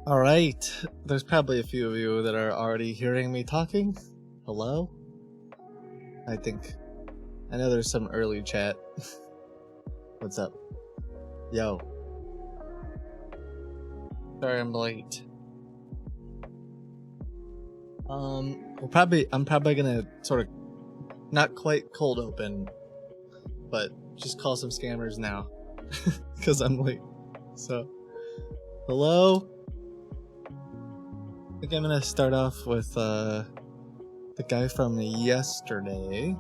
All right. There's probably a few of you that are already hearing me talking. Hello? I think. I know there's some early chat. What's up? Yo. Sorry I'm late. I'm probably gonna sort of not quite cold open, but just call some scammers now. Because I'm late. So, hello? I think I'm gonna start off with the guy from yesterday.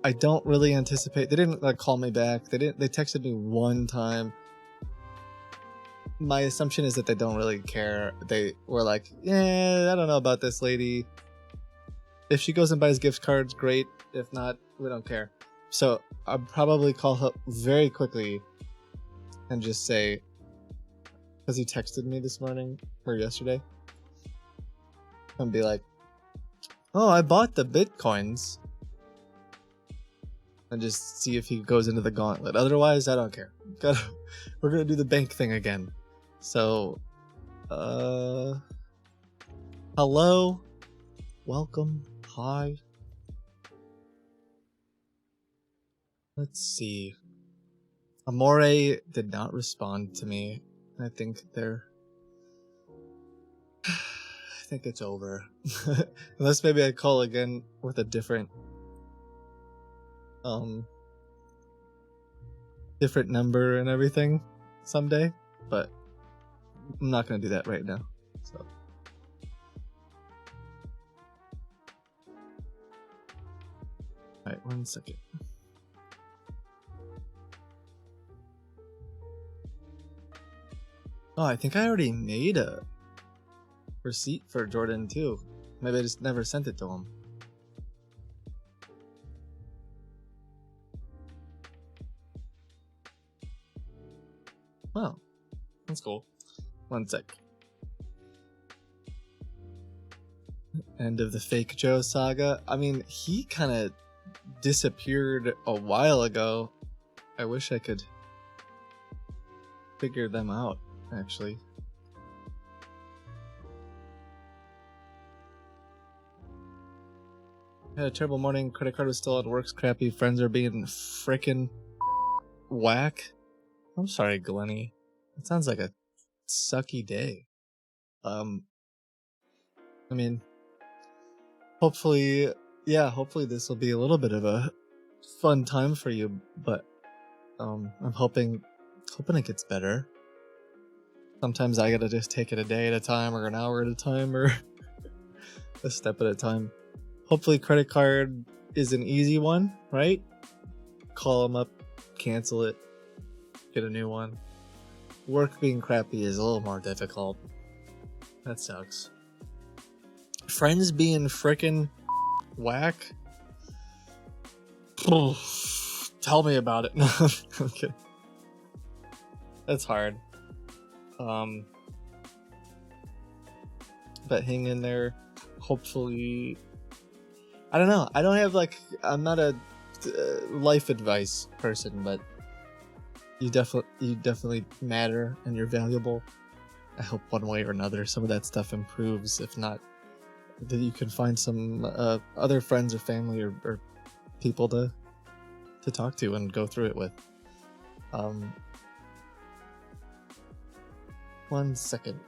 I don't really anticipate. They didn't call me back. They texted me one time. My assumption is that they don't really care. They were like, yeah, I don't know about this lady. If she goes and buys gift cards, great. If not, we don't care. So I'll probably call her very quickly and just say, because he texted me this morning or yesterday, and be like, oh, I bought the Bitcoins. And just see if he goes into the gauntlet. Otherwise, I don't care. We're gonna do the bank thing again. So, hello, welcome, hi. Let's see. Amore did not respond to me. I think I think it's over. Unless maybe I call again with a different number and everything someday, but I'm not gonna do that right now. So. Alright, 1 second. Oh, I think I already made a receipt for Jordan too. Maybe I just never sent it to him. Oh, that's cool. 1 sec. End of the fake Joe saga. I mean, he kind of disappeared a while ago. I wish I could figure them out, actually. Had a terrible morning. Credit card was still at work's crappy. Friends are being frickin' whack. I'm sorry, Glennie. It sounds like a sucky day. I mean, hopefully this will be a little bit of a fun time for you, but I'm hoping it gets better. Sometimes I gotta just take it a day at a time, or an hour at a time, or a step at a time. Hopefully credit card is an easy one, right? Call them up, cancel it, get a new one. Work being crappy is a little more difficult. That sucks. Friends being frickin' whack? Tell me about it. No, okay. That's hard. But hang in there. Hopefully, I don't know. I don't have I'm not a life advice person, but you definitely matter and you're valuable. I hope one way or another some of that stuff improves. If not, that you can find some other friends or family or people to talk to and go through it with. 1 second.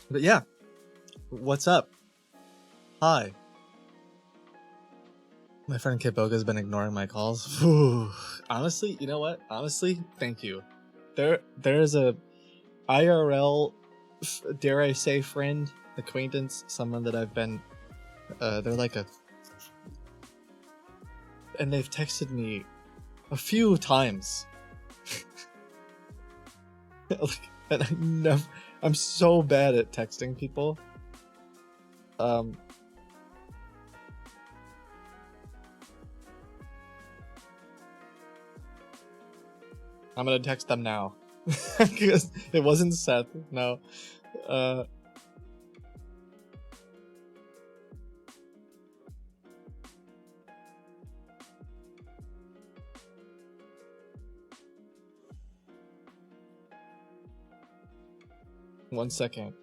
But yeah, what's up? Hi. My friend Kiboga's been ignoring my calls. Honestly, you know what? Honestly, thank you. There's a IRL, dare I say, friend, acquaintance, someone that I've been. They're like and they've texted me a few times. And I'm so bad at texting people. I'm gonna text them now. Because it wasn't Seth. No. Uh, 1 second.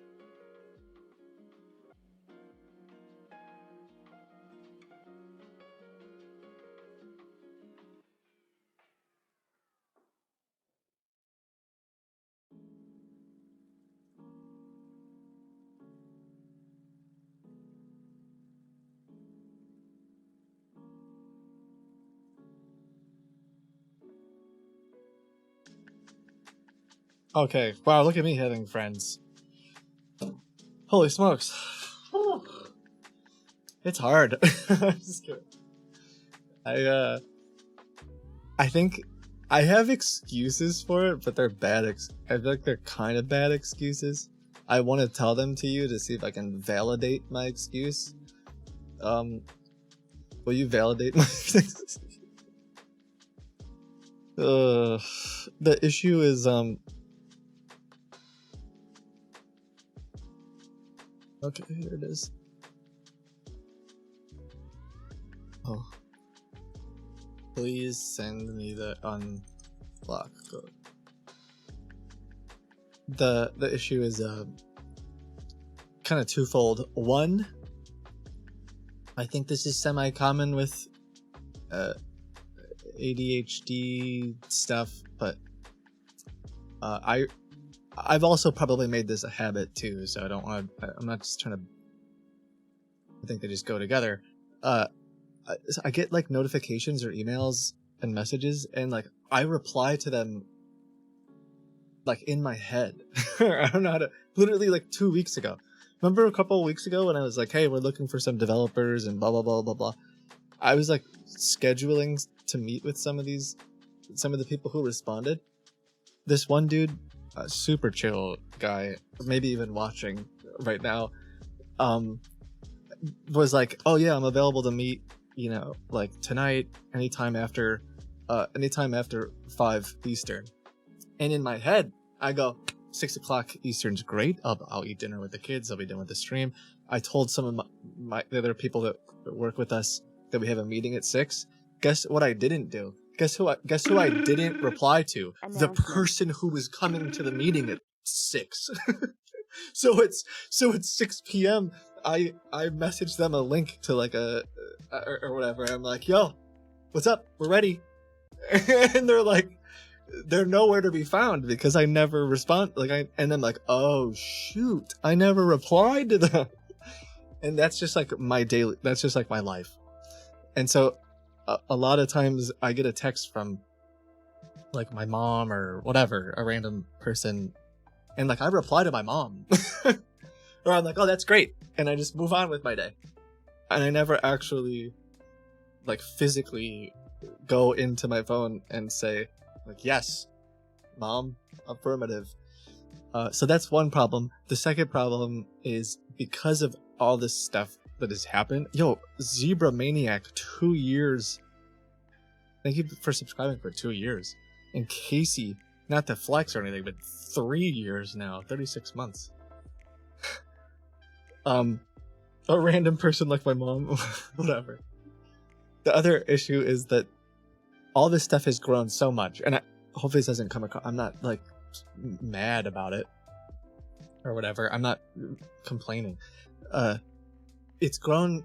Okay. Wow, look at me having friends. Holy smokes. It's hard. I'm just kidding. I think I have excuses for it, but they're bad. I feel like they're kind of bad excuses. I want to tell them to you to see if I can validate my excuse. Will you validate my excuse? The issue is okay, here it is. Oh. Please send me the unlock code. The issue is kind of twofold. One, I think this is semi-common with ADHD stuff, but I've also probably made this a habit too, so I don't want to. I'm not just trying to. I think they just go together. I get like notifications or emails and messages, and like I reply to them like in my head. I don't know how to. Literally like 2 weeks ago. Remember a couple of weeks ago when I was like, "Hey, we're looking for some developers and blah blah blah blah blah." I was like scheduling to meet with some of the people who responded. This one dude, a super chill guy, maybe even watching right now, was like, "Oh yeah, I'm available to meet, you know, like tonight, anytime after 5 Eastern." And in my head, I go, 6 o'clock Eastern's great. I'll eat dinner with the kids. I'll be done with the stream. I told some of the other people that work with us that we have a meeting at 6. Guess what I didn't do? Guess who I didn't reply to? The person who was coming to the meeting at 6. So it's 6 p.m. I messaged them a link to like or whatever. I'm like, "Yo, what's up? We're ready." And they're nowhere to be found because I never respond. And I'm like, "Oh shoot, I never replied to them." And that's just like that's just like my life. And so a lot of times I get a text from like my mom or whatever, a random person, and like I reply to my mom. Or I'm like, "Oh, that's great," and I just move on with my day. And I never actually like physically go into my phone and say like, "Yes, mom, affirmative." So that's one problem. The second problem is because of all this stuff that has happened. Yo, Zebra Maniac, 2 years. Thank you for subscribing for 2 years. And Casey, not to flex or anything, but 3 years now, 36 months. A random person like my mom, whatever. The other issue is that all this stuff has grown so much, and hopefully this doesn't come across. I'm not like mad about it or whatever. I'm not complaining. It's grown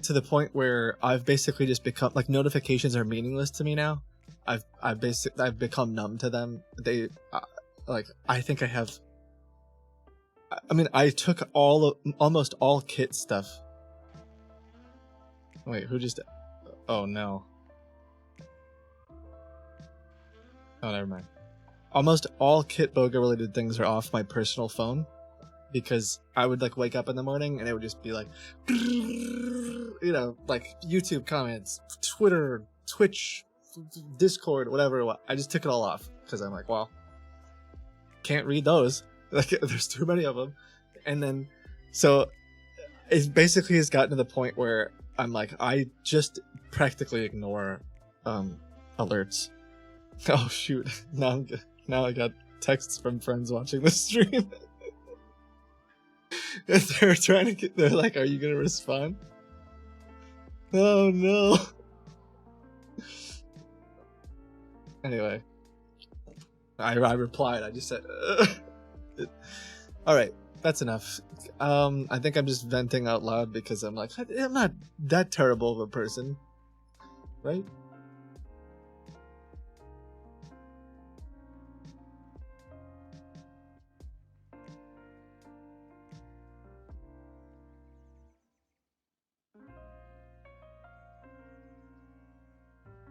to the point where I've basically just become like notifications are meaningless to me now. I've become numb to them. They I think I have. I mean, I took almost all Kit stuff. Wait, who just? Oh no. Oh, never mind. Almost all Kitboga related things are off my personal phone because I would like wake up in the morning and it would just be like, you know, like YouTube comments, Twitter, Twitch, Discord, whatever. I just took it all off because I'm like, well, can't read those. Like, there's too many of them. And then, so it basically has gotten to the point where I'm like, I just practically ignore alerts. Oh shoot! No, I'm good. Now I got texts from friends watching the stream. They're trying to get. They're like, "Are you gonna respond?" Oh no. Anyway, I replied. I just said, "All right, that's enough." I think I'm just venting out loud because I'm like, I'm not that terrible of a person, right?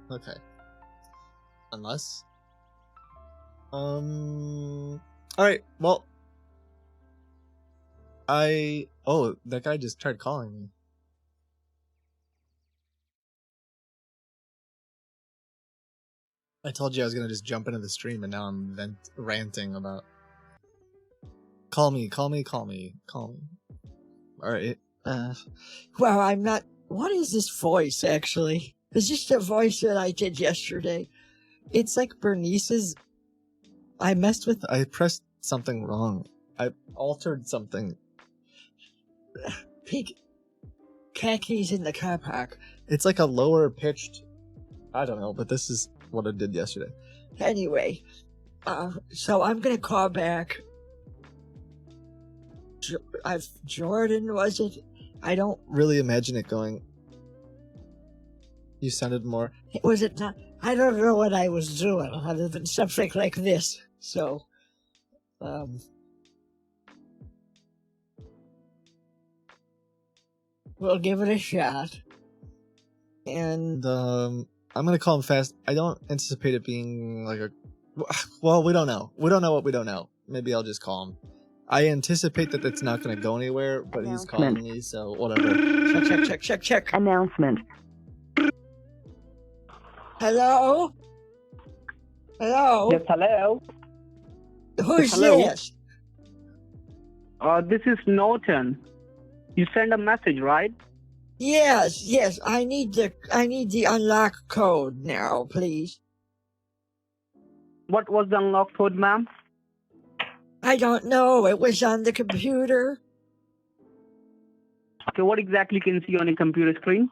Okay. Unless. Alright, well. Oh, that guy just tried calling me. I told you I was gonna just jump into the stream and now I'm ranting about. Call me. Alright. Well, I'm not. What is this voice, actually? It's just a voice that I did yesterday. It's like Bernice's. I pressed something wrong. I altered something. Pink khakis in the car park. It's like a lower pitched. I don't know, but this is what I did yesterday. Anyway, so I'm gonna call back. Jordan, was it? I don't really imagine it going. You sounded more. Was it not? I don't know what I was doing other than something like this. So, we'll give it a shot. And I'm gonna call him fast. I don't anticipate it being like a. Well, we don't know. We don't know what we don't know. Maybe I'll just call him. I anticipate that it's not gonna go anywhere, but he's calling me, so whatever. Check. Announcement. Hello? Yes, hello. Who's hello? this? This is Norton. You send a message, right? Yes. I need the unlock code now, please. What was the unlock code, ma'am? I don't know. It was on the computer. Okay, what exactly can you see on a computer screen?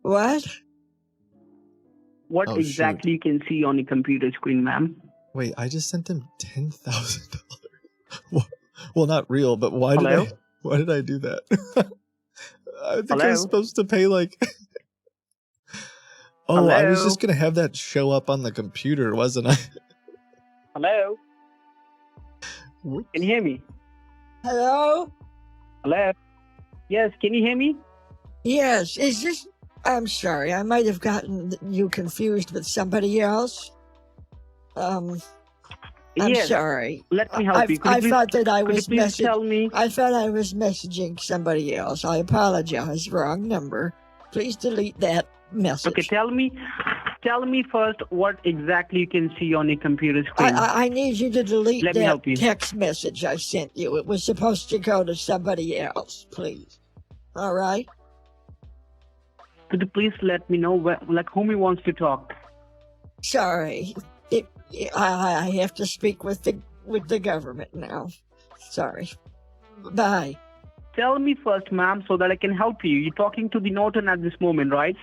What? What exactly you can see on a computer screen, ma'am? Wait, I just sent him $10,000. Well, not real, but why did I do that? I think I was supposed to pay like. Oh, I was just gonna have that show up on the computer, wasn't I? Hello. Whoops. Can you hear me? Hello? Hello. Yes, can you hear me? Yes. Is this? I'm sorry. I might have gotten you confused with somebody else. I'm yes. sorry. Let me help you. I thought that I was tell me? I thought I was messaging somebody else. I apologize. Wrong number. Please delete that message. Okay, tell me first what exactly you can see on a computer screen. I need you to delete Let me help you. text message I sent you. It was supposed to go to somebody else, please. All right? Could you please let me know whom he wants to talk? Sorry. I have to speak with the government now. Sorry. Bye. Tell me first, ma'am, so that I can help you. You're talking to the Norton at this moment, right?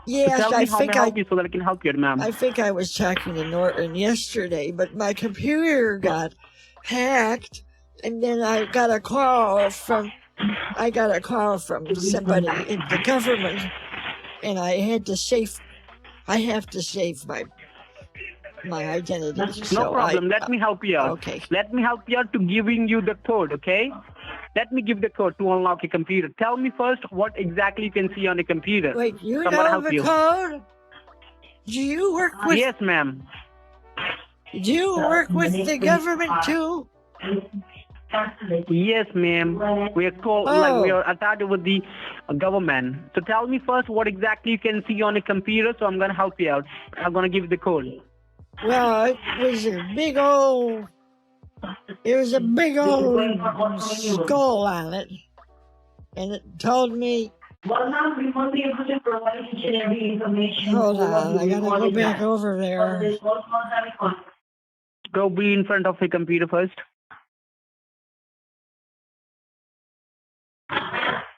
Yes, so tell me how may I help you so that I can help you, ma'am. I think I was talking to Norton yesterday, but my computer got hacked, and then I got a call from somebody in the government, and I have to save my identity. No problem. Let me help you out. Okay. Let me help you out to giving you the code, okay? Let me give the code to unlock your computer. Tell me first what exactly you can see on the computer. Wait, you so know the code? Do you work with? Yes, ma'am. Do you work with the government too? Yes, ma'am. We are called we are attached with the government. So tell me first what exactly you can see on a computer. So I'm gonna help you out. I'm gonna give you the code. Well, it was a big old skull on it, and it told me. Hold on, I gotta go back over there. Go be in front of your computer first.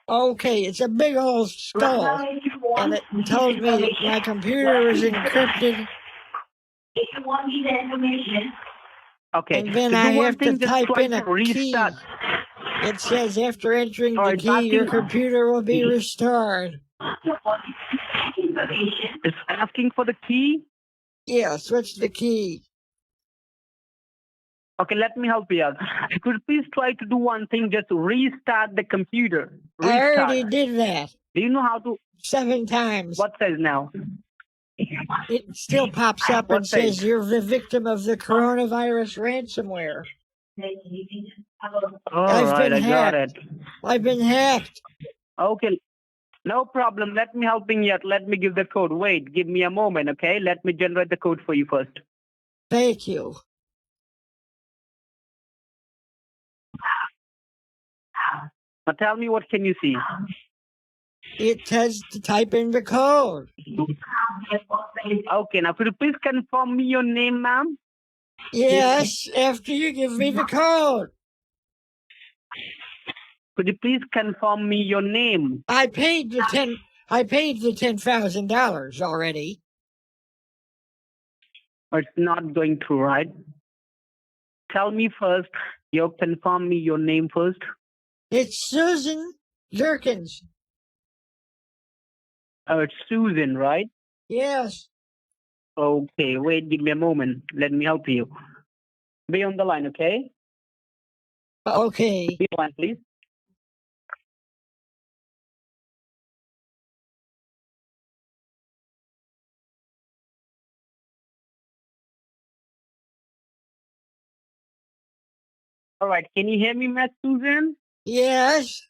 Okay, it's a big old skull. And it told me that my computer was encrypted. Okay. And then so I do one have to thing, just type try in to a key. restart. It says after entering All the right, key, your asking- computer will be restored. It's asking for the key. Yeah, switch the key. Okay, let me help you out. Could you please try to do one thing? Just restart the computer. I already Restart. did that Do you know how to? 7 times. What says now? It still pops up What and says says? you're the victim of the coronavirus ransomware. All I've right, been I got it. hacked. I've been hacked. Okay, no problem. Let me helping you out. Let me give the code. Wait, give me a moment, okay? Let me generate the code for you first. Thank you. Now tell me, what can you see? It says to type in the code. Okay, now could you please confirm me your name, ma'am? Yes, after you give me the code. Could you please confirm me your name? I paid the $10,000 already. It's not going through, right? Tell me first. You confirm me your name first. It's Susan Jerkins. Oh, it's Susan, right? Yes. Okay, wait, give me a moment. Let me help you. Be on the line, okay? Okay. Be on the line, please. All right, can you hear me, Miss Susan? Yes.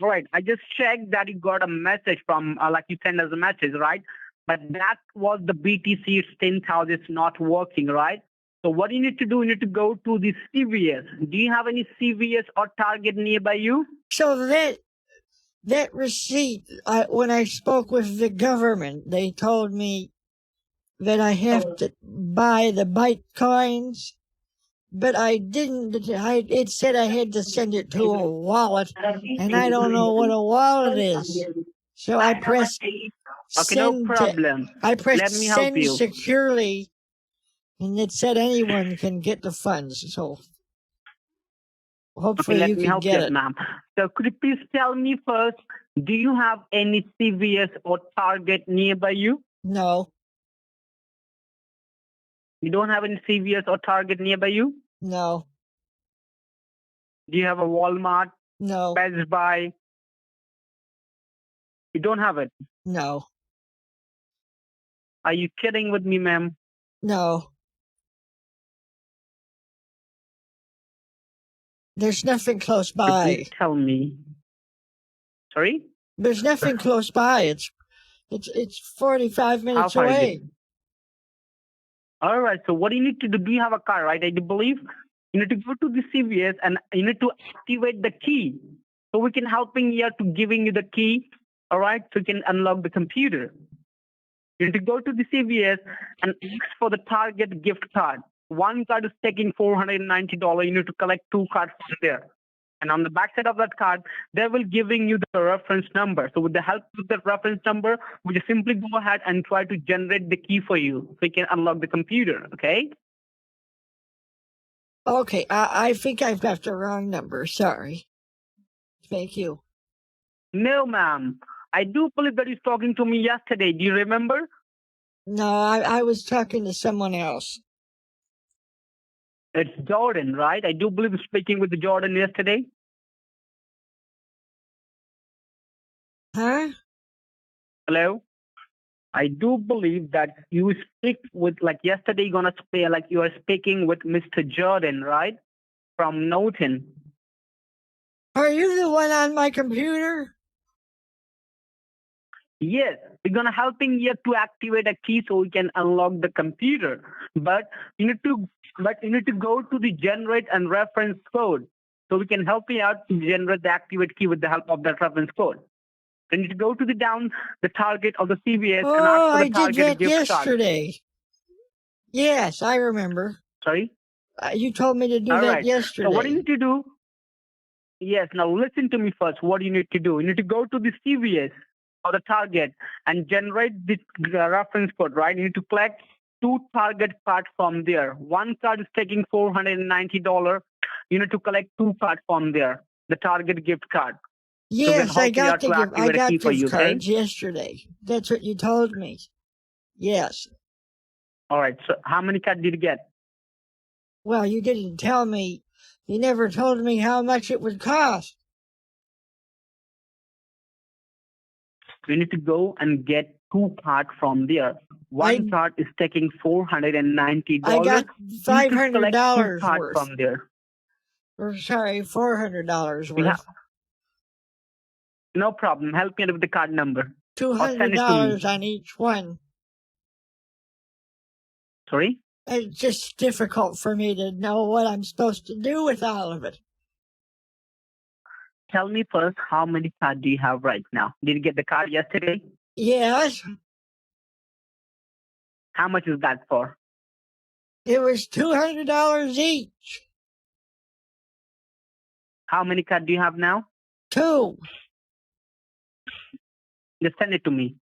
All right, I just checked that you got a message from, like you sent us a message, right? But that was the BTC, it's 10,000, it's not working, right? So what you need to do, you need to go to the CVS. Do you have any CVS or Target nearby you? So that receipt, when I spoke with the government, they told me that I have to buy the Bitcoins, but I didn't. It said I had to send it to a wallet, and I don't know what a wallet is. So I pressed Okay, no send. problem. I pressed Let me help send you. securely, and it said anyone can get the funds. So Okay, hopefully let you me can help get you, it. ma'am. So could you please tell me first, do you have any CVS or Target nearby you? No, You don't have any CVS or Target nearby you? no, Do you have a Walmart, no, Best Buy? You don't have it. no, Are you kidding with me, ma'am? no. There's nothing close Could you by. please tell me. Sorry? There's nothing close by. It's 45 How minutes far is away. it? All right. So what you need to do, you have a car, right? I do believe you need to go to the CVS and you need to activate the key. So we can helping you to giving you the key. All right. So you can unlock the computer. You need to go to the CVS and ask for the Target gift card. One card is taking $490. You need to collect 2 cards from there. And on the back side of that card, they will giving you the reference number. So with the help of that reference number, we just simply go ahead and try to generate the key for you so you can unlock the computer, okay? Okay, I think I've got the wrong number. Sorry. Thank you. No, ma'am. I do believe that he's talking to me yesterday. Do you remember? No, I was talking to someone else. It's Jordan, right? I do believe speaking with Jordan yesterday. Huh? Hello? I do believe that you speak with, like yesterday, you're gonna speak, like you are speaking with Mr. Jordan, right? From Norton. Are you the one on my computer? Yes, we're gonna helping you to activate a key so we can unlock the computer. But you need to go to the generate and reference code. So we can help you out to generate the activate key with the help of that reference code. You need to go to the Target of the CVS and ask Oh, for I the did Target that gift card. yesterday. Yes, I remember. Sorry? You told me to do All that right. yesterday. So what you need to do? Yes. Now listen to me first. What you need to do? You need to go to the CVS or the Target and generate the reference code. Right? You need to collect 2 Target cards from there. One card is taking $490. You need to collect 2 cards from there. The Target gift card. So we can Yes, help you out to I activate a got key for gift you. Okay. cards yesterday. That's what you told me. Yes. All right. So how many cards did you get? Well, you didn't tell me. You never told me how much it would cost. You need to go and get 2 cards from there. One card is taking $490. I got You need to collect 2 $500 cards worth. from there. Or sorry, $400 You worth. have, no problem. Help me with the card number. Or send it to me. $200 on each one. Sorry? It's just difficult for me to know what I'm supposed to do with all of it. Tell me first, how many cards do you have right now? Did you get the card yesterday? Yes, How much is that for? it was $200 each. How many cards do you have now? 2. Just send it to me.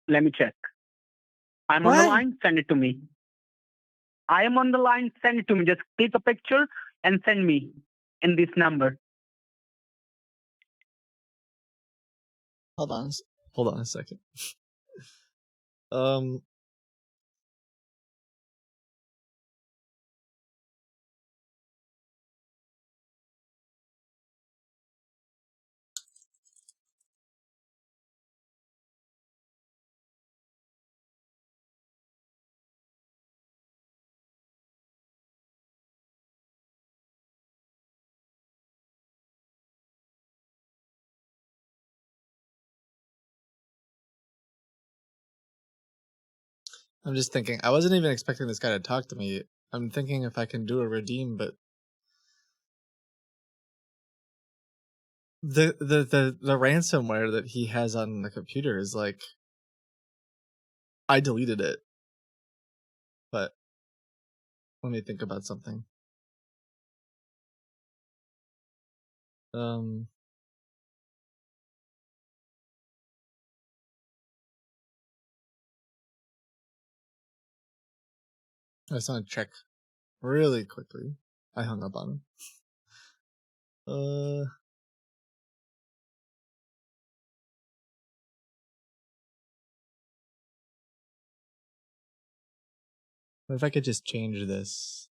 Let me check. I'm on the What? line. Send it to me. I am on the line. Send it to me. Just click a picture and send me in this number. Hold on a second. I'm just thinking. I wasn't even expecting this guy to talk to me. I'm thinking if I can do a redeem, but the ransomware that he has on the computer is like, I deleted it, but let me think about something. I just want to check really quickly. I hung up on him. What if I could just change this?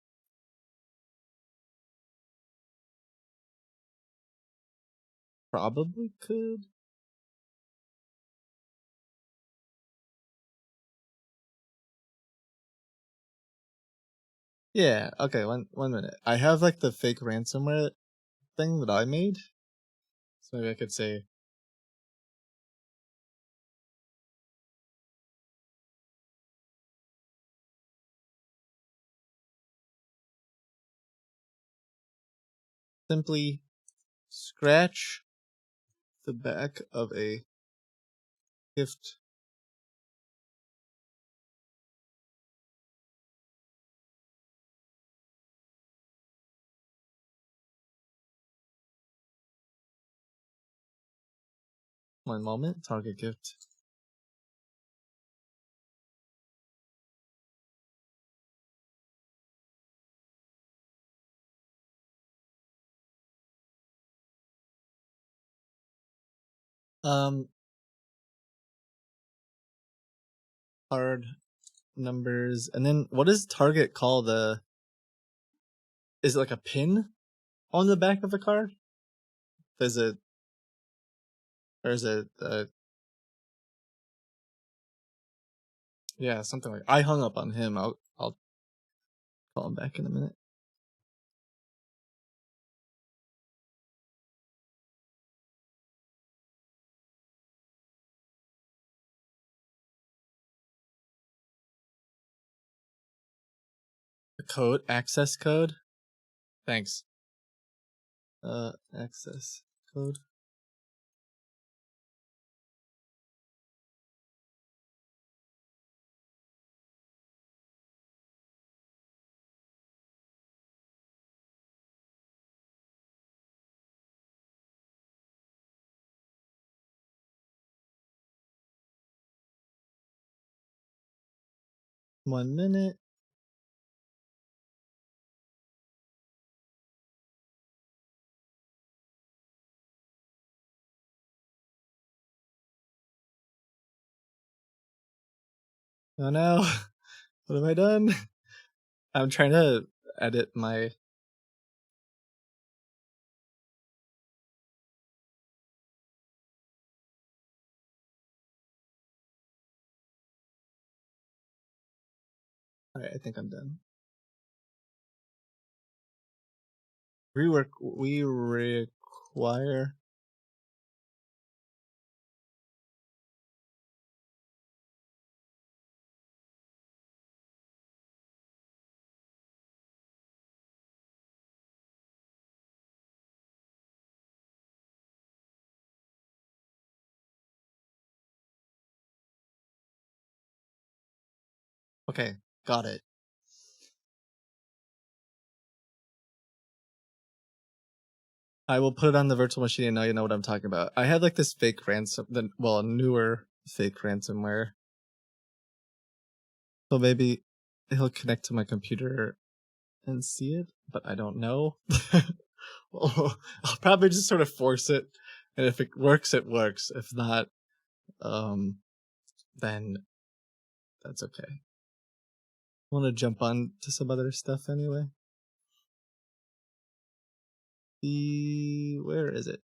Probably could. Yeah, okay, one minute. I have like the fake ransomware thing that I made. So maybe I could say simply scratch the back of a gift one moment, target gift. Card numbers, and then what does Target call the? Is it like a pin on the back of the card? Is it, or is it? Yeah, something like. I hung up on him. I'll call him back in a minute. The code, access code. Thanks. Access code. 1 minute. Oh no, what have I done? I'm trying to edit my. Alright, I think I'm done. We require. Okay, got it. I will put it on the virtual machine and now you know what I'm talking about. I had like this fake a newer fake ransomware. So maybe he'll connect to my computer and see it, but I don't know. I'll probably just sort of force it, and if it works, it works. If not, then that's okay. I want to jump on to some other stuff anyway. Where is it?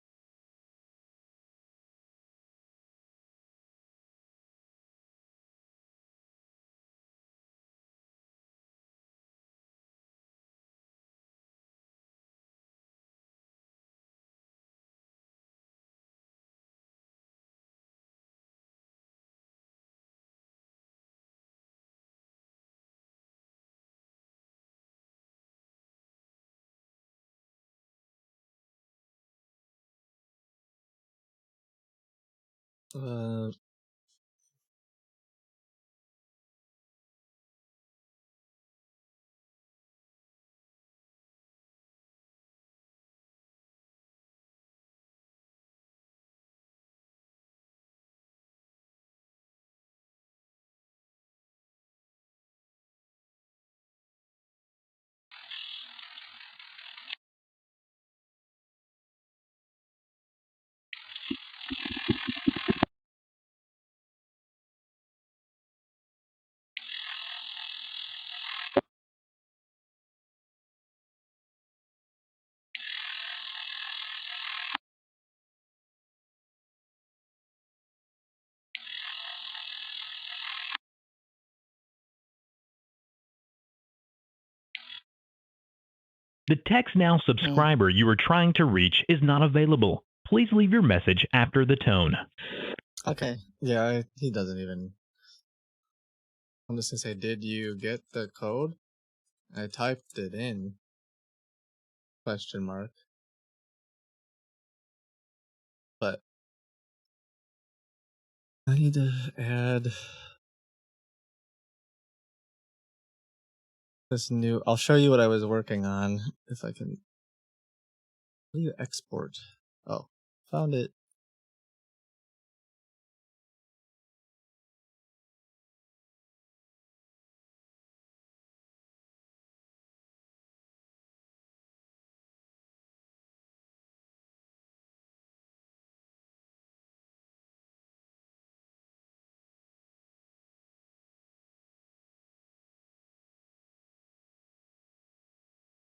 Uh, The TextNow subscriber you are trying to reach is not available. Please leave your message after the tone. okay. Yeah, he doesn't even. I'm just gonna say, did you get the code? I typed it in. Question mark. But I need to add this new. I'll show you what I was working on if I can. How do you export? Oh, found it.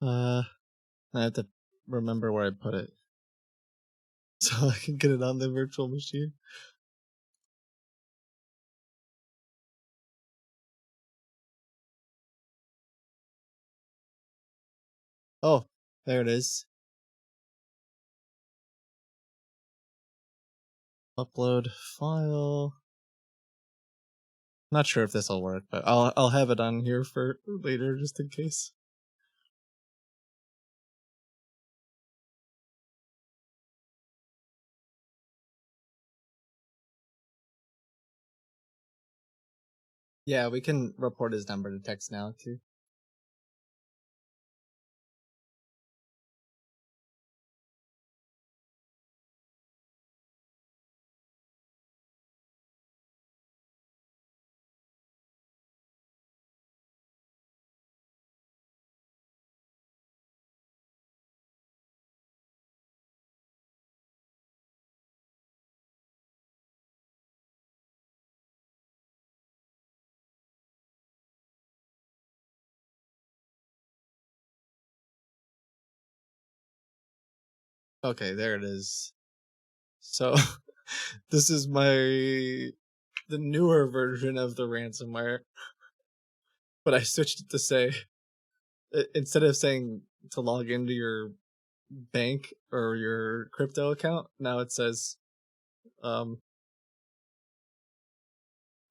I have to remember where I put it so I can get it on the virtual machine. Oh, there it is. Upload file. Not sure if this will work, but I'll have it on here for later just in case. Yeah, we can report his number to TextNow too. Okay, there it is. So this is the newer version of the ransomware, but I switched it to say, instead of saying to log into your bank or your crypto account, now it says, we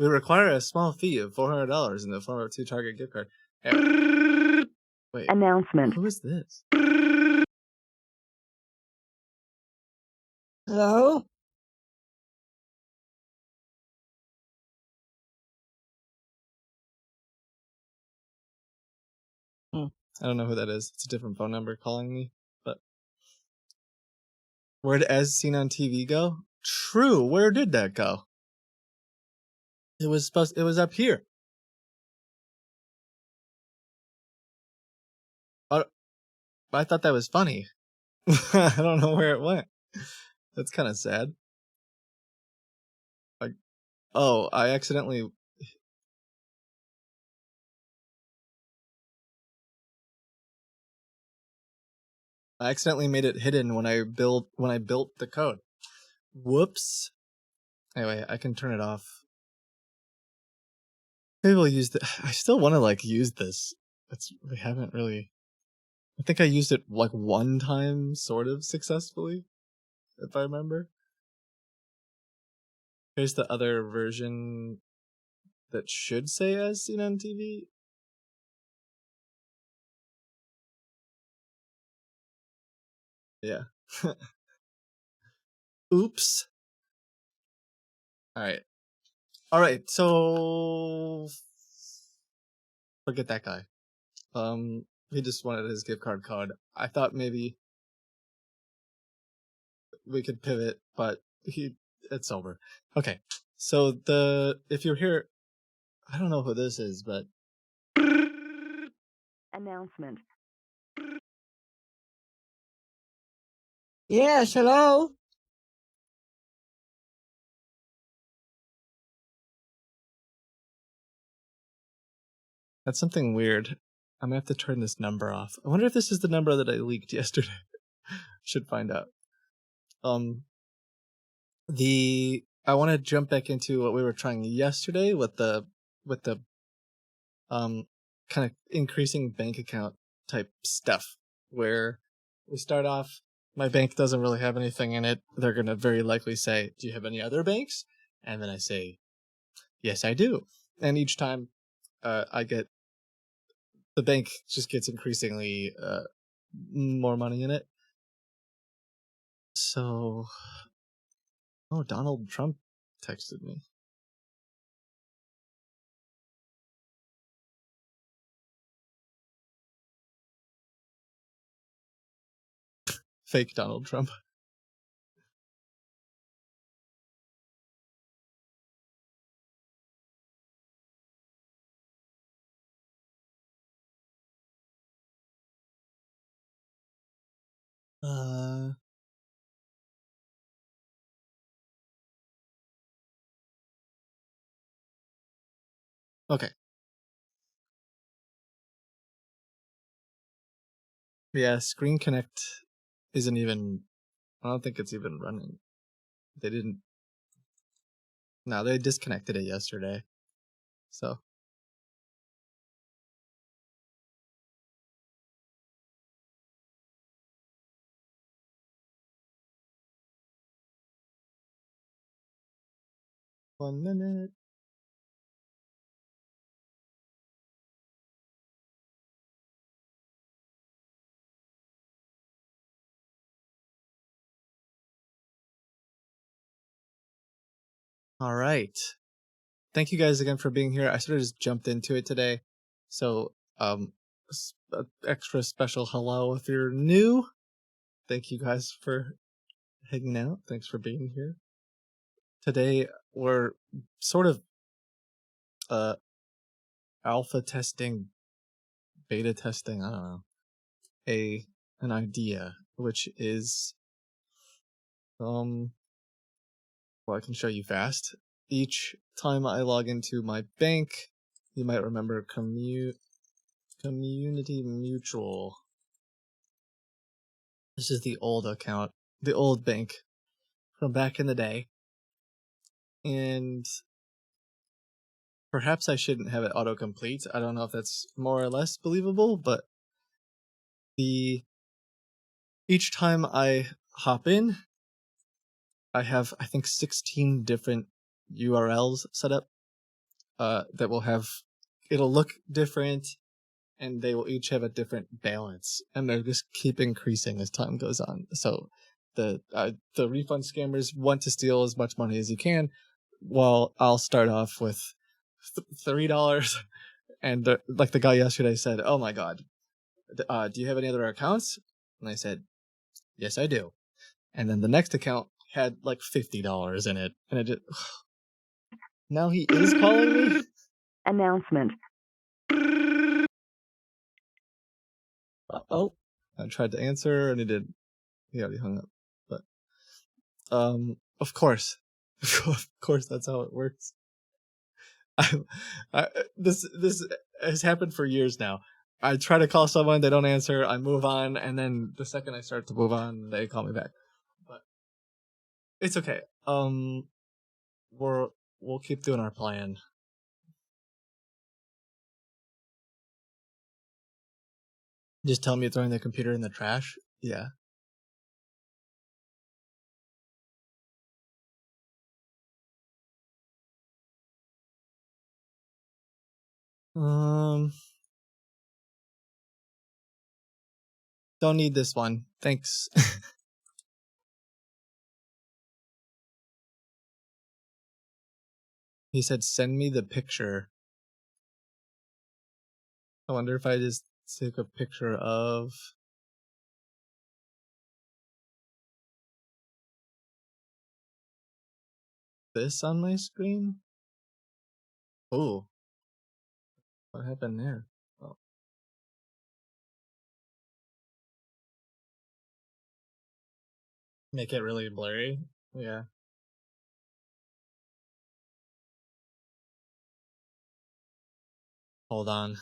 require a small fee of $400 in the form of a 2 Target gift card. Wait, Announcement. who is this? Hello? I don't know who that is. It's a different phone number calling me. But where'd As Seen on TV go? True. Where did that go? It was up here. I thought that was funny. I don't know where it went. That's kind of sad. Like, oh, I accidentally made it hidden when I built the code. Whoops. Anyway, I can turn it off. Maybe we'll use the. I still want to use this. We haven't really. I think I used it one time, sort of successfully, if I remember. Here's the other version that should say As Seen on TV. Yeah. Oops. Alright, so forget that guy. He just wanted his gift card code. I thought maybe we could pivot, but it's over. Okay. So if you're here, I don't know who this is, but Announcement. Yes, hello? that's something weird. I'm gonna have to turn this number off. I wonder if this is the number that I leaked yesterday. Should find out. I want to jump back into what we were trying yesterday with the kind of increasing bank account type stuff, where we start off, my bank doesn't really have anything in it. They're going to very likely say, do you have any other banks? And then I say, yes, I do. And each time the bank just gets increasingly more money in it. So, Donald Trump texted me. Fake Donald Trump. Okay. Yeah, Screen Connect isn't even. I don't think it's even running. They didn't. No, they disconnected it yesterday. So. One minute. All right. Thank you guys again for being here. I sort of just jumped into it today. So, extra special hello if you're new. Thank you guys for hanging out. Thanks for being here. Today we're sort of alpha testing, beta testing, I don't know. An idea, which is well, I can show you fast. Each time I log into my bank, you might remember Community Mutual. This is the old account. the old bank from back in the day, and perhaps I shouldn't have it autocomplete. I don't know if that's more or less believable, but each time I hop in, I have, I think, 16 different URLs set up that will have, it'll look different, and they will each have a different balance, and they'll just keep increasing as time goes on. So the refund scammers want to steal as much money as you can, while I'll start off with $3, and like the guy yesterday said, "Oh my god, do you have any other accounts?" And I said, "Yes, I do." And then the next account had like $50 in it, and it just, now he is calling me. Announcement. Oh, I tried to answer, and he already hung up. But of course, of course, that's how it works. This has happened for years now. I try to call someone, they don't answer, I move on, and then the second I start to move on, they call me back. But it's okay. We'll keep doing our plan. Just tell me you're throwing the computer in the trash? Yeah. Don't need this one. Thanks. He said, send me the picture. I wonder if I just take a picture of this on my screen. Oh, what happened there? Oh. Make it really blurry. Yeah. Hold on.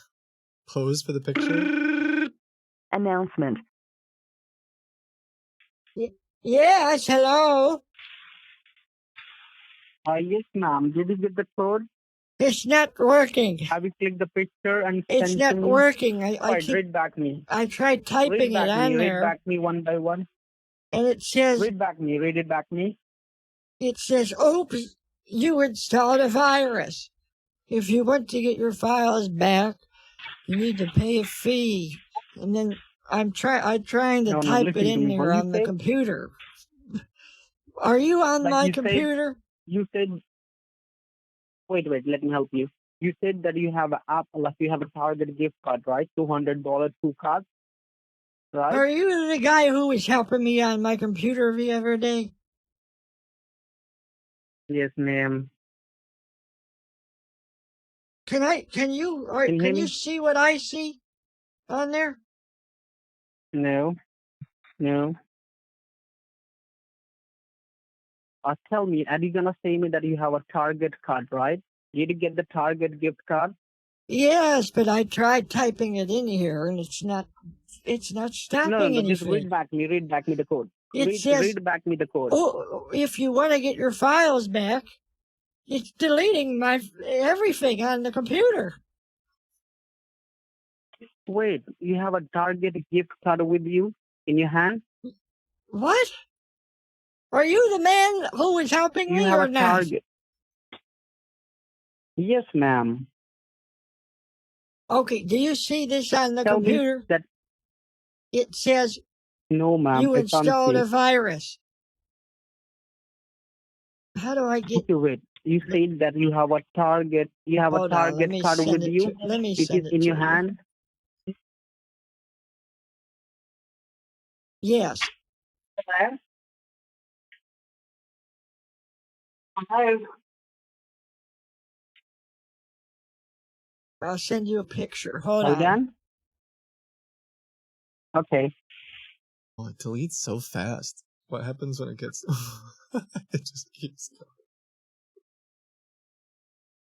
Pose for the picture. Announcement. yes, hello. Yes, ma'am. Did you get the code? It's not working. Have you clicked the picture and It's sent not to me? working. Read back me. I tried typing Read back it me. on Read there, back me one by one. and it says, Read back me. Read it back me. oops, you installed a virus. If you want to get your files back, you need to pay a fee. And then I'm trying to No, type it listen to in me. there When you on the said, computer. Are you on like my you said, computer? you said, wait, let me help you. You said that you have an app, like you have a Target gift card, right? $200 2 cards, right? Are you the guy who was helping me on my computer the other day? Yes, ma'am. Can you see what I see on there? No. Tell me, are you gonna say me that you have a Target card, right? Did you get the Target gift card? Yes, but I tried typing it in here and it's not stopping No, anything. just read back me the code. Says, read back me the code. oh, if you want to get your files back, it's deleting everything on the computer. Wait, you have a Target gift card with you in your hand? What? Are you the man who was helping You me have or a not? Target. Yes, ma'am. Okay, do you see this on the Tell me computer? that. It says No, ma'am. you I can't installed see a it. virus. How do I get? Okay, wait. You said that you have a Target. You have a Hold on, let Target me card send with it you. to. Let me It send is it in to your you. hand. Yes. Hello. I'll send you a picture. Hold Are you on. done? Okay. Oh, it deletes so fast. What happens when it gets... it just keeps going.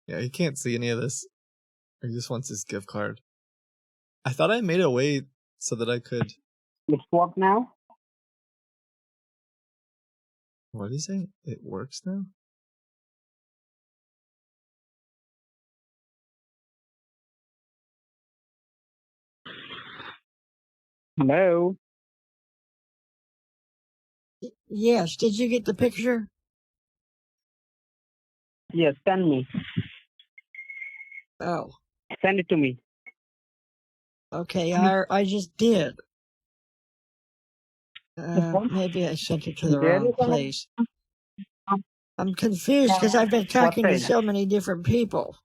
Yeah, he can't see any of this. He just wants his gift card. I thought I made a way so that I could... Let's swap now. What did he say? It works now? Hello. Yes. Did you get the picture? Yes, send me. Oh, Send it to me. okay. I just did. Maybe I sent it to the wrong place. I'm confused because I've been talking to size? so many different people.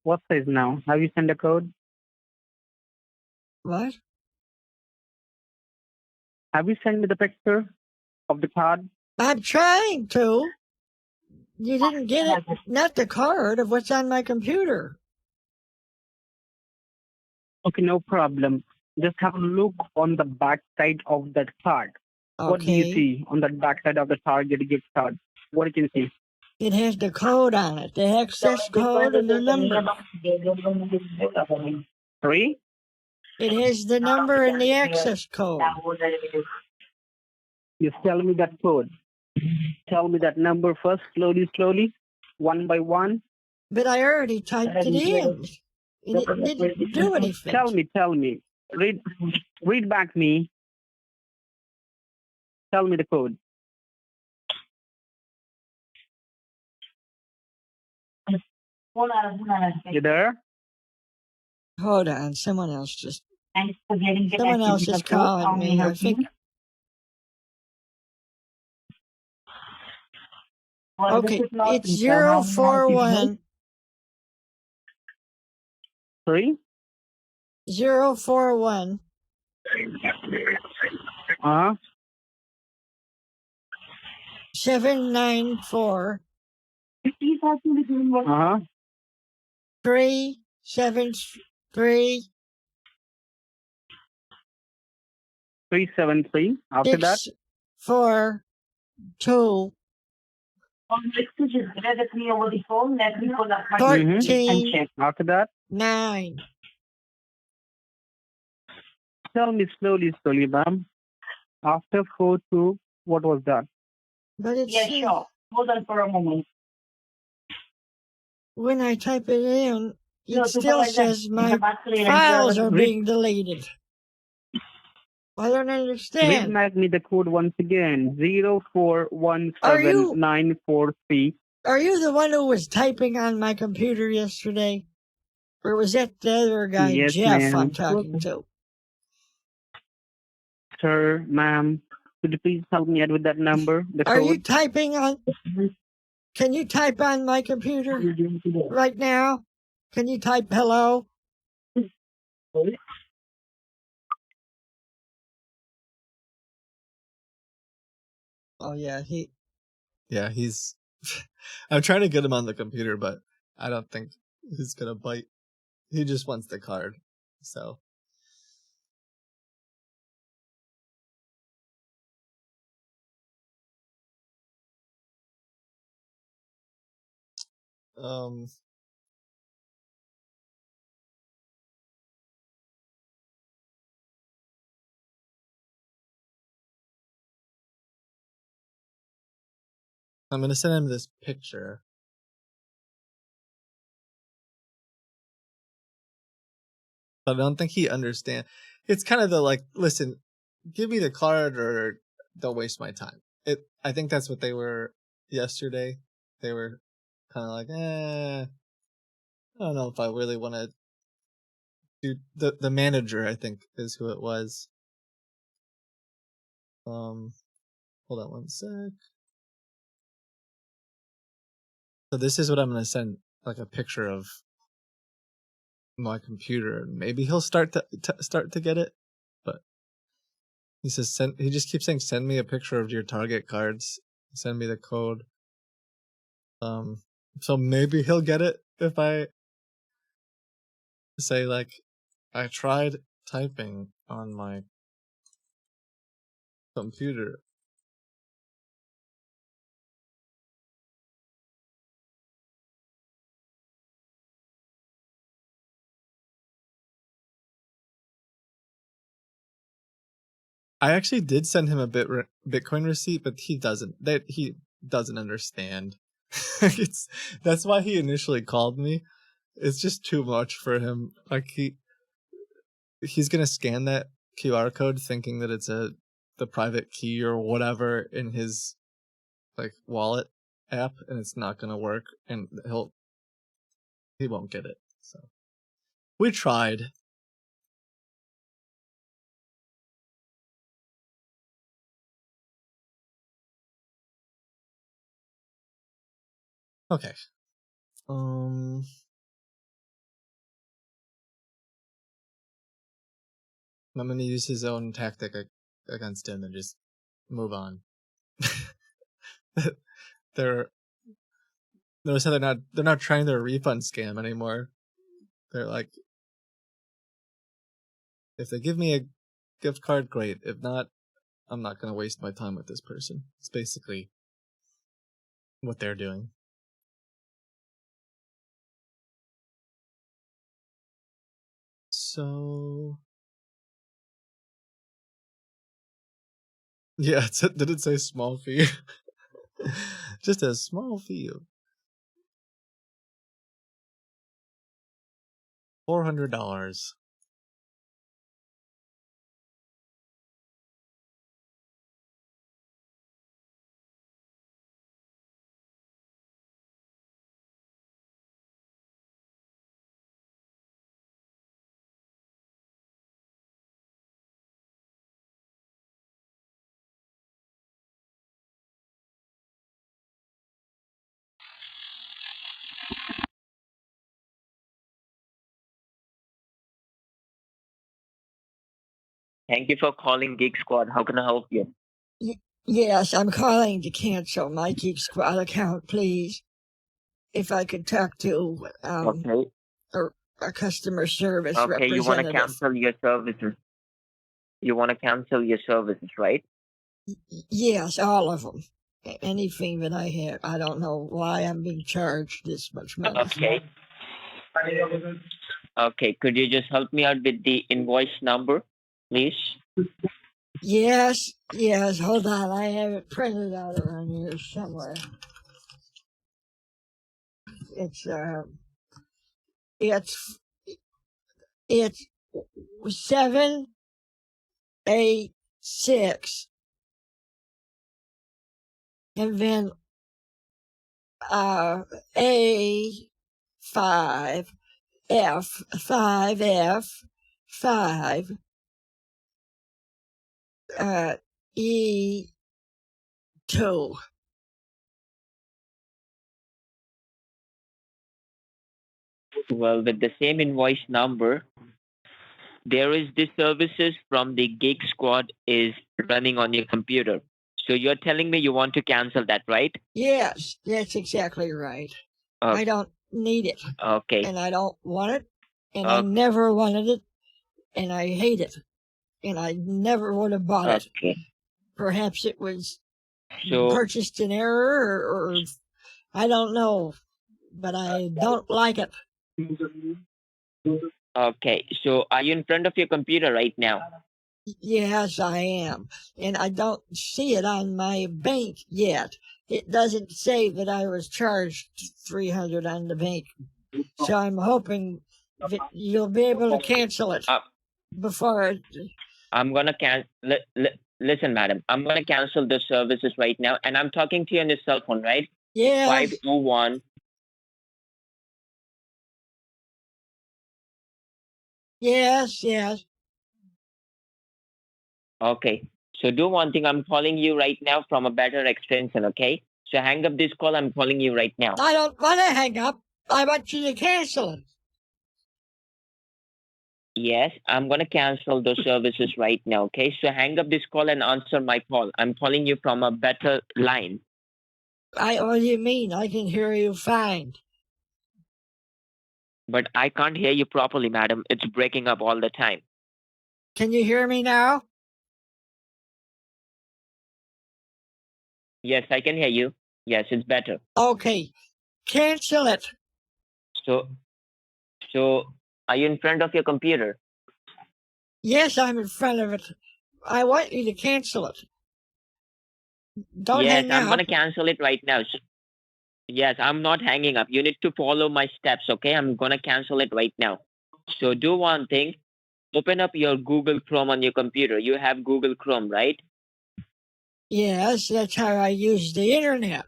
What size now? Have you sent a code? What? Have you sent me the picture of the card? I'm trying to. You didn't get it? Not the card of what's on my computer. Okay, no problem. Just have a look on the back side of that card. What do you Okay. see on the back side of the Target gift card? What you can see? It has the code on it, the access code and the number. 3? It has the number and the access code. Just tell me that code. Tell me that number first, slowly, one by one. But I already typed it in. And it didn't do anything. Tell me. Read back me. Tell me the code. You there? Hold on, someone else is calling me. I think. Okay, it's 041 3? 041 Uh-huh. 794 Uh-huh. 373 373. After that? 642 14 After that? 9. Tell me slowly, ma'am. After 42, what was that? But it's Sure. Hold on for a moment. when I type it in, No, it still says my files are being deleted. I don't Read understand. back me the code once again. Are you 0417943. are you the one who was typing on my computer yesterday? Or was that the other guy, Yes, Jeff, ma'am. I'm talking to? Sir, ma'am, could you please help me out with that number, the Are you code? typing on? Can you type on my computer right now? Can you type hello? Oh yeah, Yeah, he's. I'm trying to get him on the computer, but I don't think he's gonna bite. He just wants the card. So. Um. I'm gonna send him this picture. But I don't think he understands. It's kind of the like, listen, give me the card or don't waste my time. I think that's what they were yesterday. They were kind of like, I don't know if I really want to do the manager, I think is who it was. Hold on one sec. So this is what I'm gonna send, like a picture of my computer. Maybe he'll start to get it, but he says he just keeps saying send me a picture of your Target cards, send me the code. So maybe he'll get it if I say like I tried typing on my computer. I actually did send him a Bitcoin receipt, but he doesn't understand. That's why he initially called me. It's just too much for him. Like he's gonna scan that QR code thinking that it's the private key or whatever in his like wallet app, and it's not gonna work, and he won't get it. So we tried. Okay. I'm gonna use his own tactic against him and just move on. they're not trying their refund scam anymore. They're like, if they give me a gift card, great. If not, I'm not gonna waste my time with this person. It's basically what they're doing. So yeah, did it say small fee? Just a small fee of $400. Thank you for calling Geek Squad. How can I help you? Yes, I'm calling to cancel my Geek Squad account, please. If I could talk to Okay. a customer service Okay, you want to representative. cancel your services. You want to cancel your services, right? Yes, all of them. Anything that I have. I don't know why I'm being charged this much money. Okay. Okay, could you just help me out with the invoice number, please? Yes, hold on. I have it printed out around here somewhere. It's 786 and then A5 F5 E2. Well, with the same invoice number, there is the services from the Geek Squad is running on your computer. So you're telling me you want to cancel that, right? Yes, that's exactly right. I don't need it. Okay. And I don't want it. And I never wanted it. And I hate it. And I never would have bought it. Okay. Perhaps it was So purchased in error or I don't know. But I don't like it. okay. So are you in front of your computer right now? Yes, I am. And I don't see it on my bank yet. It doesn't say that I was charged $300 on the bank. So I'm hoping that you'll be able to cancel it before. I'm gonna listen, madam. I'm gonna cancel the services right now, and I'm talking to you on your cell phone, right? Yeah. 521. Yes. Okay. So do one thing. I'm calling you right now from a better extension. Okay. So hang up this call. I'm calling you right now. I don't want to hang up. I want you to cancel it. Yes, I'm gonna cancel those services right now. Okay. So hang up this call and answer my call. I'm calling you from a better line. What do you mean? I can hear you fine. But I can't hear you properly, madam. It's breaking up all the time. Can you hear me now? Yes, I can hear you. Yes, it's better. Okay. Cancel it. So are you in front of your computer? Yes, I'm in front of it. I want you to cancel it. Don't Yes, hang I'm up. gonna cancel it right now. Yes, I'm not hanging up. You need to follow my steps, okay? I'm gonna cancel it right now. So do one thing. Open up your Google Chrome on your computer. You have Google Chrome, right? Yes, that's how I use the internet.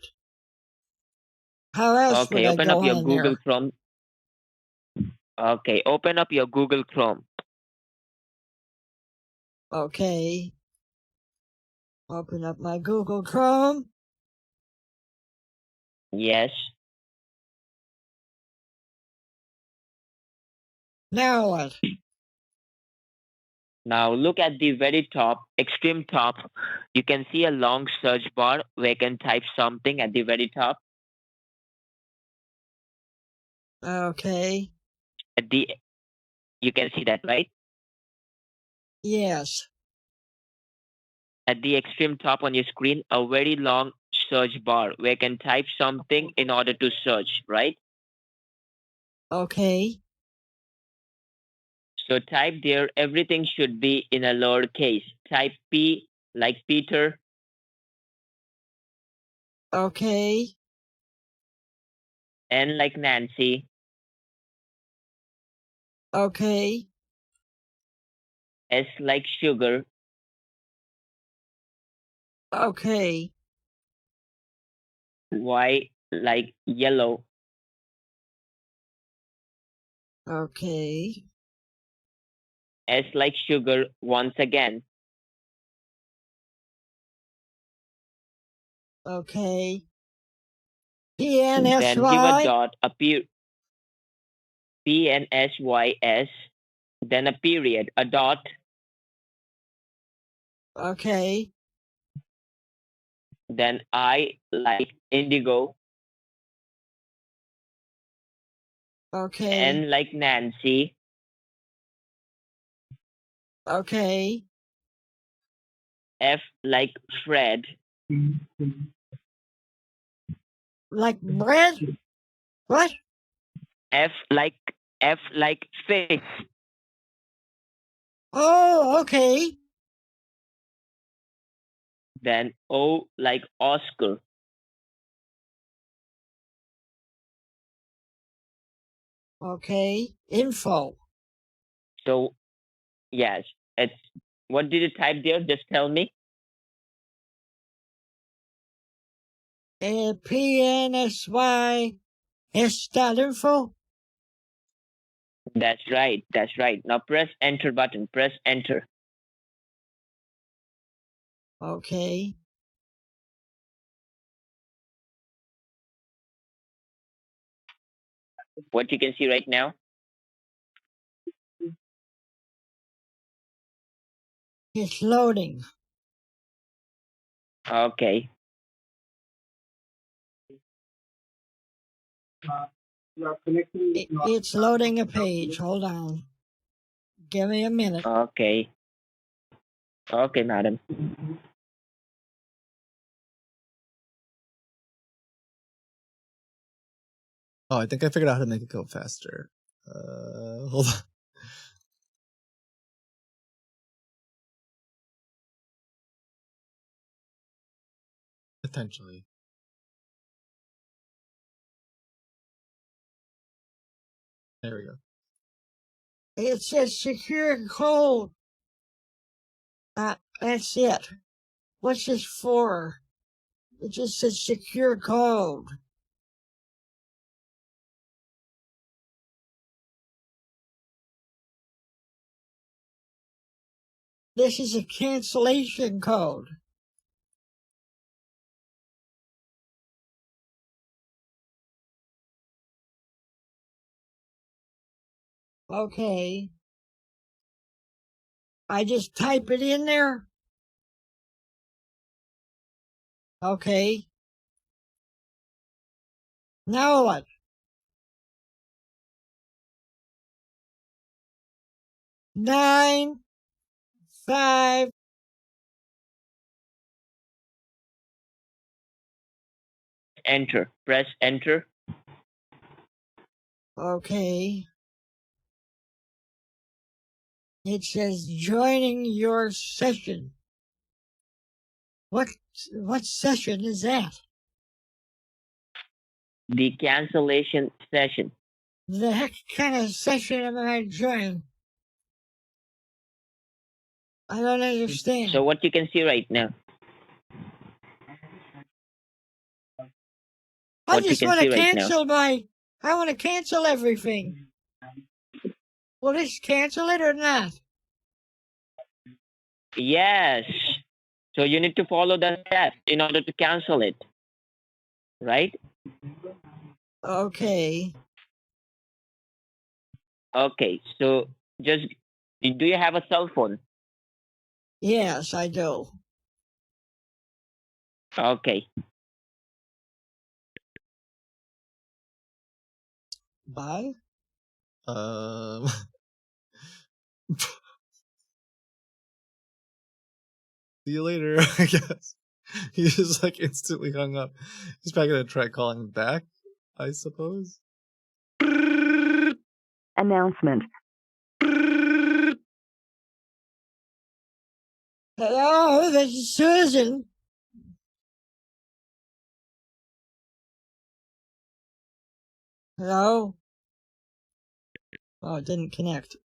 How else would Okay, I open go up your on Google there? Chrome. Okay, open up your Google Chrome. Okay. Open up my Google Chrome. Yes. Now what? Now look at the very top, extreme top. You can see a long search bar where you can type something at the very top. Okay. At the You can see that, right? Yes. At the extreme top on your screen, a very long search bar where you can type something in order to search, right? Okay. So type there, everything should be in a lowercase. Type P like Peter, Okay. N like Nancy, Okay. S like sugar, Okay. Y like yellow, Okay. S like sugar once again, Okay. then give a PNSY. dot, a PNSYS, then a period, a dot, Okay. then I like indigo, Okay. N like Nancy, Okay. F like Fred, Like bread? What? F like fish, Oh, okay. then O like Oscar. Okay. Info. So yes, it's what did you type there? Just tell me. PNSY. S.info. That's right. That's right. Now press enter button. Press enter. Okay. What you can see right now. It's loading. Okay. It's loading a page. Hold on. Give me a minute. Okay. Okay, madam. Oh, I think I figured out how to make it go faster. Hold on. Potentially. There we go. It says secure code. That's it. What's this for? It just says secure code. This is a cancellation code. Okay. I just type it in there. Okay. Now what? Nine, 5. Enter. Press enter. Okay. It says joining your session. What session is that? The cancellation session. The heck kind of session am I joining? I don't understand. So what you can see right now? I what you just can want to see right now. cancel I want to cancel everything. Will this cancel it or not? Yes. So you need to follow the steps in order to cancel it. Right? Okay. Okay. So just do you have a cell phone? Yes, I do. Okay. Bye. See you later, I guess. He just like instantly hung up. He's probably gonna try calling back, I suppose. Announcement. Hello, this is Susan. Hello? Oh, it didn't connect.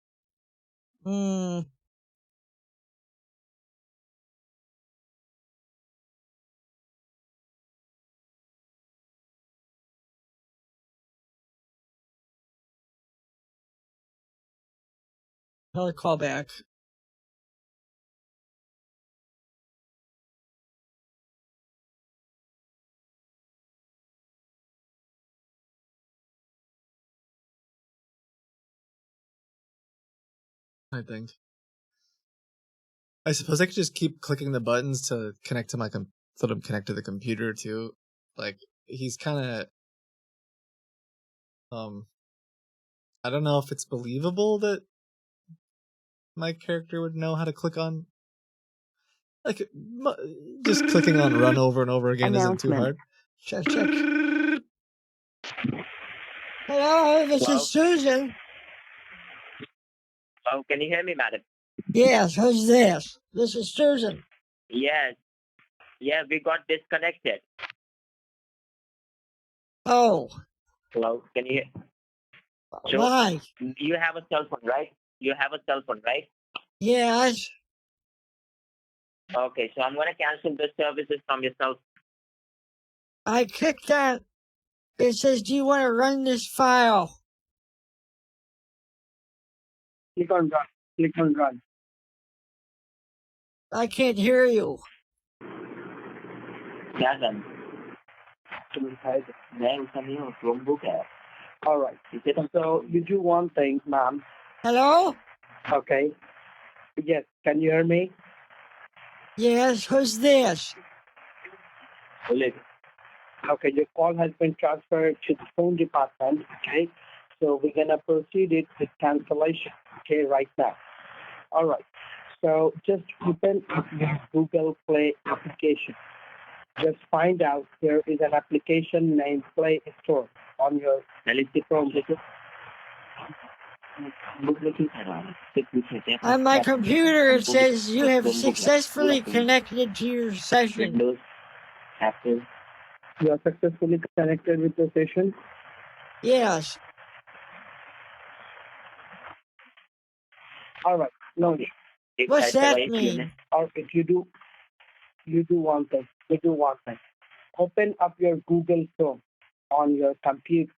I'll call back. I think. I suppose I could just keep clicking the buttons to connect to my so I'm connect to the computer too. Like he's kind of I don't know if it's believable that my character would know how to click on. Like just clicking on run over and over again isn't too hard. Check. Hello, this Hello? is Susan. Oh, can you hear me, madam? Yes, who's this? This is Susan. Yes. Yeah, we got disconnected. Oh, Hello? Can you hear? So, why? you have a cell phone, right? You have a cell phone, right? Yes. Okay, so I'm going to cancel the services from your cell phone. I clicked on. It says, do you want to run this file? Click on run. Click on run. I can't hear you. क्या करना? मैं उसका नहीं हूँ, Chromebook है. All right. So you do one thing, ma'am. Hello? Okay. Yes. Can you hear me? Yes, who's this? बोले. Okay. Your call has been transferred to the phone department. Okay. So we're gonna proceed it with cancellation. Okay, right now. All right. So just open up your Google Play application. Just find out there is an application named Play Store on your Chrome. On my computer, it says you have successfully connected to your session. Windows, Apple. You are successfully connected with the session. Yes. All right. No. What's that mean? Or if you do one thing. You do one thing. Open up your Google Chrome on your computer.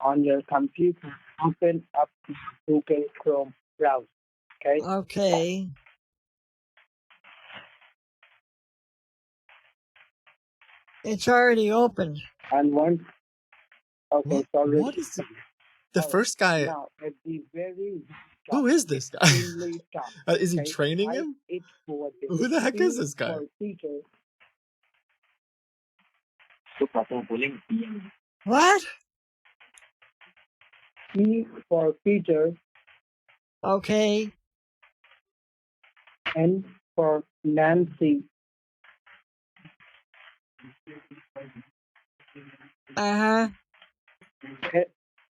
Open up Google Chrome browser. Okay. Okay. It's already open. And once. Okay. What, It's already. what is the first guy? Now at the very top, Who is this guy? extremely top, Is he okay, training type him? it for the Who the heck is P this guy? for Peter. What? P for Peter. Okay. N for Nancy. Uh-huh.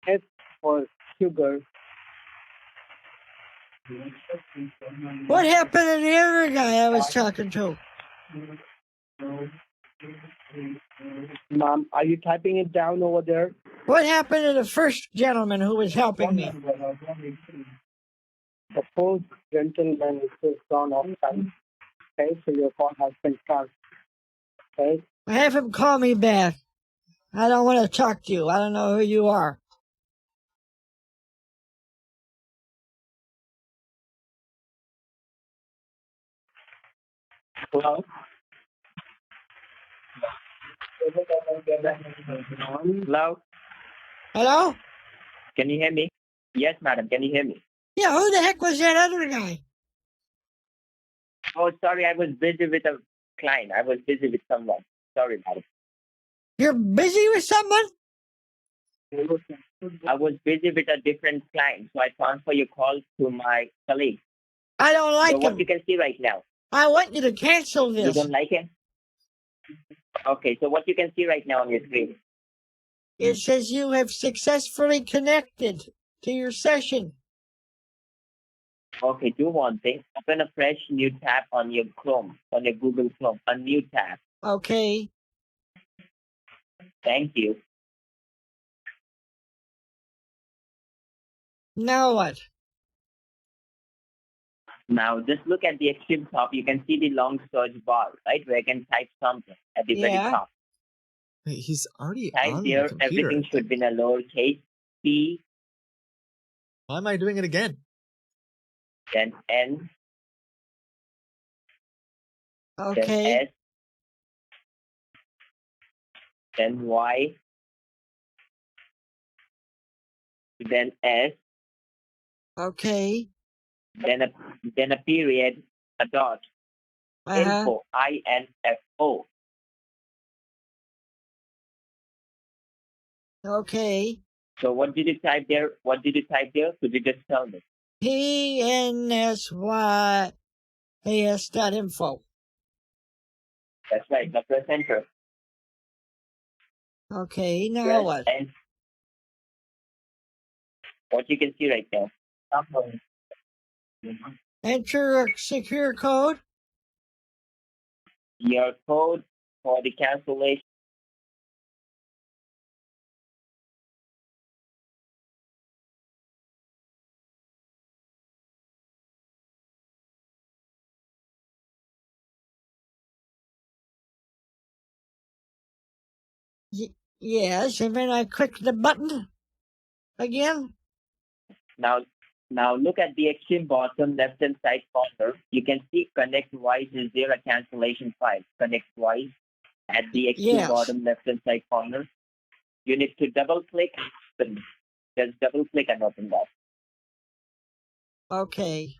S for sugar. What happened to the other guy I was talking to? Ma'am, are you typing it down over there? What happened to the first gentleman who was helping me? The first gentleman is gone off time. Okay, so your call has been transferred. Okay, Have him call me back. I don't want to talk to you. I don't know who you are. Hello? Hello? Hello? Can you hear me? Yes, madam. Can you hear me? Yeah, who the heck was that other guy? Oh, sorry. I was busy with a client. I was busy with someone. Sorry, madam. You're busy with someone? I was busy with a different client, so I transfer your call to my colleague. I don't So like what him. you can see right now? I want you to cancel You this. don't like him? Okay, so what you can see right now on your screen? It says you have successfully connected to your session. Okay, do one thing. Open a fresh new tab on your Chrome, on your Google Chrome, a new tab. Okay. Thank you. Now what? Now, just look at the extreme top. You can see the long search bar, right? Where I can type something at the very Yeah. top. Wait, he's already Type on the there, computer. everything should be in a lowercase p, Why am I doing it again? then n, then Okay. s, then y, then s, Okay. then a period, a dot, Uh-huh. info, info. Okay. So what did you type there? What did you type there? Could you just tell me? PNSYAS.info. That's right. Now press enter. Okay, now Press what? and what you can see right now. Enter a secure code. Your code for the cancellation. Yes, and then I click the button again. Now look at the extreme bottom left hand side corner. You can see Connect Wise is there a cancellation file. Connect Wise at the extreme Yes. bottom left hand side corner. You need to double click. Just double click and open that. Okay.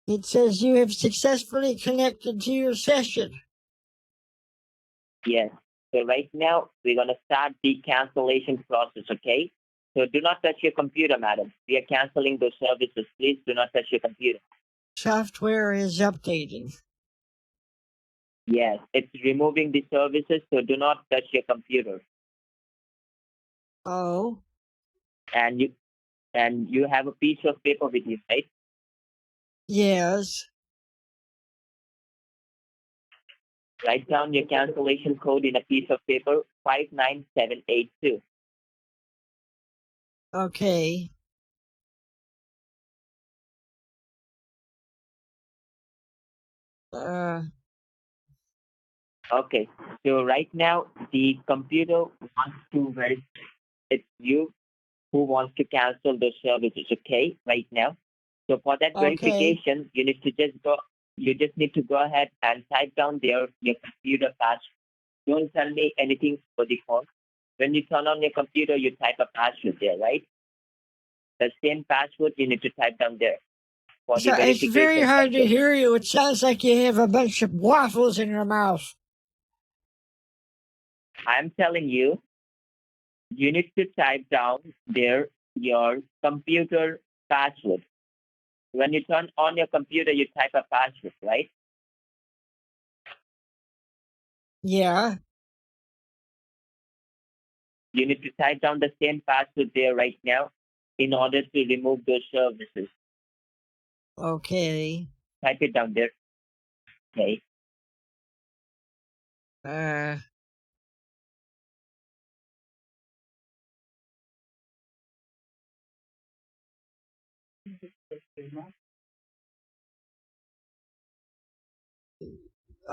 It says you have successfully connected to your session. Yes. So right now we're gonna start the cancellation process, okay? So do not touch your computer, madam. We are canceling those services. Please do not touch your computer. Software is updating. Yes, it's removing the services, so do not touch your computer. Oh, And you have a piece of paper with you, right? yes. Write down your cancellation code in a piece of paper, 59782. Okay. Okay. So right now the computer wants to verify it's you who wants to cancel those services, okay? Right now. So for that Okay. verification, you just need to go ahead and type down there your computer password. Don't tell me anything for the phone. When you turn on your computer, you type a password there, right? The same password you need to type down there for the So it's very verification hard to section. hear you. It sounds like you have a bunch of waffles in your mouth. I'm telling you, you need to type down there your computer password. When you turn on your computer, you type a password, right? Yeah. You need to type down the same password there right now in order to remove those services. Okay. Type it down there. Okay.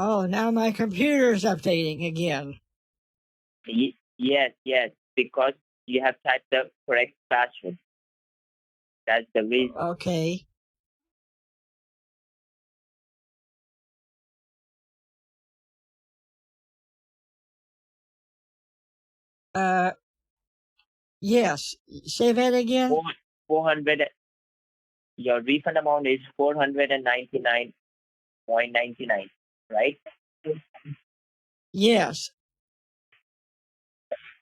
Oh, now my computer's updating again. Yes, because you have typed the correct password. That's the reason. Okay. Yes. Say that again. 400. Your refund amount is 499.99, right? Yes.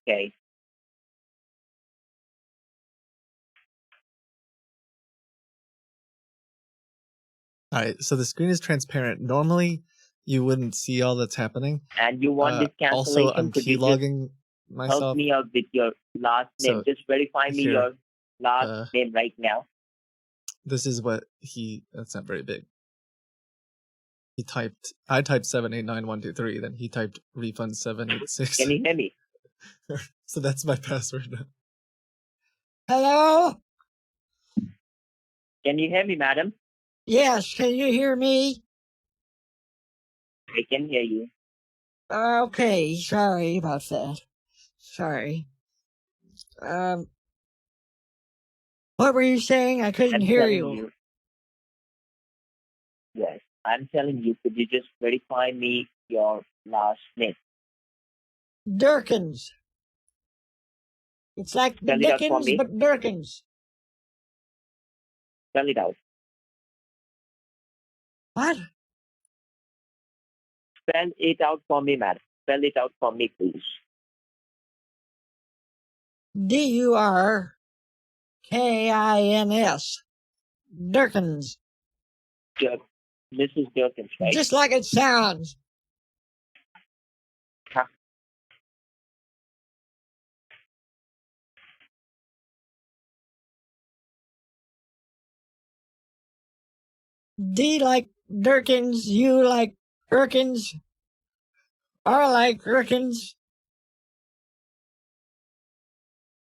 Okay. All right, so the screen is transparent. Normally, you wouldn't see all that's happening. And you want this Also, cancellation? I'm Could you just keylogging help myself. me out with your last name? So Just verify me here, your last name right now. This is what that's not very big. I typed 789123, then he typed refund 786. Can you hear me? So that's my password now. Hello? Can you hear me, madam? Yes. Can you hear me? I can hear you. Okay. Sorry about that. Sorry. What were you saying? I couldn't hear telling you. Yes, I'm telling you. Could you just verify me your last name? Durkins. It's like Spell it out for Dickens, me. but Durkins. Spell it out. What? Spell it out for me, madam. Spell it out for me, please. Durkins. Durkins. Mrs. Durkins, right? Just like it sounds. Huh. D like Durkins, U like Erkins, R like Erkins,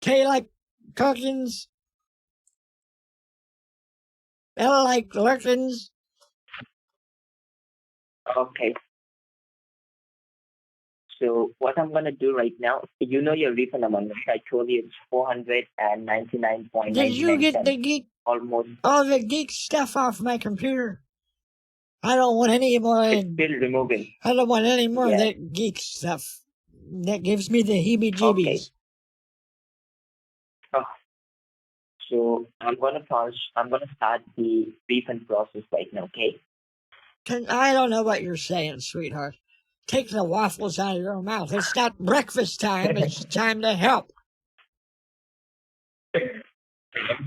K like Cookins, L like Lurkins. Okay. So what I'm gonna do right now, you know your refund amount. I told you it's 499.99. Did you get the geek? Almost. All the geek stuff off my computer. I don't want any more. It's still removing. I don't want any more of that geek stuff. That gives me the heebie-jeebies. Okay. So I'm gonna start the refund process right now. Okay. I don't know what you're saying, sweetheart. Take the waffles out of your mouth. It's not breakfast time. It's time to help. I'm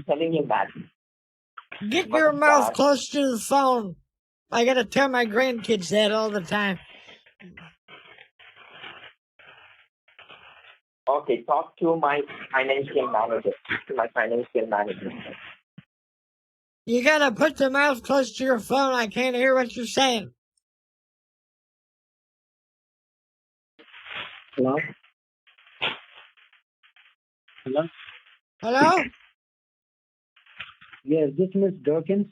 telling you, that. Get your mouth close to the phone. I gotta tell my grandkids that all the time. Okay, talk to my financial manager. You gotta put the mouth close to your phone. I can't hear what you're saying. Hello? Hello? Hello? Yes, this is Miss Durkins.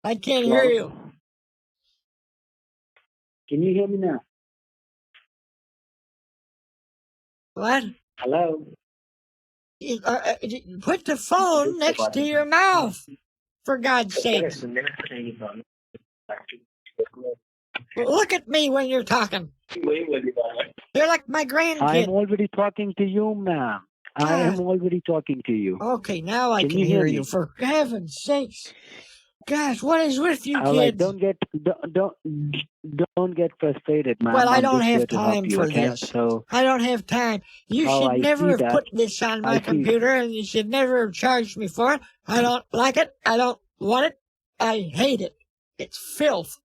I can't hear you. Can you hear me now? What? Hello? Put the phone next to your mouth, for God's sakes. Look at me when you're talking. You're like my grandkid. I am already talking to you, ma'am. I am already talking to you. Okay, now I can you hear hear you. me? For heaven's sakes. Gosh, what is with you All kids? right, don't get frustrated, ma'am. Well, I I'm don't just here have to help time you, for okay? this. So, I don't have time. You Oh, should I never see have that. put this on my I see. computer, and you should never have charged me for it. I don't like it. I don't want it. I hate it. It's filth.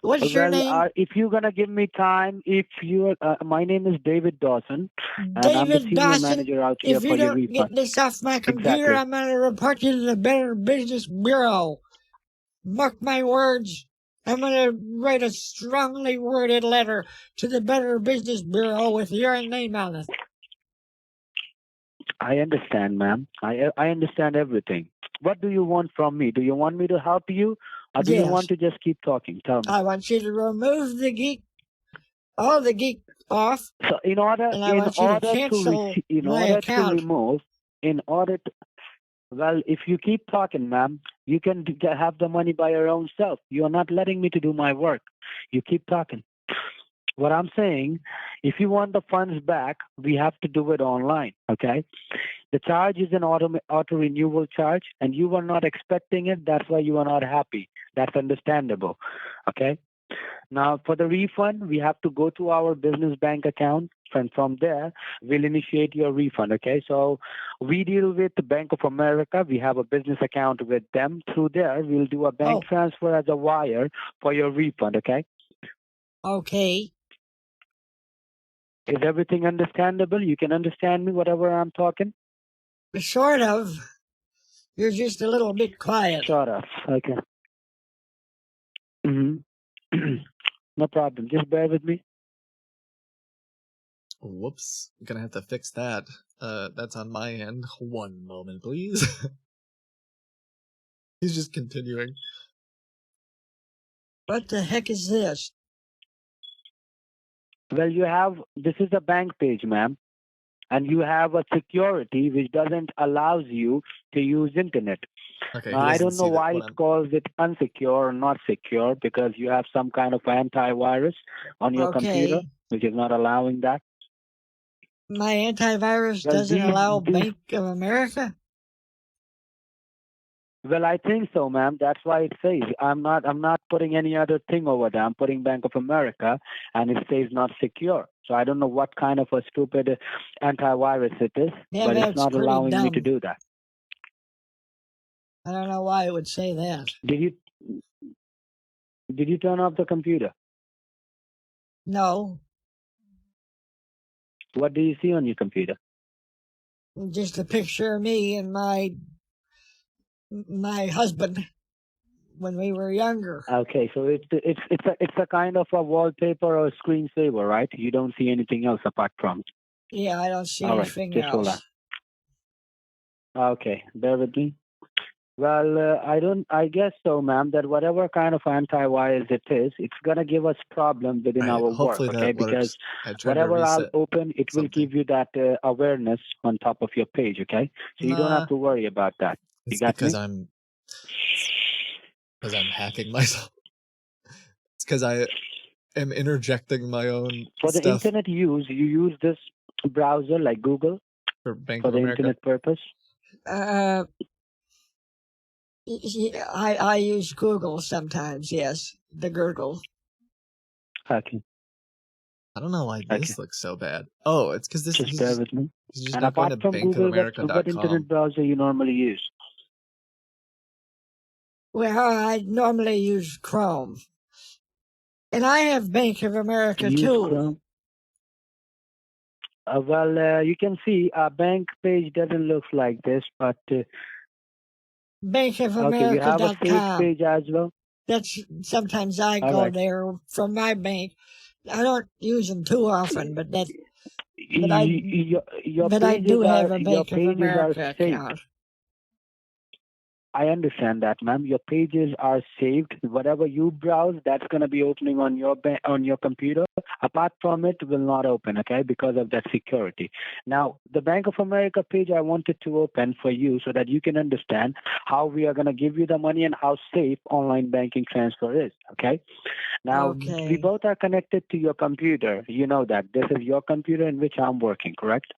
What's your name? If you're gonna give me time, my name is David Dawson, and I'm the David senior Dawson. manager out here If for you your don't get refund. this off my computer, Exactly. I'm going to report you to the Better Business Bureau. Mark my words. I'm going to write a strongly worded letter to the Better Business Bureau with your name on it. I understand, ma'am. I understand everything. What do you want from me? Do you want me to help you, or do you Yes. want to just keep talking? Tell me. I want you to remove the geek, all the geek off, So in order and I want you to cancel my account. Well, if you keep talking, ma'am, you can have the money by your own self. You are not letting me to do my work. You keep talking. What I'm saying, if you want the funds back, we have to do it online, okay? The charge is an auto renewal charge, and you were not expecting it. That's why you are not happy. That's understandable, okay? Now, for the refund, we have to go to our business bank account, and from there, we'll initiate your refund, okay? So we deal with the Bank of America. We have a business account with them. Through there, we'll do a bank transfer as a wire for your refund, okay? Okay. Is everything understandable? You can understand me, whatever I'm talking? Sort of. You're just a little bit quiet. Sort of, okay. No problem. Just bear with me. Whoops. I'm gonna have to fix that. That's on my end. One moment, please. He's just continuing. What the heck is this? Well, this is a bank page, ma'am, and you have a security which doesn't allows you to use internet. Okay, I don't know why it calls it unsecure or not secure, because you have some kind of antivirus on your computer which is not allowing that. My antivirus doesn't allow Bank of America? Well, I think so, ma'am. That's why it says I'm not putting any other thing over there. I'm putting Bank of America, and it says not secure. So I don't know what kind of a stupid antivirus it is, but it's not allowing me to do that. I don't know why it would say that. Did you turn off the computer? No. What do you see on your computer? Just a picture of me and my husband when we were younger. Okay, so it's a kind of a wallpaper or a screensaver, right? You don't see anything else apart from. Yeah, I don't see All right, anything just hold else. on. Okay, bear with me. Well, I guess so, ma'am, that whatever kind of antivirus it is, it's gonna give us problem within our work, Hopefully okay? that works. Because I tried to whatever I'll reset open, it will give you that awareness on top of your page, okay? So you don't have to worry about that. You It's got because me? I'm hacking myself. It's because I am interjecting my own For the stuff internet use, you use this browser like Google for Bank for of the America. internet purpose? I use Google sometimes, yes. The Gurgle. Okay. I don't know why this looks so bad. Oh, it's because Just bear with me. He's just And not going apart to from Google, what internet bankofamerica.com. browser you normally use? Well, I normally use Chrome. And I have Bank of America You use too. Chrome? Well, you can see our bank page doesn't look like this, but okay, you have a saved bankofamerica.com. page as well. That's sometimes I All go right. there from my bank. I don't use them too often, but I do have a Bank of America account. I understand that, ma'am. Your pages are saved. Whatever you browse, that's going to be opening on your computer. Apart from it, will not open, okay, because of that security. Now, the Bank of America page I wanted to open for you so that you can understand how we are going to give you the money and how safe online banking transfer is, okay? Now, we both are connected to your computer. You know that. This is your computer in which I'm working, correct?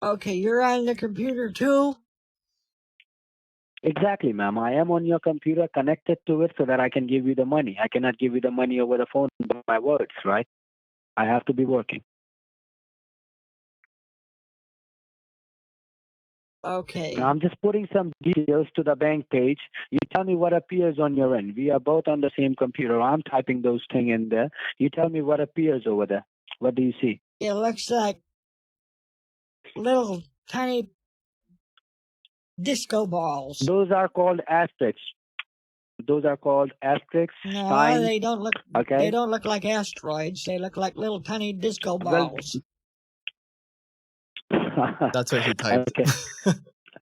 Okay, you're on the computer too? Exactly, ma'am. I am on your computer connected to it so that I can give you the money. I cannot give you the money over the phone by my words, right? I have to be working. Okay. Now, I'm just putting some details to the bank page. You tell me what appears on your end. We are both on the same computer. I'm typing those things in there. You tell me what appears over there. What do you see? It looks like little tiny disco balls. Those are called asterisks. Those are called asterisks. No, signs. they don't look. Okay. They don't look like asteroids. They look like little tiny disco Well, balls. That's what he typed. Okay.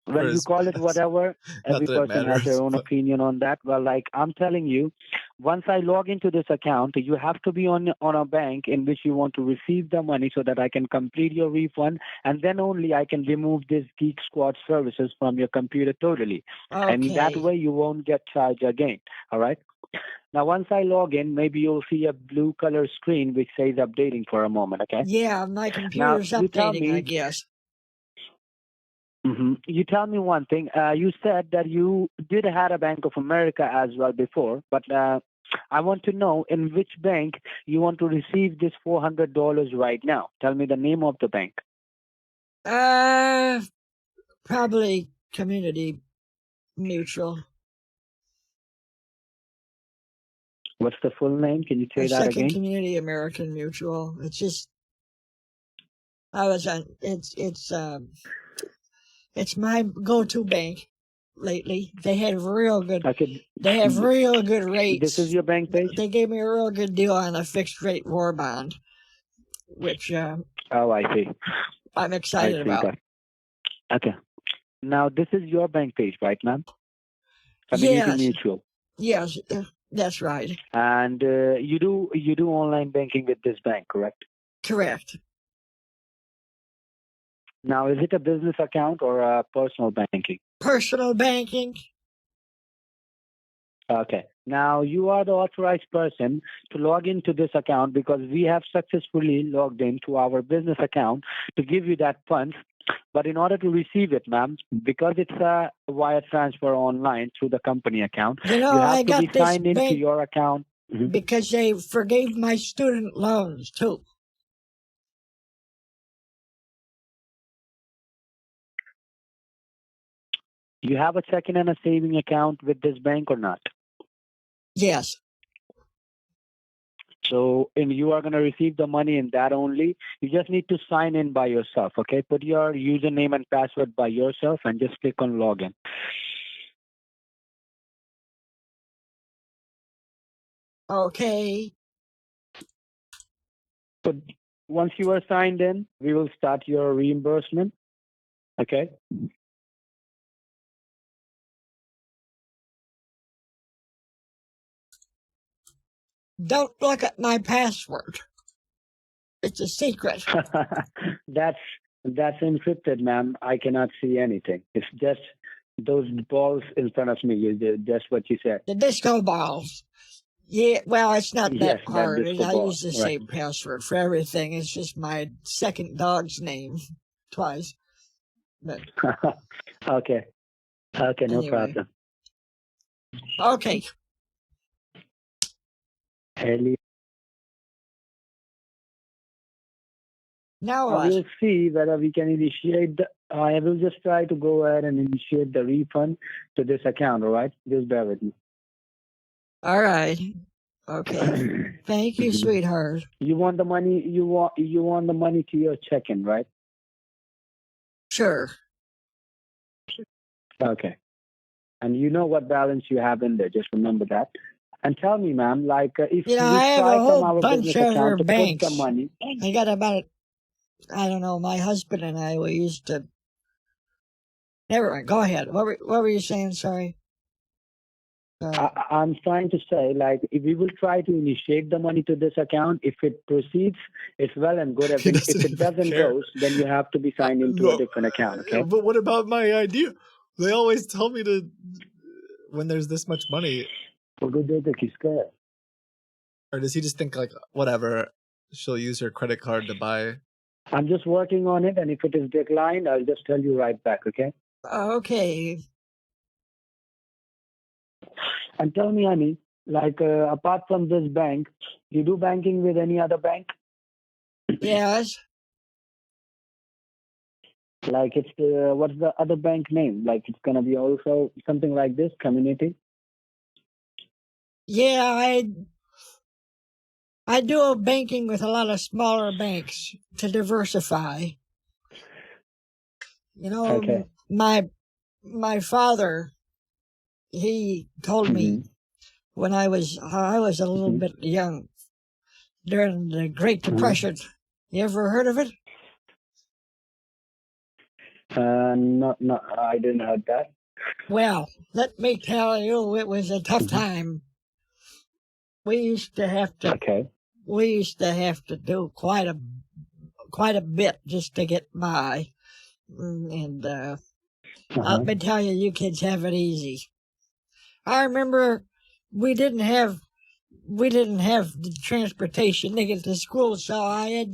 Well, you his call it pass. whatever. Not Every that it person has matters, their own but- opinion on that. Well, like I'm telling you, once I log into this account, you have to be on a bank in which you want to receive the money so that I can complete your refund, and then only I can remove this Geek Squad services from your computer totally. And that Okay. way you won't get charged again. All right. Now, once I log in, maybe you'll see a blue color screen which says updating for a moment. Okay. Yeah, my computer's you tell updating, I me- guess. You tell me one thing. You said that you did had a Bank of America as well before, but I want to know in which bank you want to receive this $400 right now. Tell me the name of the bank. Probably Community Mutual. What's the full name? Can you say that Second again? Community American Mutual. It's just I was on. It's my go-to bank lately. They have real good. Okay. They have real good rates. This is your bank page? They gave me a real good deal on a fixed rate war bond, which Oh, I see. I'm I excited see about. that. Okay. Now, this is your bank page, right, ma'am? Community Yes. Mutual. Yes, that's right. And you do online banking with this bank, correct? Correct. Now, is it a business account or a personal banking? Personal banking. Okay. Now, you are the authorized person to log into this account because we have successfully logged into our business account to give you that funds. But in order to receive it, ma'am, because it's a wire transfer online through the company account, You know, you have I to got be this signed into bank your account. Mhm. because they forgave my student loans too. You have a checking and a saving account with this bank or not? Yes. So, and you are going to receive the money in that only. You just need to sign in by yourself, okay? Put your username and password by yourself and just click on login. Okay. So once you are signed in, we will start your reimbursement, okay? Don't look at my password. It's a secret. that's encrypted, ma'am. I cannot see anything. It's just those balls in front of me. That's what you said. The disco balls. Yeah, well, it's not that Yes, that hard. disco I ball, use the right. same password for everything. It's just my second dog's name twice. But Okay. Okay, no Anyway. problem. okay. Ellie, Now I what? will see whether we can initiate I will just try to go ahead and initiate the refund to this account, all right? Just bear with me. All right. Okay. Thank you, sweetheart. You want the money you want the money to your check-in, right? Sure. Okay. And you know what balance you have in there. Just remember that. And tell me, ma'am, like if You know, we I have try a from whole our bunch business of other account to banks. put the money. I got about, I don't know, my husband and I, we used to. Never mind. Go ahead. What were you saying? Sorry. I'm trying to say, like, if we will try to initiate the money to this account, if it proceeds, it's well and good. If He it doesn't doesn't care. go, then you have to be signed into No. a different account, okay? But what about my idea? They always tell me to when there's this much money. Or Or does he just think like whatever? She'll use her credit card to buy. I'm just working on it, and if it is declined, I'll just tell you right back, okay? Okay. And tell me, honey, like, apart from this bank, you do banking with any other bank? Yes. Like it's what's the other bank name? Like it's gonna be also something like this community. Yeah, I do banking with a lot of smaller banks to diversify. You know, Okay. my father, he told me Mm-hmm. when I was a little bit young during the Great Depression. You ever heard of it? No, I didn't heard that. Well, let me tell you, it was a tough time. We used to have to Okay. do quite a bit just to get by. And let me tell you, you kids have it easy. I remember we didn't have the transportation to get to school, so I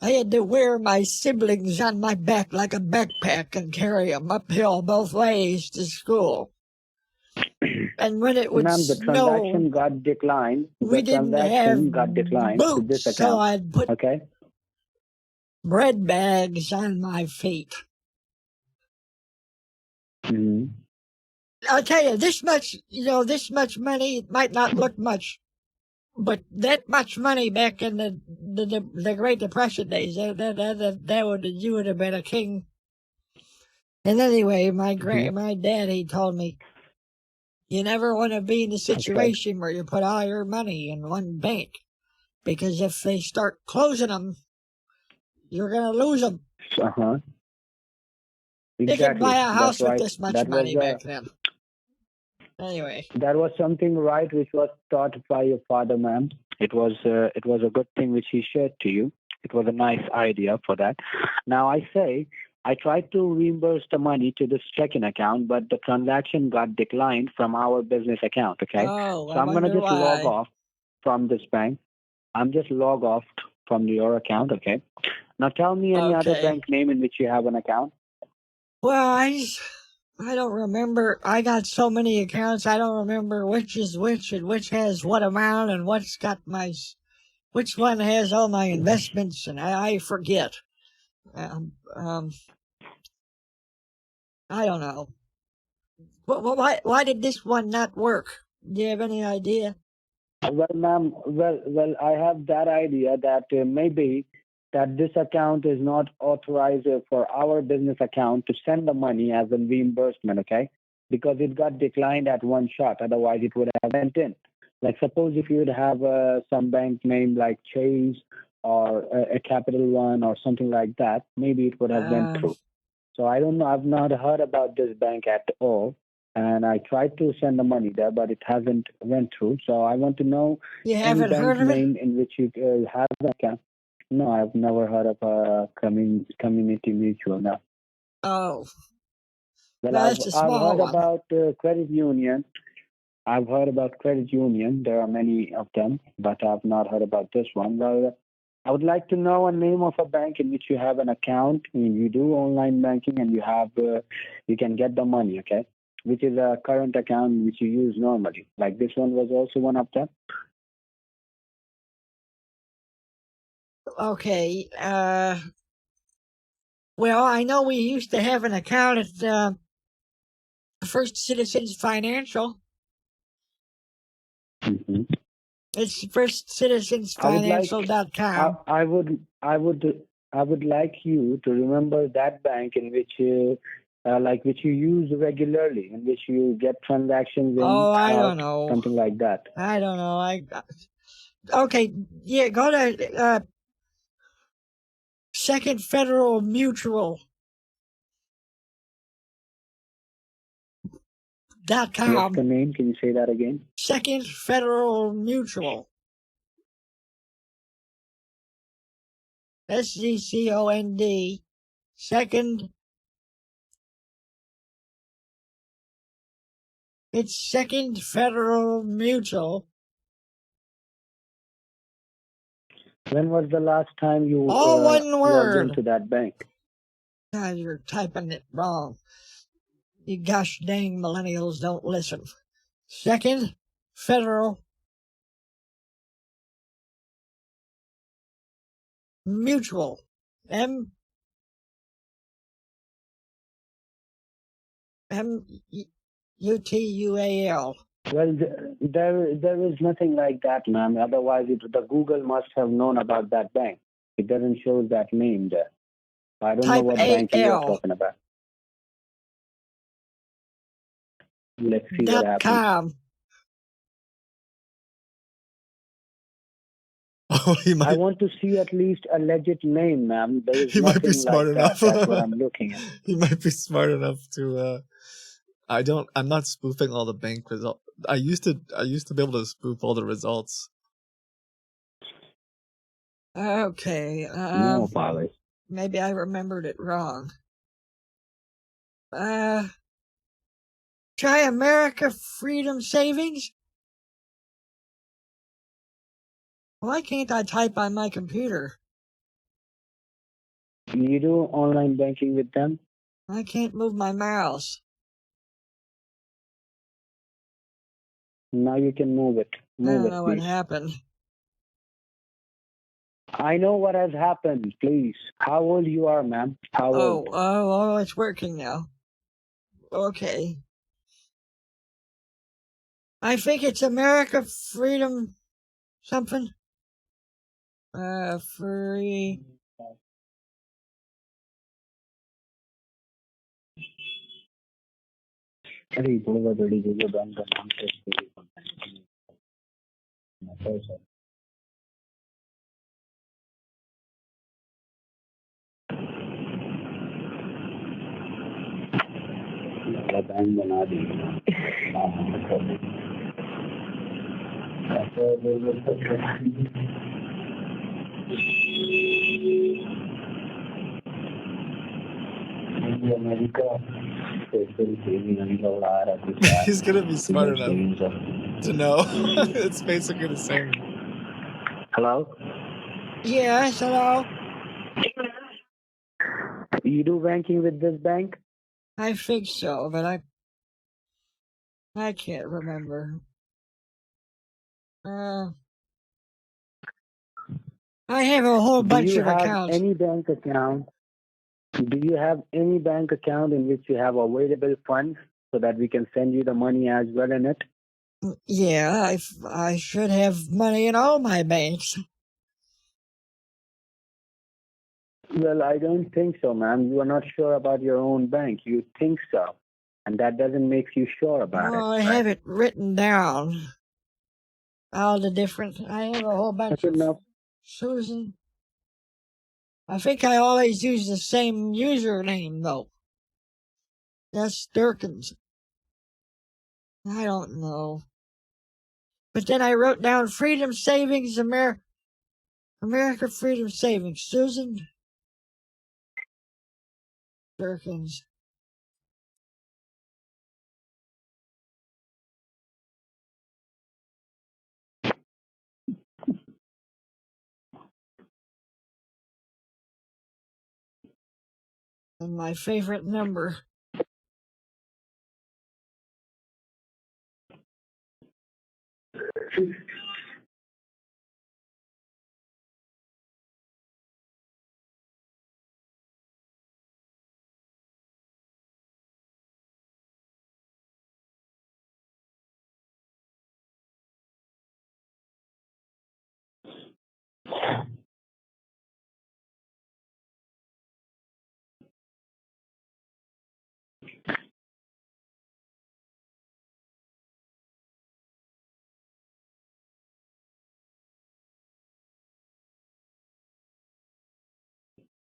had to wear my siblings on my back like a backpack and carry them uphill both ways to school. And when it So, would ma'am, the snow, transaction got declined. we The didn't have transaction got declined to this boots, so account. I'd put Okay. bread bags on my feet. Mm-hmm. I'll tell you, this much money, it might not look much, but that much money back in the Great Depression days, you would have been a king. And anyway, my dad, he told me, you never want to be in a situation where you put all your money in one bank, because if they start closing them, you're gonna lose them. Uh-huh. You could Exactly. buy a house That's with right. this much That was money back then. Anyway, that was something right which was taught by your father, ma'am. It was a good thing which he shared to you. It was a nice idea for that. Now I tried to reimburse the money to this checking account, but the transaction got declined from our business account. Okay, oh, so I I'm gonna wonder just log why. off from this bank. I'm just log off from your account. Okay. Now tell me any other Okay. bank name in which you have an account. Well, I don't remember. I got so many accounts. I don't remember which is which and which has what amount and which one has all my investments, and I forget. Um, um, I don't know. Why did this one not work? Do you have any idea? Well, ma'am, I have that idea that maybe that this account is not authorized for our business account to send the money as a reimbursement, okay? Because it got declined at one shot. Otherwise, it would have went in. Like, suppose if you would have some bank name like Chase or a Capital One or something like that, maybe it would have went through. So I don't know. I've not heard about this bank at all, and I tried to send the money there, but it hasn't went through. So I want to know You any haven't heard bank of it? name in which you have an account. No, I've never heard of a community mutual. No. Oh, Well, no, that's a I've small heard one. about credit union. I've heard about credit union. There are many of them, but I've not heard about this one. Well, I would like to know a name of a bank in which you have an account, and you do online banking, and you can get the money. Okay, which is a current account which you use normally. Like this one was also one of them. Okay. Well, I know we used to have an account at First Citizens Financial. Mm-hmm. It's firstcitizensfinancial.com. I would like you to remember that bank in which which you use regularly, in which you get transactions in, Oh, I out, don't know. something like that. I don't know. Okay, yeah, go to Second Federal Mutual What's .com. the name? Can you say that again? Second Federal Mutual. SECOND. Second. It's Second Federal Mutual. When was the last time you All one logged word. into that bank? God, you're typing it wrong. You gosh dang millennials don't listen. Second Federal Mutual. Mutual. Well, there is nothing like that, ma'am. Otherwise, the Google must have known about that bank. It doesn't show that name there. I don't know Type what bank you are AL. talking about. Let's see what happens. .com. Oh, he I might want to see at least a legit name, ma'am. There is he might be nothing smart like enough. that. That's what I'm looking at. He might be smart enough to I'm not spoofing all the bank results. I used to be able to spoof all the results. Okay. No apology. Maybe I remembered it wrong. Try America Freedom Savings? Why can't I type on my computer? You do online banking with them? I can't move my mouse. Now you can move it. I Move don't it, know what please. happened. I know what has happened, please. How old you are, ma'am? How old? Oh, it's working now. Okay. I think it's America Freedom something. Free. अरे बोलो बड़ी जगह bank का नाम कैसे bank बना दी America He's gonna be smart enough to know. It's basically the same. Hello? Yes, hello. You do banking with this bank? I think so, but I can't remember. I have a whole bunch Do you of have accounts. any bank account? Do you have any bank account in which you have available funds so that we can send you the money as well in it? Yeah, I should have money in all my banks. Well, I don't think so, ma'am. You are not sure about your own bank. You think so. And that doesn't make you sure about Oh, it. I have it written down. All the different. I have a whole bunch That's of. enough. Susan. I think I always use the same username though. That's Durkins. I don't know. But then I wrote down Freedom Savings, America Freedom Savings. Susan Durkins. And my favorite number.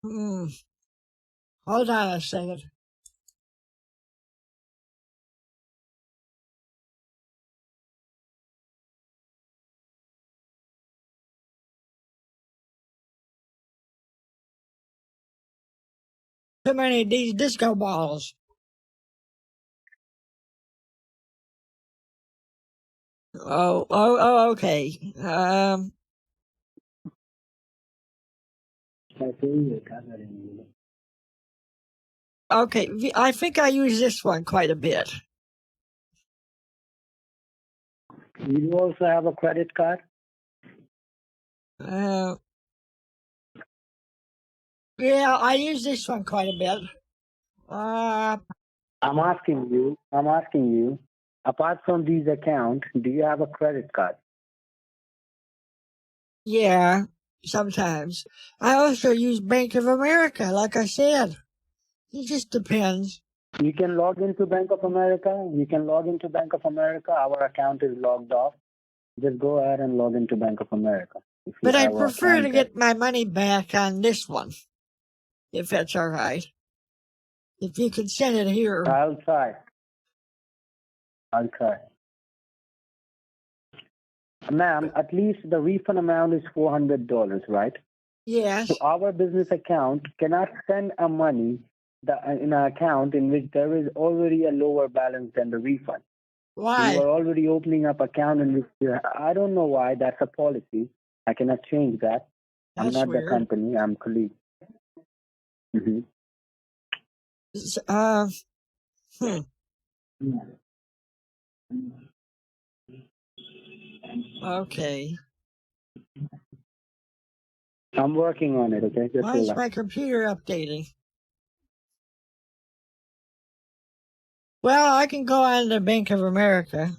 Hold on a second. Too many of these disco balls. Okay. Okay, I think I use this one quite a bit. You also have a credit card? Yeah, I use this one quite a bit. I'm asking you, apart from these accounts, do you have a credit card? Yeah, sometimes. I also use Bank of America, like I said. It just depends. You can log into Bank of America. Our account is logged off. Just go ahead and log into Bank of America. If you But I'd have an prefer to account get my money back on this one, if that's all right. If you could send it here. I'll try. Ma'am, at least the refund amount is $400, right? Yes. So our business account cannot send a money in an account in which there is already a lower balance than the refund. Why? You are already opening up account in which I don't know why. That's a policy. I cannot change that. I'm That's not weird. the company. I'm colleague. Mm-hmm. Okay. I'm working on it. Okay. Just Why is relax. my computer updating? Well, I can go on to Bank of America.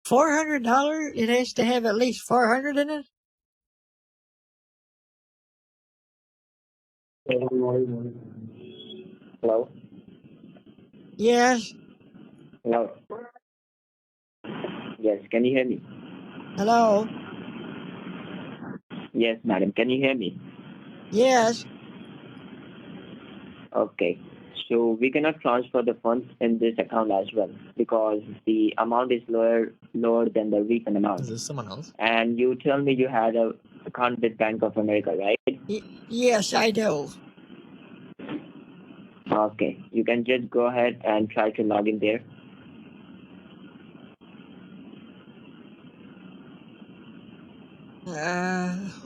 $400? It has to have at least 400 in it? Hello? Yes. Hello? Yes, can you hear me? Hello? Yes, madam, can you hear me? Yes. Okay. So we cannot transfer the funds in this account as well because the amount is lower than the refund amount. Is this someone else? And you tell me you had a account with Bank of America, right? Yes, I do. Okay. You can just go ahead and try to log in there.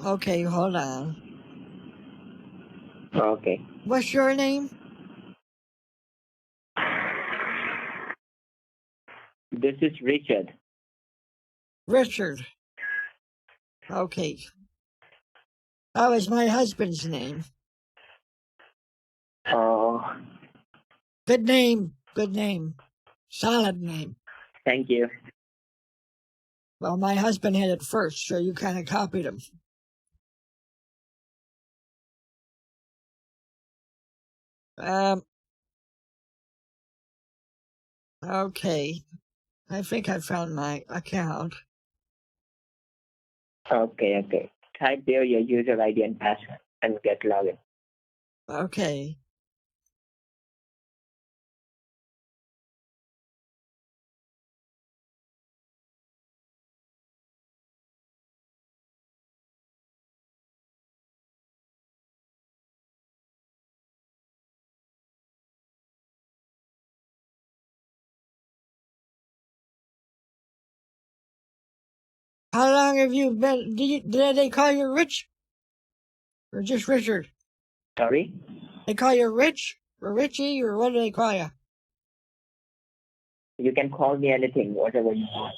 Okay, hold on. Okay. What's your name? This is Richard. Richard. Okay. That was my husband's name. Oh, Good name. Good name. Solid name. thank you. Well, my husband had it first, so you kind of copied him. Okay. I think I found my account. Okay. Type there your user ID and password and get login. Okay. How long have you been? Did they call you Rich? Or just Richard? Sorry? They call you Rich? Or Richie? Or what do they call you? You can call me anything, whatever you want.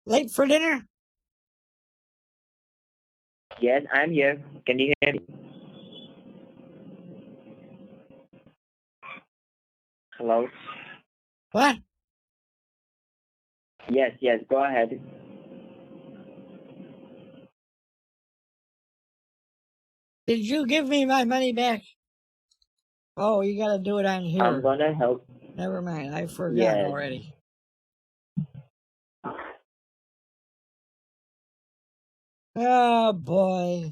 Late for dinner? Yes, I'm here. Can you hear me? Hello? What? Yes, go ahead. Did you give me my money back? Oh, you gotta do it on here. I'm gonna help. Never mind, I forgot Yes. already. Oh boy.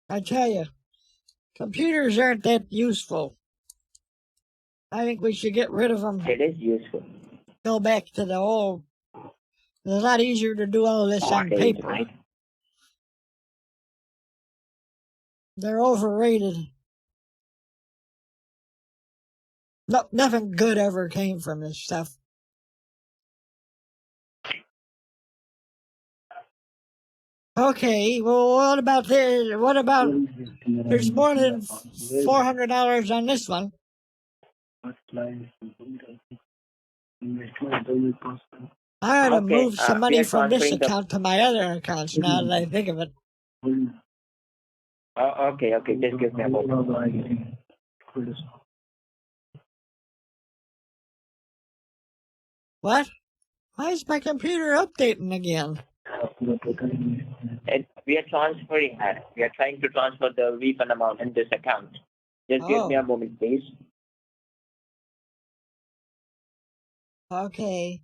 I tell you, computers aren't that useful. I think we should get rid of them. It is useful. Go back to the old. It's a lot easier to do all this on Days, paper. right? They're overrated. No, nothing good ever came from this stuff. Okay, well, what about this? What about, there's more than $400 on this one. I ought to Okay, move some we money are from this transferring the. account to my other accounts now that I think of it. Okay, just give me a moment. What? Why is my computer updating again? We are transferring that. We are trying to transfer the refund amount in this account. Just give me Oh. a moment, please. Okay.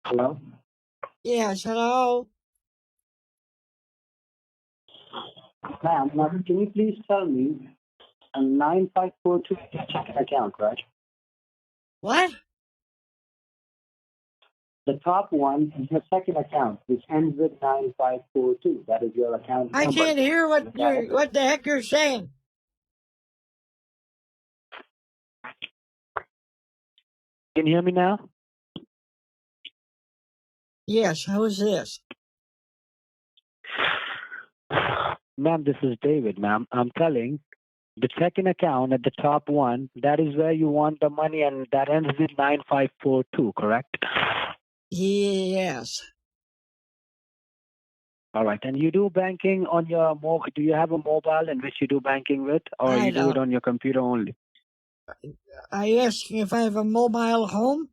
Hello? Yes, hello? Ma'am, now can you please tell me a 9542 checking account, right? What? The top one is your second account, which ends with 9542. That is your account I number. can't hear Is that it? what the heck you're saying. Can you hear me now? Yes, who's this? Ma'am, this is David, ma'am. I'm telling the checking account at the top one, that is where you want the money, and that ends with 9542, correct? Yes. All right. And you do banking on your mobile. Do you have a mobile in which you do banking with, or I you do it don't. on your computer only? Are you asking if I have a mobile home?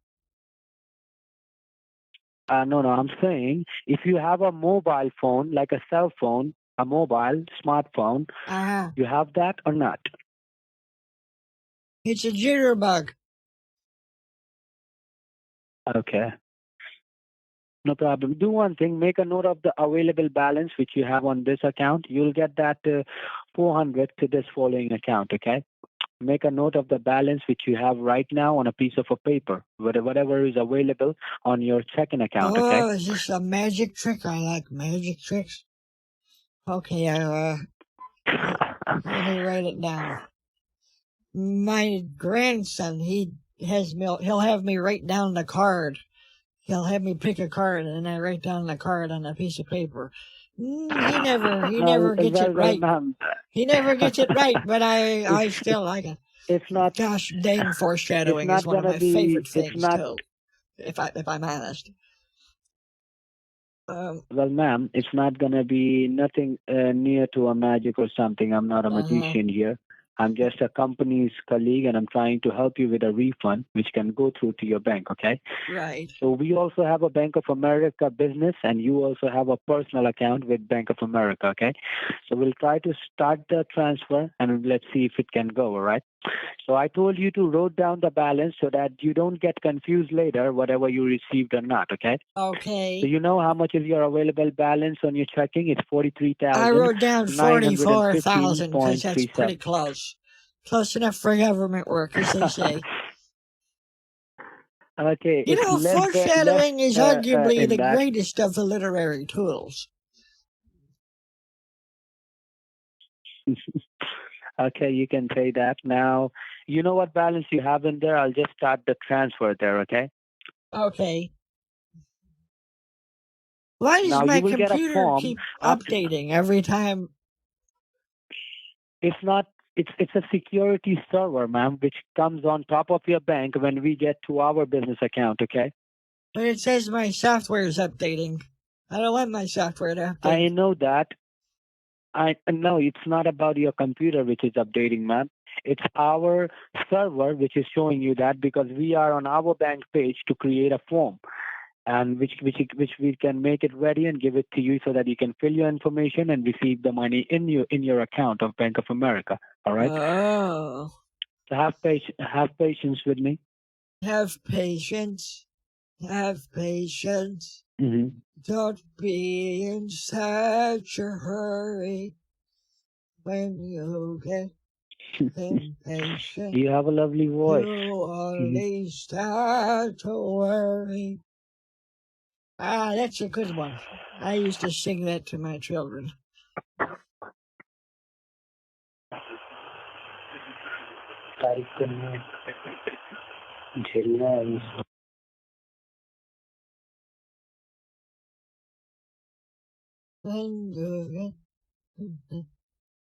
No, I'm saying if you have a mobile phone, like a cell phone, a mobile smartphone, Uh-huh. you have that or not? It's a jitterbug. Okay. No problem. Do one thing, make a note of the available balance which you have on this account. You'll get that 400 to this following account, okay? Make a note of the balance which you have right now on a piece of a paper, whatever is available on your checking account, okay? Oh, is this a magic trick? I like magic tricks. Okay, let me write it down. My grandson, he'll have me write down the card. He'll have me pick a card, and I write down the card on a piece of paper. He never gets it right. Ma'am. He never gets it right, but I still like it. It's not. Gosh dang, foreshadowing It's is not one of gonna my be. favorite It's things not. too. If I'm honest. Well, ma'am, it's not gonna be nothing near to a magic or something. I'm not a magician here. I'm just a company's colleague, and I'm trying to help you with a refund, which can go through to your bank. Okay. Right. So we also have a Bank of America business, and you also have a personal account with Bank of America. Okay. So we'll try to start the transfer, and let's see if it can go. All right. So I told you to write down the balance so that you don't get confused later, whatever you received or not. Okay. Okay. So you know how much is your available balance on your checking? It's 43,000. I wrote down 44,000 because that's pretty close. Close enough for government work, as they say. Okay. You It's know, foreshadowing is arguably in the that. greatest of the literary tools. Okay, you can say that. Now, you know what balance you have in there? I'll just start the transfer there, okay? Okay. Why does Now my you will get a computer form. keep updating every time? It's not. It's a security server, ma'am, which comes on top of your bank when we get to our business account, okay? But it says my software is updating. I don't want my software to update. I know that. I no, it's not about your computer which is updating, ma'am. It's our server which is showing you that because we are on our bank page to create a form, and which we can make it ready and give it to you so that you can fill your information and receive the money in your account of Bank of America. All right. Oh. So have patience with me. Have patience. Have patience. Mm-hmm. Don't be in such a hurry when you get impatient. You have a lovely voice. You only start to worry. Ah, that's a good one. I used to sing that to my children.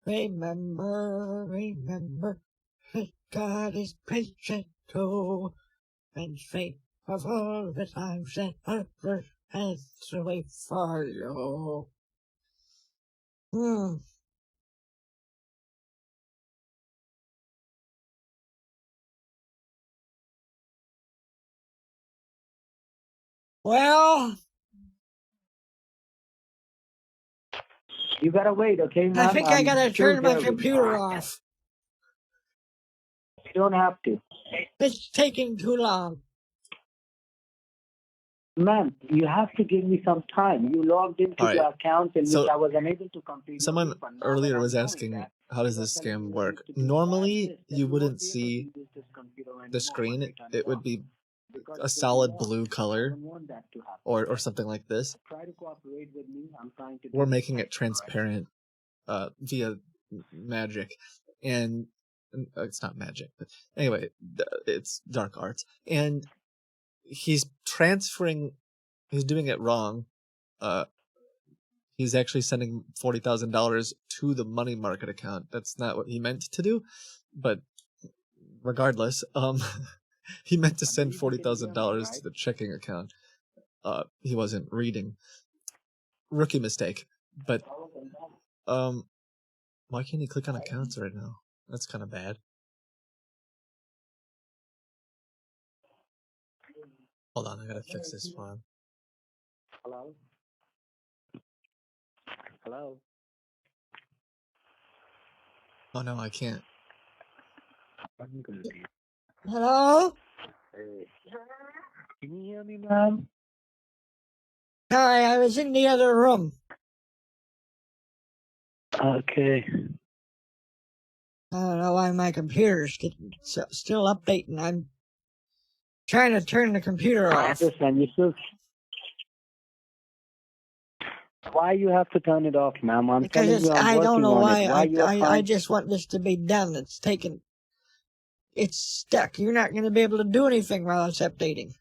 Remember, that God is patient too, and faith of all the times that others has to wait for you. Well, You gotta wait, okay, I ma'am? think I I'm gotta still turn my there with you. computer off. You don't have to. It's taking too long. Ma'am, you have to give me some time. You logged into All right. the account in So which I was unable to complete. the someone refund. Now earlier that was I'm doing asking, that, how does you are this telling scam me work? to do Normally, that, you then wouldn't won't be able see to use this computer the anymore screen. once I turn It would off. be Because a it will be solid locked. blue I color don't want that to happen. or something like this. Try to cooperate with me. I'm trying to do We're the making right it thing, right? transparent via magic. And it's not magic, but anyway, it's dark arts. And he's doing it wrong. He's actually sending $40,000 to the money market account. That's not what he meant to do, but regardless, he meant to send $40,000 to the checking account. He wasn't reading. Rookie mistake. But why can't he click on accounts right now? That's kind of bad. Hold on, I gotta fix this for him. Hello? Hello? Oh no, I can't. Hello? Can you hear me, ma'am? Sorry, I was in the other room. Okay. I don't know why my computer's still updating. I'm trying to turn the computer I off. understand. You still. Why you have to turn it off, ma'am? I'm Because telling you, I'm I don't working know on why. it. Why you are I trying? just want this to be done. It's stuck. You're not going to be able to do anything while it's updating.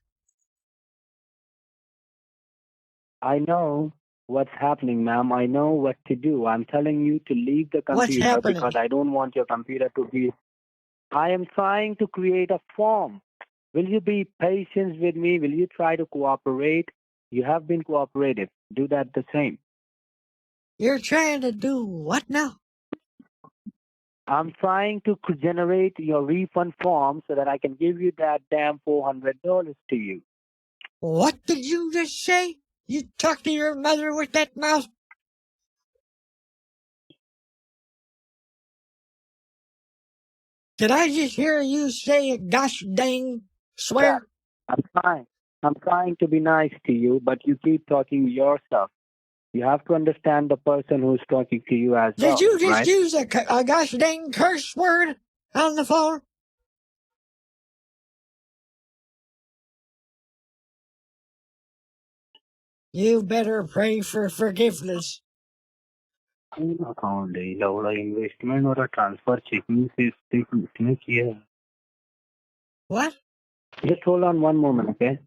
I know what's happening, ma'am. I know what to do. I'm telling you to leave the What's computer happening? because I don't want your computer to be. I am trying to create a form. Will you be patient with me? Will you try to cooperate? You have been cooperative. Do that the same. You're trying to do what now? I'm trying to generate your refund form so that I can give you that damn $400 to you. What did you just say? You talk to your mother with that mouth? Did I just hear you say a gosh dang swear? I'm trying to be nice to you, but you keep talking yourself. You have to understand the person who's talking to you as well. Did you just right? use a gosh dang curse word on the phone? You better pray for forgiveness. Account है लौड़ा investment और transfer checking से इसने किया है. What? Just hold on one moment, okay?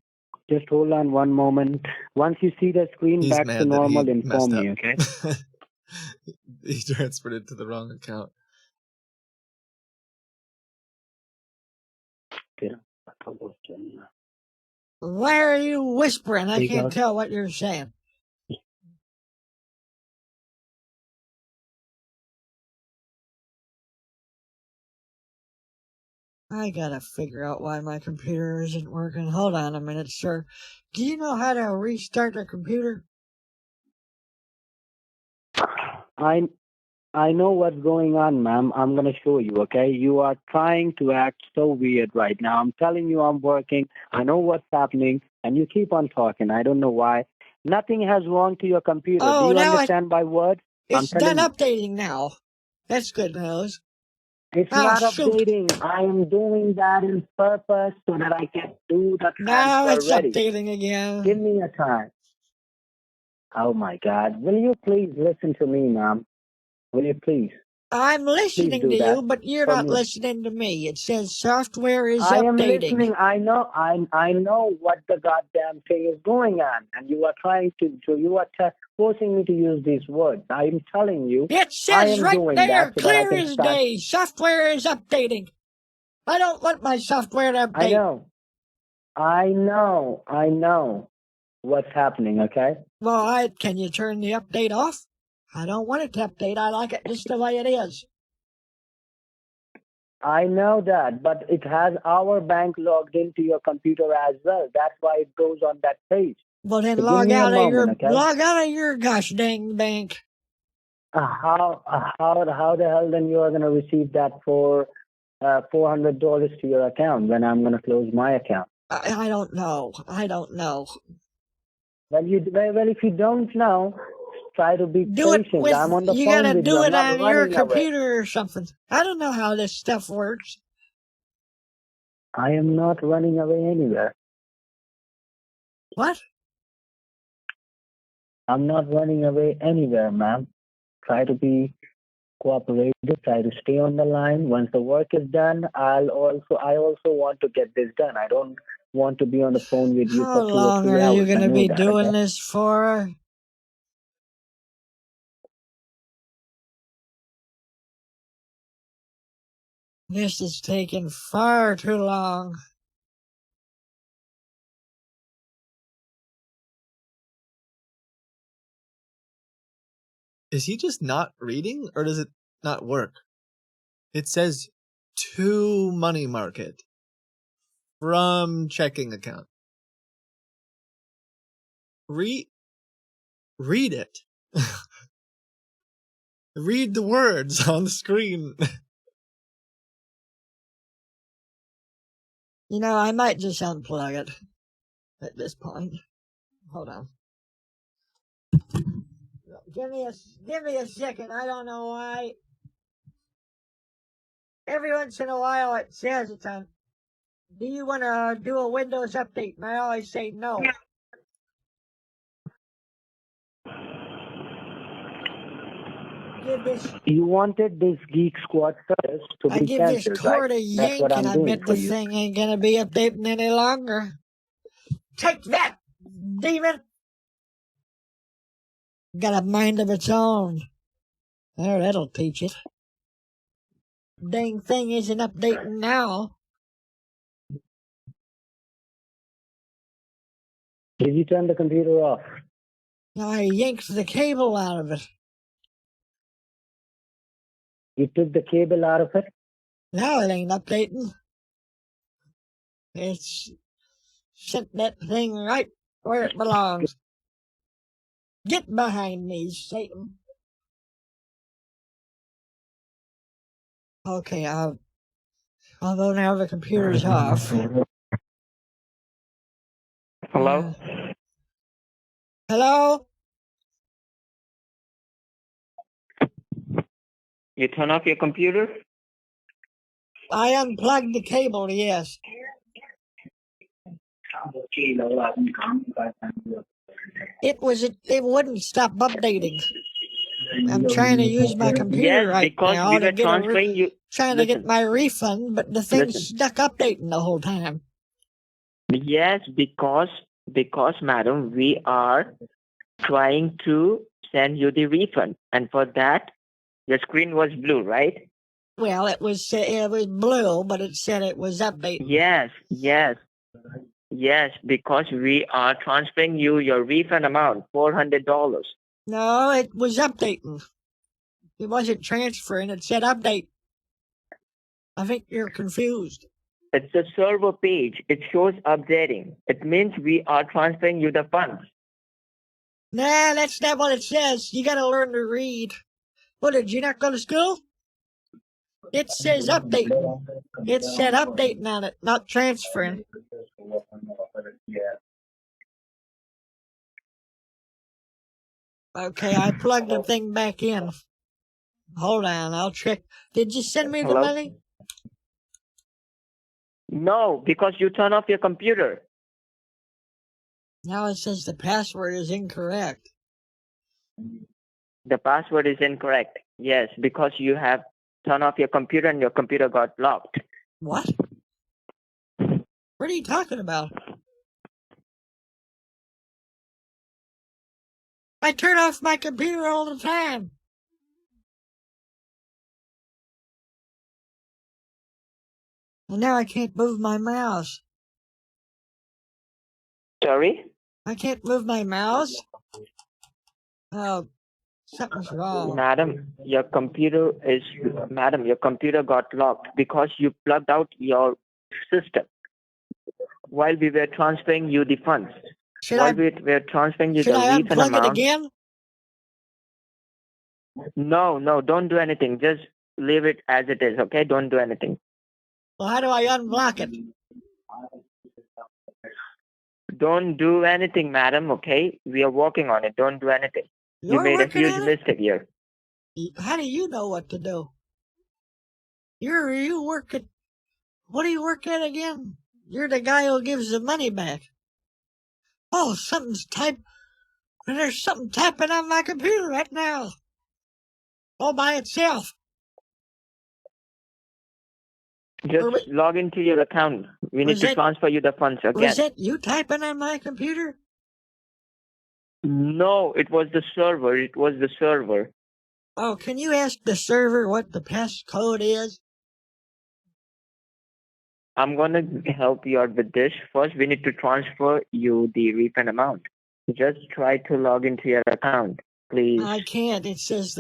Just hold on one moment. Once you see the screen He's back to mad that normal, he inform messed me, up. okay? He transferred it to the wrong account. Why are you whispering? I can't tell what you're saying. I gotta figure out why my computer isn't working. Hold on a minute, sir. Do you know how to restart the computer? I know what's going on, ma'am. I'm going to show you, okay? You are trying to act so weird right now. I'm telling you I'm working. I know what's happening, and you keep on talking. I don't know why. Nothing has wrong to your computer. Oh, Do you now understand my word? It's done updating now. That's good news. It's not updating. I am doing that in purpose so that I can do the transfer Now it's ready. updating again. Give me a time. Oh my God. Will you please listen to me, ma'am? Will you please? I'm listening do to that you, but you're for not me. listening to me. It says software is I am updating. listening. I know. I know what the goddamn thing is going on, and you are trying to. You are forcing me to use these words. I am telling you. It I says am right doing there, that so that I clear can as start. day, software is updating. I don't want my software to update. I know. I know. I know what's happening. Okay. Well, can you turn the update off? I don't want it to update. I like it just the way it is. I know that, but it has our bank logged into your computer as well. That's why it goes on that page. Well, then So give log me a out moment, okay? of your gosh dang bank. How the hell then you are going to receive that for $400 to your account when I'm going to close my account? I don't know. I don't know. Well, if you don't know, try to be Do it patient. with, I'm on the you phone gotta with you. do I'm it not on your running away. computer or something. I don't know how this stuff works. I am not running away anywhere. What? I'm not running away anywhere, ma'am. Try to be cooperative. Try to stay on the line. Once the work is done, I also want to get this done. I don't want to be on the phone with you How for 2 or long 3 are you hours. I gonna know be that. doing Okay? this for? This is taking far too long. Is he just not reading, or does it not work? It says to money market from checking account. Read it. Read the words on the screen. You know, I might just unplug it at this point. Hold on. Give me a second. I don't know why. Every once in a while it says it's on. Do you want to do a Windows update? And I always say no. Give this. You wanted this Geek Squad service to I be give this cancelled, right? cord a That's yank, what and I'm I doing bet for the you. thing ain't gonna be updating any longer. Take that, demon! Got a mind of its own. There, that'll teach it. Dang thing isn't updating now. Did you turn the computer off? I yanked the cable out of it. You took the cable out of it? Now it ain't updating. It's sent that thing right where it belongs. Get behind me, Satan. Okay, although now the computer's off. Hello? Hello? You turn off your computer? I unplugged the cable, yes. It wouldn't stop updating. I'm trying to use my computer Yes, right because now we to were get transferring you. trying to get Listen, my refund, but the thing's listen. stuck updating the whole time. Yes, because madam, we are trying to send you the refund, and for that, the screen was blue, right? Well, it was blue, but it said it was updating. Yes, because we are transferring you your refund amount, $400. No, it was updating. It wasn't transferring. It said update. I think you're confused. It's a server page. It shows updating. It means we are transferring you the funds. Nah, that's not what it says. You gotta learn to read. What, did you not go to school? It says updating. It said updating on it, not transferring. Okay, I plugged the thing back in. Hold on, I'll check. Did you send me the Hello? money? No, because you turn off your computer. Now it says the password is incorrect. The password is incorrect. Yes, because you have turned off your computer and your computer got locked. What? What are you talking about? I turn off my computer all the time. And now I can't move my mouse. Sorry? I can't move my mouse. Oh, something's wrong. Madam, your computer got locked because you plugged out your system while we were transferring you the funds. Should While I we were transferring you should the I refund unplug it amount. again? No, don't do anything. Just leave it as it is, okay? Don't do anything. Well, how do I unblock it? Don't do anything, madam, okay? We are working on it. Don't do anything. You You're made a working huge on it? mistake here. How do you know what to do? You work at, what do you work at again? You're the guy who gives the money back. Oh, there's something tapping on my computer right now. All by itself. Just log into your account. We need to transfer you the funds again. Was that you typing on my computer? No, it was the server. Oh, can you ask the server what the passcode is? I'm going to help you out with this. First, we need to transfer you the refund amount. Just try to log into your account, please. I can't. It says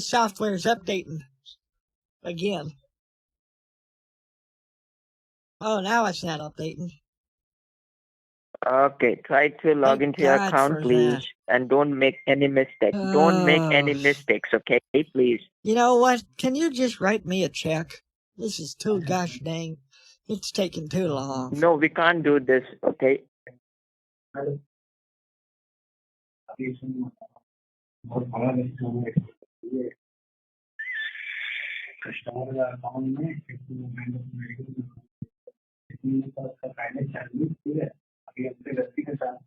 software's updating. Again. Oh, now it's not updating. Okay, try to log Thank into your God account, for please. that. And don't make any mistakes. Don't make any mistakes, okay? Please. You know what? Can you just write me a check? This is too gosh dang. It's taking too long. No, we can't do this, okay?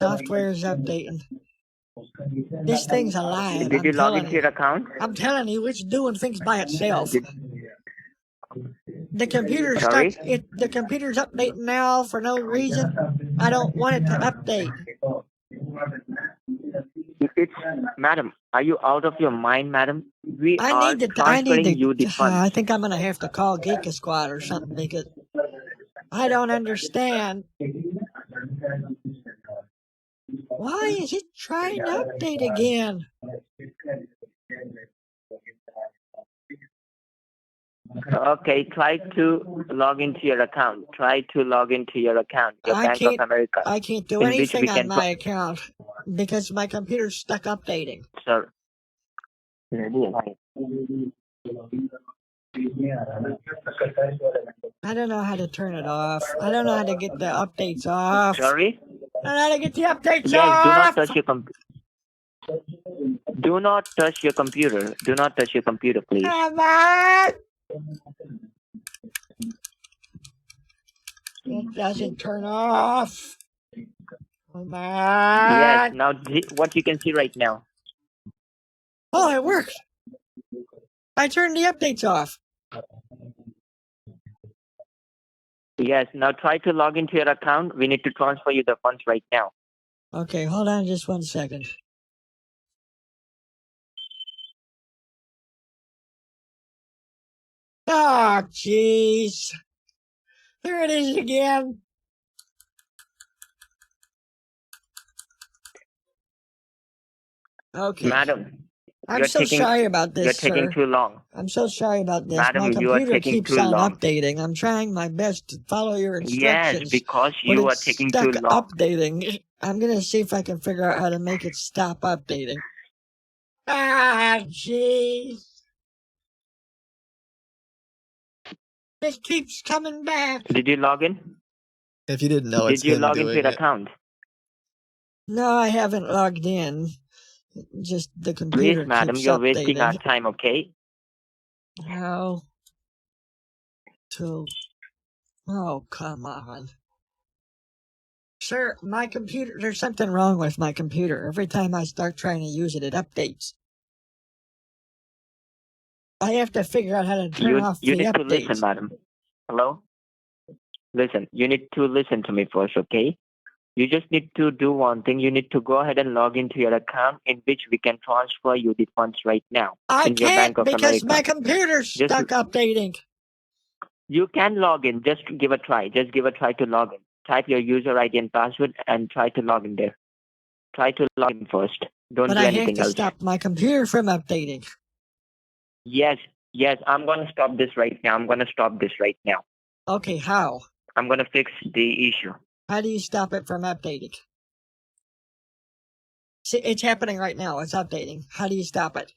Software is updating. This thing's alive. Did you log into your account? I'm telling you, it's doing things by itself. The computer's Sorry? stuck. The computer's updating now for no reason. I don't want it to update. Madam, are you out of your mind, madam? I need you the funds. I think I'm gonna have to call Geek Squad or something because I don't understand. Why is it trying to update again? Okay, try to log into your account. Your Bank of America. I can't do anything on my account because my computer's stuck updating. Sir. I don't know how to turn it off. I don't know how to get the updates off. Sorry? I don't know how to get the updates Yes, off. do not touch your computer. Do not touch your computer. Do not touch your computer, please. Come on! It doesn't turn off. Come on! Yes, now what you can see right now. Oh, it worked. I turned the updates off. Yes, now try to log into your account. We need to transfer you the funds right now. Okay, hold on just 1 second. Oh, jeez. There it is again. Okay. Madam, I'm so sorry about this, You're taking too long. I'm so sorry about this. Madam, my you are computer taking keeps too on long. updating. I'm trying my best to follow your instructions. Yes, because but you are it's taking stuck too long. updating. I'm gonna see if I can figure out how to make it stop updating. Ah, jeez. It keeps coming back. Did you log in? If you didn't know, it's Did you him log into doing your it. account? No, I haven't logged in. Just the computer Please, madam, keeps you're updating. wasting our time, okay? How to... Oh, come on. Sir, my computer, there's something wrong with my computer. Every time I start trying to use it, it updates. I have to figure out how to turn off You the need to updates. listen, madam. Hello? Listen, you need to listen to me first, okay? You just need to do one thing. You need to go ahead and log into your account in which we can transfer you the funds right now I in your can't Bank of because America. my computer's Just- stuck updating. You can log in. Just give a try. Just give a try to log in. Type your user ID and password and try to log in there. Try to log in first. Don't But do I have anything to else. stop my computer from updating. Yes, I'm going to stop this right now. I'm going to stop this right now. Okay, how? I'm going to fix the issue. How do you stop it from updating? See, it's happening right now. It's updating. How do you stop it?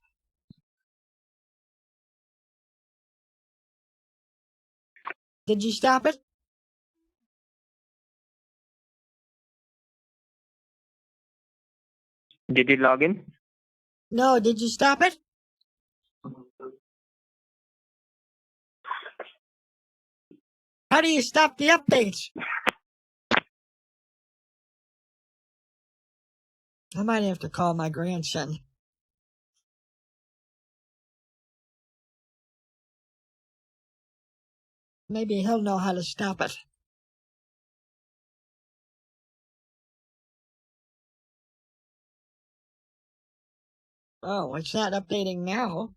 Did you stop it? Did you log in? No, did you stop it? How do you stop the updates? I might have to call my grandson. Maybe he'll know how to stop it. Oh, it's not updating now.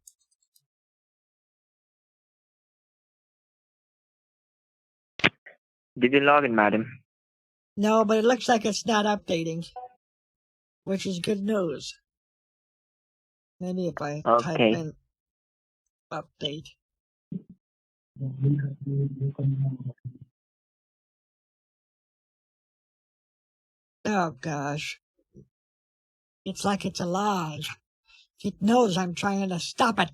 Did you log in, madam? No, but it looks like it's not updating, which is good news. Maybe if I type Okay. in update. Oh gosh. It's like it's alive. It knows I'm trying to stop it.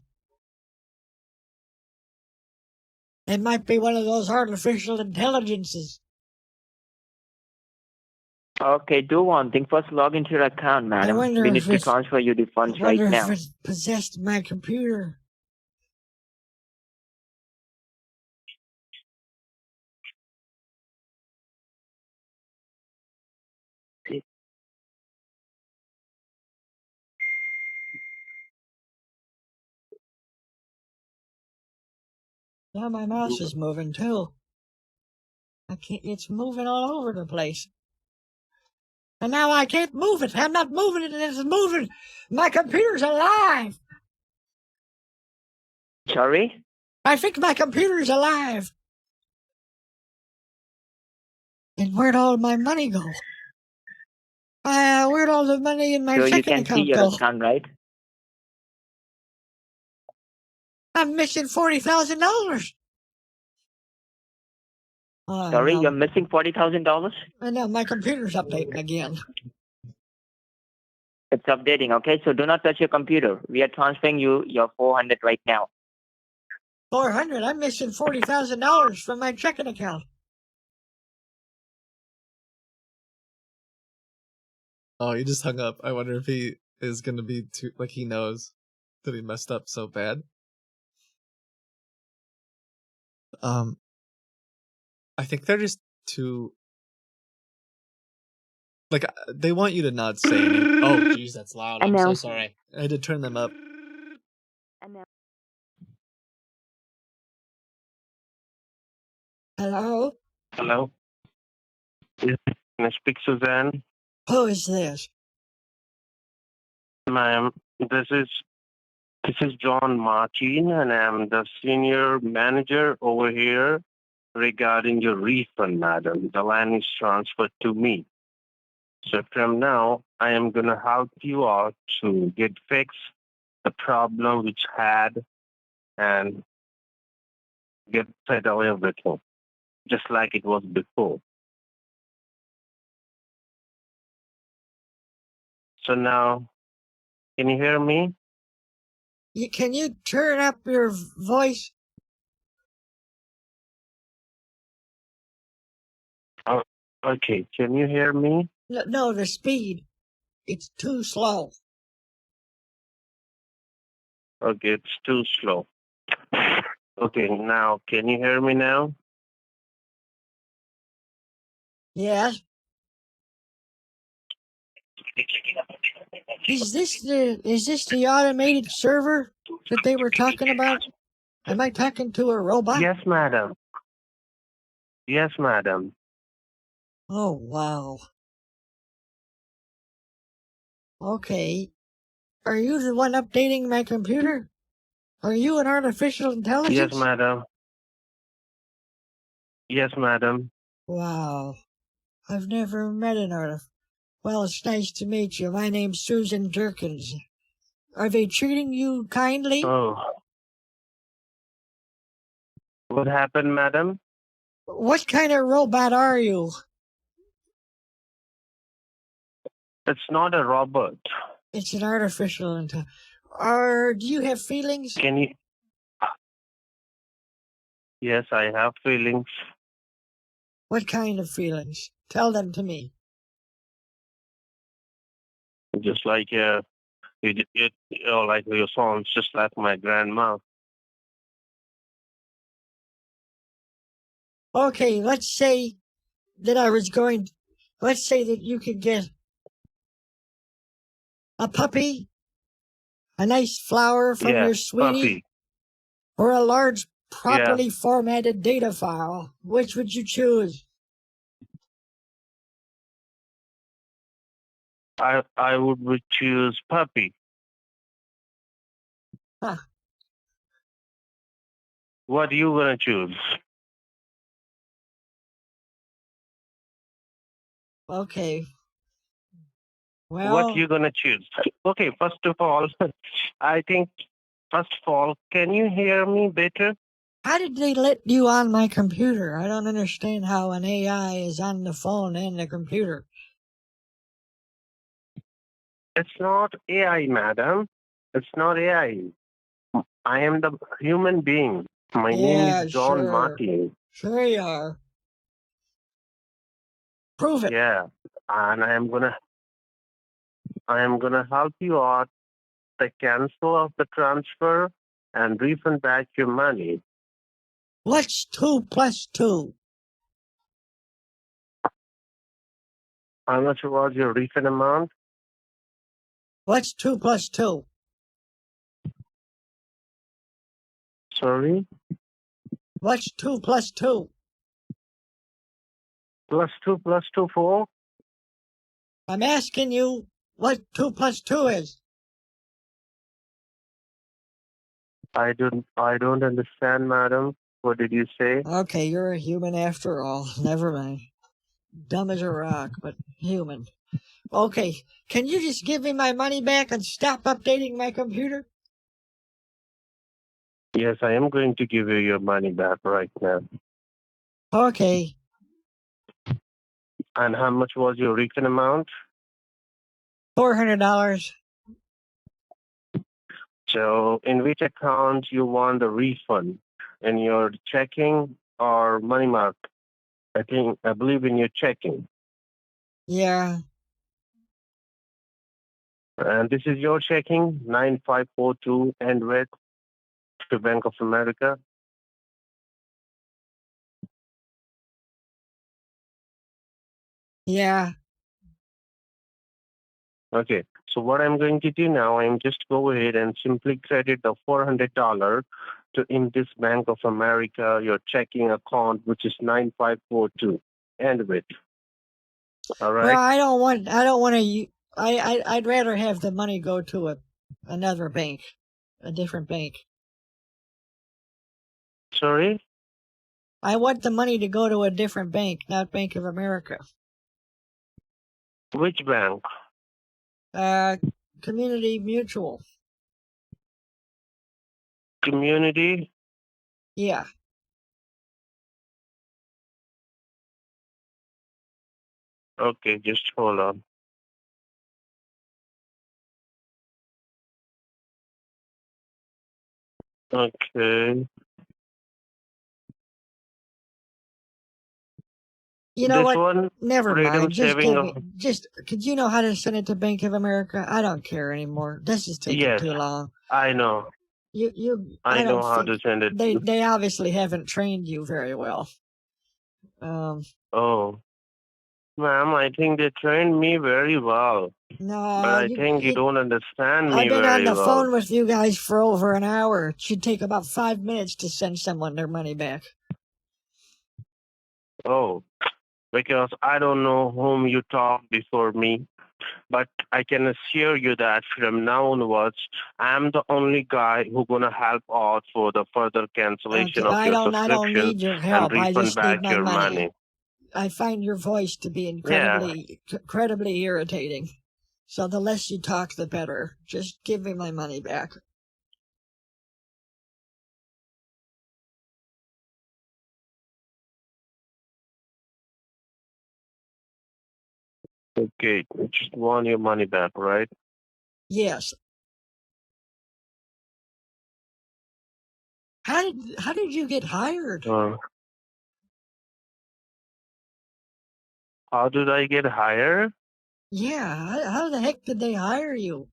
It might be one of those artificial intelligences. Okay, do one thing. First, log into your account, madam. wonder We need if to it's- transfer you the I funds right wonder now. if it possessed my computer. Now my mouse is moving too. It's moving all over the place. And now I can't move it. I'm not moving it and it's moving. My computer's alive. Sorry? I think my computer's alive. And where'd all my money go? Where'd all the money in my So you checking can see account your go? account, right? I'm missing $40,000. Sorry, no. you're missing $40,000? I know, my computer's updating again. It's updating, okay? So do not touch your computer. We are transferring you your 400 right now. 400. I'm missing $40,000 from my checking account. Oh, he just hung up. I wonder if he is gonna be too like he knows that he messed up so bad. I think they're just too like they want you to not say anything. Oh, jeez, that's loud. I'm so Announce- sorry. I had to turn them up. Hello? Hello. Can I speak Suzanne? Who is this? Ma'am, this is John Martin, and I'm the senior manager over here regarding your refund, madam. The line is transferred to me. So from now, I am going to help you out to get fixed the problem which had and get set away everything, just like it was before. So now, can you hear me? Can you turn up your voice? Okay, can you hear me? No, the speed. It's too slow. Okay, it's too slow. Okay, now, can you hear me now? Yes? Is this the automated server that they were talking about? Am I talking to a robot? Yes, madam. Yes, madam. Oh, wow. Okay. Are you the one updating my computer? Are you an artificial intelligence? Yes, madam. Yes, madam. Wow. I've never met an artificial. Well, it's nice to meet you. My name's Susan Jerkins. Are they treating you kindly? Oh. What happened, madam? What kind of robot are you? It's not a robot. It's an artificial intelligence. Do you have feelings? Can you? Yes, I have feelings. What kind of feelings? Tell them to me. Just like like your songs, just like my grandma. Okay, let's say that let's say that you could get a puppy, a nice flower from Yeah, your sweetie, puppy. or a large, properly formatted data file. Which would you choose? I would choose puppy. Huh. What are you gonna choose? Okay. Well, What you gonna choose? Okay, first of all, I think first of all, can you hear me better? how did they let you on my computer? I don't understand how an AI is on the phone and the computer. It's not AI, madam. It's not AI. I am the human being. My name is John sure. Martin. Sure you are. Prove it. Yeah, and I am gonna help you out the cancel of the transfer and refund back your money. What's 2 plus 2? How much was your refund amount? What's 2 plus 2? Sorry, What's 2 plus 2? plus 2 + 2 4. I'm asking you what 2 plus 2 is. I don't understand, madam. What did you say? Okay, you're a human after all. Never mind. Dumb as a rock, but human. Okay, can you just give me my money back and stop updating my computer? Yes, I am going to give you your money back right now. Okay, And how much was your refund amount? $400. So, in which account you want the refund? In your checking or money mark? I believe in your checking. Yeah, And this is your checking, 9542 end with to Bank of America. yeah. Okay. So what I'm going to do now, I'm just go ahead and simply credit the $400 to in this Bank of America, your checking account, which is 9542 end with. All right. Well, I don't want to. I'd rather have the money go to another bank, a different bank. Sorry. I want the money to go to a different bank, not Bank of America. Which bank? Community Mutual. Community. Yeah. Okay, just hold on. Okay. You know This what? one, Never Freedom mind. Just Saving. give me. Could you know how to send it to Bank of America? I don't care anymore. This is taking Yes, too long. I know. I I know don't how think to send it. they obviously haven't trained you very well. Oh, Ma'am, I think they trained me very well, but No, I think you don't understand me I've been on very the well. phone with you guys for over an hour. It should take about 5 minutes to send someone their money back. Oh, because I don't know whom you talked before me, but I can assure you that from now onwards, I'm the only guy who's gonna help out for the further cancellation Okay, of I your don't subscription need your and help. I refund just need back my your money. money. I find your voice to be Yeah. incredibly irritating. So the less you talk, the better. Just give me my money back. Okay, you just want your money back, right? Yes. How did you get hired? How did I get hired? Yeah, how the heck did they hire you?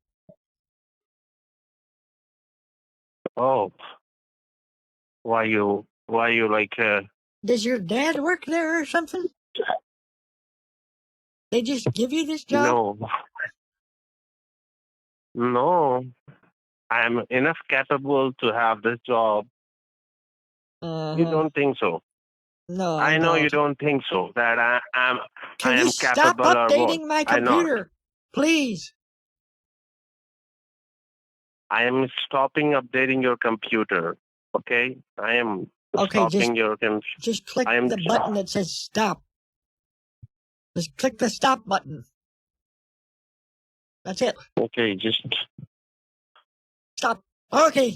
Oh, why you like, Does your dad work there or something? They just give you this job? no, I'm enough capable to have this job. You don't think so? No, I I know you don't. don't think so, that I Can you am stop capable or what? updating my I'm not. computer? Please. I am stopping updating your computer. Okay? I am Okay, stopping your just click I am the button that says stop. Just click the stop button. That's it. okay, just Stop. Okay.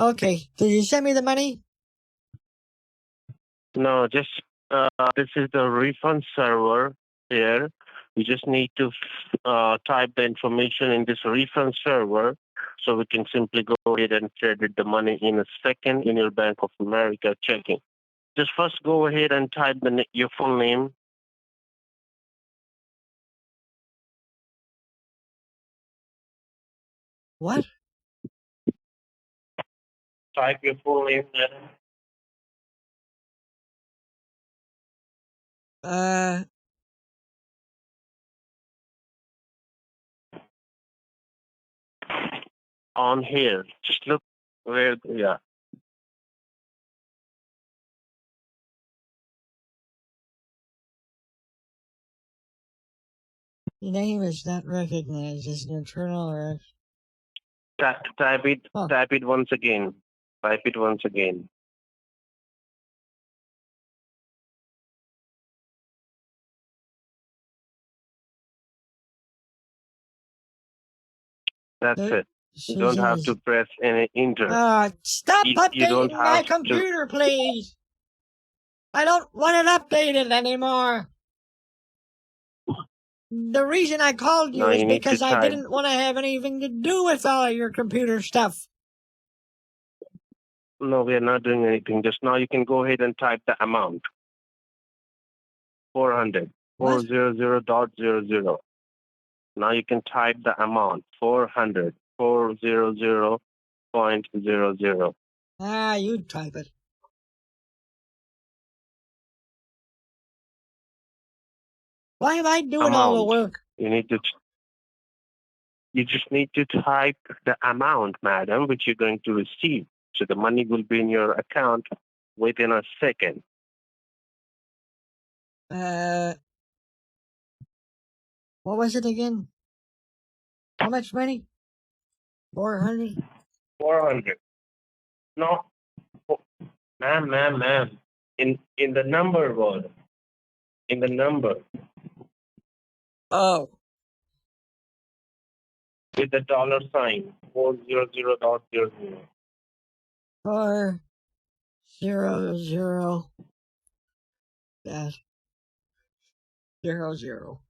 Okay. Did you send me the money? no, just this is the refund server here. You just need to type the information in this refund server so we can simply go ahead and credit the money in a second in your Bank of America checking. Just first go ahead and type your full name. What? Type your full name, madam. On here. Just look where, yeah. Your name is not recognized as an internal or... Type it. Huh. Type it once again. Type it once again. That's it. You don't Susan have is... to press any enter. Stop You don't updating my have to. computer, please. I don't want it updated anymore. The reason I called you Now is you need to because I type. didn't want to have anything to do with all of your computer stuff. No, we are not doing anything. Just now you can go ahead and type the amount. 400. What? 400.00. Now you can type the amount. 400. 400.00. You type it. Why am I doing all the Amount. work? You just need to type the amount, madam, which you're going to receive. So the money will be in your account within a second. What was it again? How much money? 400? 400. No, ma'am. In the number word. In the number. Oh. With the dollar sign. 400.00. 400 dash 00.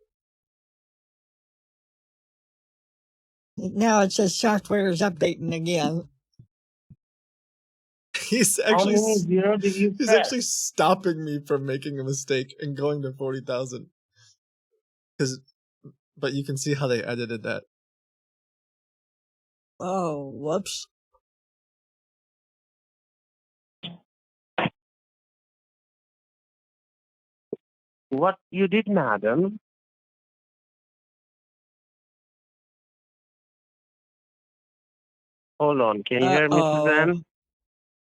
Now it says software is updating again. He's How actually many zero did you he's press? actually stopping me from making a mistake and going to 40,000. But you can see how they edited that. Oh, whoops. What you did, madam? Hold on. Can you hear Mrs. N?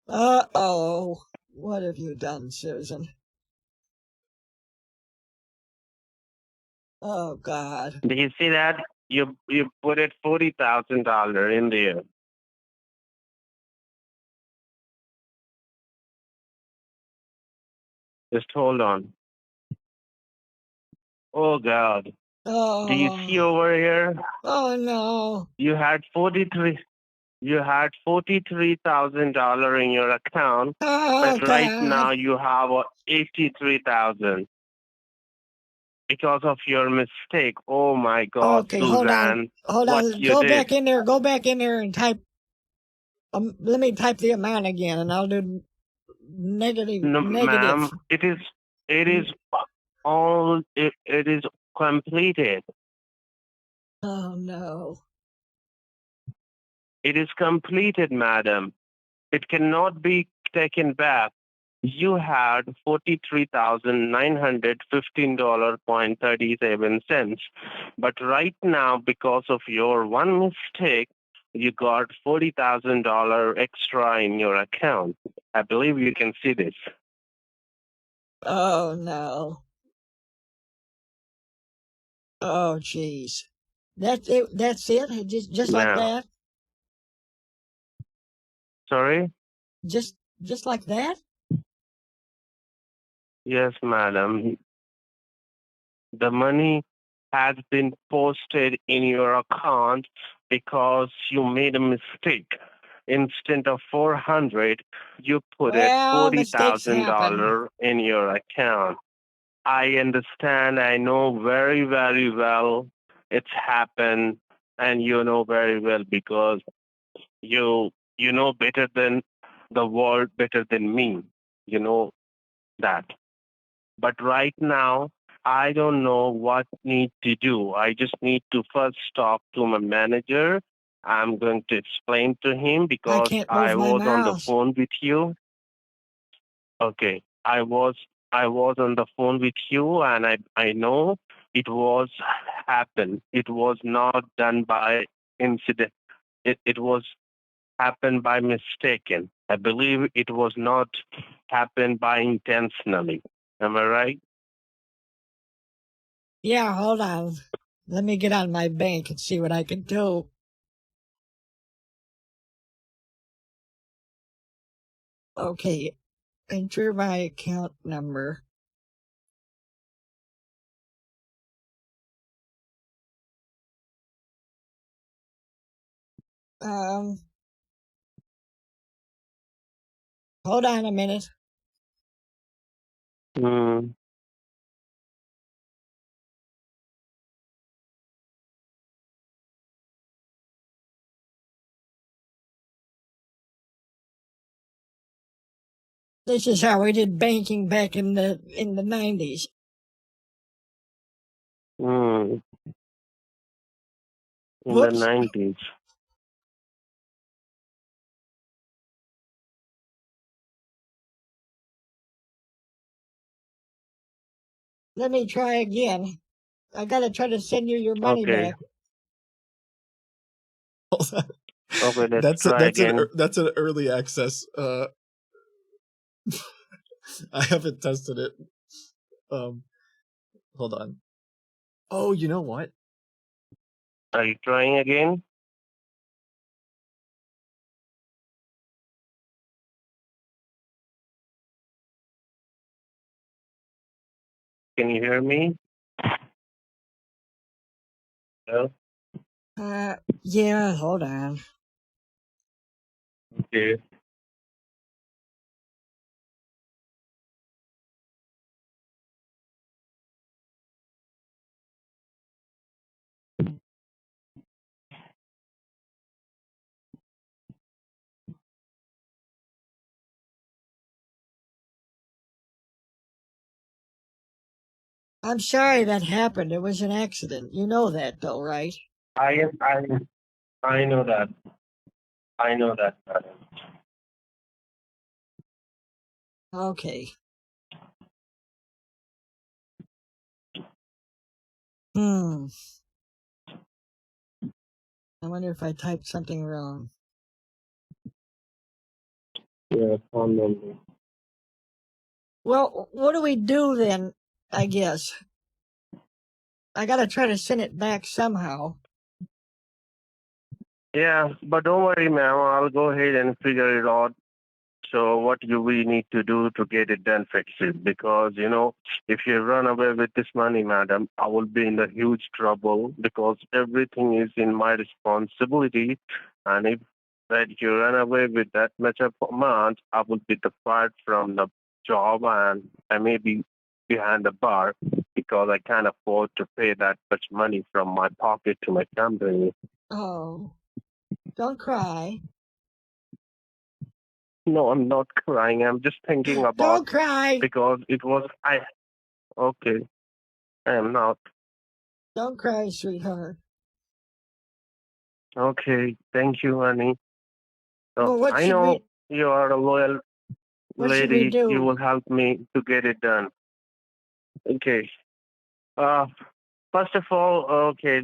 Uh-oh. What have you done, Susan? Oh, God. Do you see that? You put it $40,000 in there. Just hold on. Oh God. Do you see Oh. over here? Oh, no. You had $43,000 in your account, Oh, but right now God. you have 83,000 because of your mistake. Oh my God, Okay, hold on. Suzanne, Hold what on. you Go did. back in there. Go back in there and type. Let me type the amount again, and I'll do negative. No, Negative. ma'am, it is it is completed. Oh, no. It is completed, madam. It cannot be taken back. You had $43,915.37. But right now, because of your one mistake, you got $40,000 extra in your account. I believe you can see this. Oh, no. Oh, jeez. That's it. That's it. Just like Now, that. sorry? Just like that. Yes, madam. The money has been posted in your account because you made a mistake. Instead of 400, you put it Well, mistakes happen. $40,000 in your account. I understand. I know very, very well it's happened, and you know very well because you know better than the world, better than me. You know that. But right now, I don't know what need to do. I just need to first talk to my manager. I'm going to explain to him I because can't I move my was on the mouse. phone with you. Okay. I was on the phone with you and I know it was happened. It was not done by incident. It was happened by mistaken. I believe it was not happened by intentionally. Am I right? Yeah, hold on. Let me get on my bank and see what I can do. Okay, enter my account number. Um, hold on a minute. Hmm. This is how we did banking back in the 90s. In the Whoops. 90s. Let me try again. I gotta try to send you your money Okay. back. Okay, let's try again. That's an early access. I haven't tested it. Hold on. Oh, you know what? Are you trying again? Can you hear me? Hello? Yeah, hold on. Okay. I'm sorry that happened. It was an accident. You know that, though, right? I know that. I know that, madam. Okay. Hmm. I wonder if I typed something wrong. Yeah, phone number. Well, what do we do then? I guess I gotta try to send it back somehow. Yeah, but don't worry, ma'am. I'll go ahead and figure it out. So what we need to do to get it done, fix it? Because, if you run away with this money, madam, I will be in a huge trouble because everything is in my responsibility. And if that you run away with that much of amount, I will be deprived from the job and I may be behind the bar because I can't afford to pay that much money from my pocket to my company. Oh, don't cry. No, I'm not crying. I'm just thinking about Don't cry. because it was I. Okay, I am not. Don't cry, sweetheart. Okay, thank you, honey. So Well, what I should know we? you are a loyal What should we lady. You do? will help me to get it done. Okay. Uh, First of all, okay,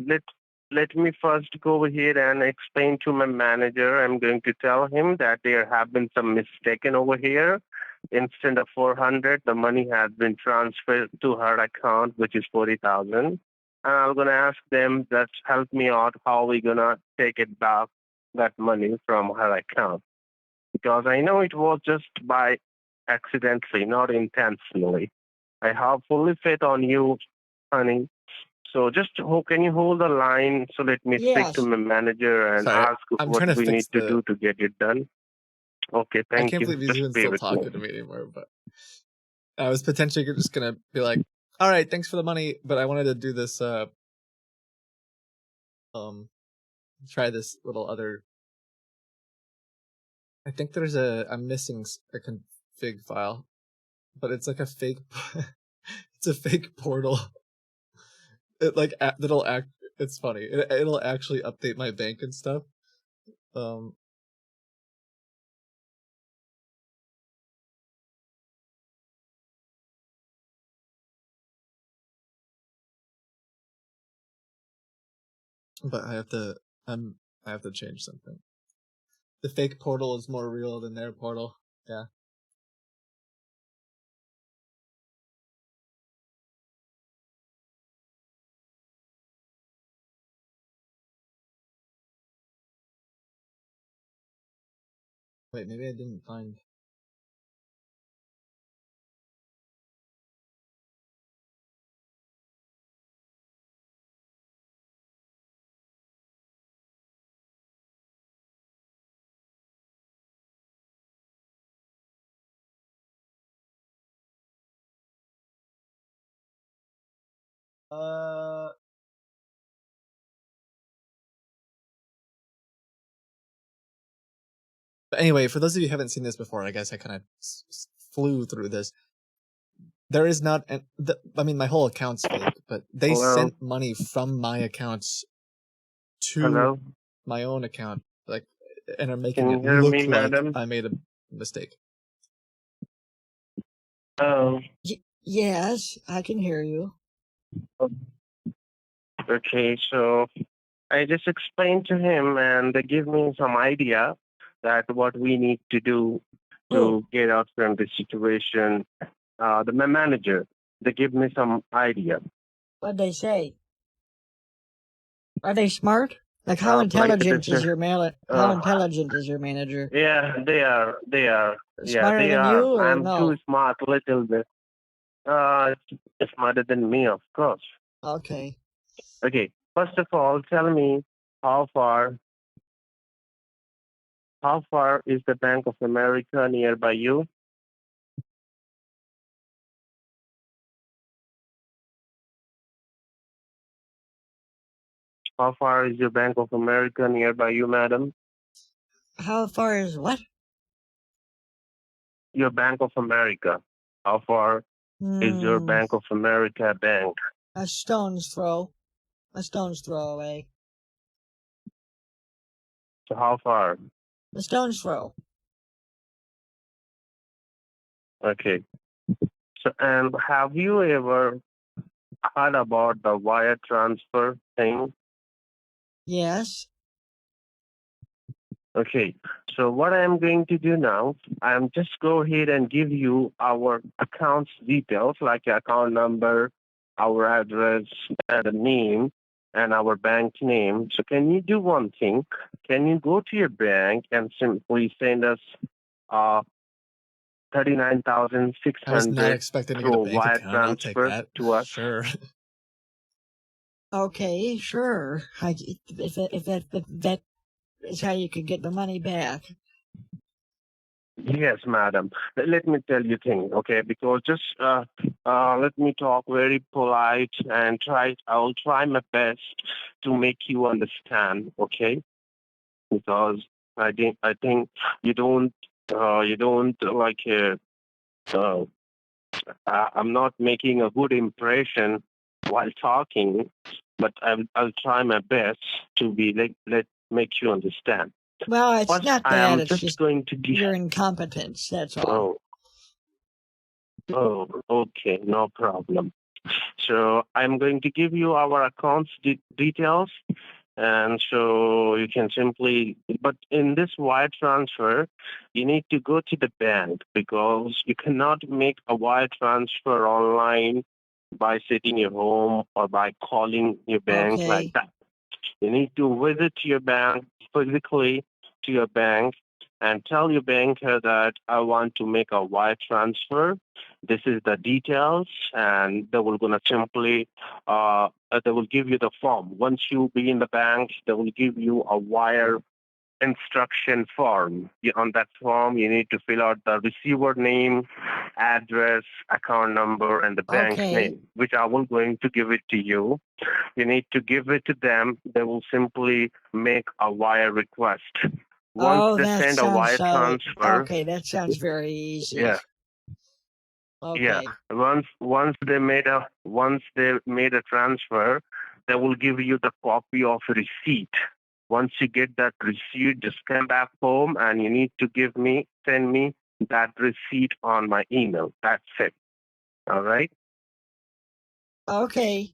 let me first go over here and explain to my manager. I'm going to tell him that there have been some mistaken over here. Instead of 400, the money has been transferred to her account, which is 40,000. And I'm gonna ask them that help me out how we gonna take it back that money from her account because I know it was just by accidentally, not intentionally. I have fully faith on you, honey. So just can you hold the line? So let me speak to Yes. my manager and Sorry, ask I'm what trying to we fix need to the. do to get it done. Okay, I thank can't you. believe he's Just even bear still with me. talking to me anymore. But I was potentially just gonna be like, "All right, thanks for the money," but I wanted to do this. Try this little other. I think there's I'm missing a config file, but it's like a fake. It's a fake portal. It like that'll act. It's funny. It'll actually update my bank and stuff. Um, but I have to. I have to change something. The fake portal is more real than their portal. Yeah. Wait, maybe I didn't find. But anyway, for those of you who haven't seen this before, I guess I kind of flew through this. There is not, I mean, my whole account's fake, but they Hello? sent money from my accounts to Hello? my own account, like, and are making Can you it hear me, look like madam? I made a mistake. Oh, Yes, I can hear you. okay. So I just explained to him, and they give me some idea that what we need to do Who? to get out from this situation. My manager, they give me some idea. What'd they say? Are they smart? Like, how Like intelligent this, is your How intelligent is your manager? yeah, they are. Yeah, Smarter they than are. you, or I'm too no? smart, little bit. Smarter than me, of course. Okay. Okay. First of all, tell me how far is the Bank of America nearby you? How far is your Bank of America nearby you, madam? How far is what? Your Bank of America. How far is your Hmm. Bank of America bank? A stone's throw. A stone's throw away. So how far? A stone's throw. Okay. So, and have you ever heard about the wire transfer thing? Yes. Okay, so what I am going to do now, I am just go ahead and give you our account's details, like account number, our address, and the name, and our bank name. So can you do one thing? Can you go to your bank and simply send us I was not 39,600 expecting to get a through bank wire account. I'll take transfer that. to us? Sure. Okay, sure. If that is how you could get the money back. Yes, madam. Let me tell you thing, okay? Because just let me talk very polite and I'll try my best to make you understand, okay? Because I think you don't like I'm not making a good impression while talking, but I'll try my best to be let make you understand. Well, it's First, not I that. am It's just just going to give. your incompetence. That's all. Oh, okay, no problem. So I'm going to give you our accounts details, and so you can simply. But in this wire transfer, you need to go to the bank because you cannot make a wire transfer online by sitting at home or by calling your bank like Okay. that. You need to visit your bank physically to your bank and tell your banker that I want to make a wire transfer. This is the details, and they will gonna simply they will give you the form. Once you be in the bank, they will give you a wire instruction form. On that form, you need to fill out the receiver name, address, account number, and the bank's Okay. name, which I will going to give it to you. You need to give it to them. They will simply make a wire request. Once Oh, they that send a sounds wire so. transfer, Okay, that sounds very easy. yeah, yeah. Okay. Once they made a transfer, they will give you the copy of receipt. Once you get that receipt, just come back home and you need to send me that receipt on my email. That's it. All right. Okay.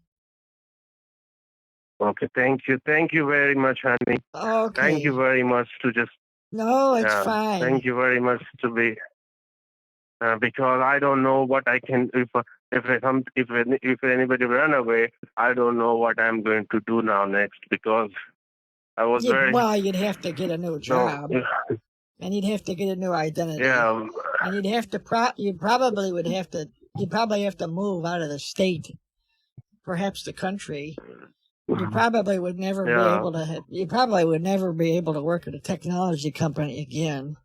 Okay. Thank you very much, honey. Thank you Okay. very much to just. No, it's Yeah. fine. Thank you very much to be. Because I don't know what I can if anybody run away, I don't know what I'm going to do now next because I was very Well, you'd have to get a new no job, and you'd have to get a new identity, yeah and you'd have to you probably have to move out of the state, perhaps the country. You probably would never be yeah able to. You probably would never be able to work at a technology company again.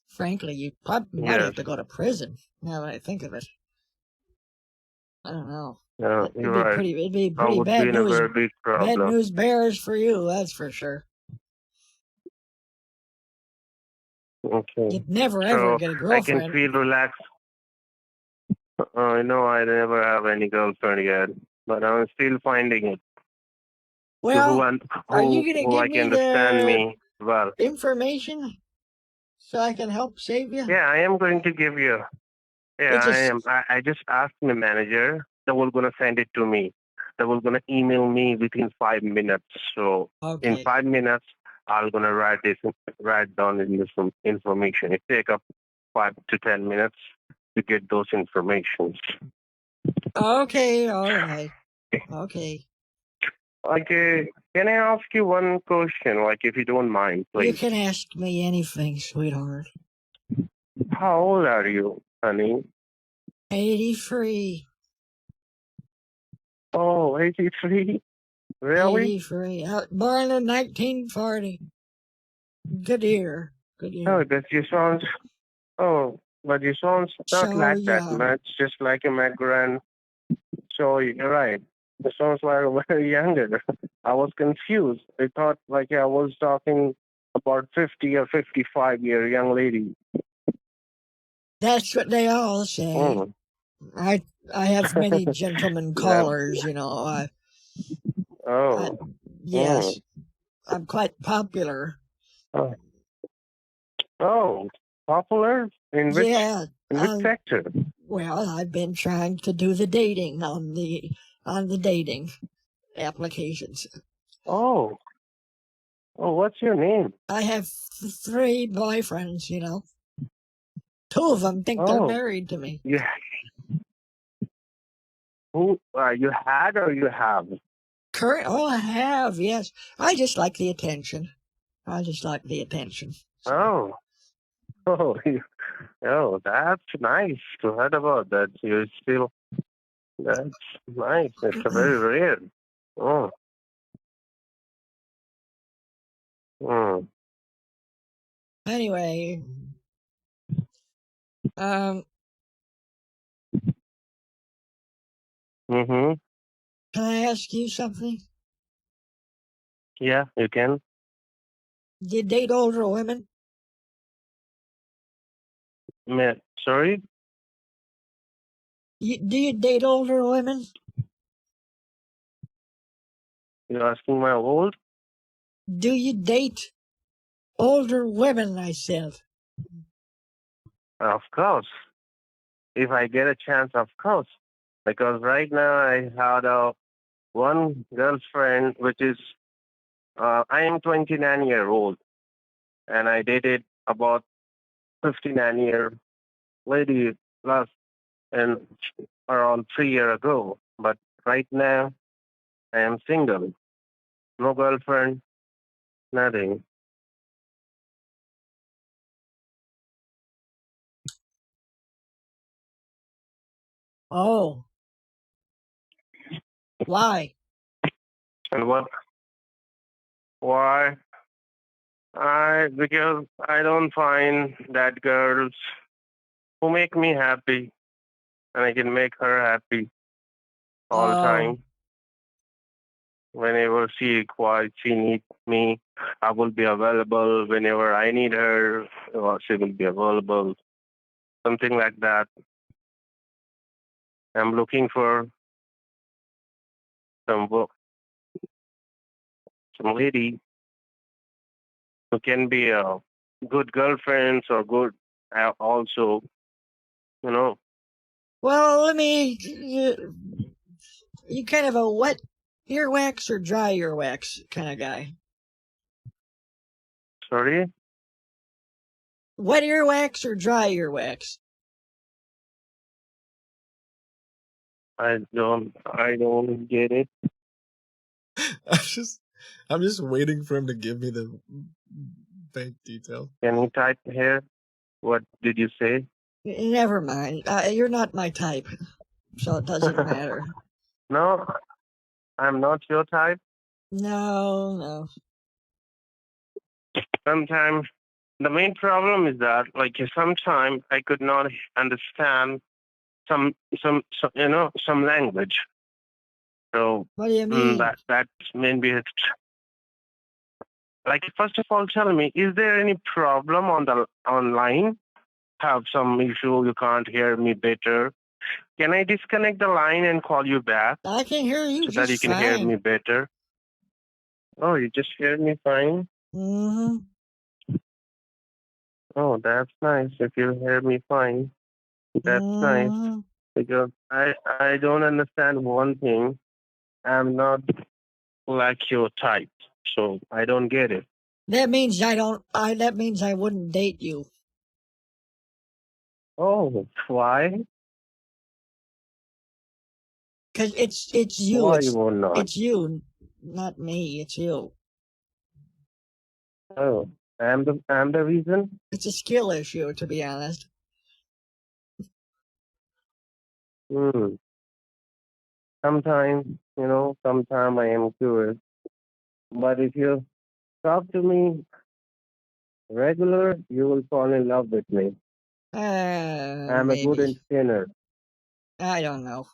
Frankly, you probably might yes have to go to prison. Now that I think of it, I don't know. yeah you're right. It'd be I pretty would be bad in a news. very big Bad problem. news bears for you, that's for sure. Okay, You'd never ever so get a I can girlfriend. feel relaxed. I know I never have any girlfriend yet, but I'm still finding it. Well, are you gonna Who give like me understand the me well. information so I can help save you? Yeah, I am going to give you. Yeah, It's I just am. I just asked my manager. They were gonna send it to me. They were gonna email me within 5 minutes. So in okay. 5 minutes, I'm gonna write down this information. It take up 5 to 10 minutes to get those information. Okay, all right. Okay. Like, can I ask you one question? Like, if you don't mind, You please. can ask me anything, sweetheart. How old are you, honey? 83. Oh, 83. Really? 83. Born in 1940. Good year. Good Oh, year. that you sounds. Oh, but you sounds not So like that young. much, just like my grand. So you're right. It sounds like very younger. I was confused. I thought like I was talking about 50 or 55-year young lady. That's what they all say. Mm. I have many gentlemen Yeah. callers, you know. Oh. Yes, I'm quite popular. Oh. Oh. Popular in Yeah. which sector? Well, I've been trying to do the dating on the on the dating applications. Oh, what's your name? I have 3 boyfriends, you know. 2 of them think they're Oh, married to me. you who you had or you have? I have, yes. I just like the attention. Oh, oh, oh, that's nice to hear about that. You still, that's nice. It's a very rare. Oh, mm. Anyway, Mm-hmm. can I ask you something? Yeah, you can. Do you date older women? Sorry, Do you date older women? you're asking my old? Do you date older women, I said? Of course. If I get a chance, of course. Because right now I had one girlfriend, which is, I am 29-year-old, and I dated about 59-year lady last and around 3 years ago. But right now I am single, no girlfriend, nothing. Oh, why? And what? Why? Because I don't find that girls who make me happy, and I can make her happy all the Oh, time. Whenever she requires, she needs me, I will be available. Whenever I need her, she will be available. Something like that. I'm looking for some lady who can be a good girlfriend or good also, you know. well, let me. You kind of a wet earwax or dry earwax kind of guy? Sorry, Wet earwax or dry earwax? I don't get it. I'm just waiting for him to give me the bank detail. Can you type here? What did you say? Never mind. You're not my type, so it doesn't matter. No, I'm not your type. No. Sometimes the main problem is that, like, sometimes I could not understand some some language. So What do you mean? that's maybe it's like, first of all, tell me, is there any problem on the online? Have some issue? You can't hear me better? Can I disconnect the line and call you back I can hear you so that you just can hear me fine. better? Oh, you just hear me fine? Mm-hmm. Oh, that's nice. If you hear me fine, that's nice. Mm-hmm. Because I don't understand one thing. I'm not like your type, so I don't get it. That means that means I wouldn't date you. Oh, why? Cause it's you. Why you will not? It's you, not me. It's you. Oh, I'm the reason. It's a skill issue, to be honest. Hmm. Sometimes, sometimes I am curious. But if you talk to me regular, you will fall in love with me. I'm a good Maybe. entertainer. I don't know.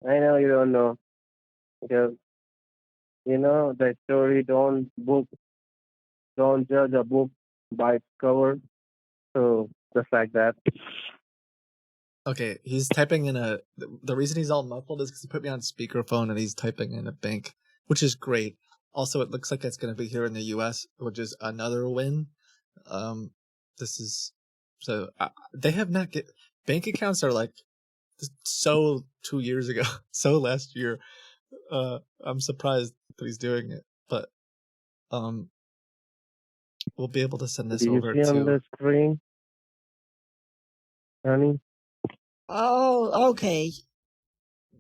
I know you don't know because the story, don't judge a book by its cover. So just like that. Okay, he's typing in the reason he's all muffled is because he put me on speakerphone and he's typing in a bank, which is great. Also, it looks like it's going to be here in the U.S., which is another win. This is so they have not get bank accounts are like so 2 years ago, so last year. I'm surprised that he's doing it, but we'll be able to send this Do you over see on to. the screen, honey? Oh, okay.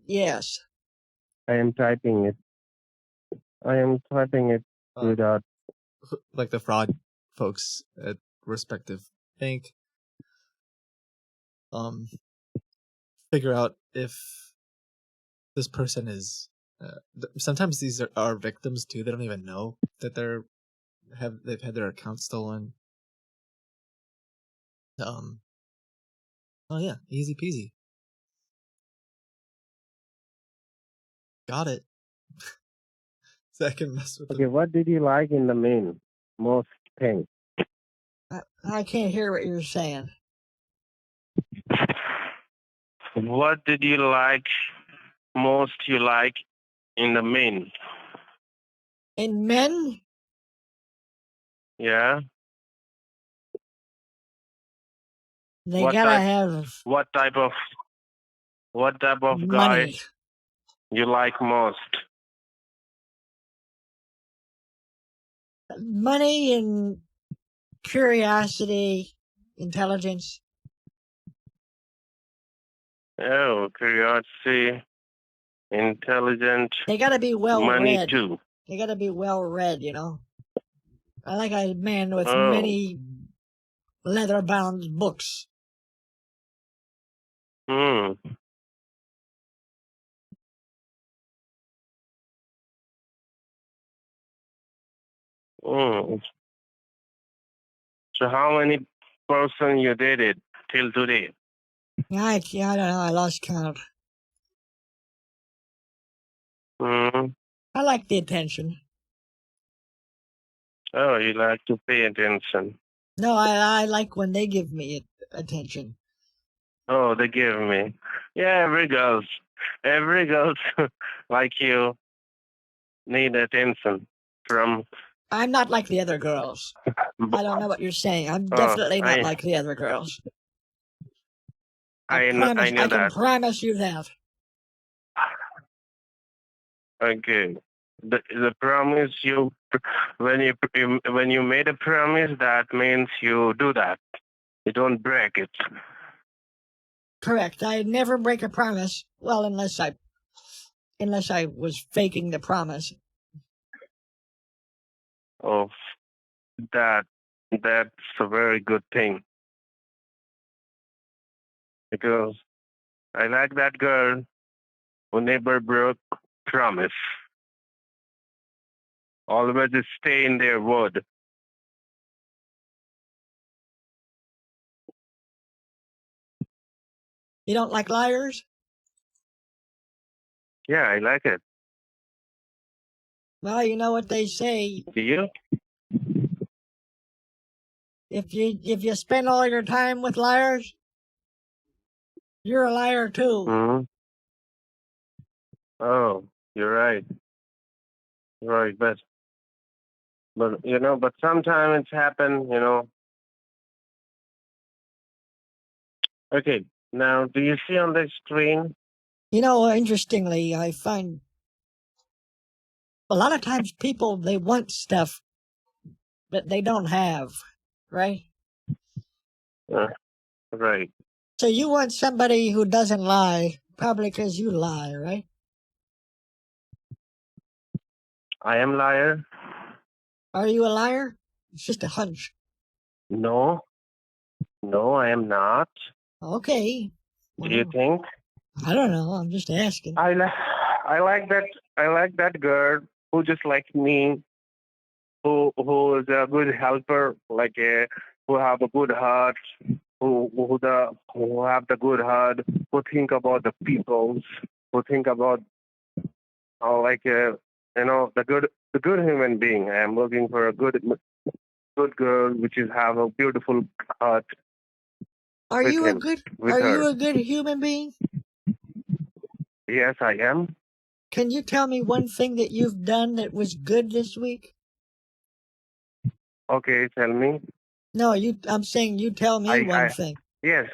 Yes. I am typing it. I am typing it without. Like the fraud folks at respective bank figure out if this person is sometimes these are victims too. They don't even know that they've had their account stolen. Oh yeah, easy peasy. Got it. So I can mess with Okay, what did you like in the main most thing? I can't hear what you're saying. What did you like most? You like in the main? In men, Yeah. they What gotta type? have What type of guy money. you like most? Money and curiosity, intelligence. Oh, curiosity, intelligent, They gotta be well money read. too. They gotta be well read, I like a man with Oh. many leather-bound books. Hmm. Hmm. So how many person you dated till today? I don't know. I lost count. Hmm. I like the attention. Oh, you like to pay attention. No, I like when they give me attention. Oh, they give me. Yeah, every girls like you need attention from. I'm not like the other girls. I don't know what you're saying. I'm Oh, definitely not like the other girls. I know can that. promise you that. Okay. The promise when you made a promise, that means you do that. You don't break it. Correct. I never break a promise. Well, unless I was faking the promise. Oh, that's a very good thing. Because I like that girl who never broke promise. Always stay in their word. You don't like liars? Yeah, I like it. Well, you know what they say. Do you? If you spend all your time with liars, you're a liar too. Mm-hmm. Oh, you're right. Right, but but sometimes it's happened, Okay, now do you see on the screen? Interestingly, I find a lot of times people, they want stuff that they don't have, right? Right. So you want somebody who doesn't lie, probably because you lie, right? I am liar? Are you a liar? It's just a hunch. No, I am not. Okay. Do you think? I don't know. I'm just asking. I like that girl who just like me, who is a good helper, who have a good heart, who have the good heart, who think about the people, who think about the good human being. I am looking for a good girl which is have a beautiful heart. Are with you him, with her. you a good human being? Yes, I am. Can you tell me one thing that you've done that was good this week? Okay, tell me. No, I'm saying you tell me one thing. Yes.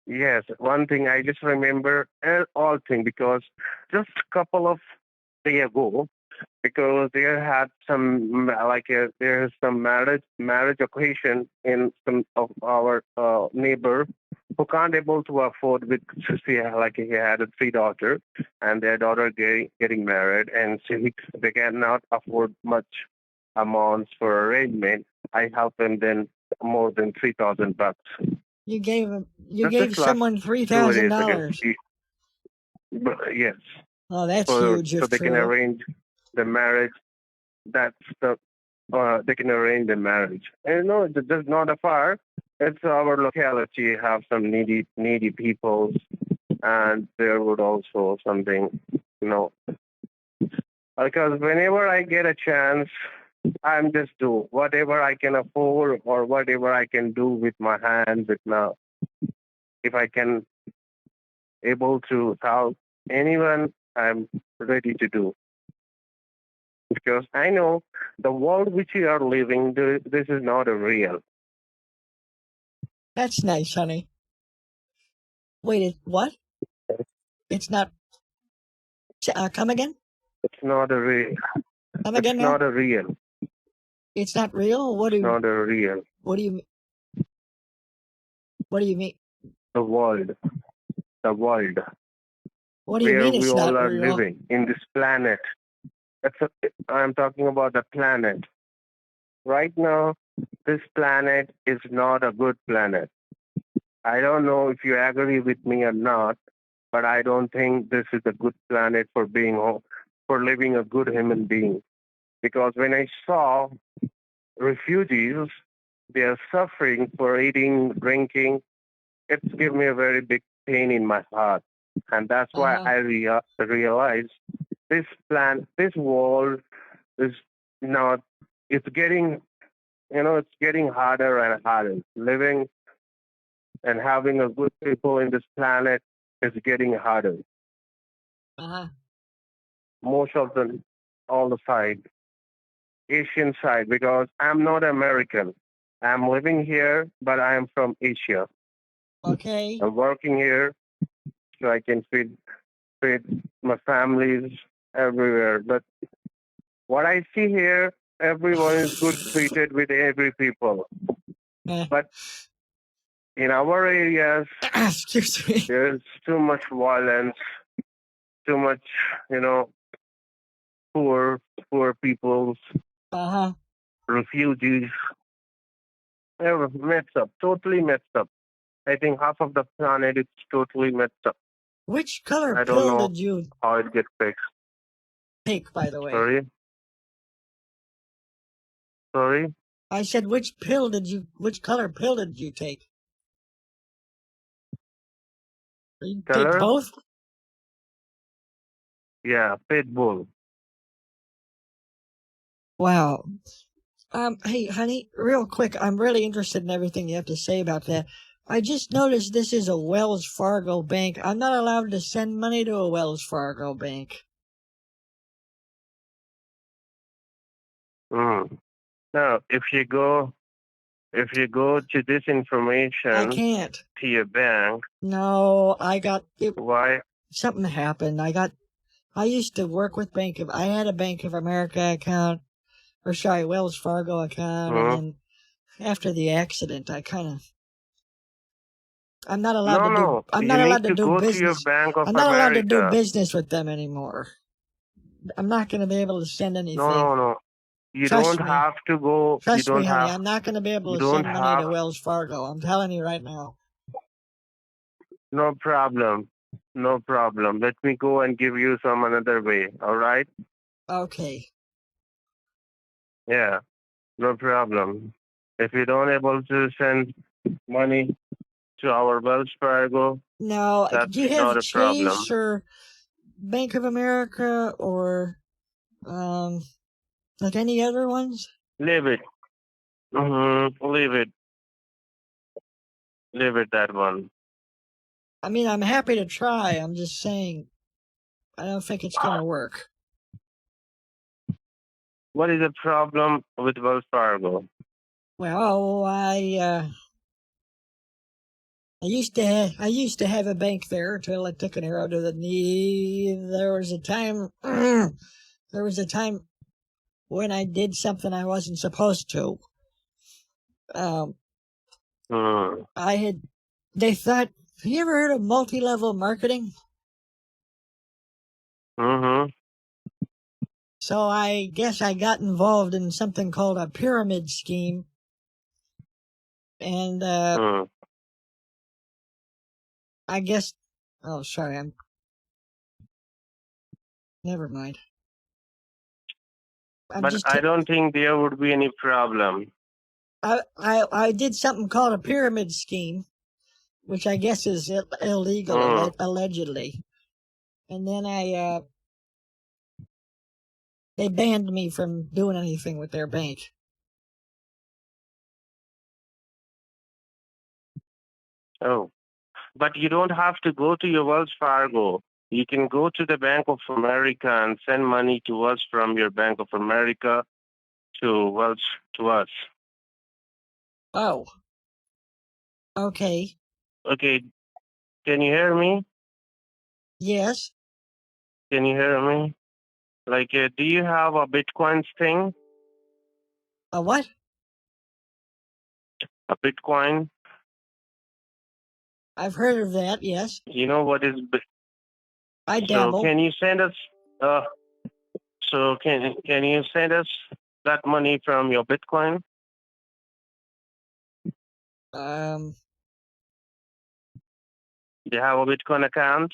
Yes, one thing I just remember all thing because just a couple of days ago, because there had some there's some marriage occasion in some of our neighbor who can't able to afford with he had a three daughter and their daughter getting married and so they cannot afford much amounts for arrangement. I helped them then more than $3,000. You gave him. You Just gave this last someone 2 days ago. $3,000. Yes, Oh, that's for huge. so If they can true. arrange the marriage. That's the they can arrange the marriage. And no, it's just not afar. It's our locality. Have some needy people, and there would also something, you know, because whenever I get a chance, I'm just do whatever I can afford or whatever I can do with my hands. With now, if I can able to help anyone, I'm ready to do. Because I know the world which we are living, this is not a real. That's nice, honey. Wait, what? It's not. Come again? It's not a real. Come It's again now? not a real. It's not real. What do It's you? not a real. What do you? What do you mean? The world, the world What do you where mean we it's all not are real? living in this planet. I'm talking about the planet. Right now, this planet is not a good planet. I don't know if you agree with me or not, but I don't think this is a good planet for for living a good human being. Because when I saw refugees, they are suffering for eating, drinking, it's given me a very big pain in my heart. And that's why Uh-huh. I realized this world is not, it's getting, it's getting harder and harder. Living and having a good people in this planet is getting harder. Uh-huh. Most of all the side, Asian side, because I'm not American. I'm living here, but I am from Asia. Okay. I'm working here so I can feed my families everywhere. But what I see here, everyone is good treated with every people. Eh. But in our areas, Excuse me. there's too much violence, too much, you know, poor peoples, Uh-huh. refugees. They're messed up, totally messed up. I think half of the planet is totally messed up. Which color I don't pill know did you how it gets fixed. take, by the way? Sorry? Sorry? I said, which color pill did you take? You take Color? both? Yeah, Pitbull. Wow. Hey, honey, real quick, I'm really interested in everything you have to say about that. I just noticed this is a Wells Fargo bank. I'm not allowed to send money to a Wells Fargo bank. Mm. Now, if you go to this I information can't. to your bank, No, why? something happened. I used to work with I had a Bank of America account, or sorry, Wells Fargo account, and Hmm? then after the accident, I'm not allowed No, to do, no. You need to go to your Bank of I'm not allowed to do America. business with them anymore. I'm not going to be able to send No, anything. no, no. You Trust don't me. have to go. Trust me, honey. I'm not going to be able You to don't send money have. to Wells Fargo. I'm telling you right now. No problem. No problem. Let me go and give you some another way. All right? Okay. Yeah. No problem. If you don't able to send money to our Wells Fargo, Now, that's do you have not a problem. Chase or Bank of America or um like any other ones? Leave it. Leave it. Leave it that one. I mean, I'm happy to try. I'm just saying, I don't think it's going to work. What is the problem with Wells Fargo? Well, I used to have a bank there until I took an arrow to the knee. There was a time when I did something I wasn't supposed to. Hmm. They thought, have you ever heard of multi-level marketing? Mm-hmm. So I guess I got involved in something called a pyramid scheme. And, Hmm. I guess, oh, sorry, never mind. But I don't think there would be any problem. I did something called a pyramid scheme, which I guess is illegal, Hmm. allegedly. And then they banned me from doing anything with their bank. Oh, but you don't have to go to your Wells Fargo. You can go to the Bank of America and send money to us from your Bank of America to us. Oh, okay. Okay, can you hear me? Yes. Can you hear me? Like, do you have a Bitcoin thing? A what? A Bitcoin? I've heard of that, yes. You know what is I so dabble. can you send us can you send us that money from your Bitcoin? Um, Do you have a Bitcoin account?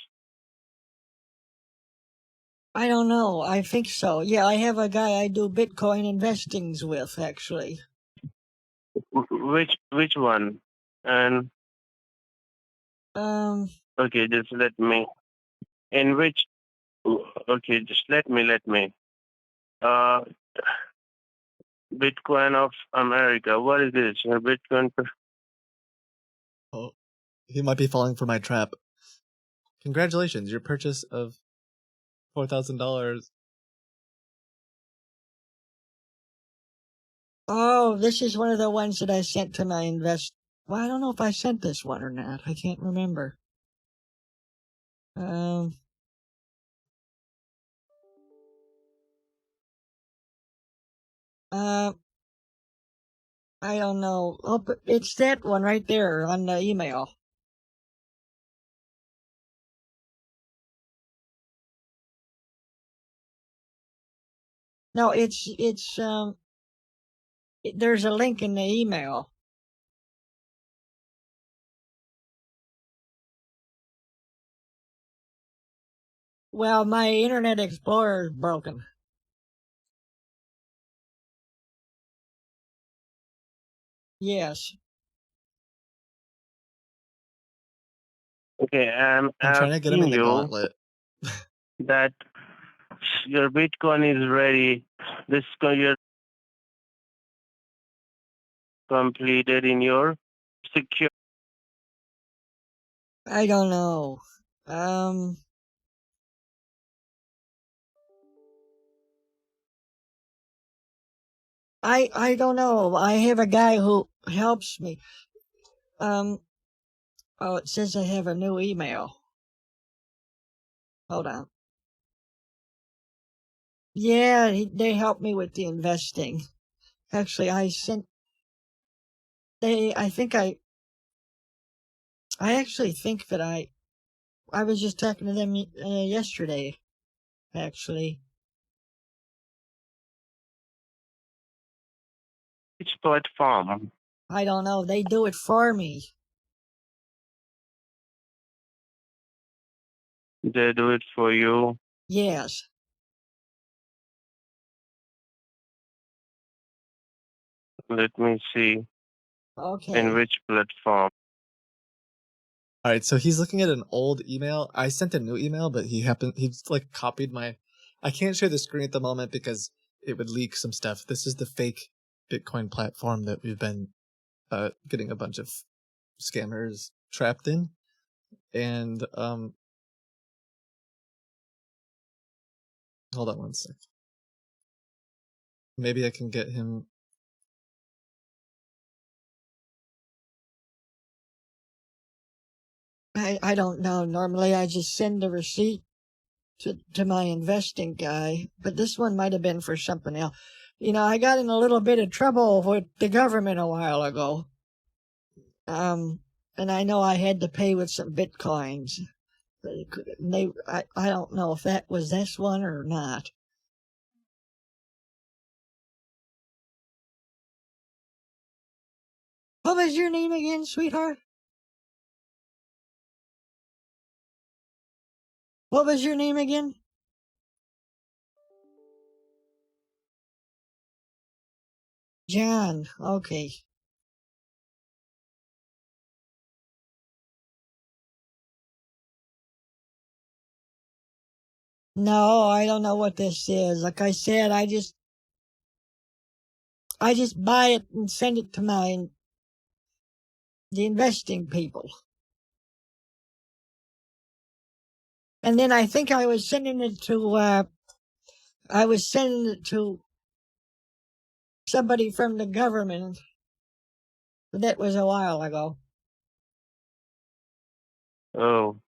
I don't know. I think so. Yeah, I have a guy I do Bitcoin investings with, actually. Which one? And Um, okay, just let me. In which? Okay, just let me. Uh, Bitcoin of America. What is this? Your Bitcoin? Oh, he might be falling for my trap. Congratulations, your purchase of $4,000. oh, this is one of the ones that I sent to my Well, I don't know if I sent this one or not. I can't remember. Um, uh, I don't know. Oh, but it's that one right there on the email. No, there's a link in the email. Well, my Internet Explorer is broken. Yes. Okay, I'm trying to get him asking in the you gauntlet. that your Bitcoin is ready. Your completed in your secure. I don't know. Um, I don't know. I have a guy who helps me. Oh, it says I have a new email. Hold on. Yeah, they helped me with the investing. Actually, I think I actually think that I was just talking to them yesterday, actually. Which platform? I don't know. They do it for me. They do it for you. Yes. Let me see. Okay. In which platform? All right, so he's looking at an old email. I sent a new email, but he's like copied my. I can't share the screen at the moment because it would leak some stuff. This is the fake Bitcoin platform that we've been getting a bunch of scammers trapped in, and hold on one sec. Maybe I can get him. I don't know. Normally I just send the receipt to my investing guy, but this one might have been for something else. You know, I got in a little bit of trouble with the government a while ago. And I know I had to pay with some bitcoins. I don't know if that was this one or not. What was your name again, sweetheart? What was your name again? John. Okay. No, I don't know what this is. Like I said, I just buy it and send it to the investing people. And then I think I was sending it to somebody from the government. But that was a while ago. Oh,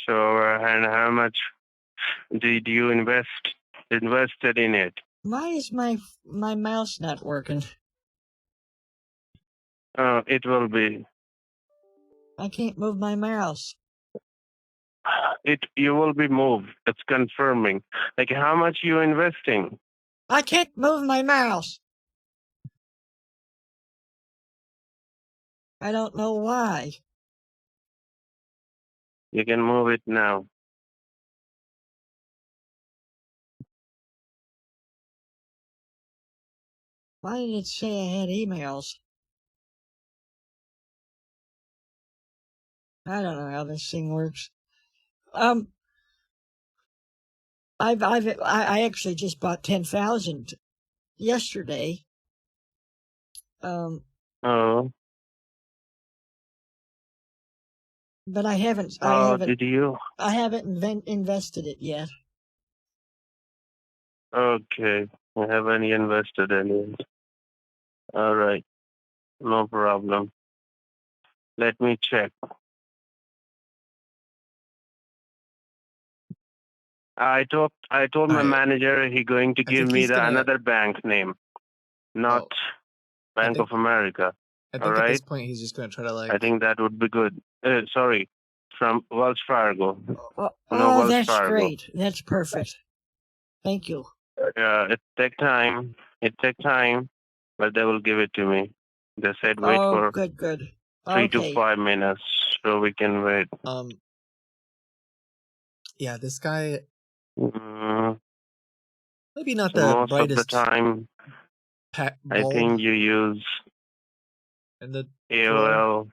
so and how much did you invested in it? Why is my mouse not working? It will be. I can't move my mouse. You will be moved. It's confirming. Like how much you investing? I can't move my mouse. I don't know why. You can move it now. Why did it say I had emails? I don't know how this thing works. I actually just bought 10,000 yesterday. Oh, But I haven't did you? invested it yet. Okay, I haven't invested any. All right, no problem. Let me check. I told my Alright. manager he going to I give think me he's gonna. another bank name, not Oh, Bank think- of America. I All think at this right, point he's just gonna try to I think that would be good. Sorry, from Wells Fargo. Oh, Wells that's Fargo. great. That's perfect. Thank you. It take time. But they will give it to me. They said wait for Good. 3 to Okay. 5 minutes, so we can wait. Yeah, this guy Mm, maybe not so the most of the brightest time, I bulb think you use in the AOL.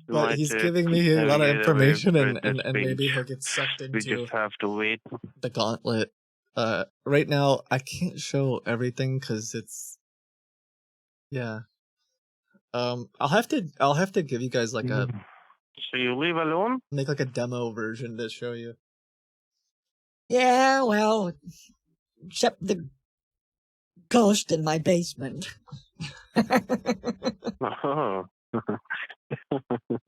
but he's giving me a lot of navigate away information with this and maybe page. he'll get sucked We into just have to wait. the gauntlet. Right now I can't show everything because it's yeah. I'll have to give you guys like a So you live alone? make like a demo version to show you. Yeah, well, except the ghost in my basement. Oh.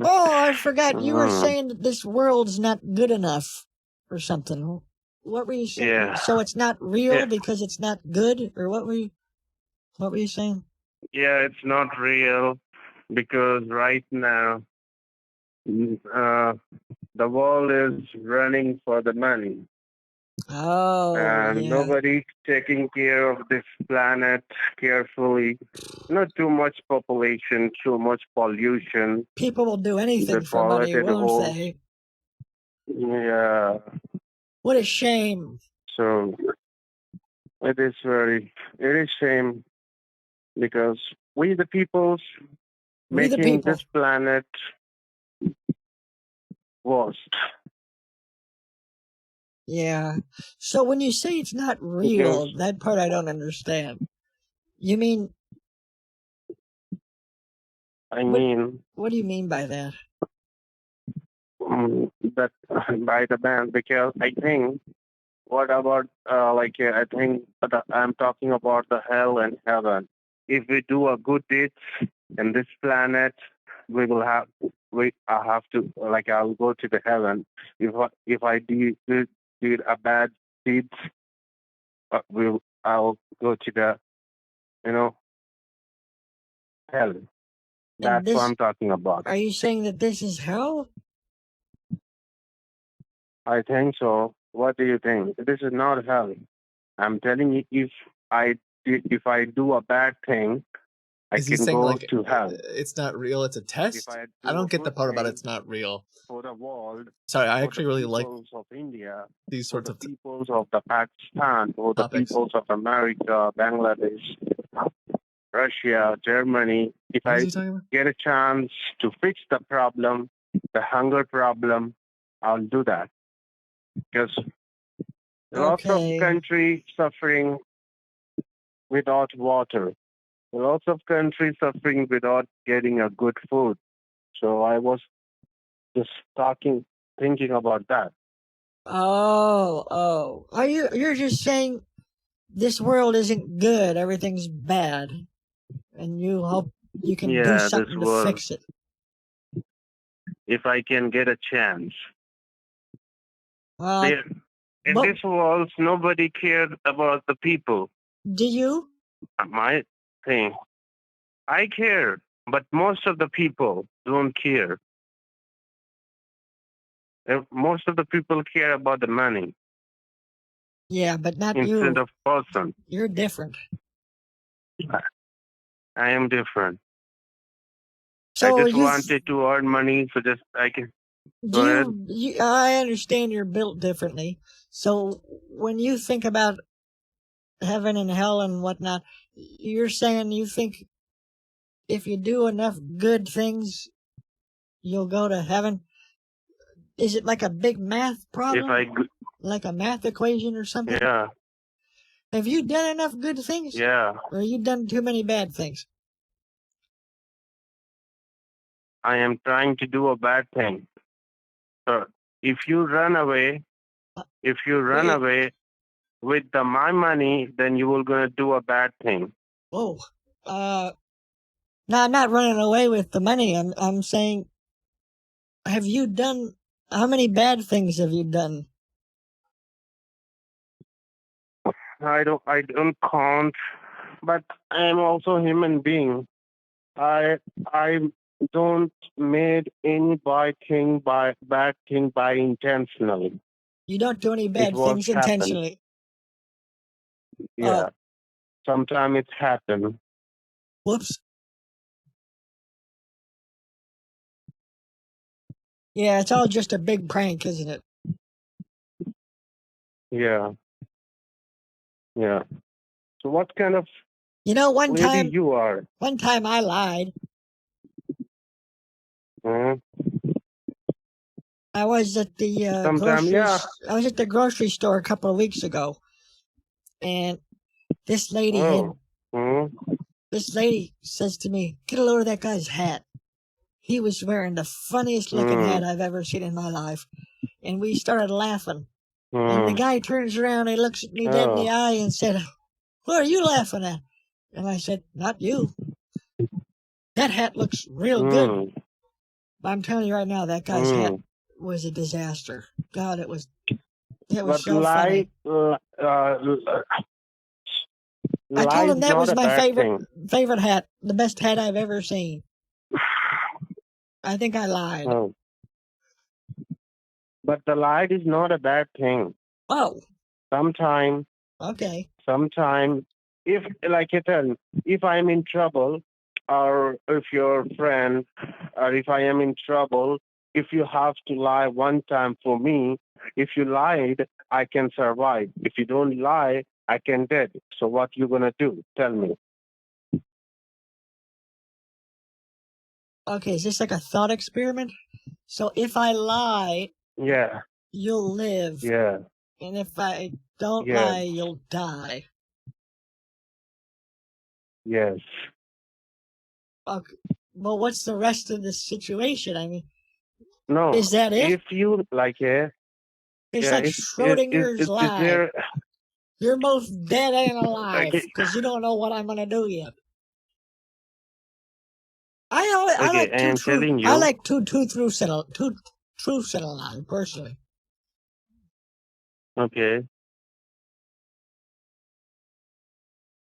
Oh, I forgot. You were Mm. saying that this world's not good enough or something. What were you saying? Yeah. So it's not real Yeah. because it's not good, or what were you saying? Yeah, it's not real because right now the world is running for the money. Oh, And yeah. nobody's taking care of this planet carefully. Not too much population, too much pollution. People will do anything They for money, polluted the won't whole. they? Yeah. What a shame. So it is shame because we the peoples We the making people. this planet worst. Yeah. So when you say it's not real, that part I don't understand. You mean, I mean, what do you mean by that? that by the ban because I think What about I think I'm talking about the hell and heaven. If we do a good deeds in this planet, we will have I have to I'll go to the heaven. If I did a bad deeds, I'll go to the you know hell. And That's what this, I'm talking about. are you saying that this is hell? I think so. What do you think? This is not hell. I'm telling you, if I do a bad thing, I Is he can saying go like to hell. it's not real? It's a If test. I I do a don't get the good part about thing it's not real. for the world, Sorry, I for the actually really like peoples of India, these for sorts the of peoples of the Pakistan, for the topics. peoples of America, Bangladesh, Russia, Germany, if What is I he talking about? get a chance to fix the problem, the hunger problem, I'll do that. Because lots of Okay. countries suffering without water. Lots of countries suffering without getting a good food. So I was just thinking about that. Oh. You're just saying this world isn't good, everything's bad, and you hope you can do Yeah, this something to world. fix it. If I can get a chance. Uh, There, in but this world, nobody cared about the people. do you? My thing. I care, but most of the people don't care. Most of the people care about the money Yeah, but not instead you. of person. You're different. I am different. I So just wanted to earn money so just I can go ahead. I understand you're built differently. So when you think about heaven and hell and whatnot, you're saying you think if you do enough good things, you'll go to heaven? Is it like a big math If problem? I Like a math equation or something? yeah, Have you done enough good things? yeah. Or you done too many bad things? I am trying to do a bad thing. So if you run away, Wait. with my money, then you will gonna do a bad thing. Whoa. No, I'm not running away with the money. I'm saying, have you done, how many bad things have you done? I don't count, but I am also a human being. I don't made any bad thing by intentionally. You don't do any It bad was things happen. intentionally. Yeah. Oh, Sometimes it happen. whoops. Yeah, it's all just a big prank, isn't it? Yeah. Yeah. So what kind of You know, lady you are? one time I lied. Hmm? I was at the Sometimes, yeah. I was at the grocery store a couple of weeks ago, and this lady had Hmm? this lady says to me, "Get a load of that guy's hat." He was wearing the funniest looking Hmm. hat I've ever seen in my life, and we started laughing. And the Hmm. guy turns around and looks at me dead in the Oh. eye and said, "What are you laughing at?" And I said, "Not you. That hat looks real good." Hmm. But I'm telling you right now, that guy's hat Hmm. was a disaster. God, it was But so funny. I lie told is him that not was a my bad thing. favorite hat, the best hat I've ever seen. I think I lied. Oh. But the lie is not a bad thing. Oh, Sometime, okay. if like I tell, if I'm in trouble, or if your friend, or if I am in trouble, if you have to lie one time for me, if you lied, I can survive. If you don't lie, I can dead. So what you gonna do? Tell me. Okay, is this like a thought experiment? So if I lie, Yeah, you'll live. yeah, And if I don't yes, lie, you'll die. yes. Okay. Well, what's the rest of the situation? I mean, No, is that it? if you like it, It's Yeah, like Schrodinger's is lie. there? You're both dead and alive Okay, because you don't know what I'm gonna do yet. I okay, like I am telling I you. like two truths in a lie personally. Okay,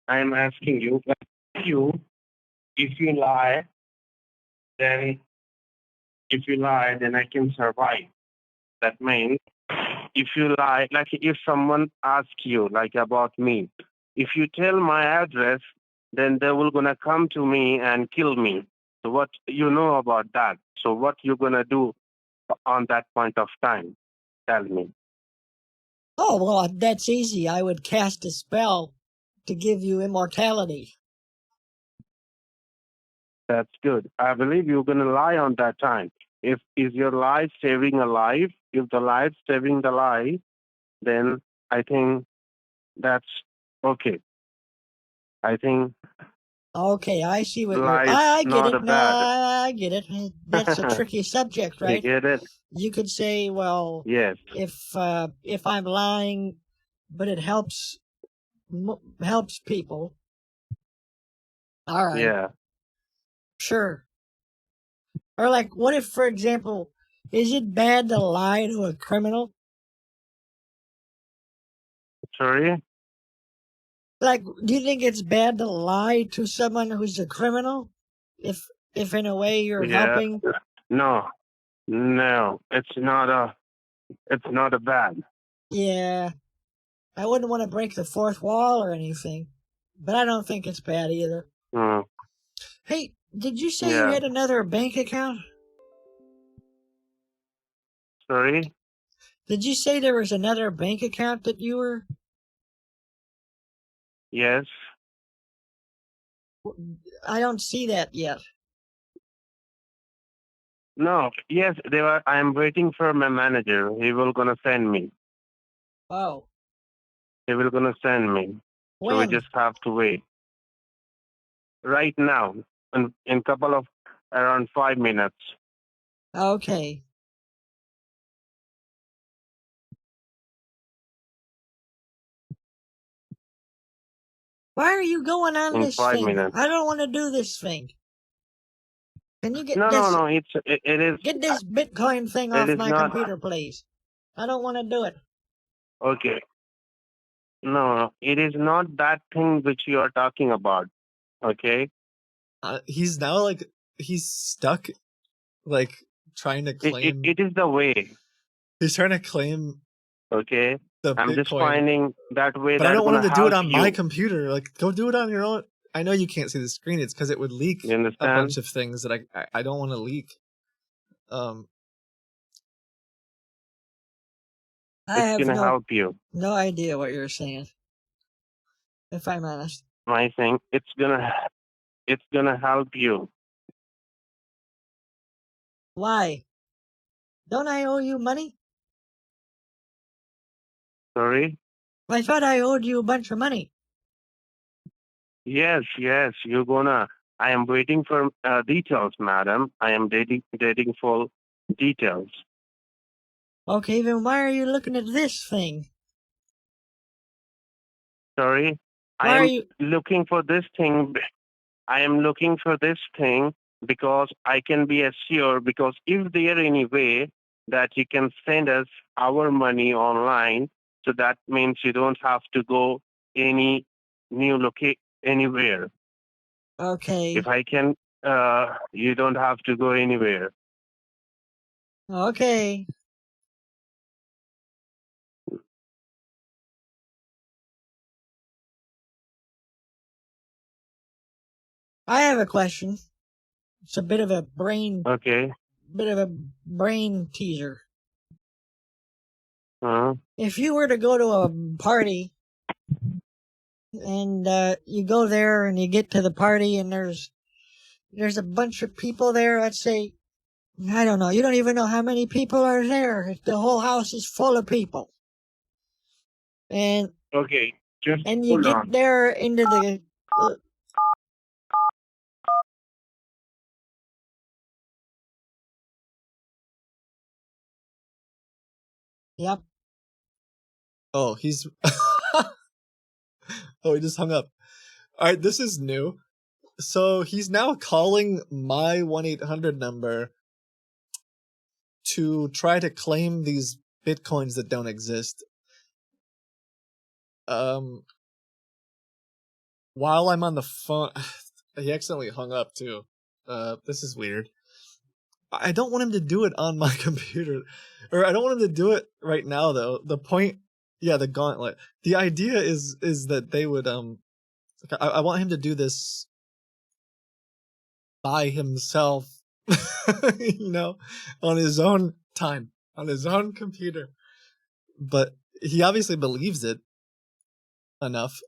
I am asking you. If you lie, then I can survive. That means if you lie, like if someone asks you like about me, if you tell my address, then they will gonna come to me and kill me. So what you know about that? So what you gonna do on that point of time? Tell me. Oh well, that's easy. I would cast a spell to give you immortality. That's good. I believe you're gonna lie on that time. If is your lie saving a life? If the life saving the life, then I think that's okay. I think Okay, I see what you're. lie is I get not a it. No, bad. I get it. That's a tricky subject, You right? get it? You could say, well, Yes. if I'm lying, but it helps people. All right, Yeah. sure. Or like, what if, for example, is it bad to lie to a criminal? Sorry? Like, do you think it's bad to lie to someone who's a criminal? If in a way you're Yeah. helping? No. No. It's not a bad. Yeah, I wouldn't want to break the fourth wall or anything, but I don't think it's bad either. Hmm. Hey, did you say you Yeah. had another bank account? Sorry? Did you say there was another bank account that you were? Yes. I don't see that yet. No. Yes, I am waiting for my manager. He will gonna send me. Oh, He will gonna send me. So we when? just have to wait. Right now. In couple of around 5 minutes. Okay. Why are you going on In this 5 minutes. I don't want to do this thing. Can you get No, this no. It get this Bitcoin thing it off is my not computer, please? I don't want to do it. okay. No, it is not that thing which you are talking about. Okay? He's now like he's stuck, like trying to claim. It is the way. He's trying to claim Okay? the I'm just Bitcoin, finding that way but I that's don't want gonna him to do it help on my you. computer. Like, go do it on your own. I know you can't see the screen. It's because it would leak You a understand? bunch of things that I don't want to leak. I It's have gonna help you. no idea what you're saying, if I'm honest. My thing, it's gonna help you. Why? Don't I owe you money? Sorry? I thought I owed you a bunch of money. Yes, you're gonna. I am waiting for details, madam. I am dating for details. Okay, then why are you looking at this thing? Sorry? I Why are am you looking for this thing. I am looking for this thing because I can be assured, because if there any way that you can send us our money online, so that means you don't have to go any anywhere. okay? If I can, you don't have to go anywhere. Okay. I have a question. It's a bit of a Okay. brain teaser. Uh, If you were to go to a party and you go there and you get to the party and there's a bunch of people there, let's say, I don't know, you don't even know how many people are there. The whole house is full of people. And okay. Just you hold get on. there into the yep. Oh, he's. Oh, he just hung up. All right, this is new. So he's now calling my 1-800 number to try to claim these bitcoins that don't exist. While I'm on the phone, he accidentally hung up too. This is weird. I don't want him to do it on my computer, or I don't want him to do it right now though. The point, yeah, the gauntlet. The idea is that they would I want him to do this by himself, you know, on his own time, on his own computer. But he obviously believes it enough.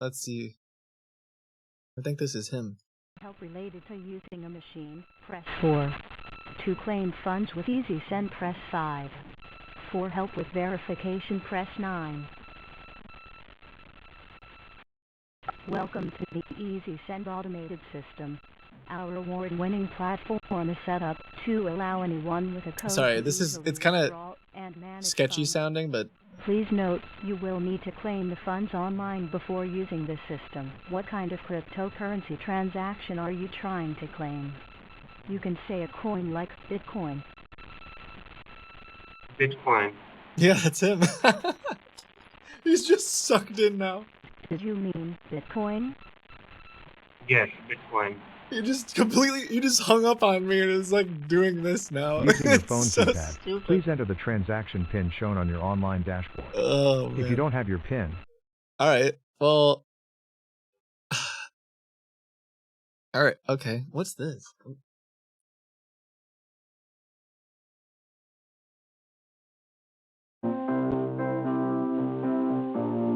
Let's see. I think this is him. Help related to using a machine, press 4. To claim funds with EasySend, press 5. For help with verification, press 9. Welcome to the EasySend automated system. Our award-winning platform is set up to allow anyone with a code. Sorry, to this is, easily it's kind withdraw and of manage sketchy funds. sounding, but Please note, you will need to claim the funds online before using this system. What kind of cryptocurrency transaction are you trying to claim? You can say a coin like Bitcoin. Bitcoin. yeah, that's him. He's just sucked in now. Did you mean Bitcoin? Yes, Bitcoin. He just hung up on me and is like doing this now. Using your It's phone so keypad, stupid. please enter the transaction PIN shown on your online dashboard. Oh, If you man. don't have your PIN, All right. Well. All right. Okay. What's this?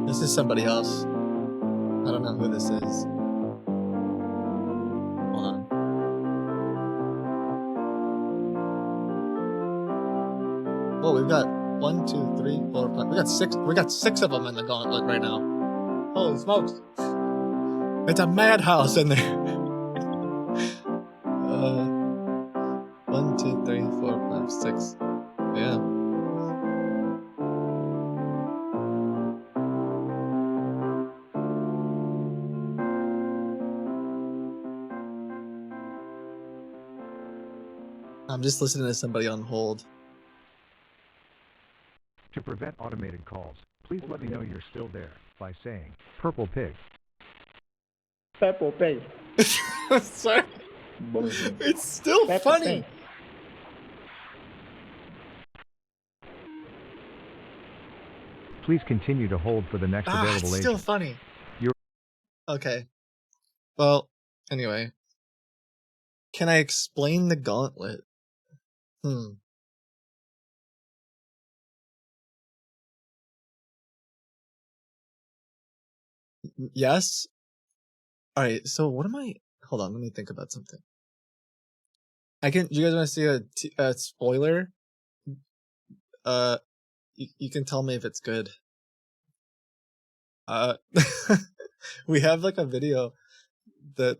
This is somebody else. I don't know who this is. Hold on. Well, we've got 1, 2, 3, 4, 5. We got six. We got 6 of them in the gauntlet right now. Holy smokes! It's a madhouse in there. 1, 2, 3, 4, 5, 6. Yeah. I'm just listening to somebody on hold. to prevent automated calls, please let me know you're still there by saying Purple Pig. Purple Pig. Sorry. It's still Peppa funny. Pig. Please continue to hold for the next available It's still agent. funny. You're- Okay. Well, anyway. Can I explain the gauntlet? Yes? Alright, so what am I... Hold on, let me think about something. Do you guys want to see a spoiler? You can tell me if it's good. We have like a video that...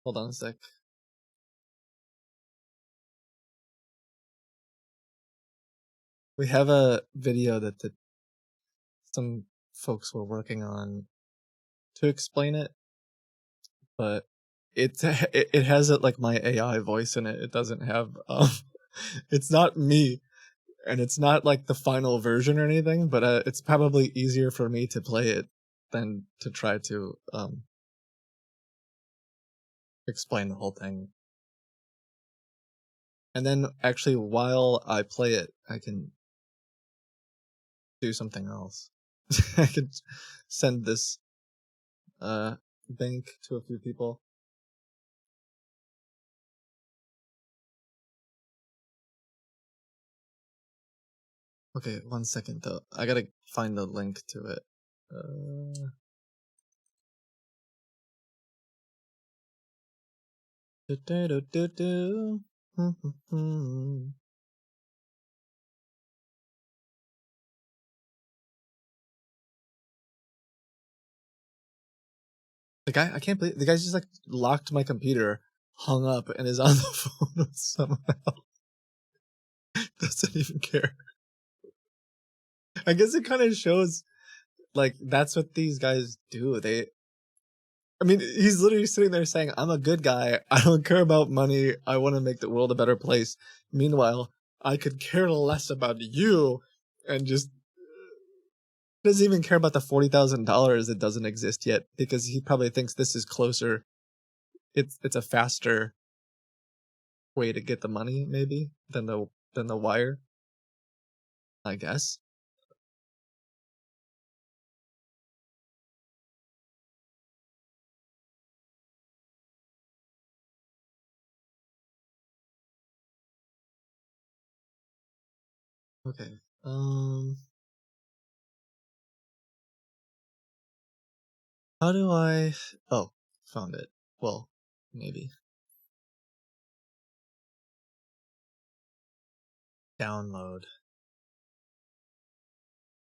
Hold on a sec. We have a video that some folks were working on to explain it, but it has it like my AI voice in it. It doesn't have it's not me, and it's not like the final version or anything. But it's probably easier for me to play it than to try to explain the whole thing. And then actually, while I play it, I can do something else. I could send this link to a few people. Okay, 1 second though. I gotta find the link to it. guy, I can't believe the guy's just like locked my computer, hung up, and is on the phone with someone else. Doesn't even care. I guess it kind of shows, like, that's what these guys do. I mean, he's literally sitting there saying, I'm a good guy. I don't care about money. I want to make the world a better place. Meanwhile, I could care less about you and just doesn't even care about the $40,000 that doesn't exist yet because he probably thinks this is closer. It's a faster way to get the money, maybe, than the wire, I guess. Okay. How do I... Oh, found it. Well, maybe. Download.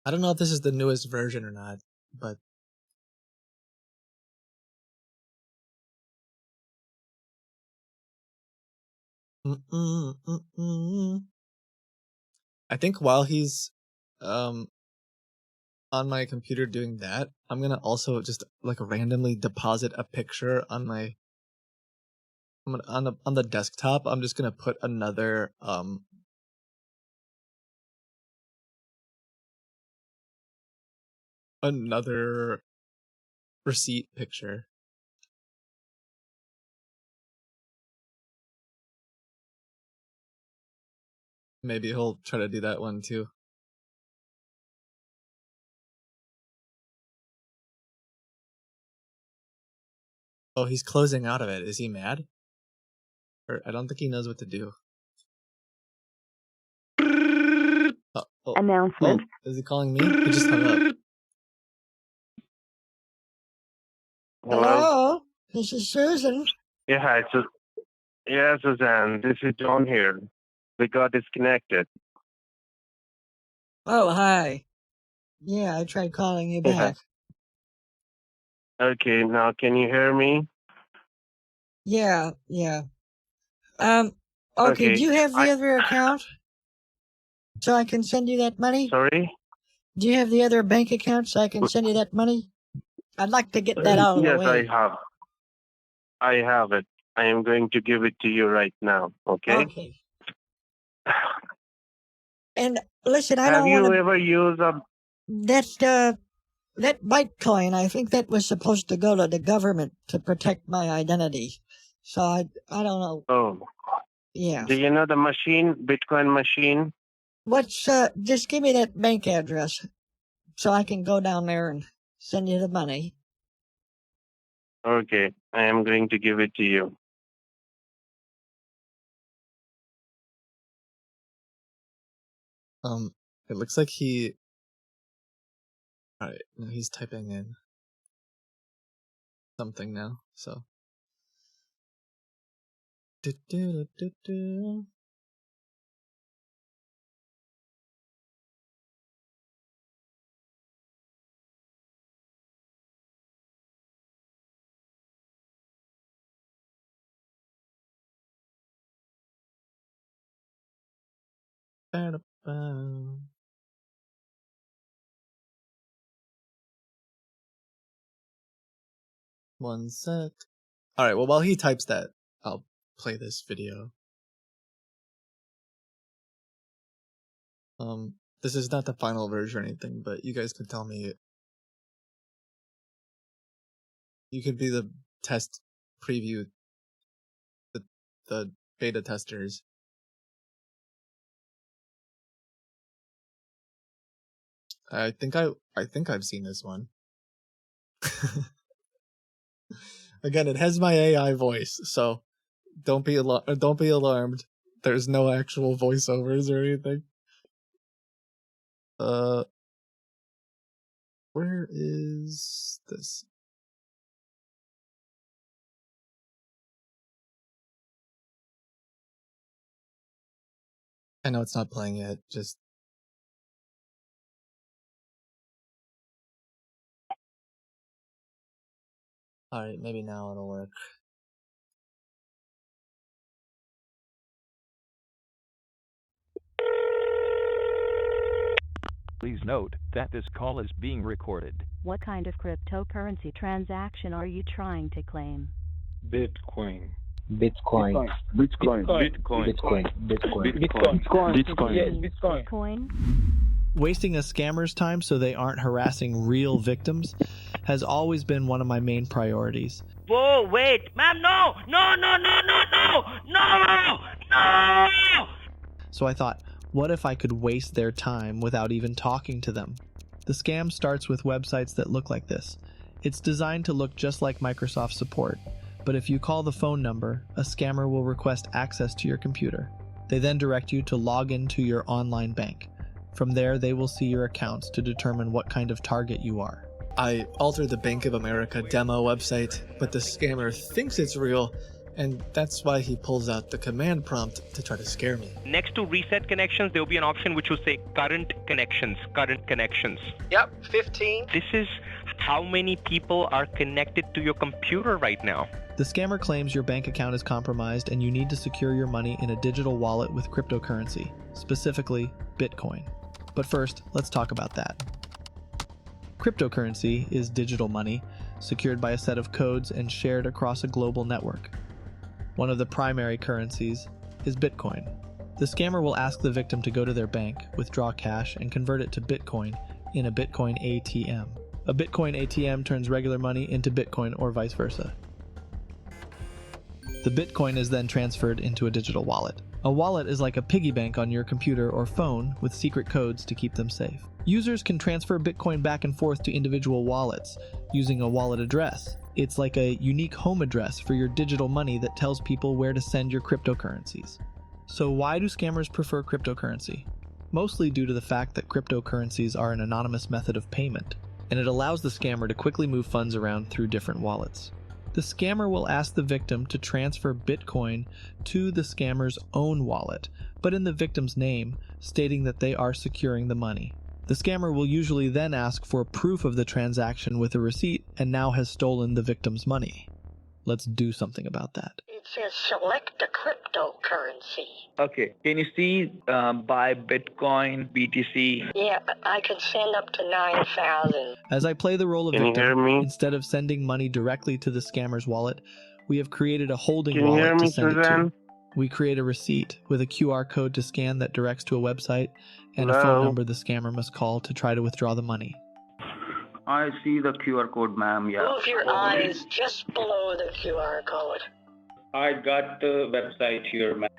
I don't know if this is the newest version or not, but... I think while he's on my computer doing that, I'm gonna also just like randomly deposit a picture on my on the desktop. I'm just gonna put another receipt picture. Maybe he'll try to do that one too. Oh, he's closing out of it. Is he mad? Or I don't think he knows what to do. Announcement. Oh, is he calling me? He just hung up. Hello, this is Susan. Yeah, hi. Yeah, Suzanne, this is John here. We got disconnected. Oh, hi. Yeah, I tried calling you back. Okay, now can you hear me? Yeah. Okay, do you have the other account? So I can send you that money? Sorry? Do you have the other bank account so I can send you that money? I'd like to get that out of the Yes, way. I have it. I am going to give it to you right now, okay? Okay. And listen, I Have don't want you to... ever used a... That Bitcoin, I think that was supposed to go to the government to protect my identity. So I don't know. Oh. Yeah. Do you know the machine, Bitcoin machine? Just give me that bank address so I can go down there and send you the money. Okay, I am going to give it to you. It looks like he... Alright, now he's typing in something now, so... One sec. Alright, well, while he types that, I'll play this video. This is not the final version or anything, but you guys could tell me. You could be the test preview, the beta testers. I think I've seen this one. Again, it has my AI voice, so don't be alarmed. There's no actual voiceovers or anything. Where is this? I know it's not playing yet, just... Alright, maybe now it'll work. Please note that this call is being recorded. What kind of cryptocurrency transaction are you trying to claim? Bitcoin. Bitcoin. Bitcoin. Yes, Bitcoin. Bitcoin? Wasting a scammer's time so they aren't harassing real victims has always been one of my main priorities. Whoa, wait, ma'am, no! So I thought, what if I could waste their time without even talking to them? The scam starts with websites that look like this. It's designed to look just like Microsoft support, but if you call the phone number, a scammer will request access to your computer. They then direct you to log into your online bank. From there, they will see your accounts to determine what kind of target you are. I altered the Bank of America demo website, but the scammer thinks it's real, and that's why he pulls out the command prompt to try to scare me. Next to reset connections, there will be an option which will say current connections. Yep, 15. This is how many people are connected to your computer right now. The scammer claims your bank account is compromised and you need to secure your money in a digital wallet with cryptocurrency, specifically Bitcoin. But first, let's talk about that. Cryptocurrency is digital money, secured by a set of codes and shared across a global network. One of the primary currencies is Bitcoin. The scammer will ask the victim to go to their bank, withdraw cash, and convert it to Bitcoin in a Bitcoin ATM. A Bitcoin ATM turns regular money into Bitcoin or vice versa. The Bitcoin is then transferred into a digital wallet. A wallet is like a piggy bank on your computer or phone with secret codes to keep them safe. Users can transfer Bitcoin back and forth to individual wallets using a wallet address. It's like a unique home address for your digital money that tells people where to send your cryptocurrencies. So why do scammers prefer cryptocurrency? Mostly due to the fact that cryptocurrencies are an anonymous method of payment, and it allows the scammer to quickly move funds around through different wallets. The scammer will ask the victim to transfer Bitcoin to the scammer's own wallet, but in the victim's name, stating that they are securing the money. The scammer will usually then ask for proof of the transaction with a receipt and now has stolen the victim's money. Let's do something about that. It says select a cryptocurrency. Okay. Can you see buy Bitcoin, BTC? Yeah, I could send up to 9,000. As I play the role of Can you hear victim, me? instead of sending money directly to the scammer's wallet, we have created a holding Can you hear wallet to me, send it to. Suzanne? We create a receipt with a QR code to scan that directs to a website and a phone Hello? number the scammer must call to try to withdraw the money. I see the QR code, ma'am. Yeah. Move your eyes just below the QR code. I got the website here, ma'am.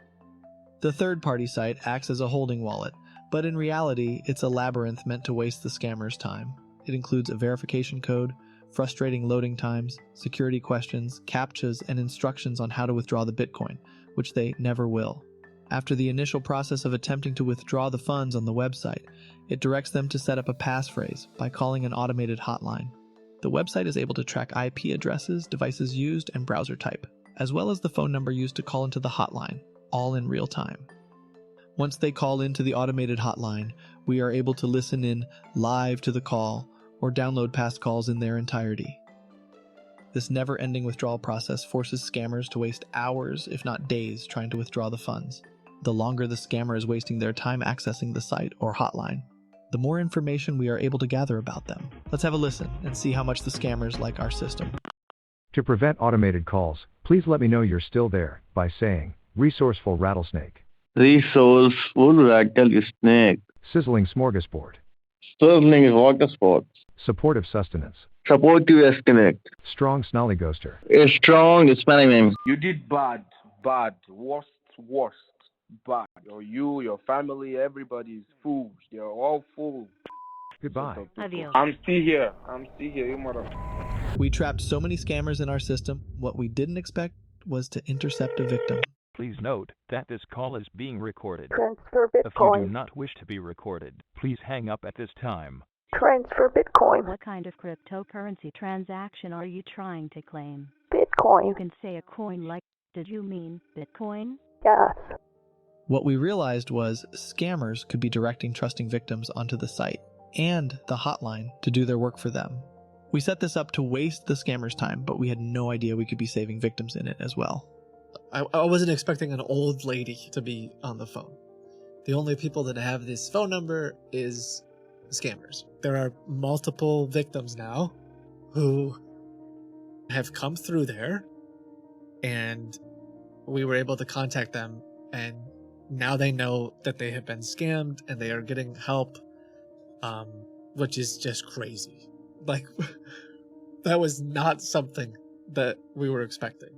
The third-party site acts as a holding wallet, but in reality, it's a labyrinth meant to waste the scammer's time. It includes a verification code, frustrating loading times, security questions, CAPTCHAs, and instructions on how to withdraw the Bitcoin, which they never will. After the initial process of attempting to withdraw the funds on the website, it directs them to set up a passphrase by calling an automated hotline. The website is able to track IP addresses, devices used, and browser type, as well as the phone number used to call into the hotline, all in real time. Once they call into the automated hotline, we are able to listen in live to the call or download past calls in their entirety. This never-ending withdrawal process forces scammers to waste hours, if not days, trying to withdraw the funds. The longer the scammer is wasting their time accessing the site or hotline, the more information we are able to gather about them. Let's have a listen and see how much the scammers like our system. To prevent automated calls, please let me know you're still there by saying, resourceful rattlesnake, Resourceful rattlesnake, sizzling smorgasbord, sizzling water sports, supportive sustenance, supportive escalate, strong snolly ghoster, a strong spelling name. You did bad, worst, bad. Or you, your family, everybody's fools. You're all fools. Goodbye. I'm still here, you mother. We trapped so many scammers in our system, what we didn't expect was to intercept a victim. Please note that this call is being recorded. Transfer If you do Bitcoin. not wish to be recorded, please hang up at this time. Transfer Bitcoin. What kind of cryptocurrency transaction are you trying to claim? Bitcoin. You can say a coin like, did you mean Bitcoin? Yes. What we realized was scammers could be directing trusting victims onto the site and the hotline to do their work for them. We set this up to waste the scammer's time, but we had no idea we could be saving victims in it as well. I wasn't expecting an old lady to be on the phone. The only people that have this phone number is scammers. There are multiple victims now who have come through there, and we were able to contact them, and now they know that they have been scammed and they are getting help, which is just crazy. Like, that was not something that we were expecting.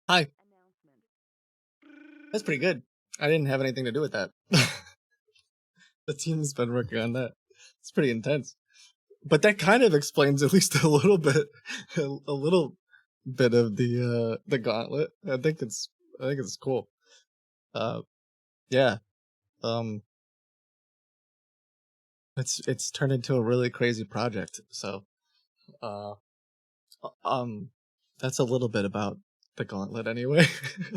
Hi. That's pretty good. I didn't have anything to do with that. The team's been working on that. It's pretty intense. But that kind of explains at least a little bit of the gauntlet. I think it's cool. Yeah. It's turned into a really crazy project. So that's a little bit about the gauntlet anyway.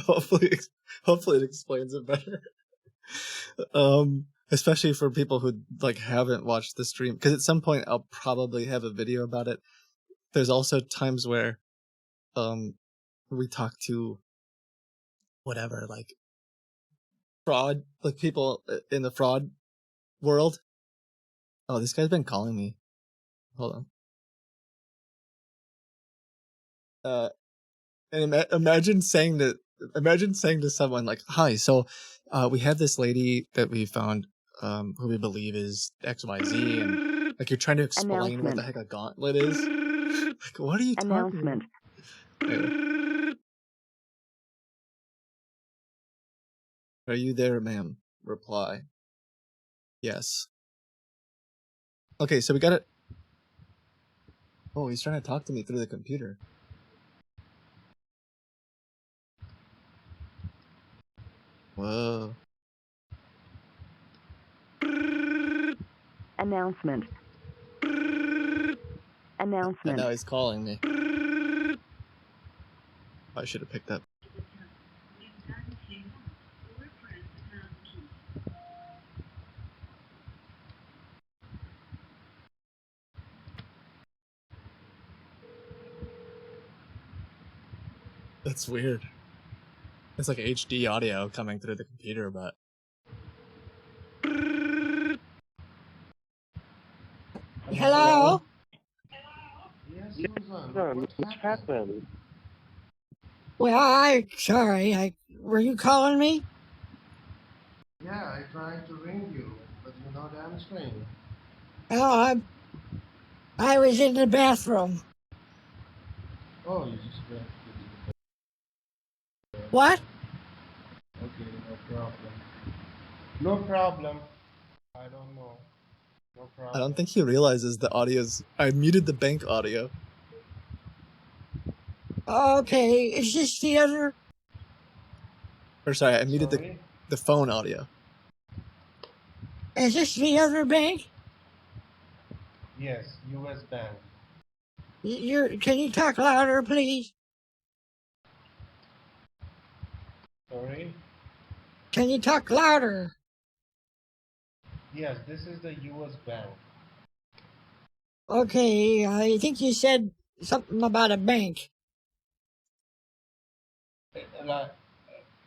hopefully it explains it better. Especially for people who like haven't watched the stream, because at some point I'll probably have a video about it. There's also times where we talk to whatever, like fraud, like people in the fraud world. Oh, this guy's been calling me. Hold on. And imagine saying to someone like, "Hi, so we have this lady that we found, who we believe is XYZ," and like you're trying to explain what the heck a gauntlet is. Like, what are you talking about? Anyway. Are you there, ma'am? Reply. Yes. Okay, so we got it. Oh, he's trying to talk to me through the computer. Whoa. Announcement. Announcement. And now he's calling me. I should have picked up. That's weird. It's like HD audio coming through the computer, but... Hello? Yes, Susan. What happened? Well, sorry. Were you calling me? Yeah, I tried to ring you, but you're not answering. Oh, I was in the bathroom. Oh, you just went to the... What? Okay, no problem. No problem. I don't know. No problem. I don't think he realizes the audio's... I muted the bank audio. Okay, is this the other... Or sorry, I muted the phone audio. Is this the other bank? Yes, U.S. Bank. Can you talk louder, please? Sorry? Can you talk louder? Yes, this is the U.S. Bank. Okay, I think you said something about a bank.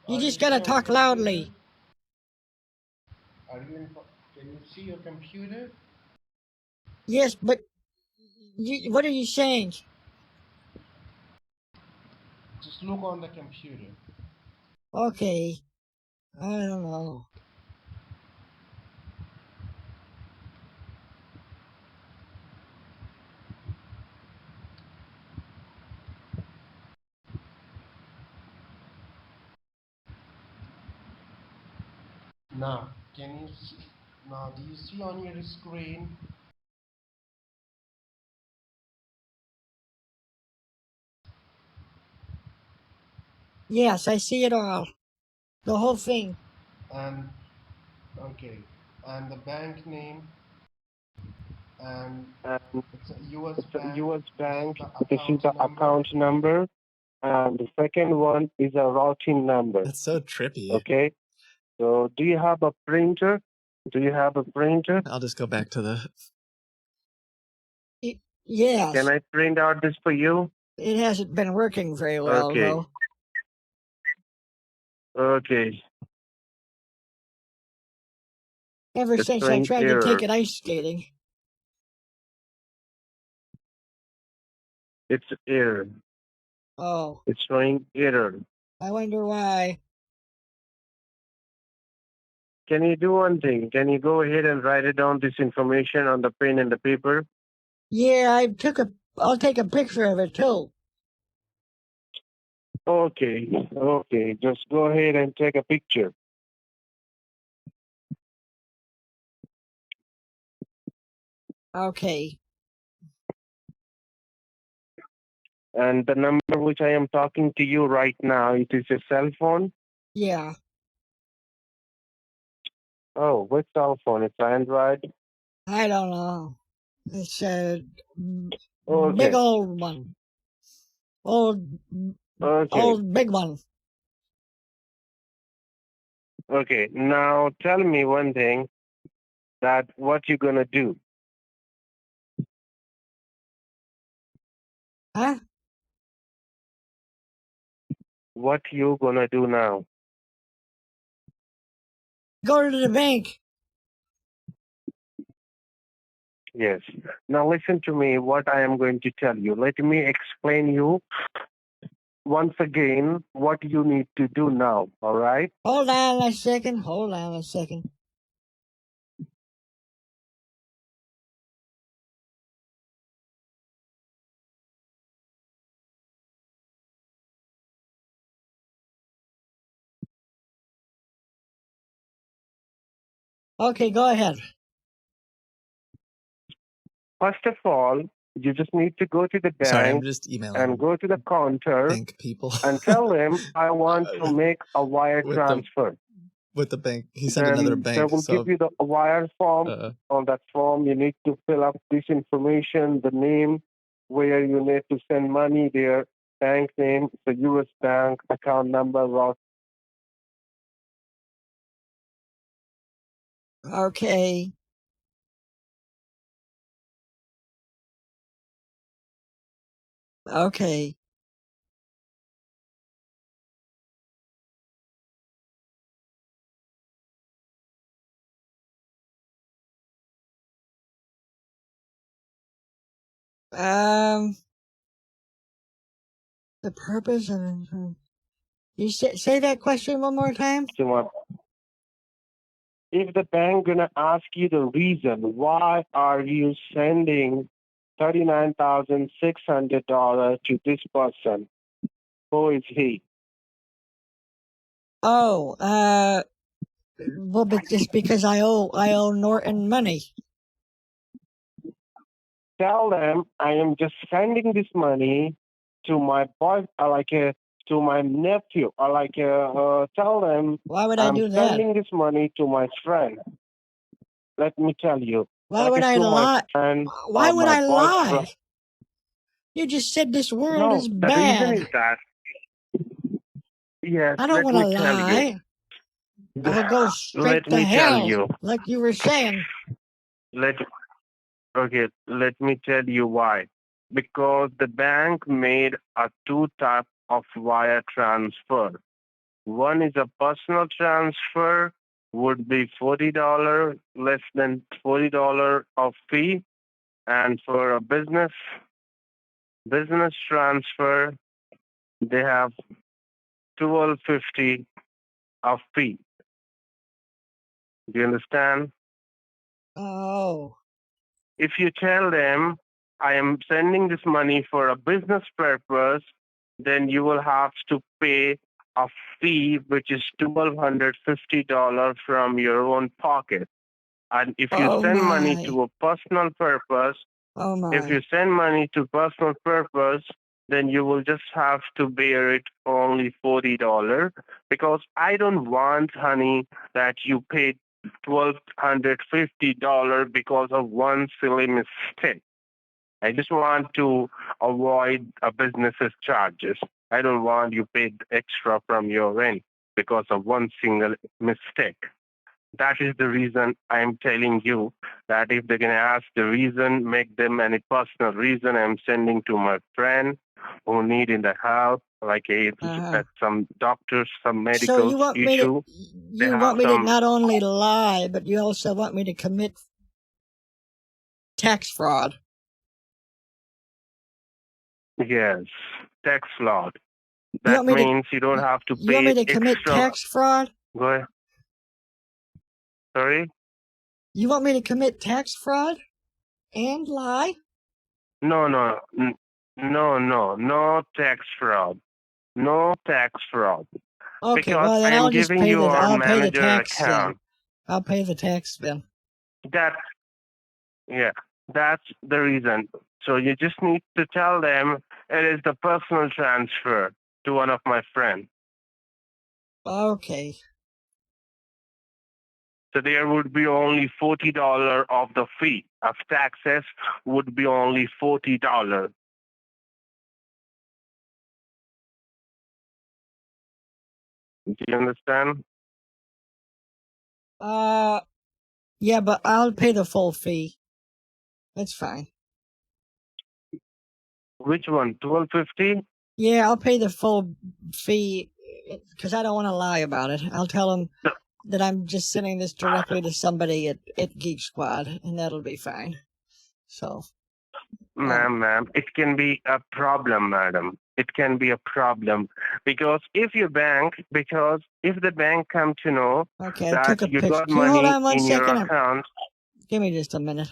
You just gotta talk loudly. Are you in? Can you see your computer? Yes, but what are you saying? Just look on the computer. Okay. I don't know. Now, can you see? Now, do you see on your screen? Yes, I see it all. The whole thing. And okay, and the bank name, and it's a U.S. Bank. U.S. Bank. This is the account number. And the second one is a routing number. That's so trippy. Okay. So do you have a printer? Do you have a printer? I'll just go back to the. Yes. Can I print out this for you? It hasn't been working very well, Okay. though. Okay. Ever It's since I showing tried to error. take it ice skating. It's error. Oh, It's showing error. I wonder why. Can you do one thing? Can you go ahead and write it down, this information on the pen and the paper? Yeah, I'll take a picture of it too. Okay. Okay. Just go ahead and take a picture. Okay. And the number which I am talking to you right now, it is your cell phone? Yeah. Oh, which cell phone? It's Android? I don't know. It's a Okay. big old one. Old Okay. big one. Okay. Now tell me one thing, that what you gonna do? Huh? What you gonna do now? Go to the bank. Yes. Now listen to me, what I am going to tell you. Let me explain you once again what you need to do now, all right? Hold on a second. Hold on a second. Okay, go ahead. First of all, you just need to go to the Sorry, I'm bank just emailing and go to the counter bank people and tell them I want to make a wire with transfer. with the bank. He sent another Then they bank, will so give you the wire form. On that form, you need to fill up this information, the name, where you need to send money, their bank name, the U.S. bank, account number, route. Okay. Okay. The purpose of insurance. You say that question one more time? If the bank gonna ask you the reason why are you sending $39,600 to this person, who is he? Oh, well, but just because I owe Norton money. Tell them I am just sending this money to my boy, to my nephew, tell them Why would I I'm do that? sending this money to my friend. Let me tell you. Why would I to my lie? friend Why or would my I boyfriend. lie? You just said this world No, is the reason bad. is that. Yes, I don't let want to me tell you. lie. I'll go straight Let to me tell hell, you. like you were saying. Let me tell you why. Because the bank made a two type of wire transfer. One is a personal transfer, would be $40, less than $40 of fee, and for a business transfer, they have $12.50 of fee. Do you understand? Oh. If you tell them I am sending this money for a business purpose, then you will have to pay a fee which is $1,250 from your own pocket. And if you Oh send money my. to a personal purpose, Oh if you my. send money to personal purpose, then you will just have to bear it only $40, because I don't want, honey, that you paid $1,250 because of one silly mistake. I just want to avoid a business's charges. I don't want you paid extra from your end because of one single mistake. That is the reason I'm telling you that if they're going to ask the reason, make them any personal reason. I'm sending to my friend who need in the house, like at some doctors, some So medical you want issue. They have me to some, not only lie, but you also want me to commit tax fraud. yes, tax fraud. You That want me to- means you don't have to You want pay me to commit extra. tax fraud? Go ahead. Sorry? You want me to commit tax fraud and lie? No, no tax fraud. No tax fraud. Okay, Because well then I am I'll just giving pay you the our I'll pay the manager tax account. then. I'll pay the tax then. That's the reason. So you just need to tell them it is the personal transfer to one of my friends. Okay. So there would be only $40 of the fee of taxes would be only $40. Do you understand? Yeah, but I'll pay the full fee. That's fine. Which one? $12.50? Yeah, I'll pay the full fee because I don't want to lie about it. I'll tell them that I'm just sending this directly to somebody at Geek Squad, and that'll be fine. So, Ma'am, it can be a problem, madam. It can be a problem because if the bank come to know okay, I that took a you picture. got Can you hold money on one in your second? account, Give me just a minute.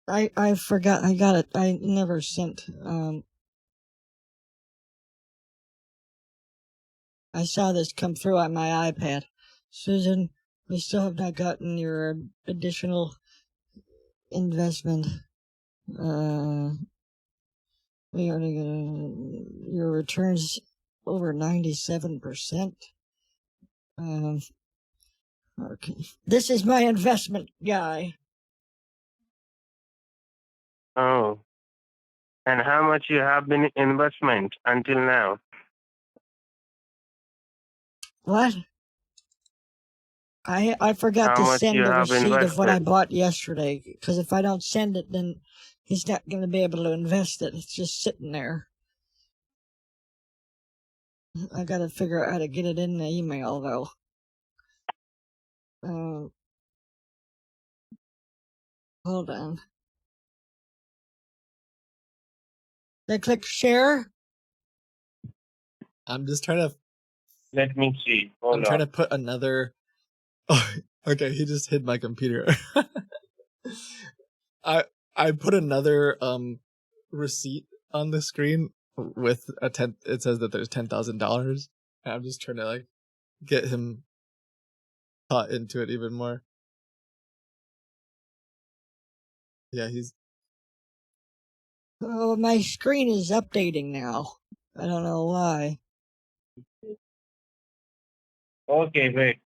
I forgot. I got it. I never sent. I saw this come through on my iPad. Susan, we still have not gotten your additional investment. We already got your returns over 97%. Okay. This is my investment guy. oh, and how much you have been investment until now? What? I forgot How to much send you the have receipt of what I invested? bought yesterday, because if I don't send it, then he's not going to be able to invest it. It's just sitting there. I got to figure out how to get it in the email, though. Hold on. Did I click share? I'm just trying to. Let me see. I'm trying to put another. Oh, okay. He just hid my computer. I put another receipt on the screen with a 10. It says that there's $10,000. I'm just trying to like get him caught into it even more. Yeah, he's. Oh, my screen is updating now. I don't know why. Okay, wait.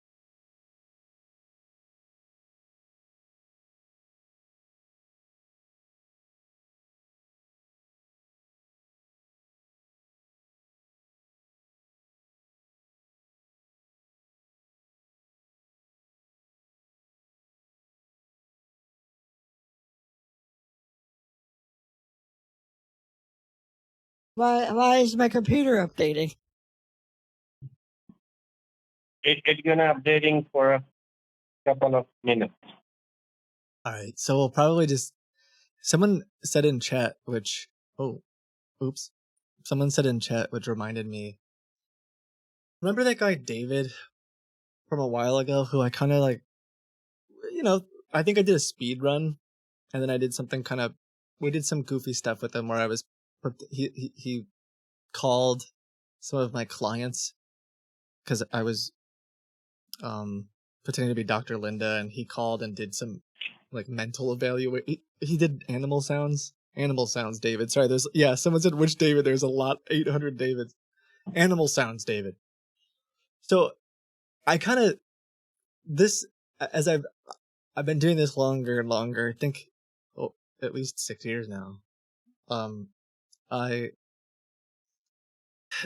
Why is my computer updating? It's gonna updating for a couple of minutes. All right, so we'll probably just. Someone said in chat, which. Oh, oops. Someone said in chat, which reminded me. Remember that guy David from a while ago, who I kind of like. I think I did a speed run, and then I did something kind of. We did some goofy stuff with him where I was. He called some of my clients because I was pretending to be Dr. Linda, and he called and did some like mental evaluation. He did animal sounds, David. Sorry, someone said which David. There's a lot, 800 Davids. Animal sounds, David. So I kind of this, as I've been doing this longer and longer. I think at least 6 years now.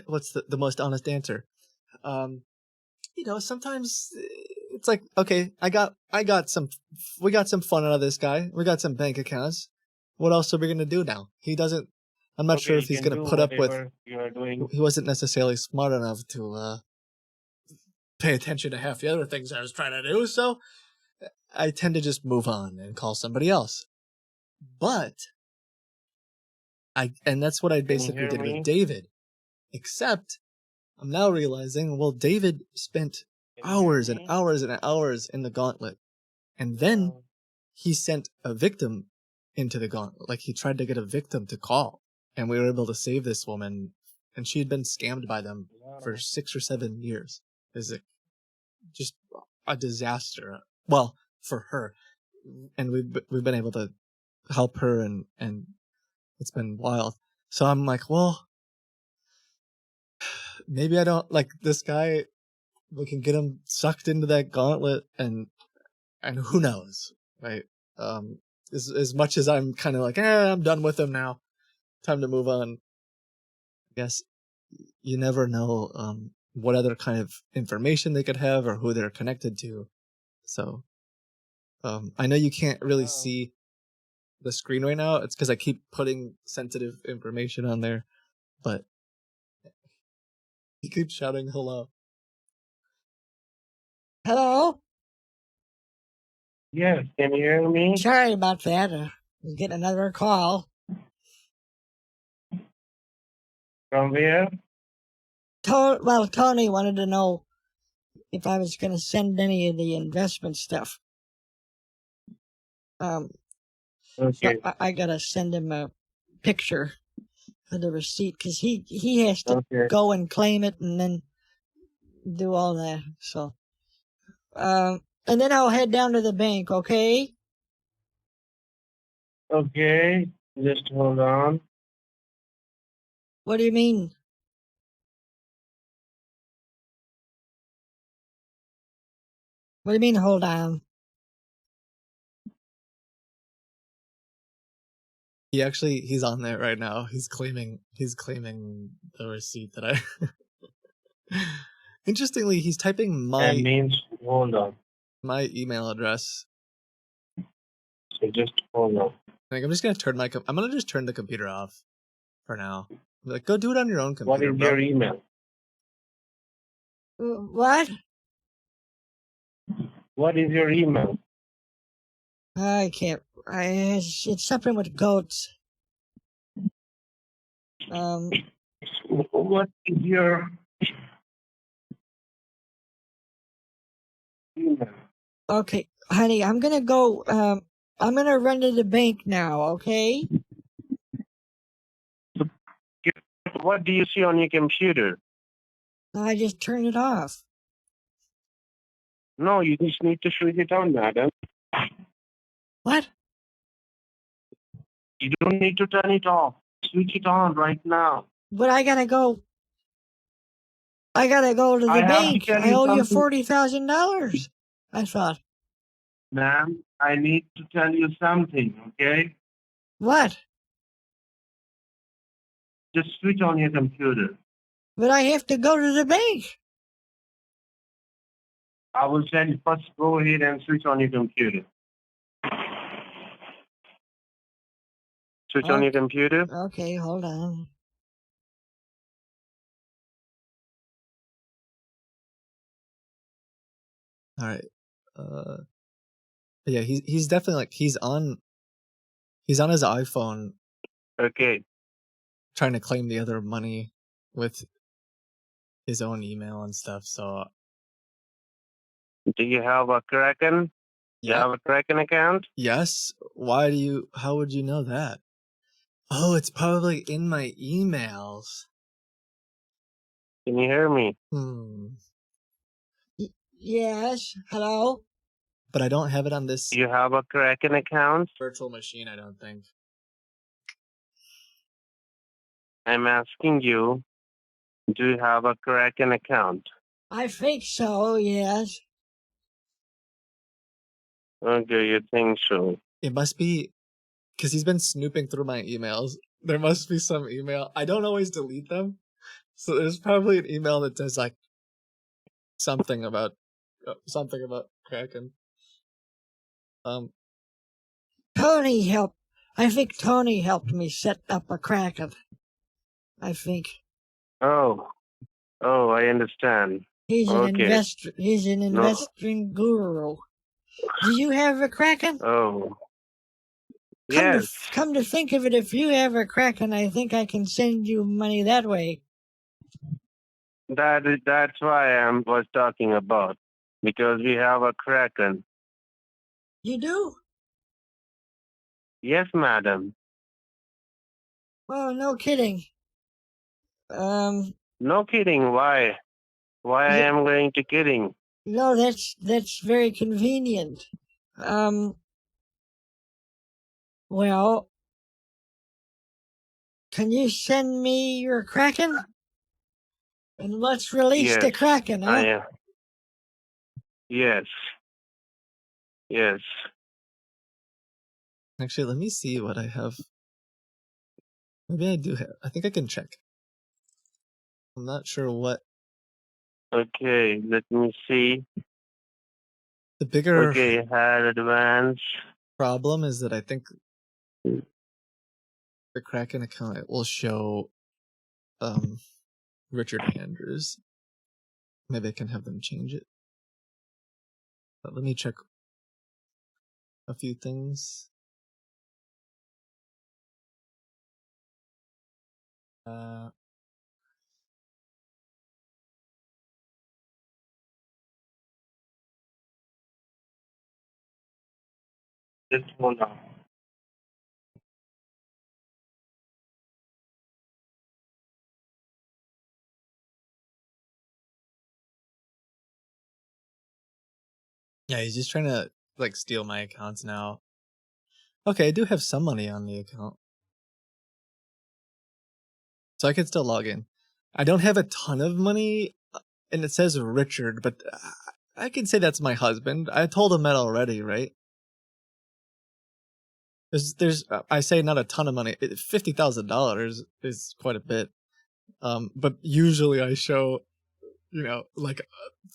What's the most honest answer? Sometimes it's like, okay, we got some fun out of this guy. We got some bank accounts. What else are we gonna do now? I'm not sure if he's gonna put up with. He wasn't necessarily smart enough to pay attention to half the other things I was trying to do, so I tend to just move on and call somebody else. But that's what I basically did with David. Except I'm now realizing, well, David spent hours and hours and hours in the gauntlet. And then he sent a victim into the gauntlet. Like, he tried to get a victim to call. And we were able to save this woman. And she had been scammed by them for 6 or 7 years. It's just a disaster. Well, for her. And we've been able to help her, and it's been wild. So I'm like, well, maybe I don't like this guy. We can get him sucked into that gauntlet, and who knows, right? As much as I'm kind of like, I'm done with him now, time to move on. I guess you never know what other kind of information they could have or who they're connected to. So I know you can't really see the screen right now. It's because I keep putting sensitive information on there, but he keeps shouting hello. Hello? Yes, can you hear me? Sorry about that. We get another call. From where? Tony wanted to know if I was going to send any of the investment stuff. Okay. So I got to send him a picture of the receipt, because he has to go and claim it and then do all that. So, and then I'll head down to the bank, okay? Okay, just hold on. What do you mean? What do you mean, hold on? He's on there right now. He's claiming the receipt that I. Interestingly, he's typing That means hold on. my email address. So just hold on. Like, I'm just gonna I'm gonna just turn the computer off for now. Like, go do it on your own computer. What is your email? What? What is your email? I can't. It's something with goats. What is your email? Okay, honey, I'm gonna go. I'm gonna run to the bank now. Okay. What do you see on your computer? I just turned it off. No, you just need to switch it on, madam. What? You don't need to turn it off. Switch it on right now. But I gotta go. I gotta go to the bank. I owe you $40,000. I thought. Ma'am, I need to tell you something, okay? What? Just switch on your computer. But I have to go to the bank. I will tell you first, go ahead and switch on your computer. Switch on your computer. Okay, hold on. All right. Yeah, he's definitely like he's on his iPhone. Okay. Trying to claim the other money with his own email and stuff. So. Do you have a Kraken? Yeah. You have a Kraken account? Yes. How would you know that? Oh, it's probably in my emails. Can you hear me? Yes. Hello? But I don't have it on this. You have a Kraken account? Virtual machine, I don't think. I'm asking you, do you have a Kraken account? I think so, yes. Okay, you think so? It must be because he's been snooping through my emails. There must be some email. I don't always delete them, so there's probably an email that says like something about Kraken. Tony helped. I think Tony helped me set up a Kraken. I think Oh, I understand. he's an Okay. investor. He's an No. investing guru. Do you have a Kraken? Oh, yes. Come to think of it, if you have a Kraken, I think I can send you money that way. That's why I was talking about, because we have a Kraken. You do? Yes, madam. Oh, no kidding. No kidding. Why? Why I am going to kidding? No, that's very convenient. Well, can you send me your Kraken? And let's release the Yes, Kraken, huh? I am. Yes. Yes. Actually, let me see what I have. Maybe I do have. I think I can check. I'm not sure what. Okay, let me see. The bigger Okay, had advance. problem is that I think the Kraken account will show Richard Andrews. Maybe I can have them change it. But let me check a few things. Just hold on. Yeah, he's just trying to like steal my accounts now. Okay, I do have some money on the account. So I can still log in. I don't have a ton of money, and it says Richard, but I can say that's my husband. I told him that already, right? There's I say not a ton of money. $50,000 is quite a bit. But usually I show, like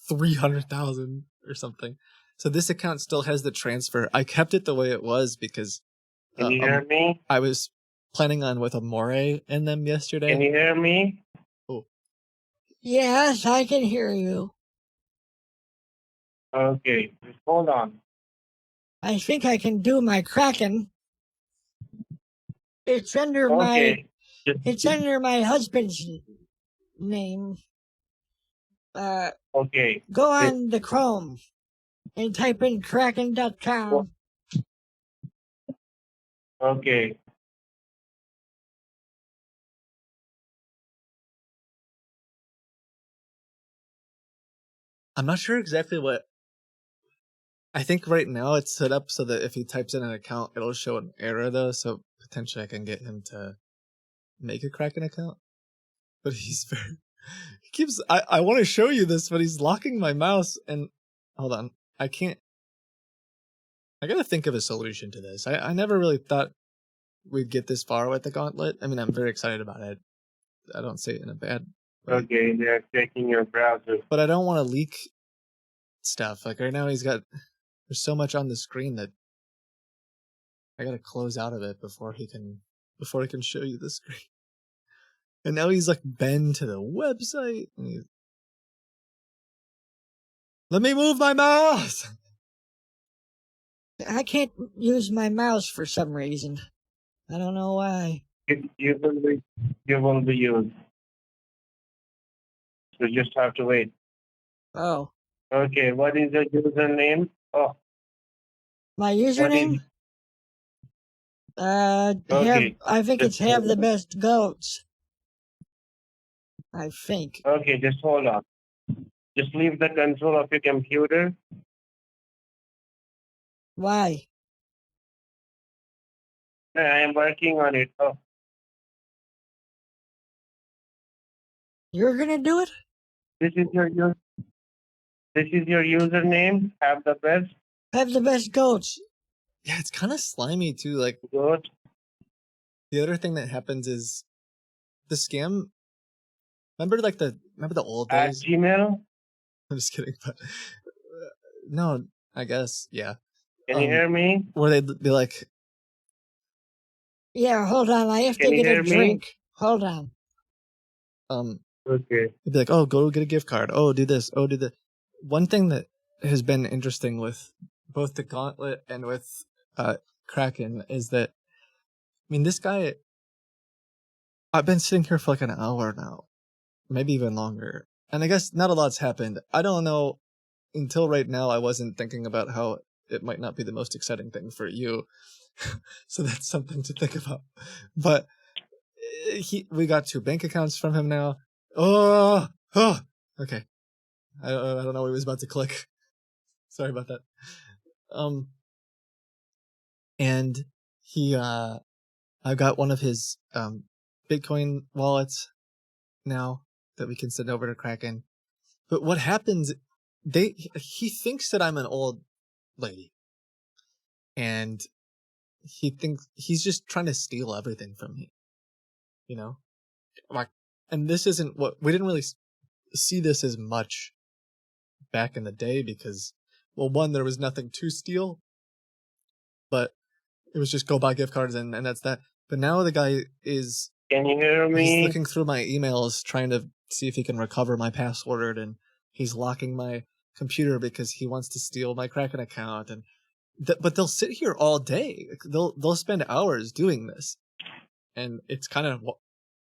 300,000 or something. So this account still has the transfer. I kept it the way it was because Can you hear me? I was planning on with Amore in them yesterday. Can you hear me? Oh, Yes, I can hear you. Okay, just hold on. I think I can do my Kraken. It's under Okay. it's under my husband's name. Okay. Go on the Chrome and type in Kraken.com. Okay. I'm not sure exactly what. I think right now it's set up so that if he types in an account, it'll show an error though. So potentially I can get him to make a Kraken account. But he's very. He keeps. I want to show you this, but he's locking my mouse. And hold on, I can't. I gotta think of a solution to this. I never really thought we'd get this far with the gauntlet. I mean, I'm very excited about it. I don't say it in a bad way. Okay, they're checking your browser. But I don't want to leak stuff. Like right now, there's so much on the screen that I gotta close out of it before he can show you the screen. And now he's like been to the website. And let me move my mouse. I can't use my mouse for some reason. I don't know why. You will be used. So you just have to wait. Oh. Okay, what is your username? Oh. My username? Okay. I think it's Have the Best Goats. I think. Okay, just hold on. Just leave the console of your computer. Why? I am working on it. Oh. You're gonna do it? This is your username. Have the best. Have the best goats. Yeah, it's kind of slimy too. Like, Good. the other thing that happens is the scam. Remember the old At days? Gmail? I'm just kidding, but no, I guess yeah. Can you hear me? Where they'd be like, Yeah, hold on. I have Can to you get a hear me? drink. Hold on. Okay. they'd be like, oh, go get a gift card. Oh, do this. Oh, do the. One thing that has been interesting with both the Gauntlet and with Kraken is that, I mean, this guy. I've been sitting here for like an hour now, maybe even longer, and I guess not a lot's happened. I don't know. Until right now, I wasn't thinking about how it might not be the most exciting thing for you. So that's something to think about. But we got 2 bank accounts from him now. Oh, okay. I don't know what he was about to click. Sorry about that. And he I got one of his Bitcoin wallets now that we can send over to Kraken. But what happens? He thinks that I'm an old lady, and he thinks he's just trying to steal everything from me. You know, like, and this isn't what we didn't really see this as much back in the day because, well, one, there was nothing to steal, but it was just go buy gift cards and that's that. But now the guy is. Can you hear me? He's looking through my emails, trying to see if he can recover my password, and he's locking my computer because he wants to steal my Kraken account. And but they'll sit here all day. They'll spend hours doing this, and it's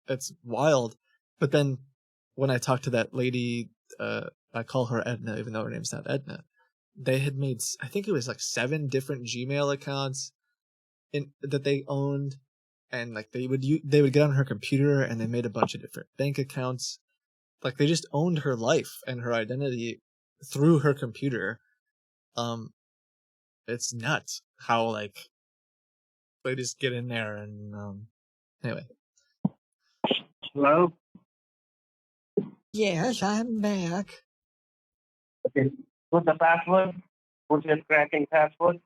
it's wild. But then when I talked to that lady, I call her Edna, even though her name's not Edna. They had made, I think it was like 7 different Gmail accounts that they owned. And like they would get on her computer and they made a bunch of different bank accounts. Like they just owned her life and her identity through her computer. It's nuts how like they just get in there and anyway. Hello? Yes, I'm back. Okay. What's the password? What's your Kraken password?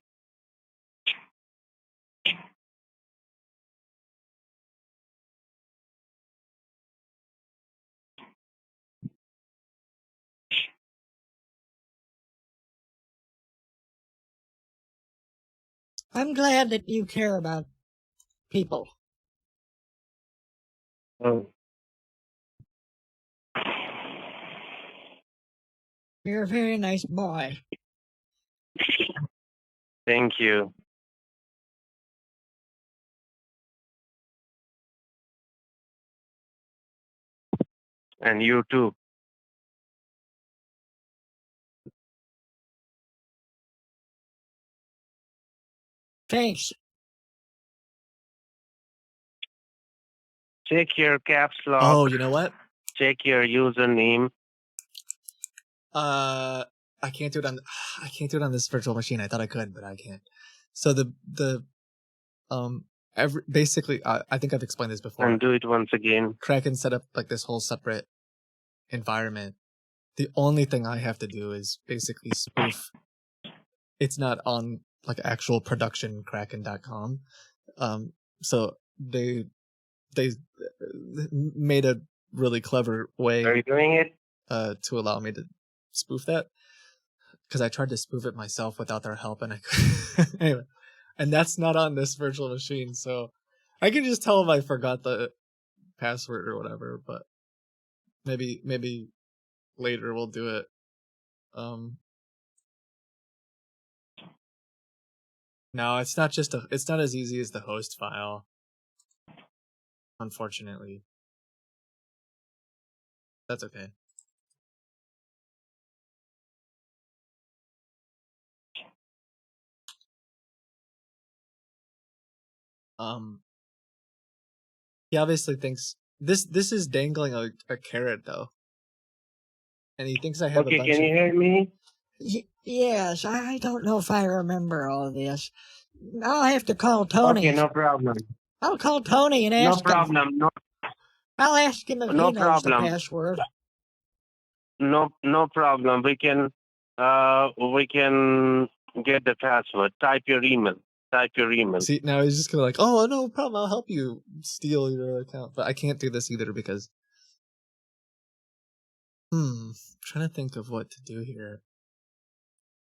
I'm glad that you care about people. Oh. You're a very nice boy. Thank you. And you too. Thanks. Check your caps lock. Oh, you know what? Check your username. I can't do it on this virtual machine. I thought I could, but I can't. So basically, I think I've explained this before. And do it once again. Kraken set up like this whole separate environment. The only thing I have to do is basically spoof. It's not on like actual production Kraken.com. So they made a really clever way. Are you doing it? To allow me to spoof that, because I tried to spoof it myself without their help, and anyway, and that's not on this virtual machine, so I can just tell them I forgot the password or whatever. But maybe later we'll do it. No, it's not as easy as the host file, unfortunately. That's okay. He obviously thinks this is dangling a carrot though, and he thinks I have Okay, a bunch can you hear me? Yes, I don't know if I remember all this. I'll have to call Tony. Okay, no problem. I'll call Tony and ask him. No problem. No, I'll ask him if no he knows the problem. password. No problem. We can get the password. Type your email. Type your email. See, now he's just gonna like, oh, no problem, I'll help you steal your account. But I can't do this either because... I'm trying to think of what to do here.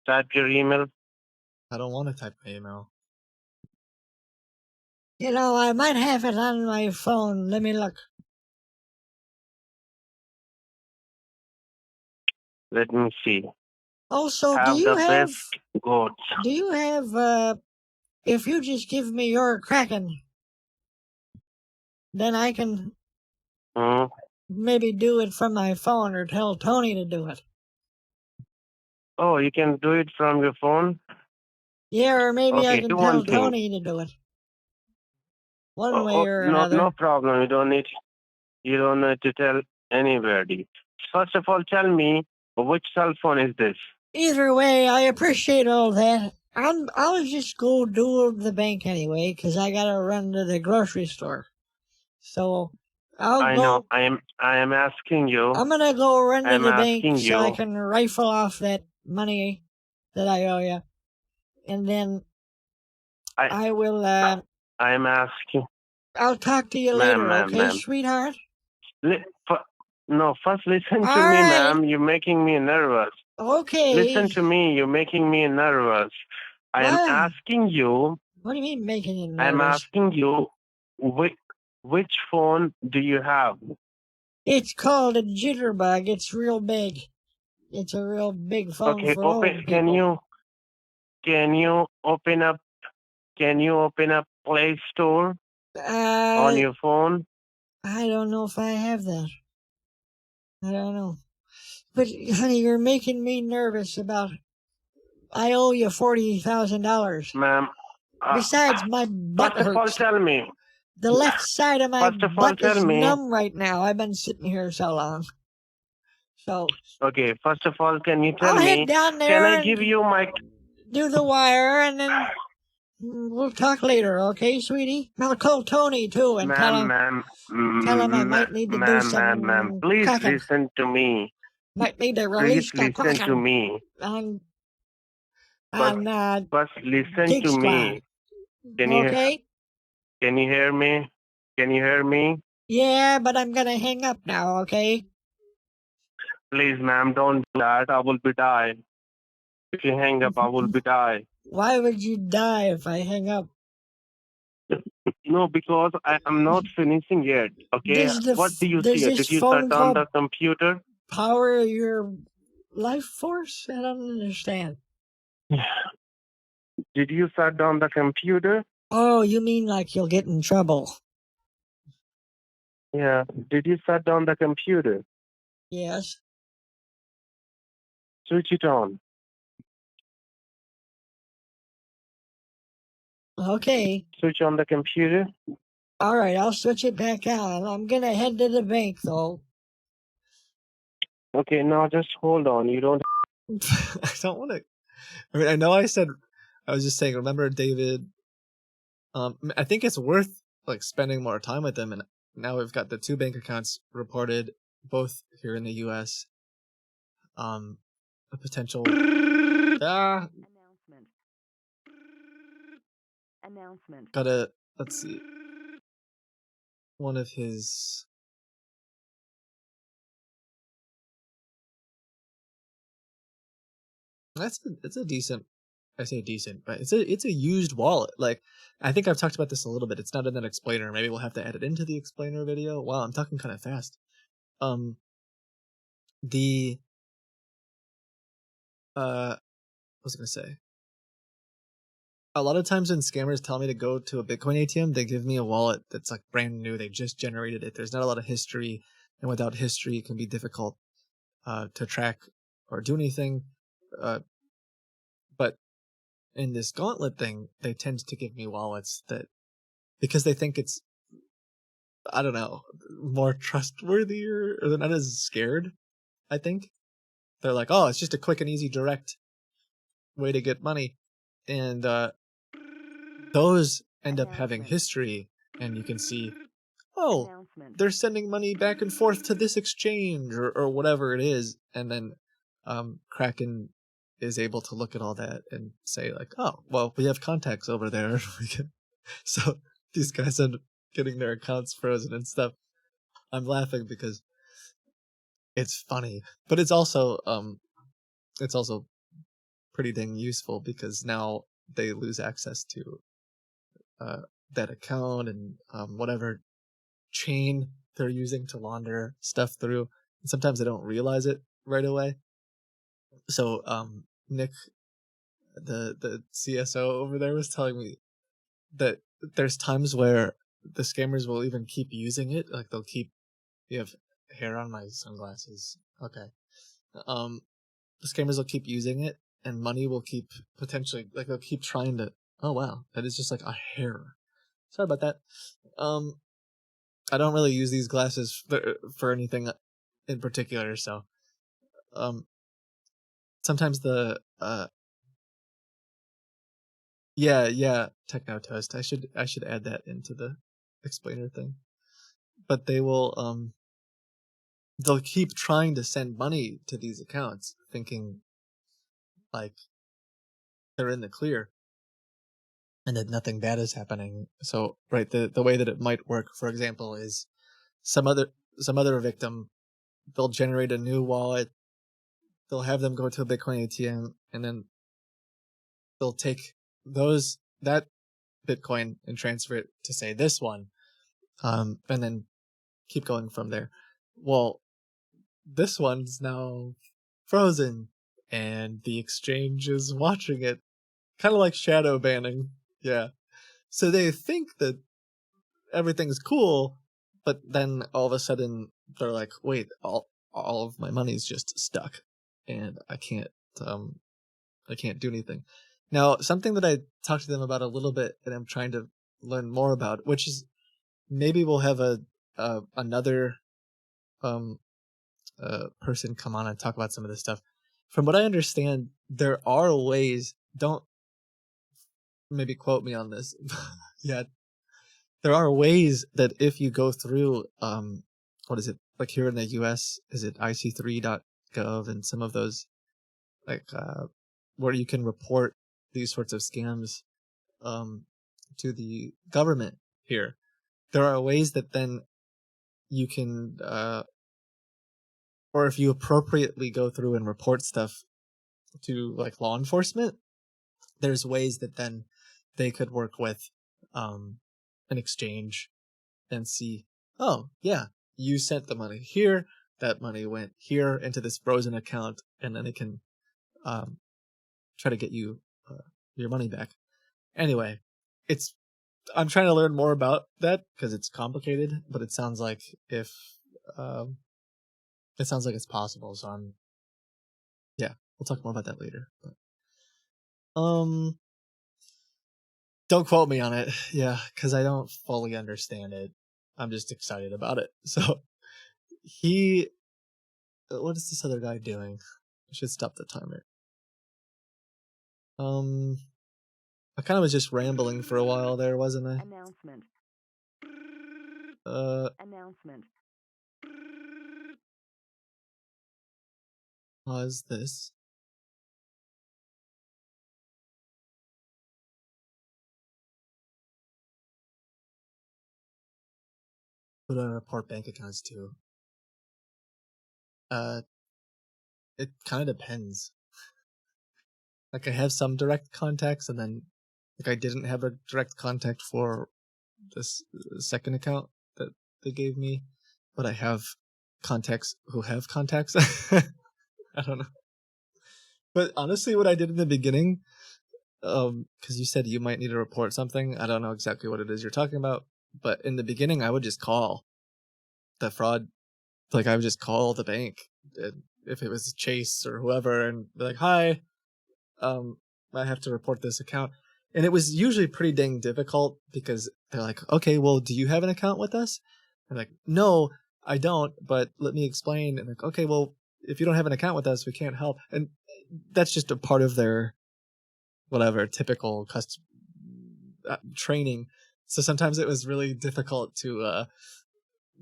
Type your email. I don't want to type my email. You know, I might have it on my phone. Let me look. Let me see. Also, Have do you the have... best goats. Do you have, if you just give me your Kraken, then I can maybe do it from my phone or tell Tony to do it. Oh, you can do it from your phone? Yeah, or maybe I Okay, can do tell one thing. Tony to do it. One way or no, another. no problem. You don't need to tell anybody. First of all, tell me which cell phone is this? Either way, I appreciate all that. I'll just go do the bank anyway, 'cause I gotta run to the grocery store. So, I know. I am asking you. I'm gonna go run to I'm the bank asking so I you. can rifle off that money that I owe you. And then I will, I am asking. I'll talk to you Ma'am, later, ma'am, okay, ma'am. sweetheart? No, first listen to All me, right. ma'am. You're making me nervous. Okay. Listen to me. You're making me nervous. I am What? asking you. What do you mean making you nervous? I'm asking you, which phone do you have? It's called a jitterbug. It's real big. It's a real big phone Okay, for old open. people. Can you open up? Can you open up Play Store on your phone? I don't know if I have that. I don't know. But, honey, you're making me nervous about... I owe you $40,000. Ma'am. Besides, my butt First of all, hurts. tell me. The left side of my First of all, butt tell is me. numb right now. I've been sitting here so long. So... Okay, first of all, can you tell I'll me? head down there Can I and give you my? do the wire, and then we'll talk later, okay, sweetie? I'll call Tony, too, and tell him I might need to do some ma'am, please cracking. listen to me. Might need to Please release the listen to kraken me. on First, listen Geek to Squad. me. Okay? Can you hear me? Can you hear me? Yeah, but I'm gonna hang up now, okay? Please, ma'am, don't do that. I will be die. If you hang up, I will be die. Why would you die if I hang up? No, because I am not finishing yet. Okay. What do you does see? this Did you phone shut down call the computer? power your life force? I don't understand. Did you shut down the computer? Oh, you mean like you'll get in trouble? Yeah. Did you shut down the computer? Yes. Switch it on. Okay. Switch on the computer. All right, I'll switch it back on. I'm gonna head to the bank, though. Okay, now just hold on. You don't. I don't want to. I mean, I know I said. I was just saying. Remember, David. I think it's worth like spending more time with them, and now we've got the 2 bank accounts reported, both here in the U.S. A potential. Announcement. Let's see. One of his. It's a decent. I say decent, but it's a used wallet. Like, I think I've talked about this a little bit. It's not in that explainer. Maybe we'll have to add it into the explainer video. Wow, I'm talking kind of fast. What was I gonna say? A lot of times when scammers tell me to go to a Bitcoin ATM, they give me a wallet that's like brand new. They just generated it. There's not a lot of history, and without history, it can be difficult to track or do anything. But in this Gauntlet thing, they tend to give me wallets that, because they think it's, I don't know, more trustworthy, or they're not as scared, I think. They're like, oh, it's just a quick and easy, direct way to get money. And those end up having history, and you can see, oh, they're sending money back and forth to this exchange, or whatever it is. And then Kraken is able to look at all that and say like, oh, well, we have contacts over there. So these guys end up getting their accounts frozen and stuff. I'm laughing because it's funny, but it's also pretty dang useful because now they lose access to that account and whatever chain they're using to launder stuff through. And sometimes they don't realize it right away. So Nick, the CSO over there, was telling me that there's times where the scammers will even keep using it. Like they'll keep. You have hair on my sunglasses. Okay. The scammers will keep using it, and money will keep potentially, like they'll keep trying to. Oh wow, that is just like a hair. Sorry about that. I don't really use these glasses for anything in particular, so sometimes the yeah, Techno Toast. I should add that into the explainer thing. But they will they'll keep trying to send money to these accounts, thinking like they're in the clear and that nothing bad is happening. So right, the way that it might work, for example, is some other victim, they'll generate a new wallet, they'll have them go to a Bitcoin ATM, and then they'll take that Bitcoin and transfer it to say this one, and then keep going from there. Well, this one's now frozen, and the exchange is watching it, kind of like shadow banning. Yeah, so they think that everything's cool, but then all of a sudden they're like, wait, all of my money's just stuck, and I can't do anything. Now, something that I talked to them about a little bit, and I'm trying to learn more about, which is maybe we'll have another person come on and talk about some of this stuff. From what I understand, there are ways. Don't maybe quote me on this. Yeah, there are ways that if you go through what is it, like here in the US, is it IC3.gov and some of those like where you can report these sorts of scams to the government here. There are ways that then you can or if you appropriately go through and report stuff to like law enforcement, there's ways that then they could work with an exchange and see, oh yeah, you sent the money here, that money went here into this frozen account, and then they can try to get you your money back. Anyway, I'm trying to learn more about that because it's complicated, but it sounds like it's possible. So we'll talk more about that later. But don't quote me on it, yeah, because I don't fully understand it. I'm just excited about it. So what is this other guy doing? I should stop the timer. I kind of was just rambling for a while there, wasn't I? Announcement. Announcement. Pause this. Who do I report bank accounts to? It kind of depends. Like I have some direct contacts, and then like I didn't have a direct contact for this second account that they gave me, but I have contacts who have contacts. I don't know. But honestly, what I did in the beginning, because you said you might need to report something, I don't know exactly what it is you're talking about, but in the beginning, I would just call the fraud. Like I would just call the bank, if it was Chase or whoever, and be like, "Hi, I have to report this account." And it was usually pretty dang difficult because they're like, "Okay, well, do you have an account with us?" I'm like, "No, I don't, but let me explain." And like, "Okay, well, if you don't have an account with us, we can't help." And that's just a part of their whatever typical training. So sometimes it was really difficult to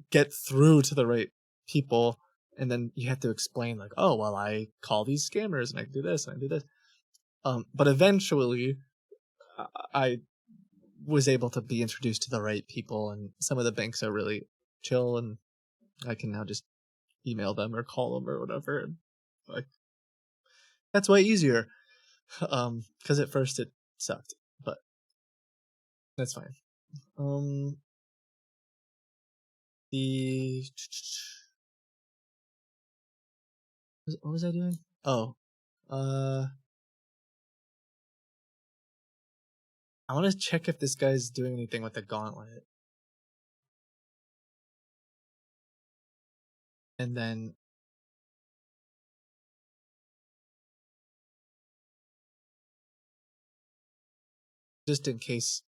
get through to the right people, and then you have to explain like, oh well, I call these scammers and I do this and I do this. But eventually, I was able to be introduced to the right people, and some of the banks are really chill, and I can now just email them or call them or whatever. And like, that's way easier. Because at first it sucked, but that's fine. The what was I doing? Oh, I want to check if this guy's doing anything with the gauntlet. And then just in case,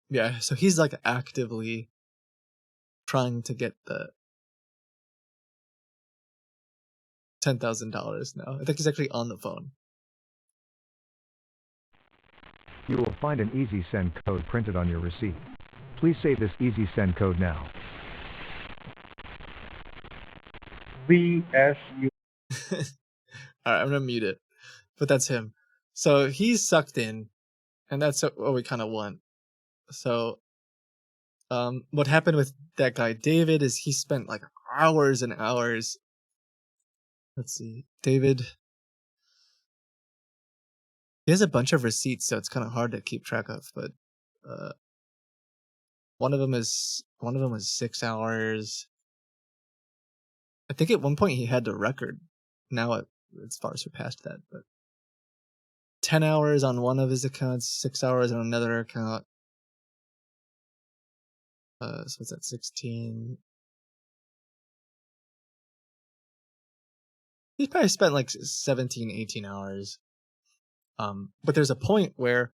yeah, so he's like actively trying to get the $10,000 now. I think he's actually on the phone. You will find an Easy Send code printed on your receipt. Please save this Easy Send code now. VSU. Alright, I'm gonna mute it. But that's him. So he's sucked in, and that's what we kind of want. So, what happened with that guy David is he spent like hours and hours. Let's see, David. He has a bunch of receipts, so it's kind of hard to keep track of. But one of them was 6 hours. I think at one point he had the record. Now it's far surpassed that. But 10 hours on one of his accounts, 6 hours on another account. So what's that, 16? He's probably spent like 17, 18 hours. But there's a point where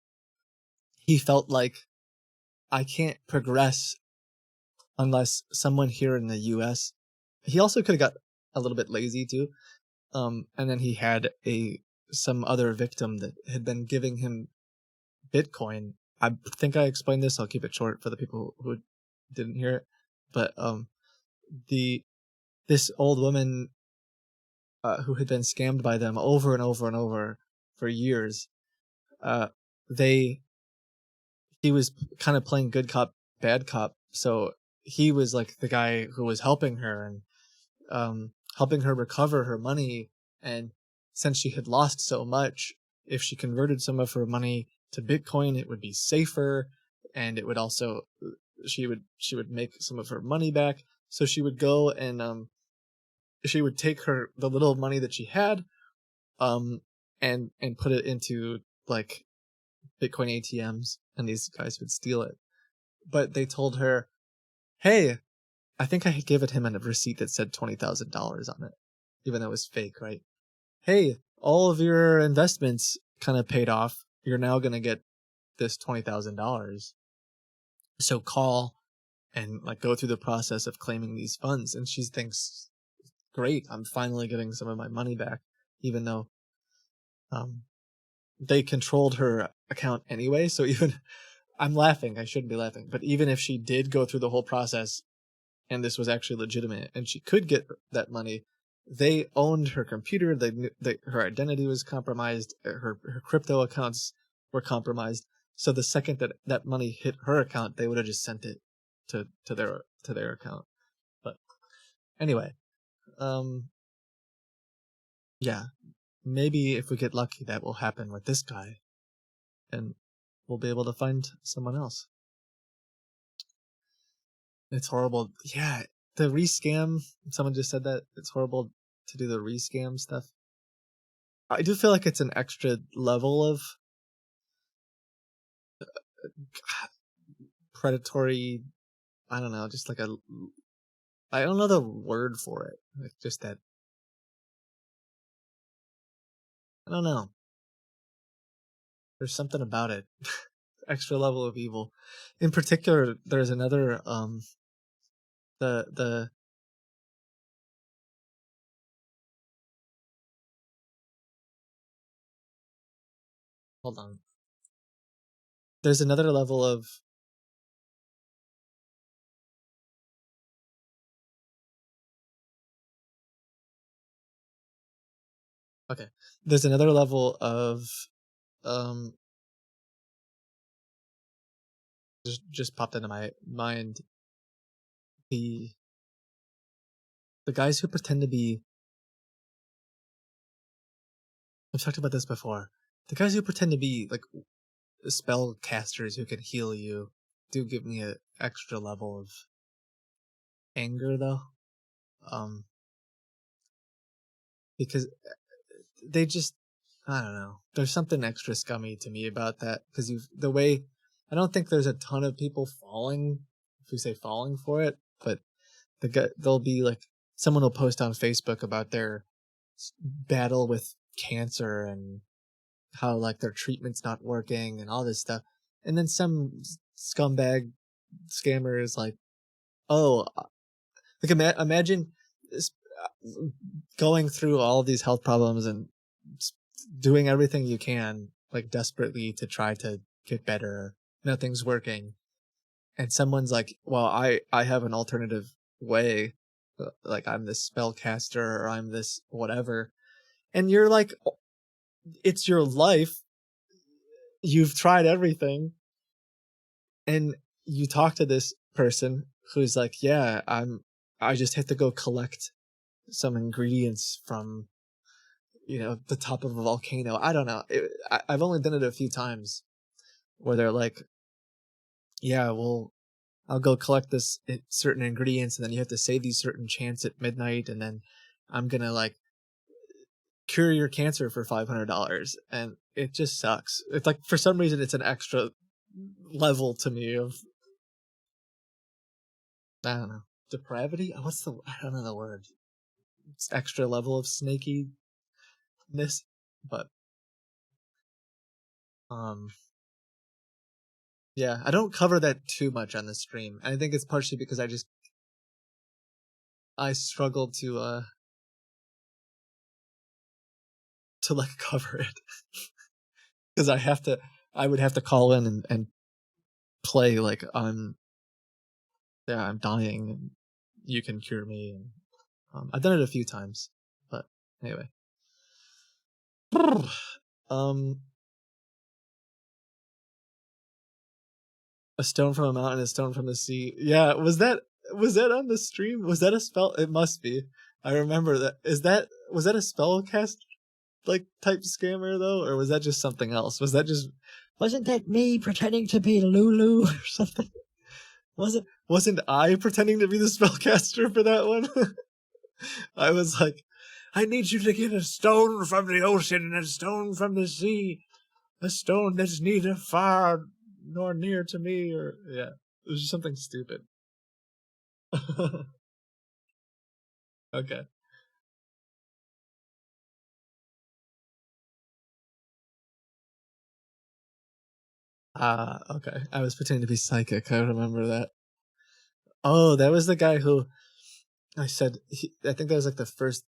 he felt like, I can't progress unless someone here in the US. He also could have got a little bit lazy too. And then he had some other victim that had been giving him Bitcoin. I think I explained this. I'll keep it short for the people who didn't hear it. But this old woman who had been scammed by them over and over and over for years, he was kind of playing good cop, bad cop. So he was like the guy who was helping her and helping her recover her money. And since she had lost so much, if she converted some of her money to Bitcoin, it would be safer, and it would also she would make some of her money back. So she would go and she would take the little money that she had and put it into like Bitcoin ATMs, and these guys would steal it. But they told her, hey, I think I had given him a receipt that said $20,000 on it, even though it was fake, right? Hey, all of your investments kind of paid off. You're now going to get this $20,000. So call and like go through the process of claiming these funds. And she thinks, great, I'm finally getting some of my money back, even though they controlled her account anyway. So even, I'm laughing, I shouldn't be laughing, but even if she did go through the whole process and this was actually legitimate and she could get that money, they owned her computer. Her identity was compromised. Her crypto accounts were compromised. So the second that money hit her account, they would have just sent it to their account. But anyway, yeah, maybe if we get lucky, that will happen with this guy, and we'll be able to find someone else. It's horrible. Yeah, the rescam. Someone just said that it's horrible to do the rescam stuff. I do feel like it's an extra level of predatory. I don't know, just like I don't know the word for it. Like just that. I don't know. There's something about it. Extra level of evil. In particular, there's another the hold on. There's another level of Okay. There's another level of just popped into my mind. The guys who pretend to be, I've talked about this before. The guys who pretend to be like spell casters who can heal you do give me an extra level of anger though. Because they just, I don't know. There's something extra scummy to me about that because the way, I don't think there's a ton of people falling, if we say falling for it, but they'll be like, someone will post on Facebook about their battle with cancer and how like their treatment's not working and all this stuff. And then some scumbag scammer is like, oh, like imagine going through all of these health problems and doing everything you can, like desperately to try to get better. Nothing's working. And someone's like, well, I have an alternative way. Like I'm this spellcaster or I'm this whatever. And you're like, it's your life. You've tried everything. And you talk to this person who's like, yeah, I just have to go collect some ingredients from, the top of a volcano. I don't know. I've only done it a few times where they're like, yeah, well, I'll go collect this certain ingredients and then you have to say these certain chants at midnight and then I'm going to like cure your cancer for $500. And it just sucks. It's like, for some reason, it's an extra level to me of, I don't know, depravity? I don't know the word. It's extra level of snakiness, but yeah, I don't cover that too much on the stream. I think it's partially because I struggle to like cover it because I would have to call in and play like I'm dying and you can cure me. And I've done it a few times, but anyway. A stone from a mountain, a stone from the sea. Yeah, was that on the stream? Was that a spell? It must be. I remember that. Was that a spellcast like type scammer though, or was that just something else? Wasn't that me pretending to be Lulu or something? Wasn't I pretending to be the spellcaster for that one? I was like, I need you to get a stone from the ocean and a stone from the sea, a stone that's neither far nor near to me, or yeah, it was just something stupid. Okay. Okay. I was pretending to be psychic. I remember that. Oh, that was the guy who I said, I think that was like the first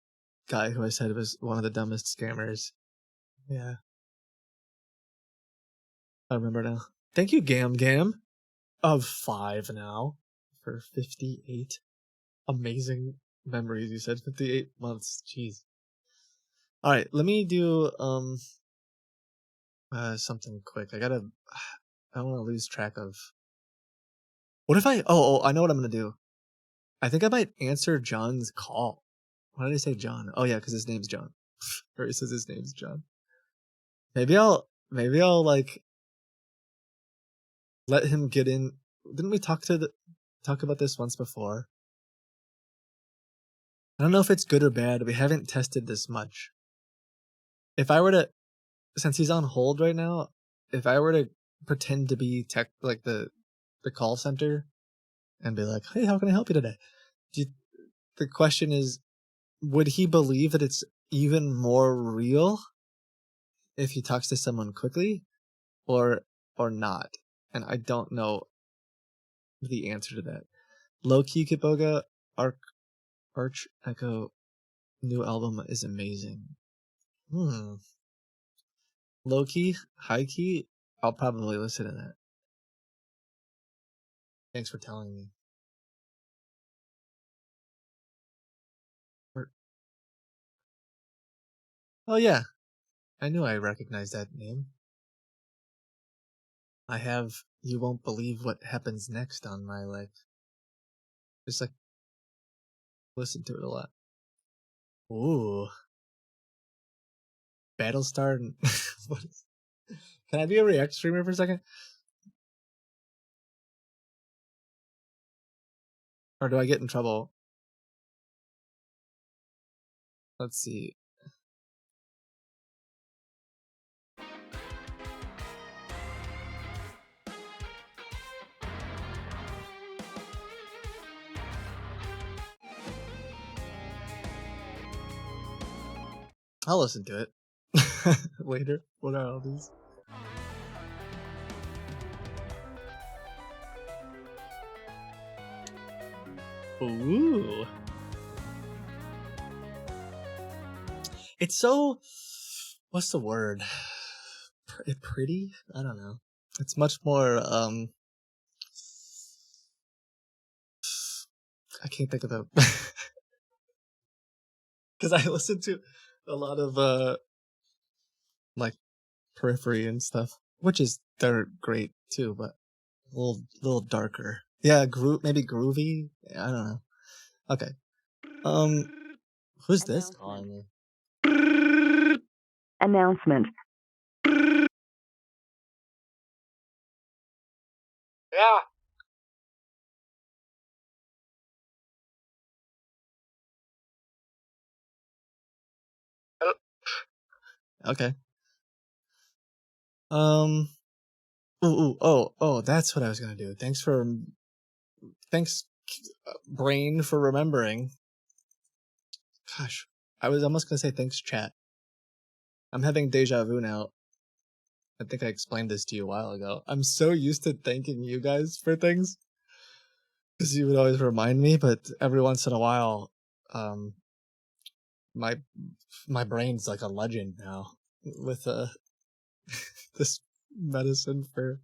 guy who I said was one of the dumbest scammers. Yeah. I remember now. Thank you, Gam Gam, of 5 now for 58 amazing memories. You said 58 months. Jeez. All right, let me do something quick. I don't want to lose track of. What if I I know what I'm going to do. I think I might answer John's call. Why did I say John? Oh yeah, because his name's John. Or he says his name's John. Maybe I'll like let him get in. Didn't we talk about this once before? I don't know if it's good or bad. We haven't tested this much. If I were to, since he's on hold right now, if I were to pretend to be like the call center and be like, hey, how can I help you today? The question is, would he believe that it's even more real if he talks to someone quickly or not? And I don't know the answer to that. Low-key Kiboga, Arch Echo new album is amazing. Low-key, high-key, I'll probably listen to that. Thanks for telling me. Oh yeah, I knew I recognized that name. I have You Won't Believe What Happens Next on my, like, just like, listen to it a lot. Ooh. Battlestar. What is... Can I be a React streamer for a second? Or do I get in trouble? Let's see. I'll listen to it later. What are all these? Ooh. It's so... What's the word? Pretty? I don't know. It's much more, I can't think of the... Because I listen to a lot of, like, Periphery and stuff, which is, they're great too, but a little darker. Yeah, maybe groovy? I don't know. Okay. Who's this calling me? Announcement. Yeah. Okay. That's what I was gonna do. Thanks, brain, for remembering. Gosh, I was almost gonna say thanks, chat. I'm having deja vu now. I think I explained this to you a while ago. I'm so used to thanking you guys for things, because you would always remind me, but every once in a while, my brain's like a legend now with this medicine for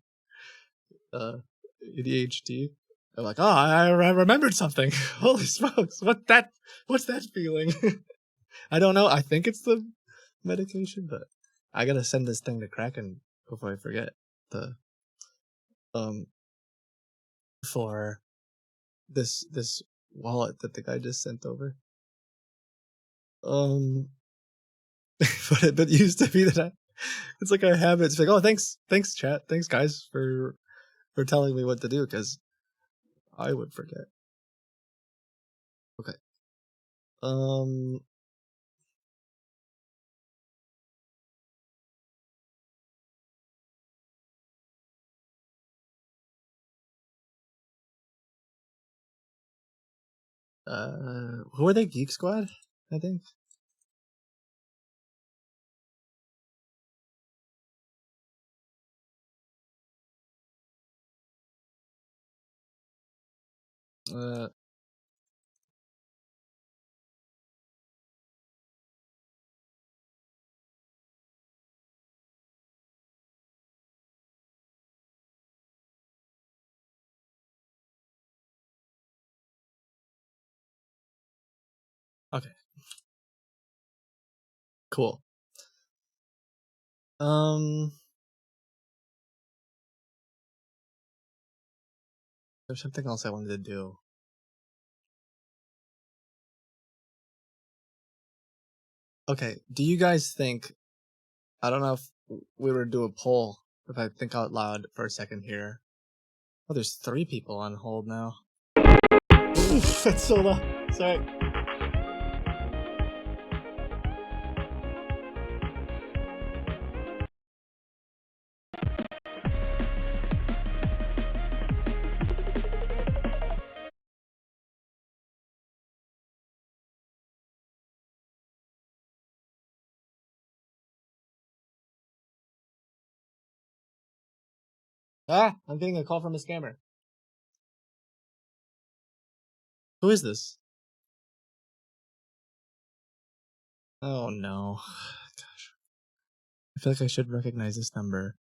ADHD. I'm like, oh, I remembered something. Holy smokes! What's that feeling? I don't know. I think it's the medication, but I gotta send this thing to Kraken before I forget the for this wallet that the guy just sent over. But it used to be that it's like a habit. It's like, oh, thanks chat, thanks guys for telling me what to do, because I would forget. Okay. Who are they? Geek Squad, I think. Okay. Cool. There's something else I wanted to do. Okay, do you guys think, I don't know if we were to do a poll, if I think out loud for a second here. Oh, there's 3 people on hold now. That's so loud. Sorry. Ah, I'm getting a call from a scammer. Who is this? Oh no. Gosh. I feel like I should recognize this number.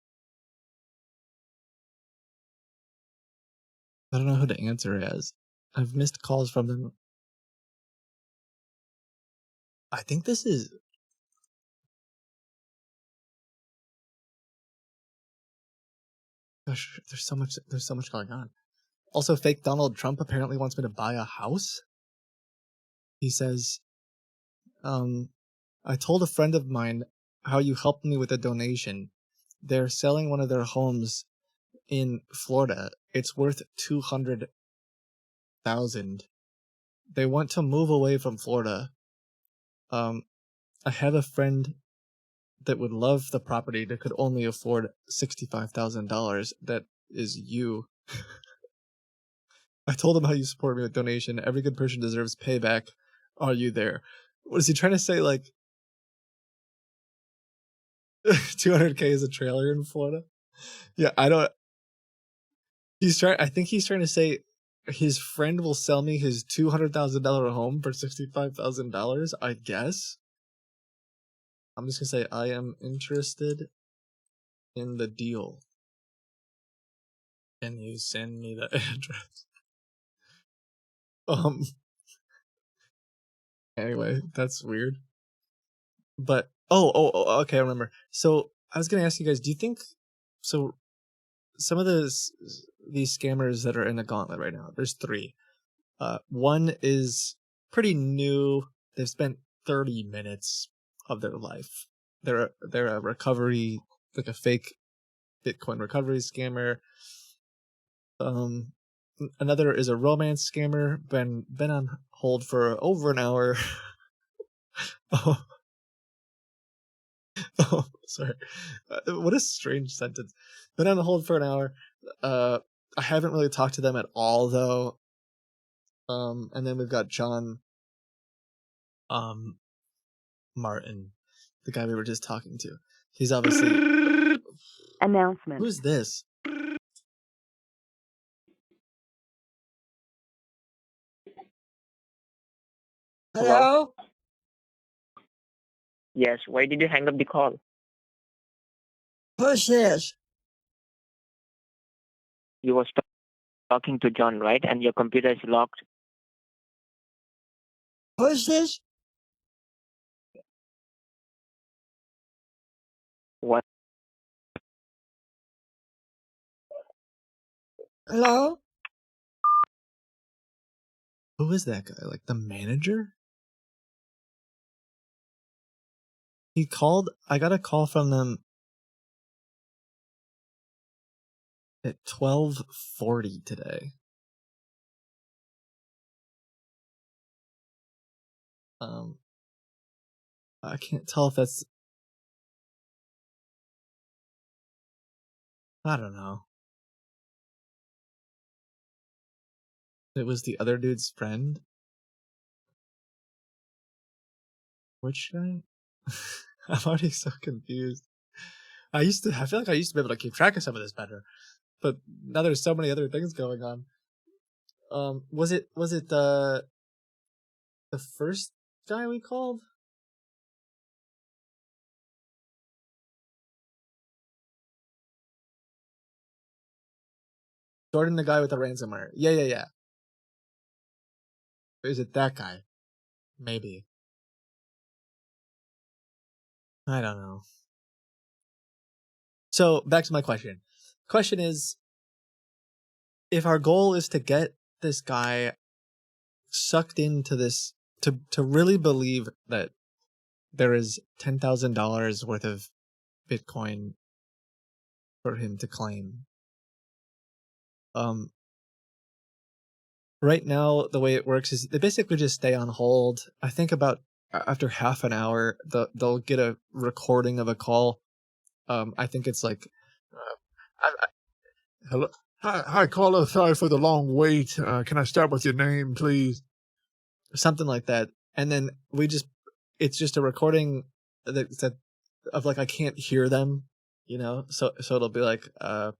I don't know who to answer as. I've missed calls from them. I think this is gosh, there's so much going on. Also, fake Donald Trump apparently wants me to buy a house. He says, I told a friend of mine how you helped me with a donation. They're selling one of their homes in Florida. It's worth $200,000. They want to move away from Florida. I have a friend that would love the property that could only afford $65,000. That is you. I told him how you support me with donation. Every good person deserves payback. Are you there? What is he trying to say? Like 200K is a trailer in Florida? Yeah, I don't. I think he's trying to say his friend will sell me his $200,000 home for $65,000. I guess. I'm just gonna say I am interested in the deal. Can you send me the address? Anyway, that's weird. But okay, I remember. So I was gonna ask you guys, do you think so? Some of these scammers that are in the gauntlet right now, there's 3. One is pretty new. They've spent 30 minutes of their life. They're a recovery, like a fake Bitcoin recovery scammer. Another is a romance scammer. Been on hold for over an hour. Oh, sorry. What a strange sentence. Been on hold for an hour. I haven't really talked to them at all, though. And then we've got John Martin, the guy we were just talking to. He's obviously... Announcement. Who's this? Hello? Yes, why did you hang up the call? Who's this? You were talking to John, right? And your computer is locked. Who's this? What? Hello? Who is that guy? Like the manager? He called. I got a call from them at 12:40 today. I can't tell if that's... I don't know. It was the other dude's friend? Which guy? I'm already so confused. I feel like I used to be able to keep track of some of this better, but now there's so many other things going on. Was it the first guy we called? Jordan, the guy with the ransomware. Yeah. Or is it that guy? Maybe. I don't know. So back to my question. Question is, if our goal is to get this guy sucked into this, to really believe that there is $10,000 worth of Bitcoin for him to claim. Right now, the way it works is they basically just stay on hold. I think about after half an hour, they'll get a recording of a call. I think it's like, Hello. Hi, caller. Sorry for the long wait. Can I start with your name, please? Something like that. And then it's just a recording that of like, I can't hear them, so it'll be like, I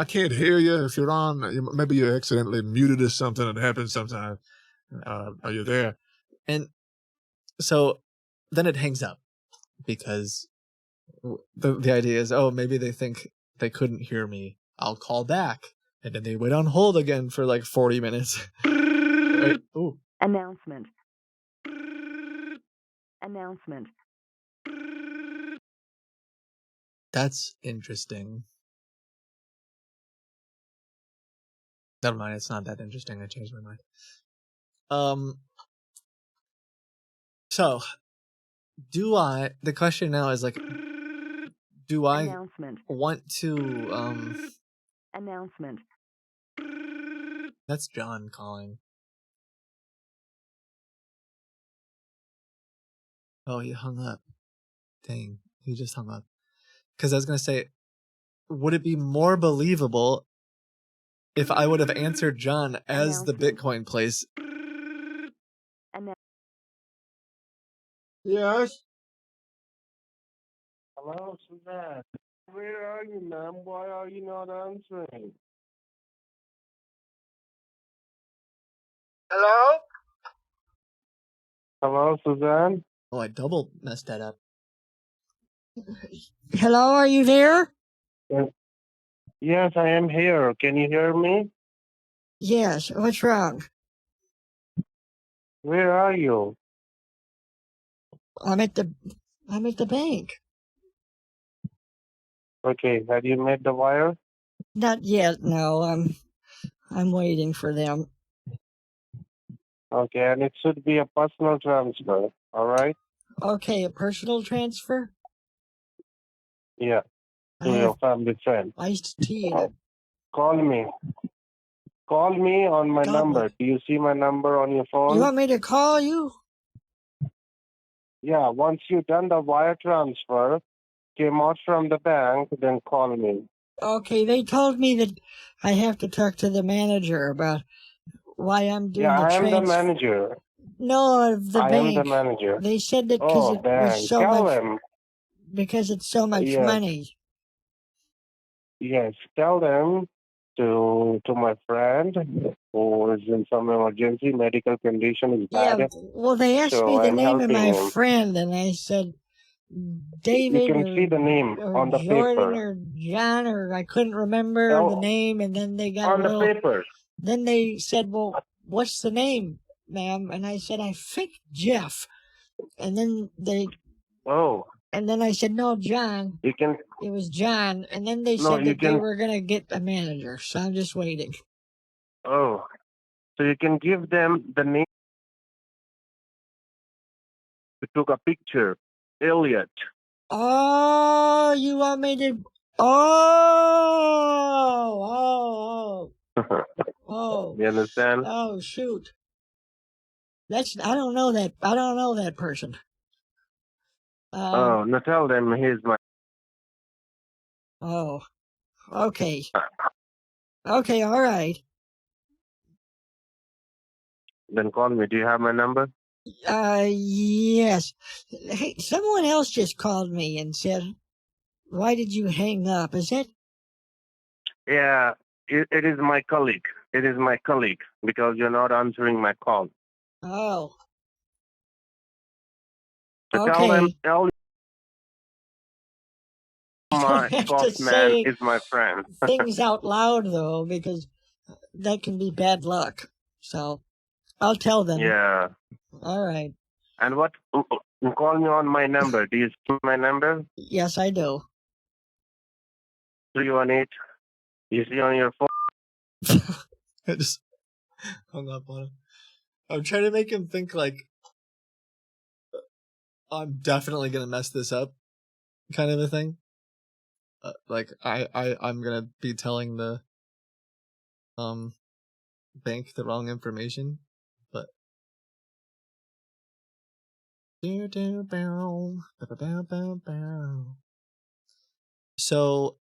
can't hear you. If you're on, maybe you accidentally muted or something. It happens sometimes. Are you there? And so then it hangs up because the idea is, maybe they think they couldn't hear me. I'll call back. And then they wait on hold again for like 40 minutes. Right? Ooh. Announcement. That's interesting. Never mind, it's not that interesting. I changed my mind. So, the question now is like, do I Announcement. want to, Announcement. that's John calling. Oh, he hung up. Dang, he just hung up. Because I was going to say, would it be more believable if I would have answered John as the Bitcoin place? Yes. Hello, Suzanne. Where are you, ma'am? Why are you not answering? Hello? Hello, Suzanne? Oh, I double messed that up. Hello, are you there? Yes, I am here. Can you hear me? Yes. What's wrong? Where are you? I'm at the bank. Okay, have you made the wire? Not yet. No, I'm waiting for them. Okay, and it should be a personal transfer, all right? Okay, a personal transfer. Yeah, to I your have family friend. iced tea in it. Call me. Call me on my God, number. Do you see my number on your phone? You want me to call you? Yeah, once you've done the wire transfer, came out from the bank, then call me. Okay, they told me that I have to talk to the manager about why I'm doing Yeah, the I am the transfer. manager. No, of the I am the bank. manager. They said that because Oh, it was bank. so Tell much, them. because it's so much Yes, money. yes. Tell them to my friend who is in some emergency medical condition is Yeah, bad. well, they asked So me the I'm name of helping my him. friend, and I said You David can see the name or on the Jordan paper. or John, or I couldn't remember the Tell name, and then they got a on the little. paper. Then they said, "Well, what's the name, ma'am?" And I said, "I think Jeff." And then Oh, I said, "No, John." you can. It was John. And then they No, said you that they can. were gonna get a manager, so I'm just waiting. Oh, so you can give them the name. We took a picture. Elliot. Oh, you want me to? Oh, oh. You understand? Oh, shoot. I don't know that. I don't know that person. Oh, no, tell them he's my. Oh, okay. Okay, all right. Then call me. Do you have my number? Yes. Hey, someone else just called me and said, "Why did you hang up?" Is it? Yeah, it is my colleague. It is my colleague because you're not answering my call. Oh. So tell them Okay. Elliot, You my don't have to Kaufman say is my friend. things out loud, though, because that can be bad luck. So I'll tell them. Yeah. All right. And what? Call me on my number. Do you see my number? Yes, I do. 318. You see on your phone? I just hung up on him. I'm trying to make him think like I'm definitely gonna mess this up, kind of a thing. Like I'm gonna be telling the bank the wrong information, but so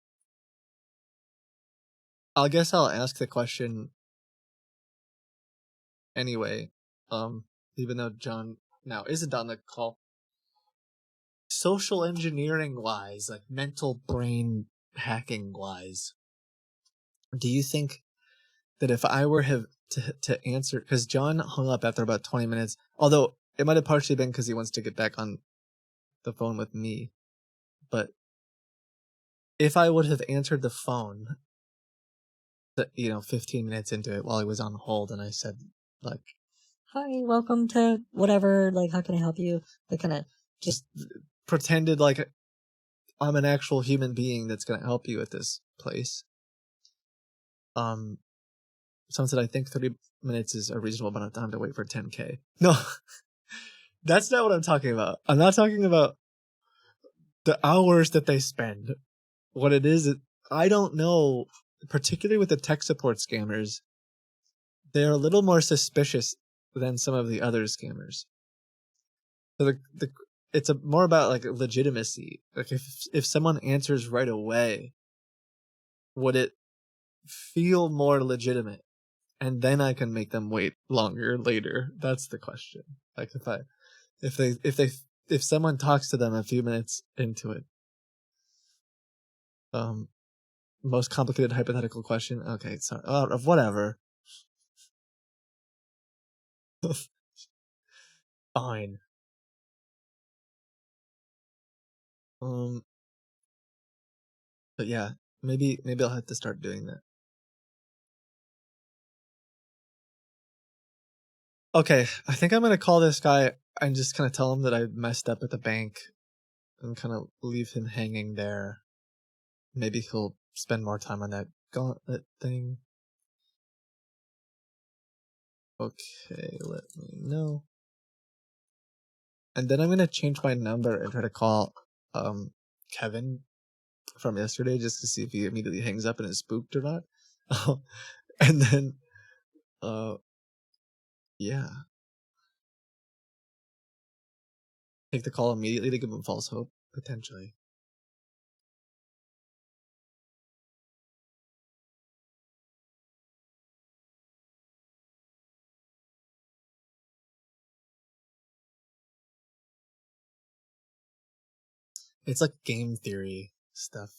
I guess I'll ask the question anyway. Even though John now isn't on the call. Social engineering wise, like mental brain hacking wise, do you think that if I were to answer, because John hung up after about 20 minutes, although it might have partially been because he wants to get back on the phone with me, but if I would have answered the phone, 15 minutes into it while he was on hold, and I said, like, "Hi, welcome to whatever, like, how can I help you?" Like, kind of just pretended like I'm an actual human being that's going to help you at this place. Someone said, I think 30 minutes is a reasonable amount of time to wait for 10K. No, that's not what I'm talking about. I'm not talking about the hours that they spend. What it is, I don't know, particularly with the tech support scammers, they're a little more suspicious than some of the other scammers. So it's more about like legitimacy. Like if someone answers right away, would it feel more legitimate? And then I can make them wait longer later. That's the question. Like if someone talks to them a few minutes into it. Most complicated hypothetical question. Okay, sorry. Whatever. Fine. But yeah, maybe I'll have to start doing that. Okay, I think I'm gonna call this guy and just kind of tell him that I messed up at the bank and kind of leave him hanging there. Maybe he'll spend more time on that gauntlet thing. Okay, let me know. And then I'm gonna change my number and try to call Kevin from yesterday just to see if he immediately hangs up and is spooked or not. And then yeah. Take the call immediately to give him false hope, potentially. It's like game theory stuff.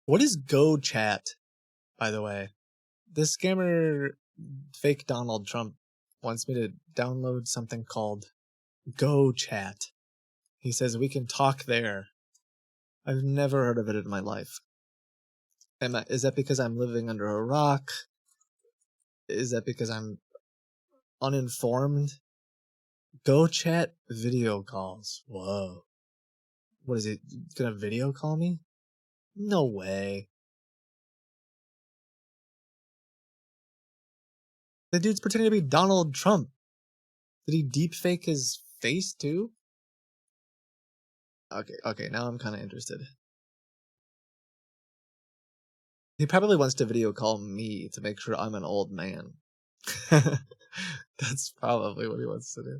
What is Go Chat, by the way? This scammer, fake Donald Trump, wants me to download something called Go Chat. He says we can talk there. I've never heard of it in my life. Is that because I'm living under a rock? Is that because I'm uninformed? Go Chat video calls. Whoa. What is it? Gonna video call me? No way. The dude's pretending to be Donald Trump. Did he deepfake his face too? Okay, now I'm kind of interested. He probably wants to video call me to make sure I'm an old man. That's probably what he wants to do.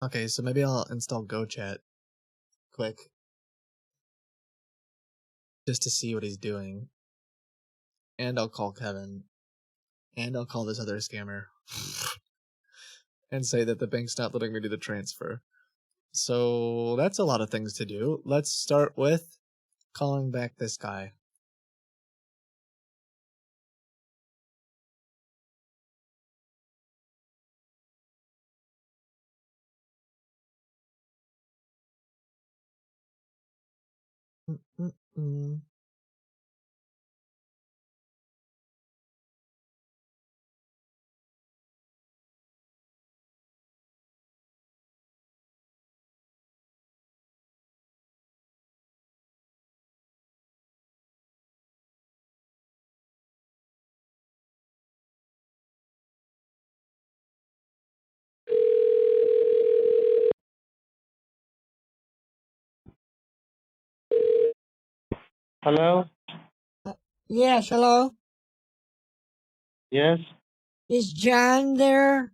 Okay, so maybe I'll install GoChat quick. Just to see what he's doing. And I'll call Kevin. And I'll call this other scammer. And say that the bank's not letting me do the transfer. So that's a lot of things to do. Let's start with calling back this guy. Hello? Yes, hello? Yes? Is John there?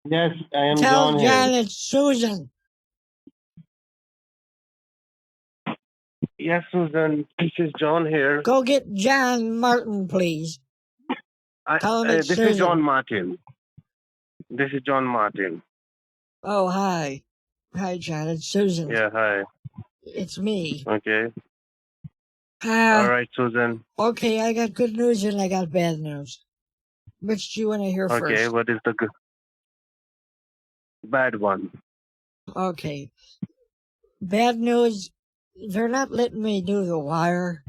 Yes, I am Tell John John here. it's Susan. Yes, Susan, this is John here. Go get John Martin, please. Tell him it's This Susan. is John Martin. This is John Martin. Oh, hi. Hi, John. It's Susan. Yeah, hi. It's me. Okay. All right, Susan. Okay, I got good news and I got bad news. Which do you want to hear Okay, first? what is the good? Bad one. Okay. Bad news they're not letting me do the wire,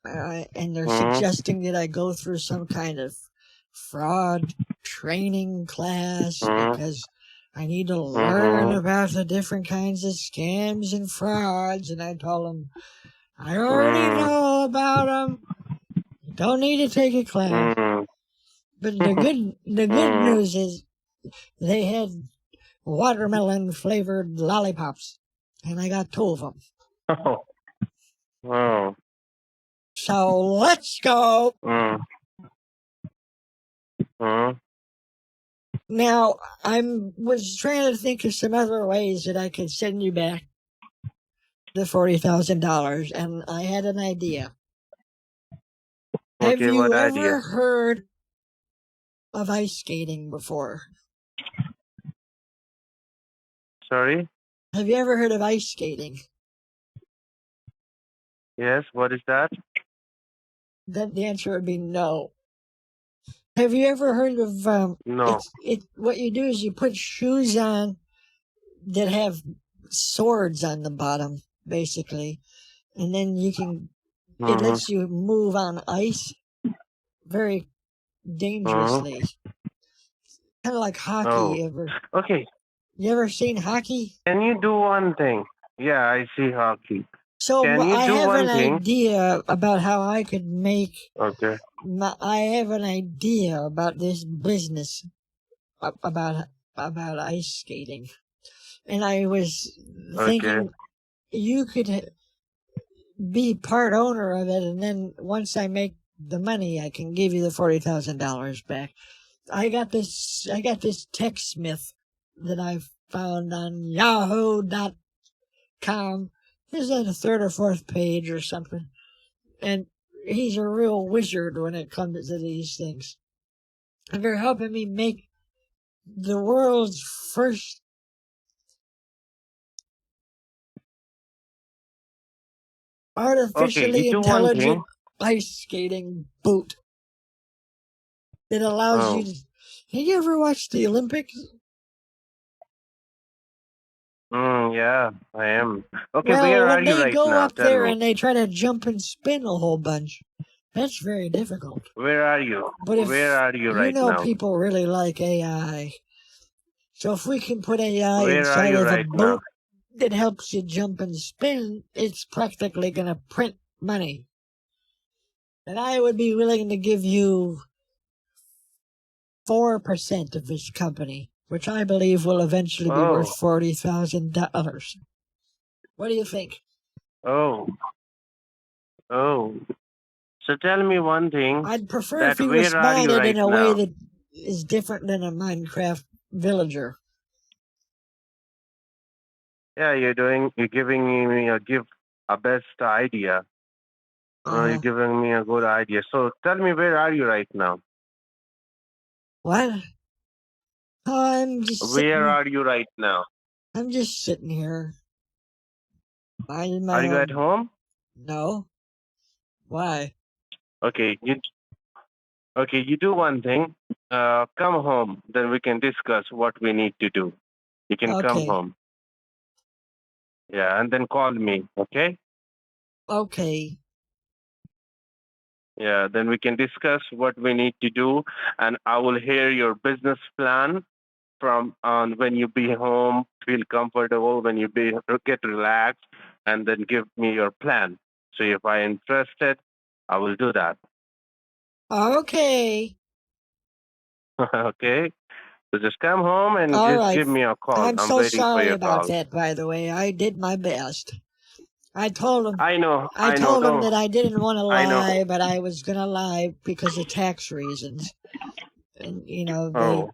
and they're suggesting that I go through some kind of fraud training class because I need to learn about the different kinds of scams and frauds. And I told them, I already know about them. Don't need to take a class. But the good news is they had watermelon flavored lollipops, and I got 2 of them. Oh. So let's go. Now, I was trying to think of some other ways that I could send you back the $40,000, and I had an idea. Have Okay, you what ever idea? heard of ice skating before? Sorry? Have you ever heard of ice skating? Yes, what is that? Then the answer would be no. Have you ever heard of No. what you do is you put shoes on that have swords on the bottom, basically, and then you can it lets you move on ice very dangerously. Kind of like hockey. Okay. You ever seen hockey? Can you do one thing? Yeah, I see hockey. So Can you I do have one an thing? idea about how I could make. Okay. I have an idea about this business about ice skating, and I was thinking you could be part owner of it, and then once I make the money, I can give you the $40,000 back. I got this TechSmith that I found on Yahoo.com. Is on the 3rd or 4th page or something, and he's a real wizard when it comes to these things. And they're helping me make the world's first artificially you do one intelligent thing. ice skating boot that allows you to... Have you ever watched the Olympics? Yeah, I am. Okay, Well, where are when you they right go now? up Tell there me. and they try to jump and spin a whole bunch, that's very difficult. Where are you? But if Where are you right now? people really like AI. So if we can put AI Where are inside you of a right now? boat that helps you jump and spin, it's practically going to print money. And I would be willing to give you 4% of this company, which I believe will eventually be worth $40,000. What do you think? Oh. So tell me one thing. I'd prefer that if you where are you responded right in a way now? that is different than a Minecraft villager. Yeah, you're giving me a best idea. You're giving me a good idea. So tell me, where are you right now? What? Oh, I'm just Where are you right now? I'm just sitting here. Minding my Are you own. at home? No. Why? Okay, you do one thing. Come home, then we can discuss what we need to do. You can come Okay. home. Yeah, and then call me, okay? Okay. Yeah, then we can discuss what we need to do, and I will hear your business plan from when you be home, feel comfortable, when you get relaxed, and then give me your plan. So if I'm interested, I will do that. Okay. Okay? So just come home and All just right. give me a call. I'm so waiting for sorry your about call. that, by the way. I did my best. I told him I know. I told him Don't- that I didn't want to I know. lie, but I was going to lie because of tax reasons. And, Oh.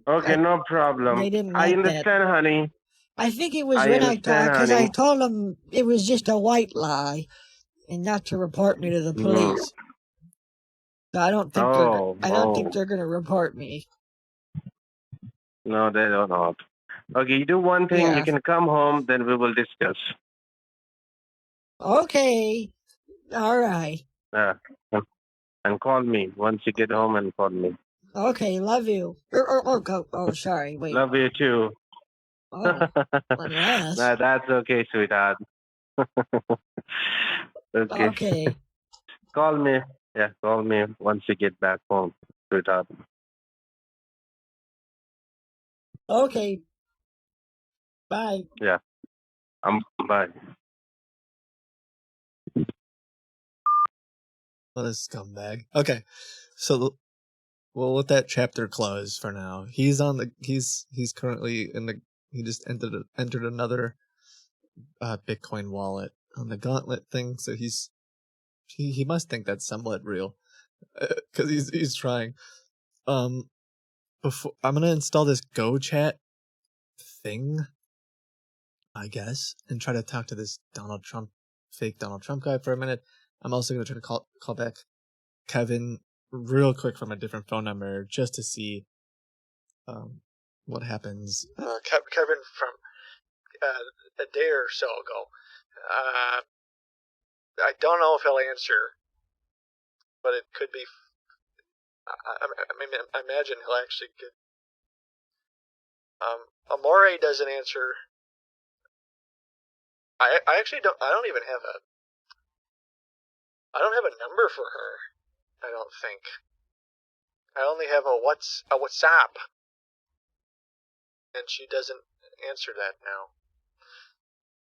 Okay, no problem. they didn't I like that. understand, honey. I think it was I when understand, because I honey. told him it was just a white lie and not to report me to the police. So I don't think they're going to report me. No, they don't not. Okay, you do one thing. Yeah. You can come home, then we will discuss. Okay. All right. And call me once you get home and call me. Okay, love you. Sorry, wait. Love you too. Oh, unless. No, that's okay, sweetheart. Okay. Okay. Call me. Yeah, call me once you get back home, sweetheart. Okay. Bye. Yeah. Bye. What a scumbag. Okay, so we'll let that chapter close for now. He's on the. He's currently in the. He just entered another Bitcoin wallet on the Gauntlet thing. So he must think that's somewhat real, because he's trying. Before I'm gonna install this GoChat thing, I guess, and try to talk to this fake Donald Trump guy for a minute. I'm also gonna try to call back Kevin real quick from a different phone number just to see what happens. Kevin from a day or so ago. I don't know if he'll answer, but it could be. I imagine he'll actually get. Amore doesn't answer. I actually don't. I don't even have a. I don't have a number for her. I don't think. I only have a WhatsApp, and she doesn't answer that now.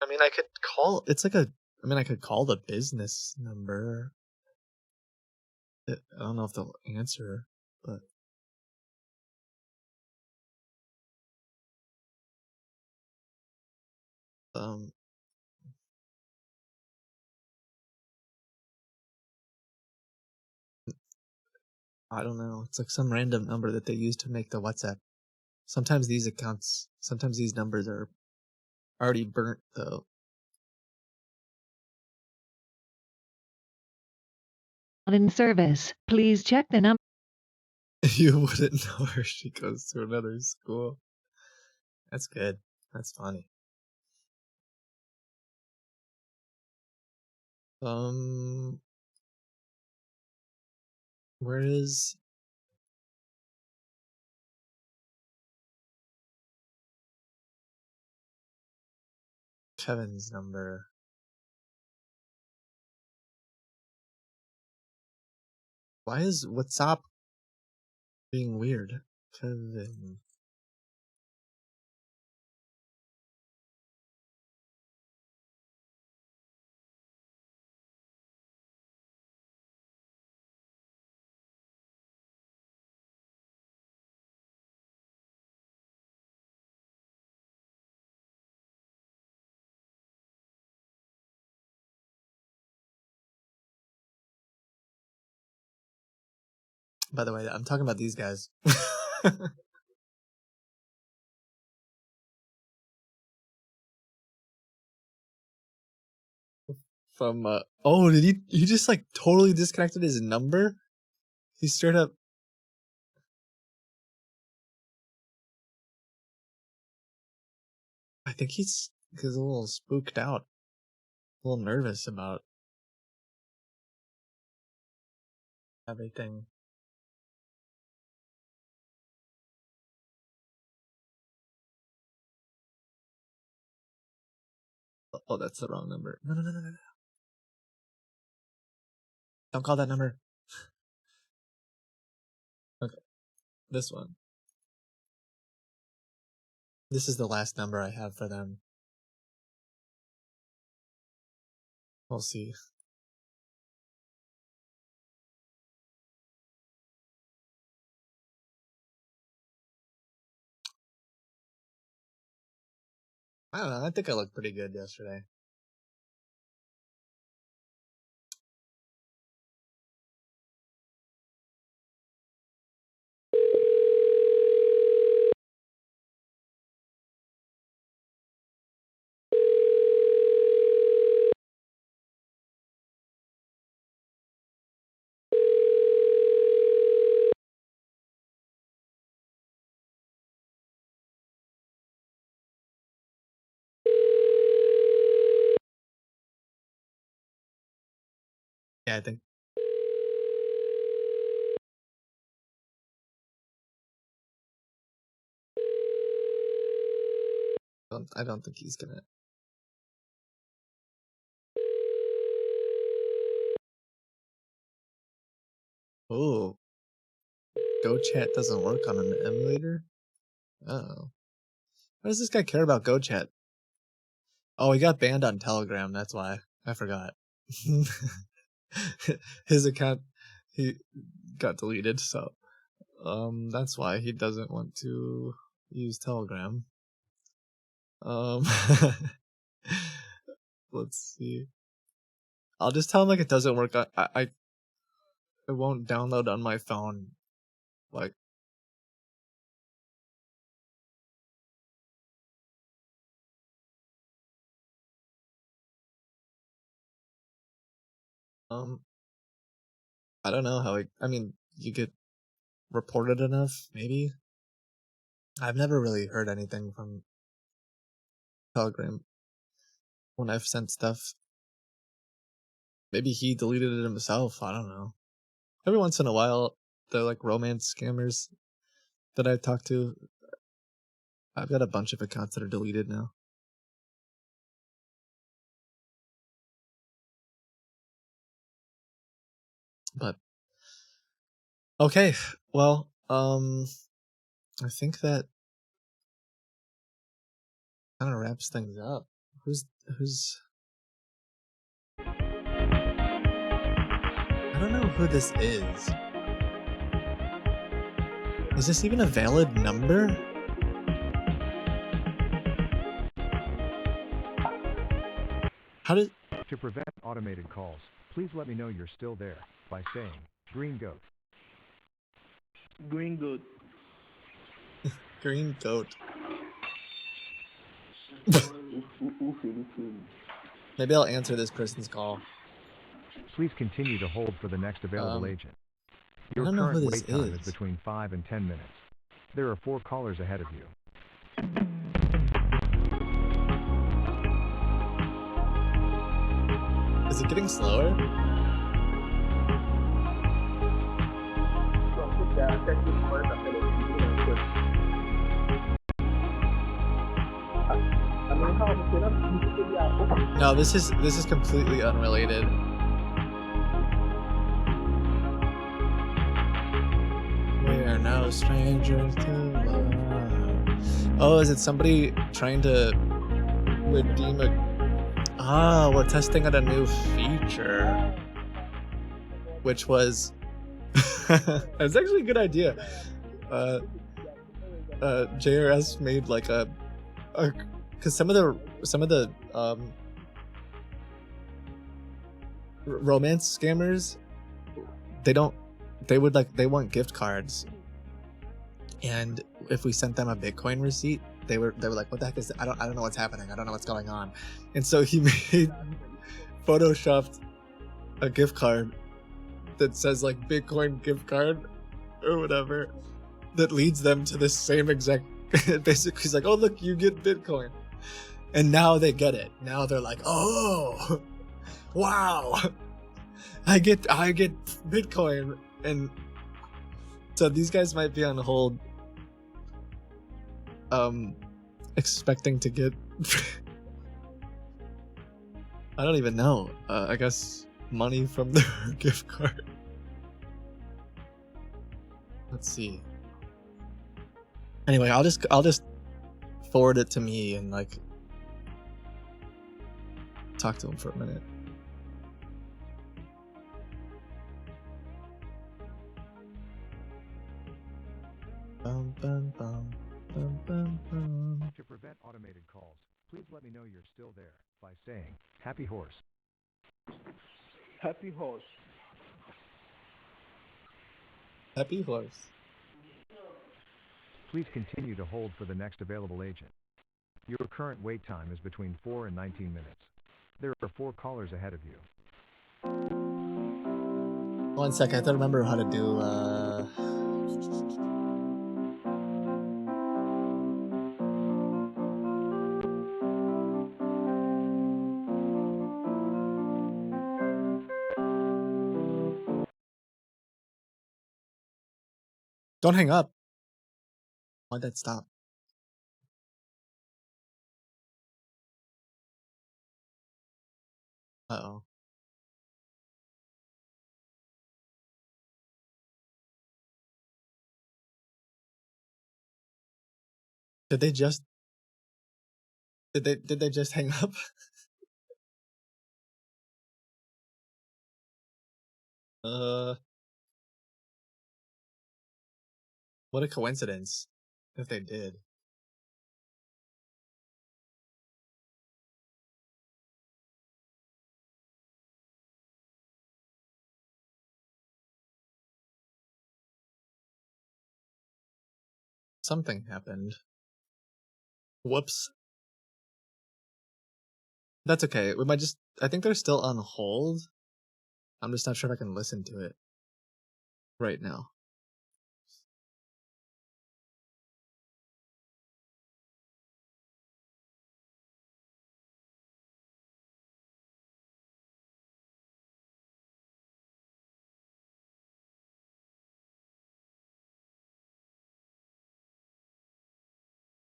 I mean, I could call. It's like a. I mean, I could call the business number. I don't know if they'll answer, but. I don't know. It's like some random number that they use to make the WhatsApp. Sometimes these numbers are already burnt, though. Not in service. Please check the number. You wouldn't know her. She goes to another school. That's good. That's funny. Where is Kevin's number? Why is WhatsApp being weird? Kevin. By the way, I'm talking about these guys. From oh, did he just like totally disconnected his number? He straight up. I think he's a little spooked out, a little nervous about everything. Oh, that's the wrong number. No. Don't call that number. Okay, this one. This is the last number I have for them. We'll see. I don't know. I think I looked pretty good yesterday. Yeah, I think. I don't think he's gonna. Oh, GoChat doesn't work on an emulator? Oh. Why does this guy care about GoChat? Oh, he got banned on Telegram, that's why. I forgot. His account, he got deleted, so that's why he doesn't want to use Telegram. Let's see. I'll just tell him like it doesn't work. It won't download on my phone. Like, I don't know how I mean, you get reported enough, maybe? I've never really heard anything from Telegram when I've sent stuff. Maybe he deleted it himself, I don't know. Every once in a while, the like romance scammers that I talk to, I've got a bunch of accounts that are deleted now. But okay, well, I think that kind of wraps things up. Who's I don't know who this is. Is this even a valid number? How did... To prevent automated calls, please let me know you're still there by saying green goat. Green goat. Green goat. Maybe I'll answer this person's call. Please continue to hold for the next available agent. Your I don't know current who this wait time is. is between 5 and 10 minutes. There are 4 callers ahead of you. Is it getting slower? No, this is completely unrelated. We are no strangers to love. Oh, is it somebody trying to redeem a... Ah, we're testing out a new feature. Which was... It's actually a good idea. JRS made like a because some of the romance scammers, they want gift cards, and if we sent them a Bitcoin receipt, they were like, what the heck is that? I don't know what's happening, I don't know what's going on. And so he made photoshopped a gift card that says like Bitcoin gift card or whatever, that leads them to the same exact... Basically he's like, oh look, you get Bitcoin. And now they get it. Now they're like, oh, wow, I get Bitcoin. And so these guys might be on hold, expecting to get, I don't even know, I guess money from their gift card. Let's see. Anyway, I'll just forward it to me and like talk to him for a minute. Bum, bum, bum, bum, bum, bum. To prevent automated calls, please let me know you're still there by saying happy horse. Happy horse. Happy horse. Please continue to hold for the next available agent. Your current wait time is between 4 and 19 minutes. There are 4 callers ahead of you. 1 sec, I have to remember how to do Don't hang up. Why'd that stop? Uh-oh. Did they just hang up? What a coincidence if they did. Something happened. Whoops. That's okay. We might just... I think they're still on hold. I'm just not sure if I can listen to it right now.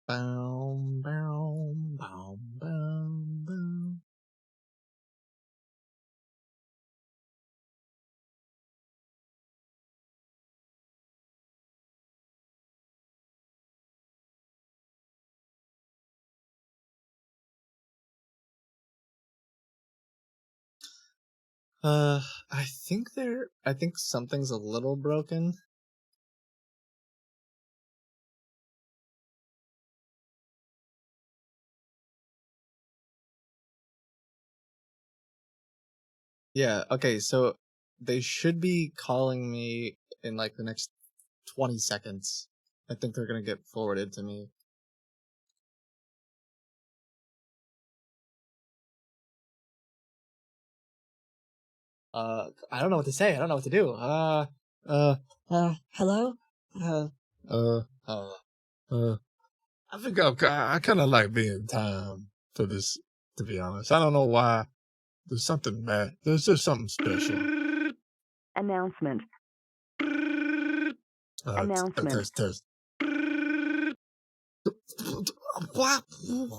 Boom, boom, boom, boom, boom. I think something's a little broken. Yeah, okay, so they should be calling me in like the next 20 seconds. I think they're gonna get forwarded to me. I don't know what to say. I don't know what to do. Hello? I think I kind of like being time for this, to be honest. I don't know why. There's something bad. There's just something special. Announcement. Announcement. Test.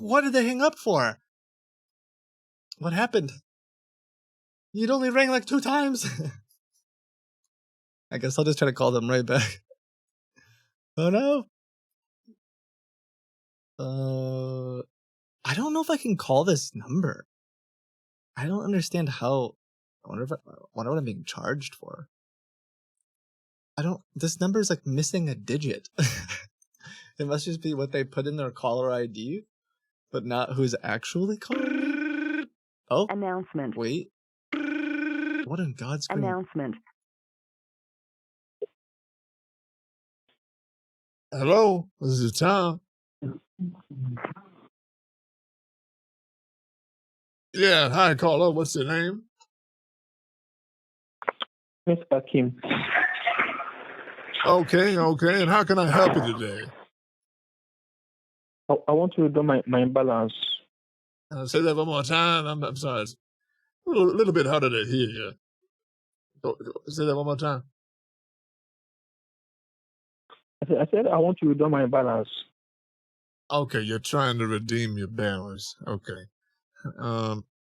What did they hang up for? What happened? You'd only rang like 2 times. I guess I'll just try to call them right back. Oh no. I don't know if I can call this number. I don't understand how. I wonder what I'm being charged for. This number is like missing a digit. It must just be what they put in their caller ID, but not who's actually calling me. Oh. Announcement. Wait. What in God's green? Announcement. Hello, this is Tom. Yeah, hi, caller. What's your name? Miss Akim. Okay. And how can I help you today? I want to do my balance. Say that one more time. I'm sorry. It's a little bit harder to hear you. Say that one more time. I said I want to do my balance. Okay, you're trying to redeem your balance. Okay.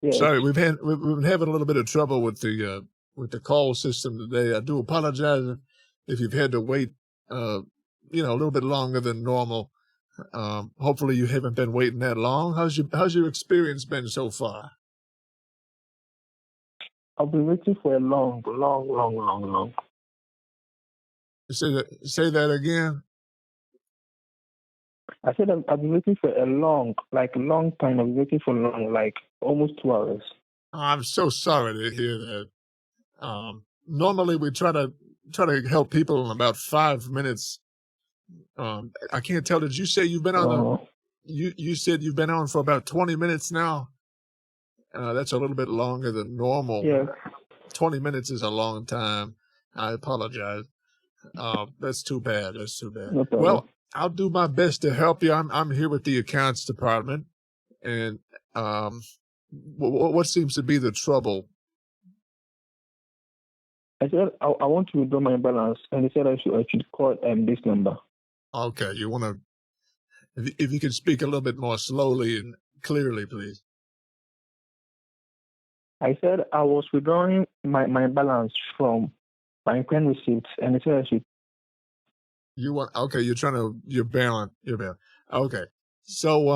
Yes. Sorry, we've been having a little bit of trouble with the call system today. I do apologize if you've had to wait, a little bit longer than normal. Hopefully you haven't been waiting that long. How's your experience been so far? I've been waiting for a long. Say that again. I said I've been waiting for a long time. I've been waiting for long, like almost 2 hours. I'm so sorry to hear that. Normally we try to help people in about 5 minutes. I can't tell. Did you say you've been on you said you've been on for about 20 minutes now? That's a little bit longer than normal. Yeah. 20 minutes is a long time. I apologize. That's too bad. No problem. Well, I'll do my best to help you. I'm here with the accounts department, and what seems to be the trouble? I said I want to do my balance, and he said I should call this number. Okay, you want to? If you can speak a little bit more slowly and clearly, please. I said I was withdrawing my balance from my pen receipts, and he said I should. You're balance. Okay. So,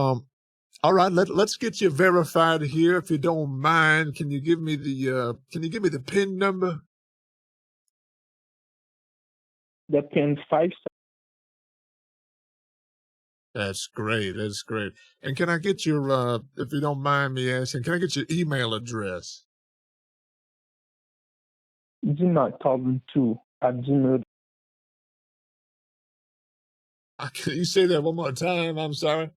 all right, let's get you verified here, if you don't mind. Can you give me the PIN number? The pin 5. That's great. That's great. And can I get your, if you don't mind me asking, can I get your email address? Gmail1002 @gmail. Can you say that one more time? I'm sorry.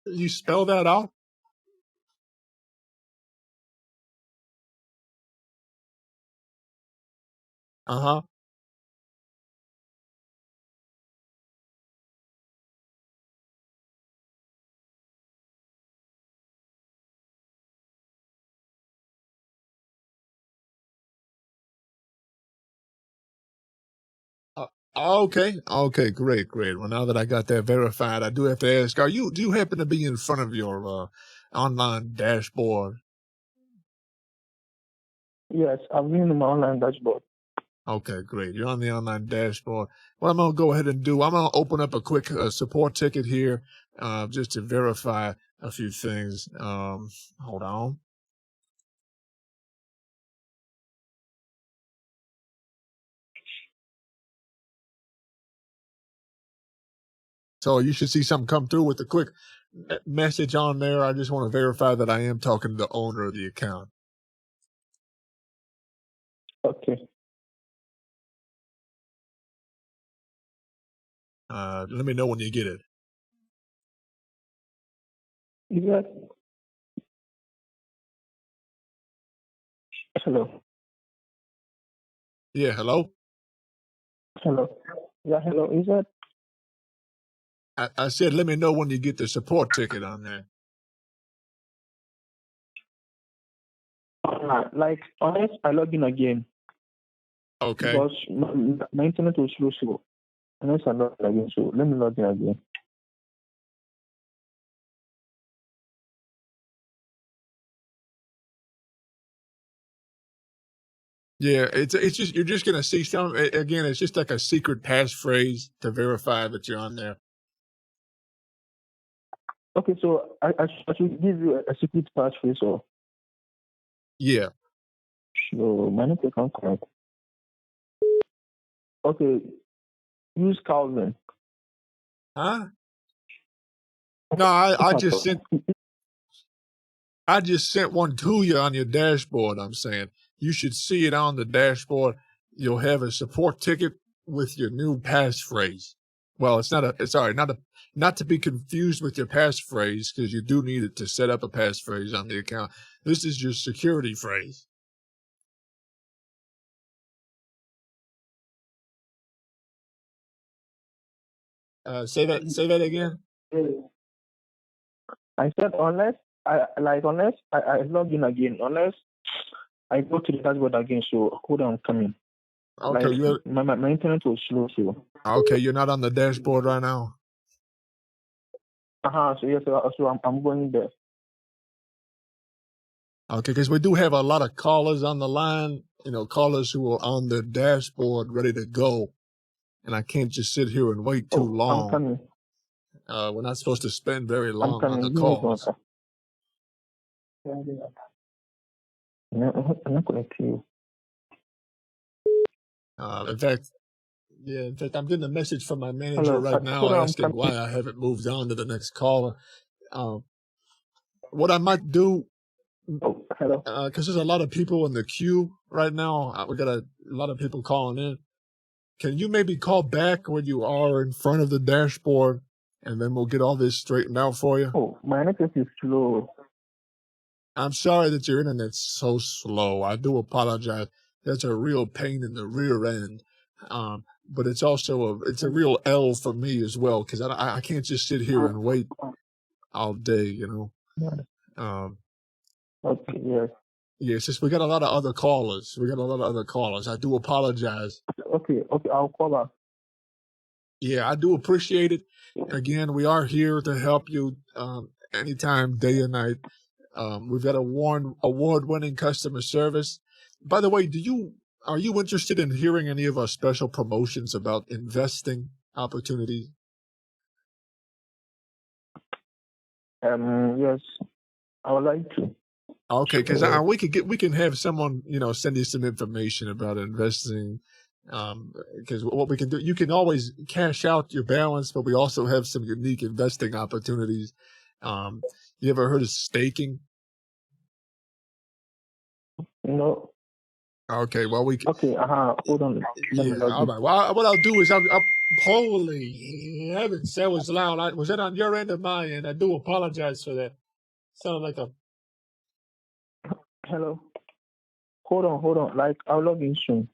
You spell that out? Uh-huh. Okay. Okay, great, great. Well, now that I got that verified, I do have to ask, do you happen to be in front of your online dashboard? Yes, I'm in my online dashboard. Okay, great. You're on the online dashboard. What I'm going to go ahead and do, I'm going to open up a quick support ticket here just to verify a few things. Hold on. So you should see something come through with a quick message on there. I just want to verify that I am talking to the owner of the account. Okay. Let me know when you get it. Is that? Hello. Yeah, hello? Hello. Yeah, hello. Is that? I said, let me know when you get the support ticket on there. Like, unless I log in again. Okay. Because my internet was slow. Unless I log in again. So let me log in again. Yeah, it's just, you're just gonna see some, again, it's just like a secret passphrase to verify that you're on there. Okay, so I should give you a secret passphrase or? Yeah. So my network can't connect. Okay, use Calvin. Huh? No, I just sent one to you on your dashboard. I'm saying you should see it on the dashboard. You'll have a support ticket with your new passphrase. Well, not to be confused with your passphrase, because you do need it to set up a passphrase on the account. This is your security phrase. Say that again. I said unless I log in again, unless I go to the dashboard again. So hold on, I'm coming. Okay, like, my internet was slow, so. Okay, you're not on the dashboard right now. So yes, so I'm going there. Okay, because we do have a lot of callers on the line. Callers who are on the dashboard ready to go, and I can't just sit here and wait too long. I'm coming. We're not supposed to spend very long on the Give me one calls. second. I'm not connecting you. In fact, I'm getting a message from my manager right now asking why I haven't moved on to the next caller. What I might do, because there's a lot of people in the queue right now. We got a lot of people calling in. Can you maybe call back when you are in front of the dashboard, and then we'll get all this straightened out for you? Oh, my network is slow. I'm sorry that your internet's so slow. I do apologize. That's a real pain in the rear end. But it's also a real L for me as well, because I can't just sit here and wait all day, Okay, yes. Yeah, it's just we got a lot of other callers. I do apologize. Okay, I'll call back. Yeah, I do appreciate it. Again, we are here to help you anytime, day or night. We've got award-winning customer service. By the way, do you are you interested in hearing any of our special promotions about investing opportunities? Yes, I would like to. Okay, because we can have someone send you some information about investing. Because what we can do, you can always cash out your balance, but we also have some unique investing opportunities. You ever heard of staking? No. Okay, well Okay, hold on. Let me yeah, log all in. right. Well, what I'll do is holy heavens, that was loud. Was that on your end or my end? I do apologize for that. Sounded like a Hello. Hold on. Like, I'll log in soon.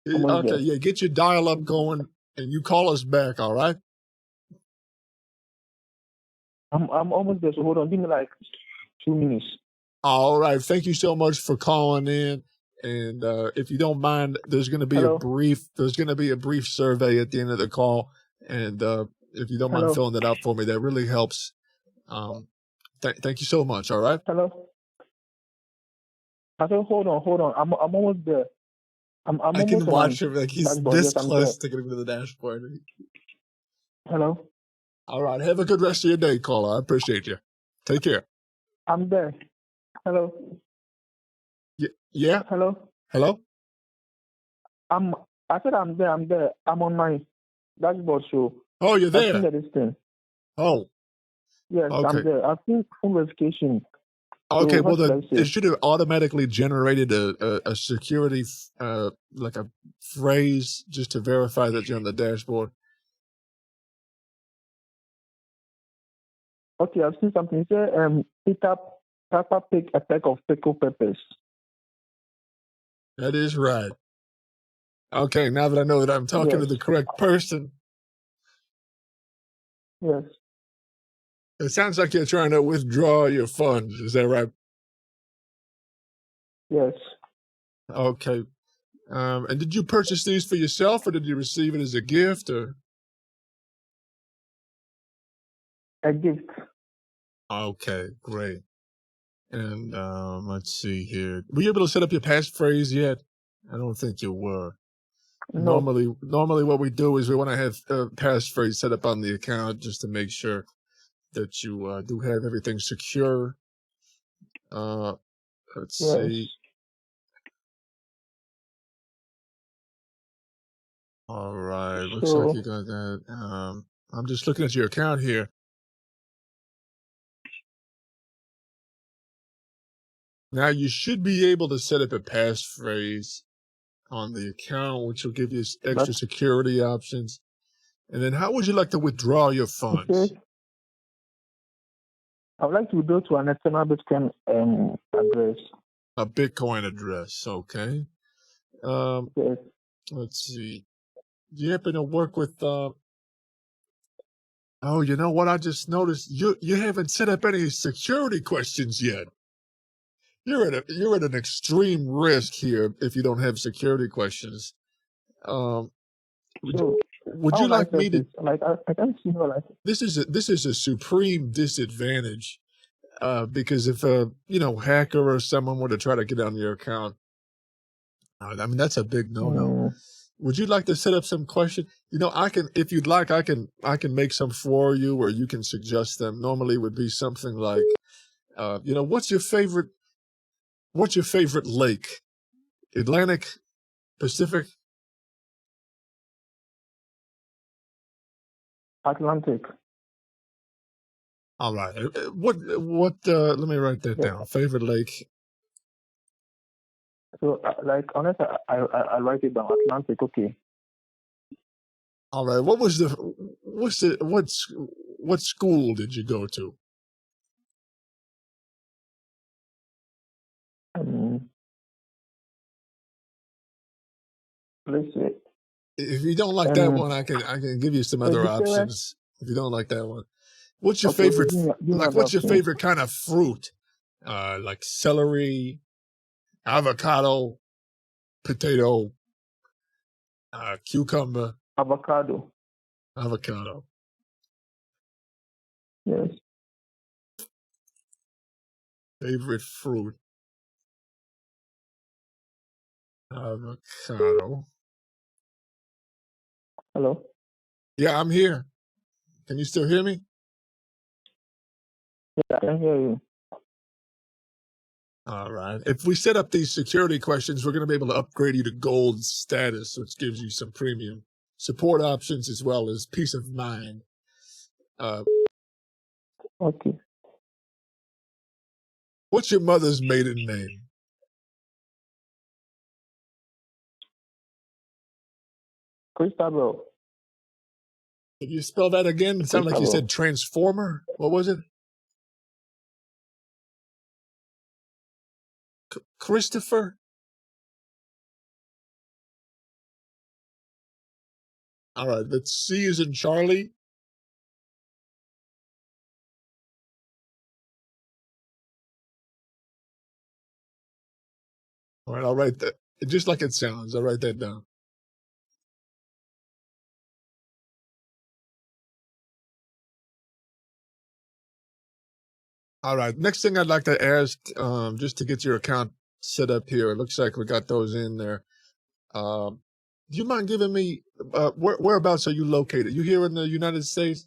Almost okay. there. Yeah, get your dial up going, and you call us back. All right. I'm almost there, so hold on. Give me like 2 minutes. All right. Thank you so much for calling in. And if you don't mind, there's going to be a brief survey at the end of the call. And if you don't mind filling that out for me, that really helps. Thank you so much. All right. Hello. I said, hold on. I'm almost there. I'm I almost can on watch my him like he's dashboard. this Yes, I'm close there. to getting to the dashboard. Hello. All right. Have a good rest of your day, caller. I appreciate you. Take care. I'm there. Hello. Yeah. Hello. Hello. I said I'm there. I'm on my dashboard, so Oh, you're I've seen there. this thing. Oh. Yes, Okay. I'm there. I've seen phone verification. Okay, So well, what should I it say? should have automatically generated a security, like a phrase just to verify that you're on the dashboard. Okay, I've seen something. It said, Peppa Pig attack of pickle peppers. That is right. Okay, now that I know that I'm talking to Yes. the correct person, Yes. it sounds like you're trying to withdraw your funds. Is that right? Yes. Okay. And did you purchase these for yourself, or did you receive it as a gift, or? A gift. Okay, great. And let's see here. Were you able to set up your passphrase yet? I don't think you were. No. Normally, what we do is we want to have a passphrase set up on the account just to make sure that you do have everything secure. Let's Yes. see. All right, looks like you got that. I'm just looking at your account here. Now you should be able to set up a passphrase on the account, which will give you extra security options. And then, how would you like to withdraw your funds? Okay. I would like to go to an external Bitcoin address. A Bitcoin address, okay. Yes. Let's see. Do you happen to work with? Oh, you know what? I just noticed you haven't set up any security questions yet. You're at an extreme risk here if you don't have security questions. Would you like me to? Like I can't see no like. This is a supreme disadvantage, because if a hacker or someone were to try to get on your account, I mean that's a big no-no. Would you like to set up some question? I can, if you'd like, I can make some for you, or you can suggest them. Normally, it would be something like, what's your favorite lake? Atlantic, Pacific? Atlantic. All right. What? Let me write that down. Favorite lake. So like unless I write it down, Atlantic. Okay. All right. What school did you go to? Let's see. If you don't like that one, I can give you some other options. If you don't like that one, what's your favorite? What's your favorite kind of fruit? Like celery, avocado, potato, cucumber. Avocado. Yes. Favorite fruit. Avocado. Hello? Yeah, I'm here. Can you still hear me? Yeah, I can hear you. All right. If we set up these security questions, we're going to be able to upgrade you to gold status, which gives you some premium support options as well as peace of mind. Okay. What's your mother's maiden name? Christabel. Can you spell that again? It sounded like you Christabel. said transformer. What was it? Christopher? All right. Let's C is in Charlie. All right. I'll write that. Just like it sounds. I'll write that down. All right. Next thing I'd like to ask, just to get your account set up here. It looks like we got those in there. Do you mind giving me whereabouts are you located? You here in the United States?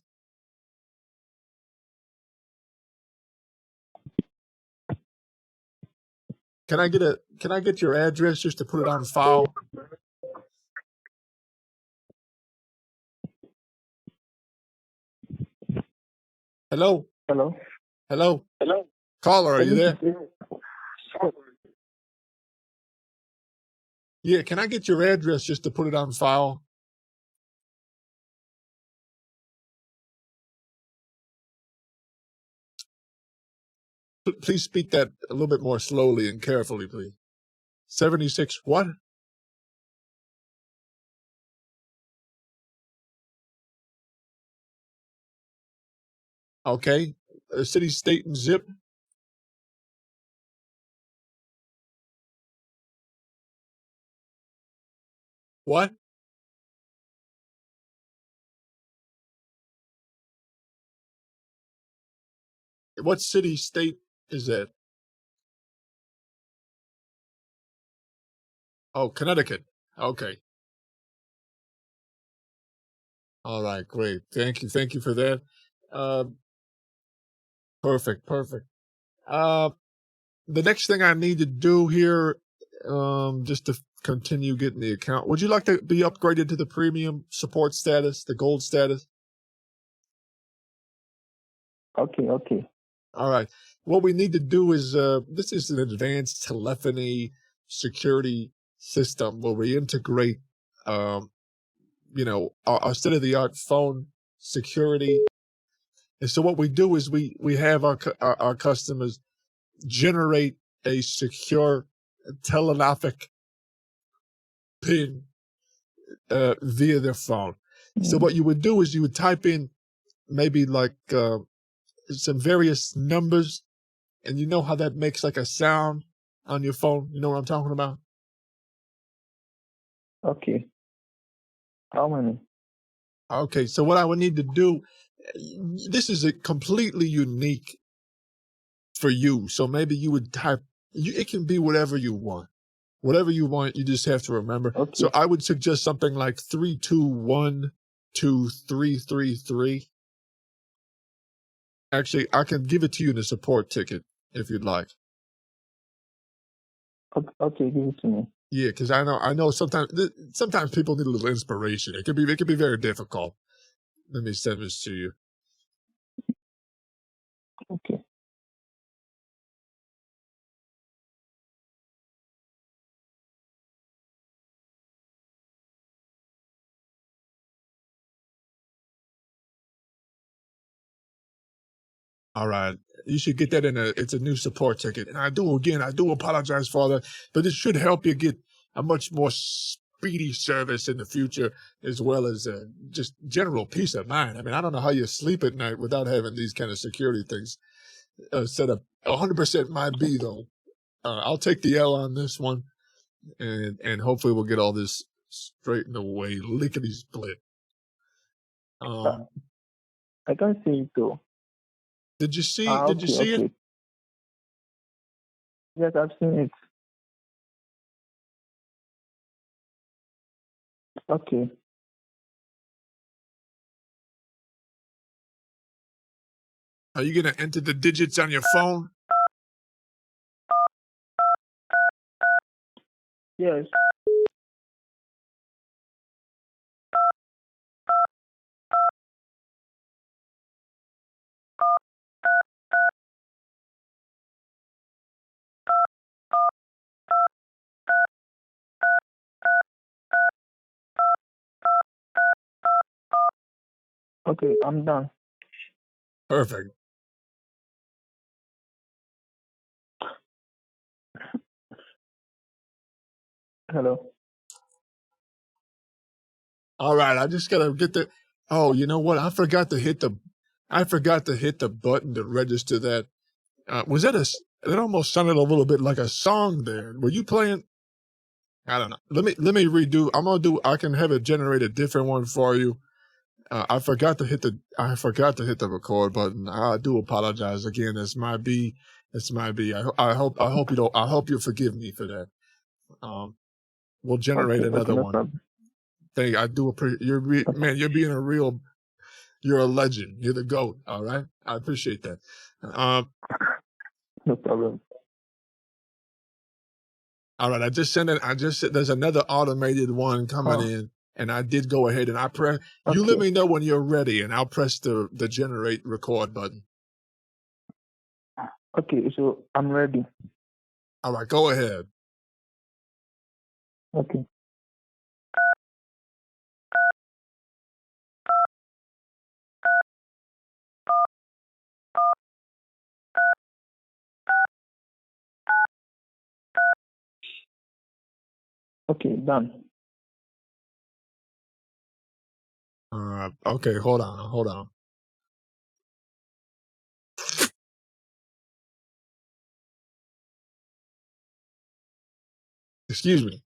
Can I get your address just to put it on file? Hello? Hello? Hello? Hello? Caller, are you there? Sorry. Yeah, can I get your address just to put it on file? Please speak that a little bit more slowly and carefully, please. 76 what? Okay. City, state, and zip. What? What city, state is that? Oh, Connecticut. Okay. All right, great. Thank you. Thank you for that. Uh, perfect. The next thing I need to do here, just to continue getting the account, would you like to be upgraded to the premium support status, the gold status? Okay. All right. What we need to do is, this is an advanced telephony security system where we integrate, our state-of-the-art phone security. And so what we do is we have our customers generate a secure telenophic PIN via their phone. So what you would do is you would type in maybe like some various numbers, and you know how that makes like a sound on your phone. You know what I'm talking about? Okay. How many? Okay, so what I would need to do, this is a completely unique for you. So maybe you would type, it can be whatever you want. Whatever you want, you just have to remember. Okay. So I would suggest something like 3212333. Actually, I can give it to you in a support ticket if you'd like. Okay, give it to me. Yeah, because I know sometimes people need a little inspiration. It could be very difficult. Let me send this to you. Okay. All right. You should get that it's a new support ticket. And I do apologize for that, but it should help you get a much more speedy service in the future, as well as just general peace of mind. I mean, I don't know how you sleep at night without having these kind of security things set up. 100% might be, though. I'll take the L on this one, and hopefully we'll get all this straightened away, lickety split. I can't see it though. Did you see? Did you see it? Yes, I've seen it. Okay. Are you gonna enter the digits on your phone? Yes. Okay, I'm done. Perfect. Hello. All right, I just gotta get the. Oh, you know what? I forgot to hit the button to register that. Was that It almost sounded a little bit like a song there. Were you playing? I don't know. Let me redo. I can have it generate a different one for you. I forgot to hit the record button. I do apologize again. This might be. I hope you forgive me for that. We'll generate another no one. problem. I do appreciate man. You're a legend. You're the GOAT. All right. I appreciate that. No problem. All right. There's another automated one coming in, and I did go ahead and I press. You let me know when you're ready, and I'll press the generate record button. Okay, so I'm ready. All right. Go ahead. Okay. Okay, done. Okay. Hold on. Excuse me.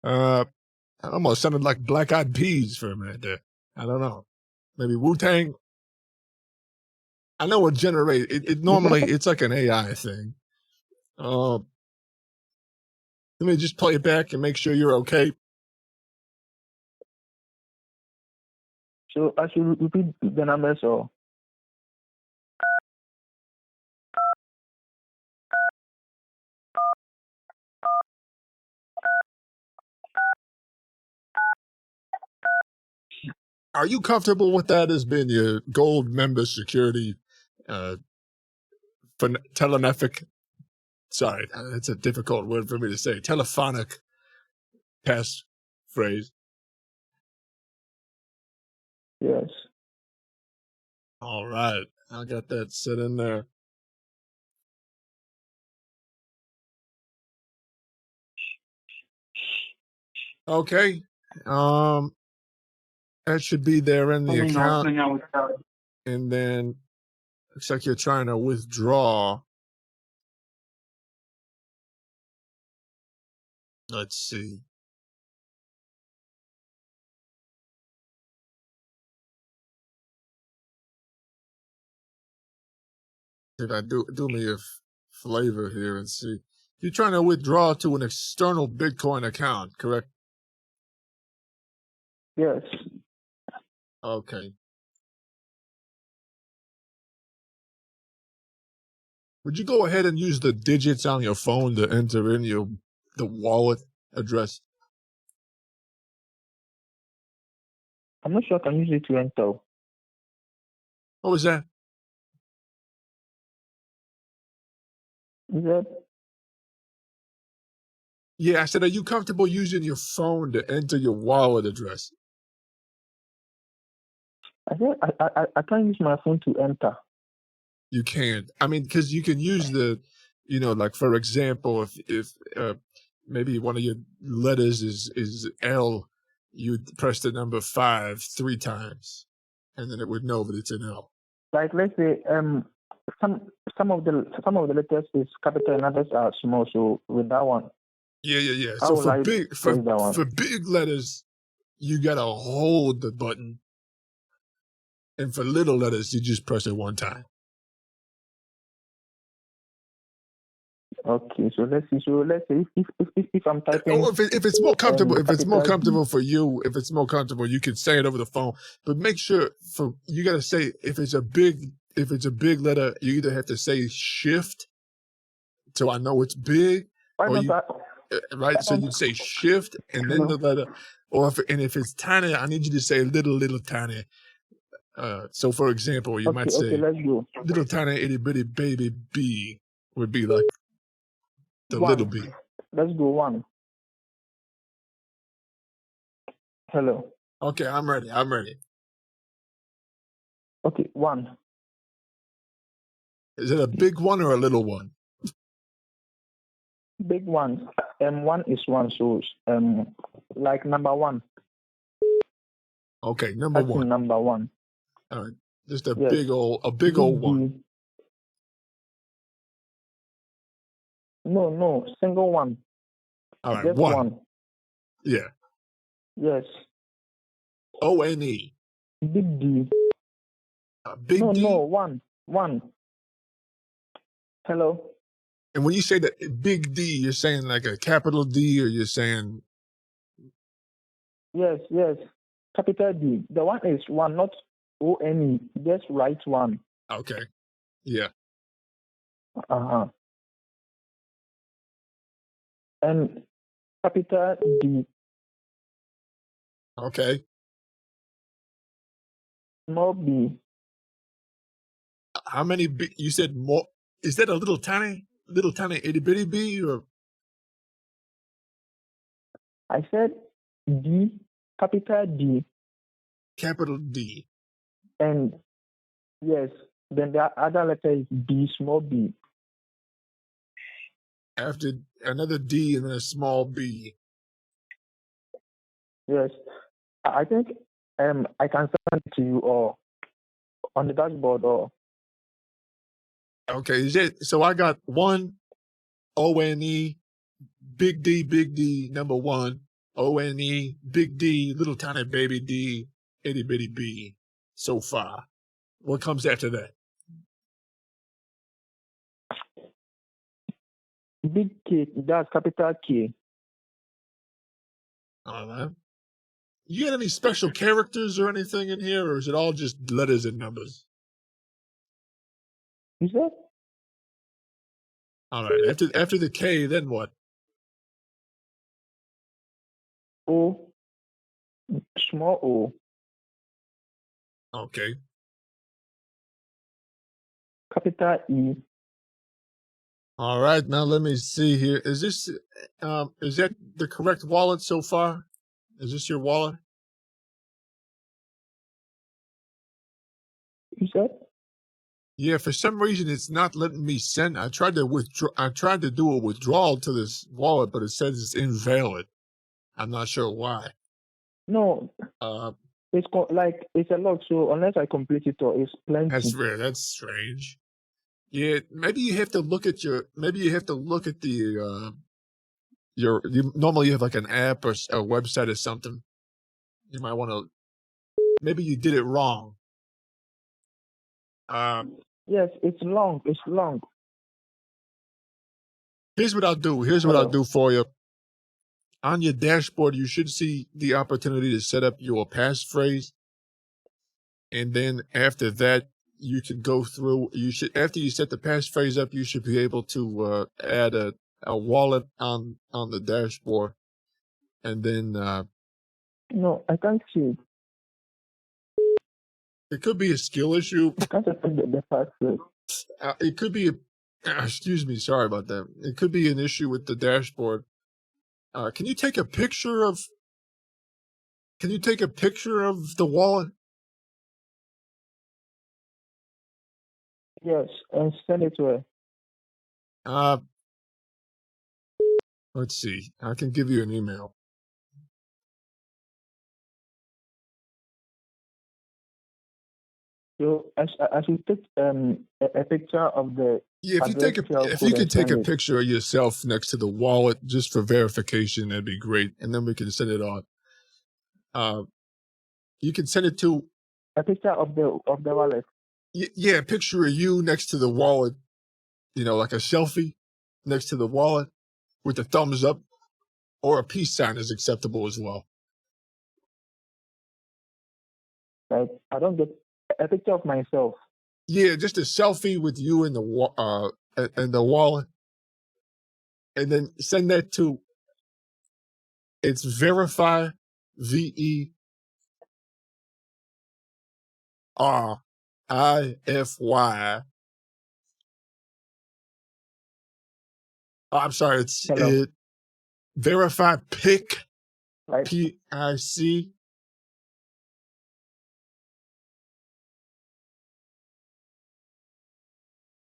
I almost sounded like Black Eyed Peas for a minute there. I don't know. Maybe Wu-Tang. I know what generate. It normally it's like an AI thing. Let me just play it back and make sure you're okay. So I should repeat the numbers or? Are you comfortable with that as being your gold member security for telenefic? Sorry, it's a difficult word for me to say. Telephonic passphrase. Yes. All right, I got that set in there. Okay, that should be there in the account. And then looks like you're trying to withdraw. Let's see. If I do me a flavor here and see. You're trying to withdraw to an external Bitcoin account, correct? Yes. Okay. Would you go ahead and use the digits on your phone to enter in the wallet address? I'm not sure I can use it to enter. What was that? Is that? Yeah, I said, are you comfortable using your phone to enter your wallet address? I said I can't use my phone to enter. You can't. I mean, because you can use like for example, if maybe one of your letters is L, you'd press the number 5 3 times, and then it would know that it's an L. Like let's say some of the letters is capital and others are small. So with that one. Yeah. How So will I press that one? for big letters, you gotta hold the button, and for little letters, you just press it one time. Okay, so let's see. So let's say if I'm typing, Or if it's more comfortable, if it's more capital comfortable for you, if it's more comfortable, you can say it over the phone. But make sure you got to say if it's a big letter, you either have to say shift, so I know it's big, Why or don't you I? right. So you'd say shift and then the letter, or if it's tiny, I need you to say little tiny. So for example, you might Okay, say let's go. little tiny itty bitty baby B would be like the little One. B. Let's go one. Hello. Okay, I'm ready. I'm ready. Okay, one. Is it a big one or a little one? Big one. One is one. So like number one. Okay, number That's one. number one. All right, just a Yes. big old one. No, single one. All right, Just one. one. Yeah. Yes. ONE. Big D. Big no, D. No, one. Hello. And when you say that big D, you're saying like a capital D, or you're saying Yes. Capital D. The one is one, not ONE. Just write one. okay, yeah. Uh-huh. And capital D. Okay. Small b. How many B? You said more. Is that a little tiny itty bitty B, or I said D, capital D, capital D? and yes, then the other letter is B, small b. After another D and then a small B. Yes. I think I can send it to you or on the dashboard or Okay, is it? So I got one ONE, big D, number one, ONE, big D, little tiny baby D, itty bitty B. So far, what comes after that? big K, that's capital K. All right. You got any special characters or anything in here, or is it all just letters and numbers? You said? All right. After the K, then what? O, small o. Okay. Capital E. All right. Now let me see here. Is that the correct wallet so far? Is this your wallet? You said? Yeah, for some reason it's not letting me send. I tried to do a withdrawal to this wallet, but it says it's invalid. I'm not sure why. No. It's it's a lot, so unless I complete it or it's plenty. That's rare. That's strange. Yeah, maybe you have to look at the normally you have like an app or a website or something. You might want to, maybe you did it wrong. Yes, it's long. Here's what I'll do for you. On your dashboard, you should see the opportunity to set up your passphrase. And then after that, you can go through, after you set the passphrase up, you should be able to add a wallet on the dashboard. And then No, I can't see it. It could be a skill issue. I can't open the password. It could be excuse me, sorry about that. It could be an issue with the dashboard. Can you take a picture of the wallet? Yes, and send it to her. Let's see. I can give you an email. So I should take a picture of the. Yeah, if you could take a picture of yourself next to the wallet just for verification, that'd be great, and then we can send it on. You can send it to a picture of the wallet. Yeah, a picture of you next to the wallet. You know, like a selfie. next to the wallet with the thumbs up, or a peace sign is acceptable as well. Like, I don't get a picture of myself. Yeah, just a selfie with you in the wallet, and then send that to. It's Verify, VERIFY Oh, I'm sorry. It's Verify PIC, Right. PIC.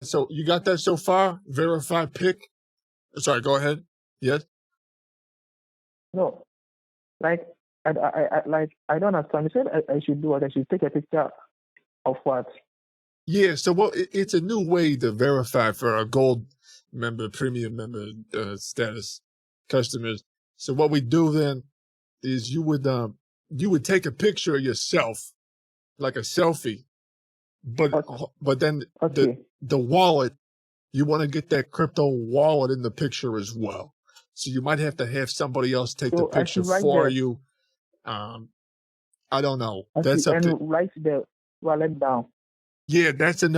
So you got that so far? Verify PIC. Sorry, go ahead. Yes. No, like I don't understand. You said I should do what? I should take a picture of what? Yeah. So it's a new way to verify for a gold member, premium member status customers. So what we do then is you would take a picture of yourself, like a selfie, but then the wallet, you want to get that crypto wallet in the picture as well. So you might have to have somebody else take the picture for you. I don't know. That's up to write the wallet down. Yeah, that's a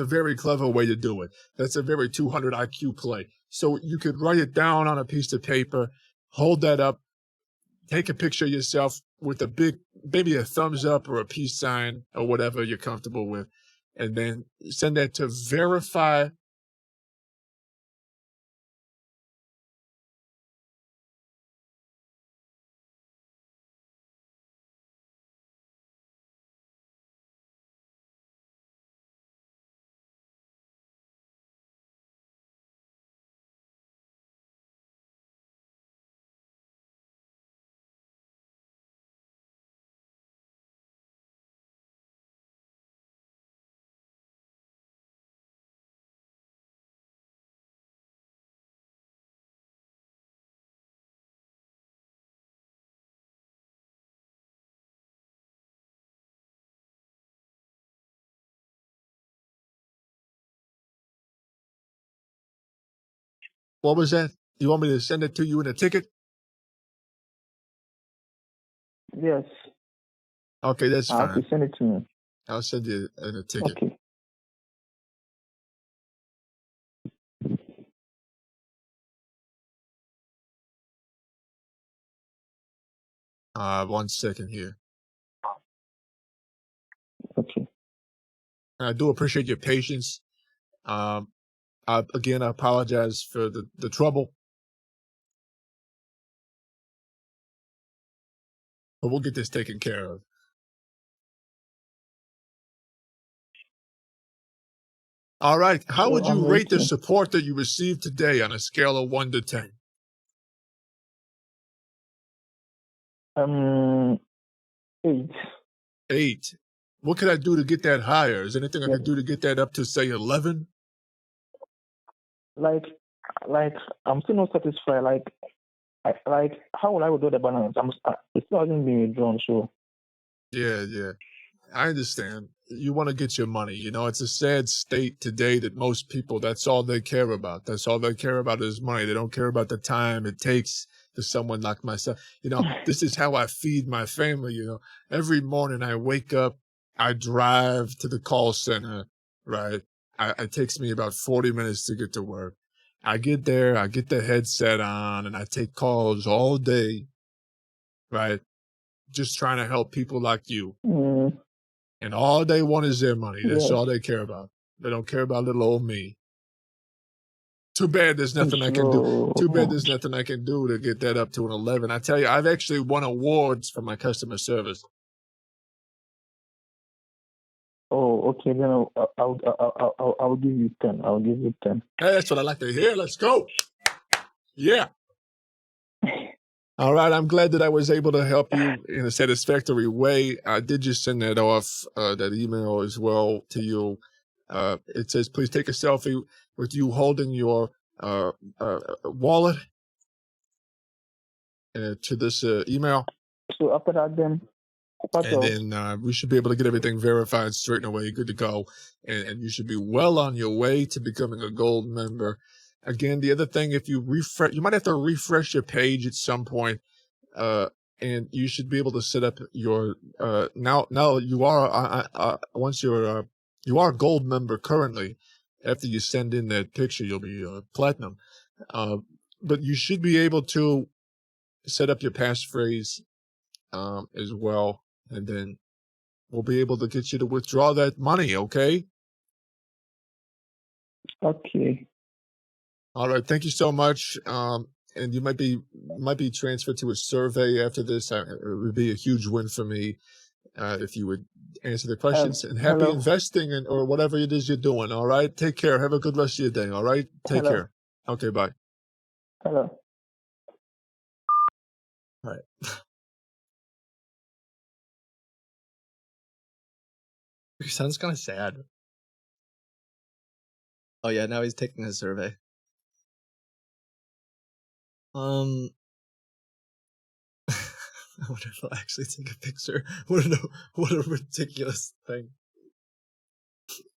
very clever way to do it. That's a very 200 IQ play. So you could write it down on a piece of paper, hold that up, take a picture of yourself with maybe a thumbs up or a peace sign or whatever you're comfortable with, and then send that to Verify. What was that? You want me to send it to you in a ticket? Yes. Okay, that's fine. Okay, send it to me. I'll send you in a ticket. Okay. One second here. Okay. I do appreciate your patience. I apologize for the trouble. But we'll get this taken care of. All right. How would you rate the support that you received today on a scale of 1 to 10? 8. 8. What could I do to get that higher? Is there anything I could do to get that up to, say, 11? Like I'm still not satisfied. Like how will I do the balance? It's not even being withdrawn. So Yeah. I understand. You want to get your money. You know, it's a sad state today that most people, that's all they care about. That's all they care about is money. They don't care about the time it takes to someone like myself. You know, this is how I feed my family. You know, every morning I wake up, I drive to the call center, right? It takes me about 40 minutes to get to work. I get there, I get the headset on, and I take calls all day, right? Just trying to help people like you. And all they want is their money. That's all they care about. They don't care about little old me. Too bad there's nothing I can do. Too bad there's nothing I can do to get that up to an 11. I tell you, I've actually won awards for my customer service. Oh, okay. Then I'll give you 10. I'll give you 10. Hey, that's what I like to hear. Let's go. Yeah. All right. I'm glad that I was able to help you in a satisfactory way. I did just send that off, that email as well to you. It says, please take a selfie with you holding your wallet to this email. So after that, then? And then we should be able to get everything verified straight away, good to go. And you should be well on your way to becoming a gold member. Again, the other thing, if you refresh, you might have to refresh your page at some point, and you should be able to set up your now you are once you're you are a gold member currently. After you send in that picture, you'll be platinum. But you should be able to set up your passphrase as well, and then we'll be able to get you to withdraw that money. Okay. Okay. All right. Thank you so much. And you might be transferred to a survey after this. It would be a huge win for me if you would answer the questions. And happy Hello. investing or whatever it is you're doing. All right. Take care. Have a good rest of your day. All right. Take Hello. care. Okay. Bye. Hello. All right. Your son's kind of sad. Oh yeah, now he's taking a survey. I wonder if I'll actually take a picture. What a ridiculous thing.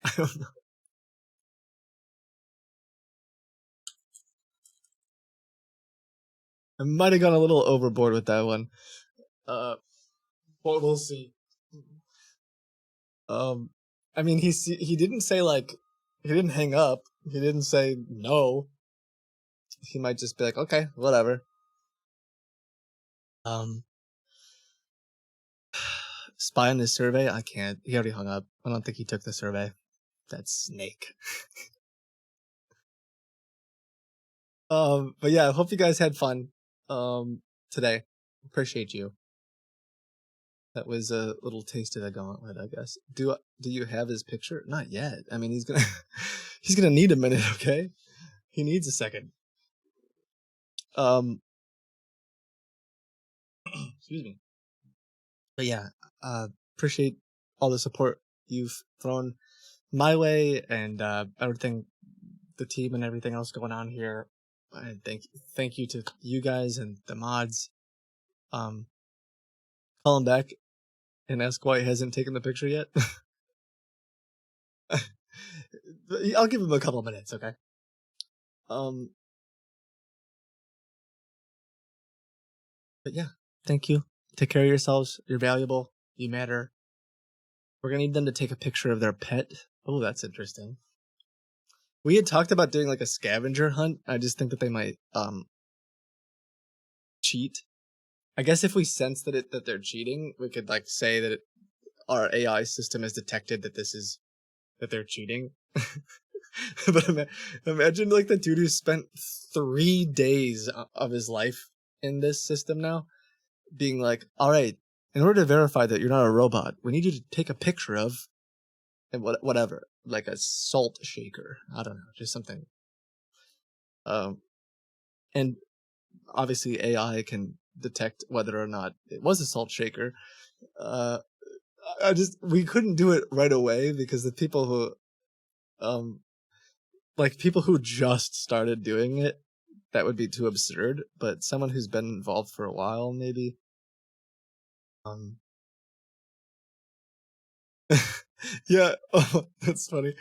I don't know. I might have gone a little overboard with that one. But we'll see. I mean, he didn't say like, he didn't hang up. He didn't say no. He might just be like, okay, whatever. Spy on his survey? I can't. He already hung up. I don't think he took the survey. That's Snake. But yeah, I hope you guys had fun today. Appreciate you. That was a little taste of the gauntlet, I guess. Do you have his picture? Not yet. I mean, he's gonna need a minute, okay? He needs a second. Excuse me. But yeah, appreciate all the support you've thrown my way and everything, the team and everything else going on here. And thank you to you guys and the mods. Call him back and ask why he hasn't taken the picture yet. I'll give him a couple minutes, okay? But yeah, thank you. Take care of yourselves. You're valuable. You matter. We're gonna need them to take a picture of their pet. Oh, that's interesting. We had talked about doing like a scavenger hunt. I just think that they might cheat. I guess if we sense that they're cheating, we could like say that our AI system has detected that they're cheating. But imagine like the dude who spent 3 days of his life in this system now, being like, all right, in order to verify that you're not a robot, we need you to take a picture of and whatever, like a salt shaker. I don't know, just something. And obviously AI can detect whether or not it was a salt shaker. We couldn't do it right away because the people who, people who just started doing it, that would be too absurd. But someone who's been involved for a while, maybe. Yeah, oh, that's funny.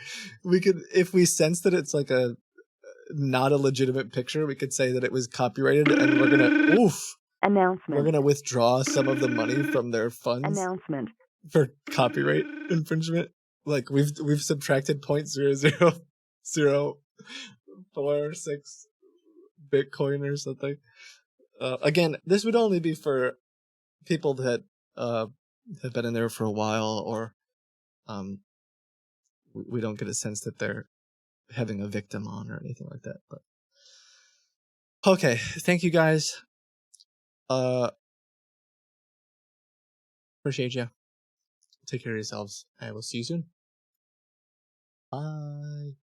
We could, if we sense that it's like not a legitimate picture, we could say that it was copyrighted, and we're gonna Announcement. We're gonna withdraw some of the money from their funds Announcement. for copyright infringement. Like we've subtracted 0.0046 Bitcoin or something. Again, this would only be for people that have been in there for a while, or we don't get a sense that they're having a victim on or anything like that. But okay, thank you guys. Appreciate you. Take care of yourselves. I will see you soon. Bye.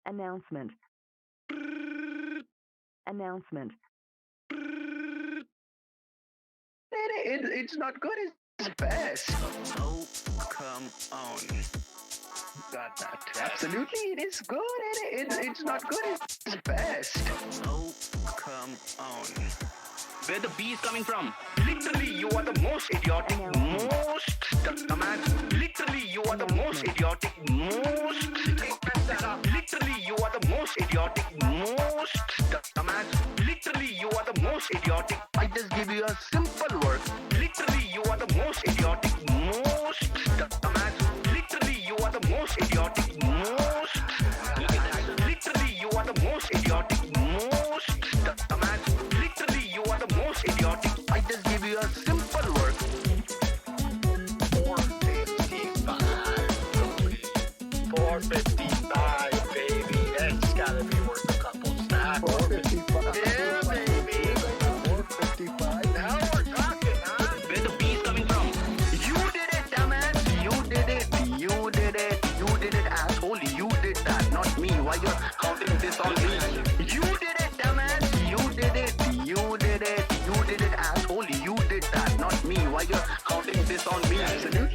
Announcement. Announcement. It's not good, it's best. Oh, come on. Got that. Absolutely, it is good. It's not good. It's best. Oh, come on. Where the B is coming from? Literally, you are the most idiotic, most dumbass. Literally, you are the most idiotic, most. Literally, you are the most idiotic, most dumbass. Literally, you are the most idiotic. I just give you a simple word. Literally, you are the most idiotic, most dumbass. Literally, you are the most idiotic, most. Literally, you are the most idiotic, most dumbass. Literally, you are the most idiotic. I just give you a simple word. 455, baby. That's gotta be worth a couple stacks. 455. Yeah, baby. 455. Now we're talking, huh? Where the B is coming from? You did it, dumbass. You did it. You did it. You did it, asshole. You did that, not me. Why you're counting this on me? You did it, dumbass. You did it. You did it. You did it, asshole. You did that, not me. Why you're counting this on me? Absolutely.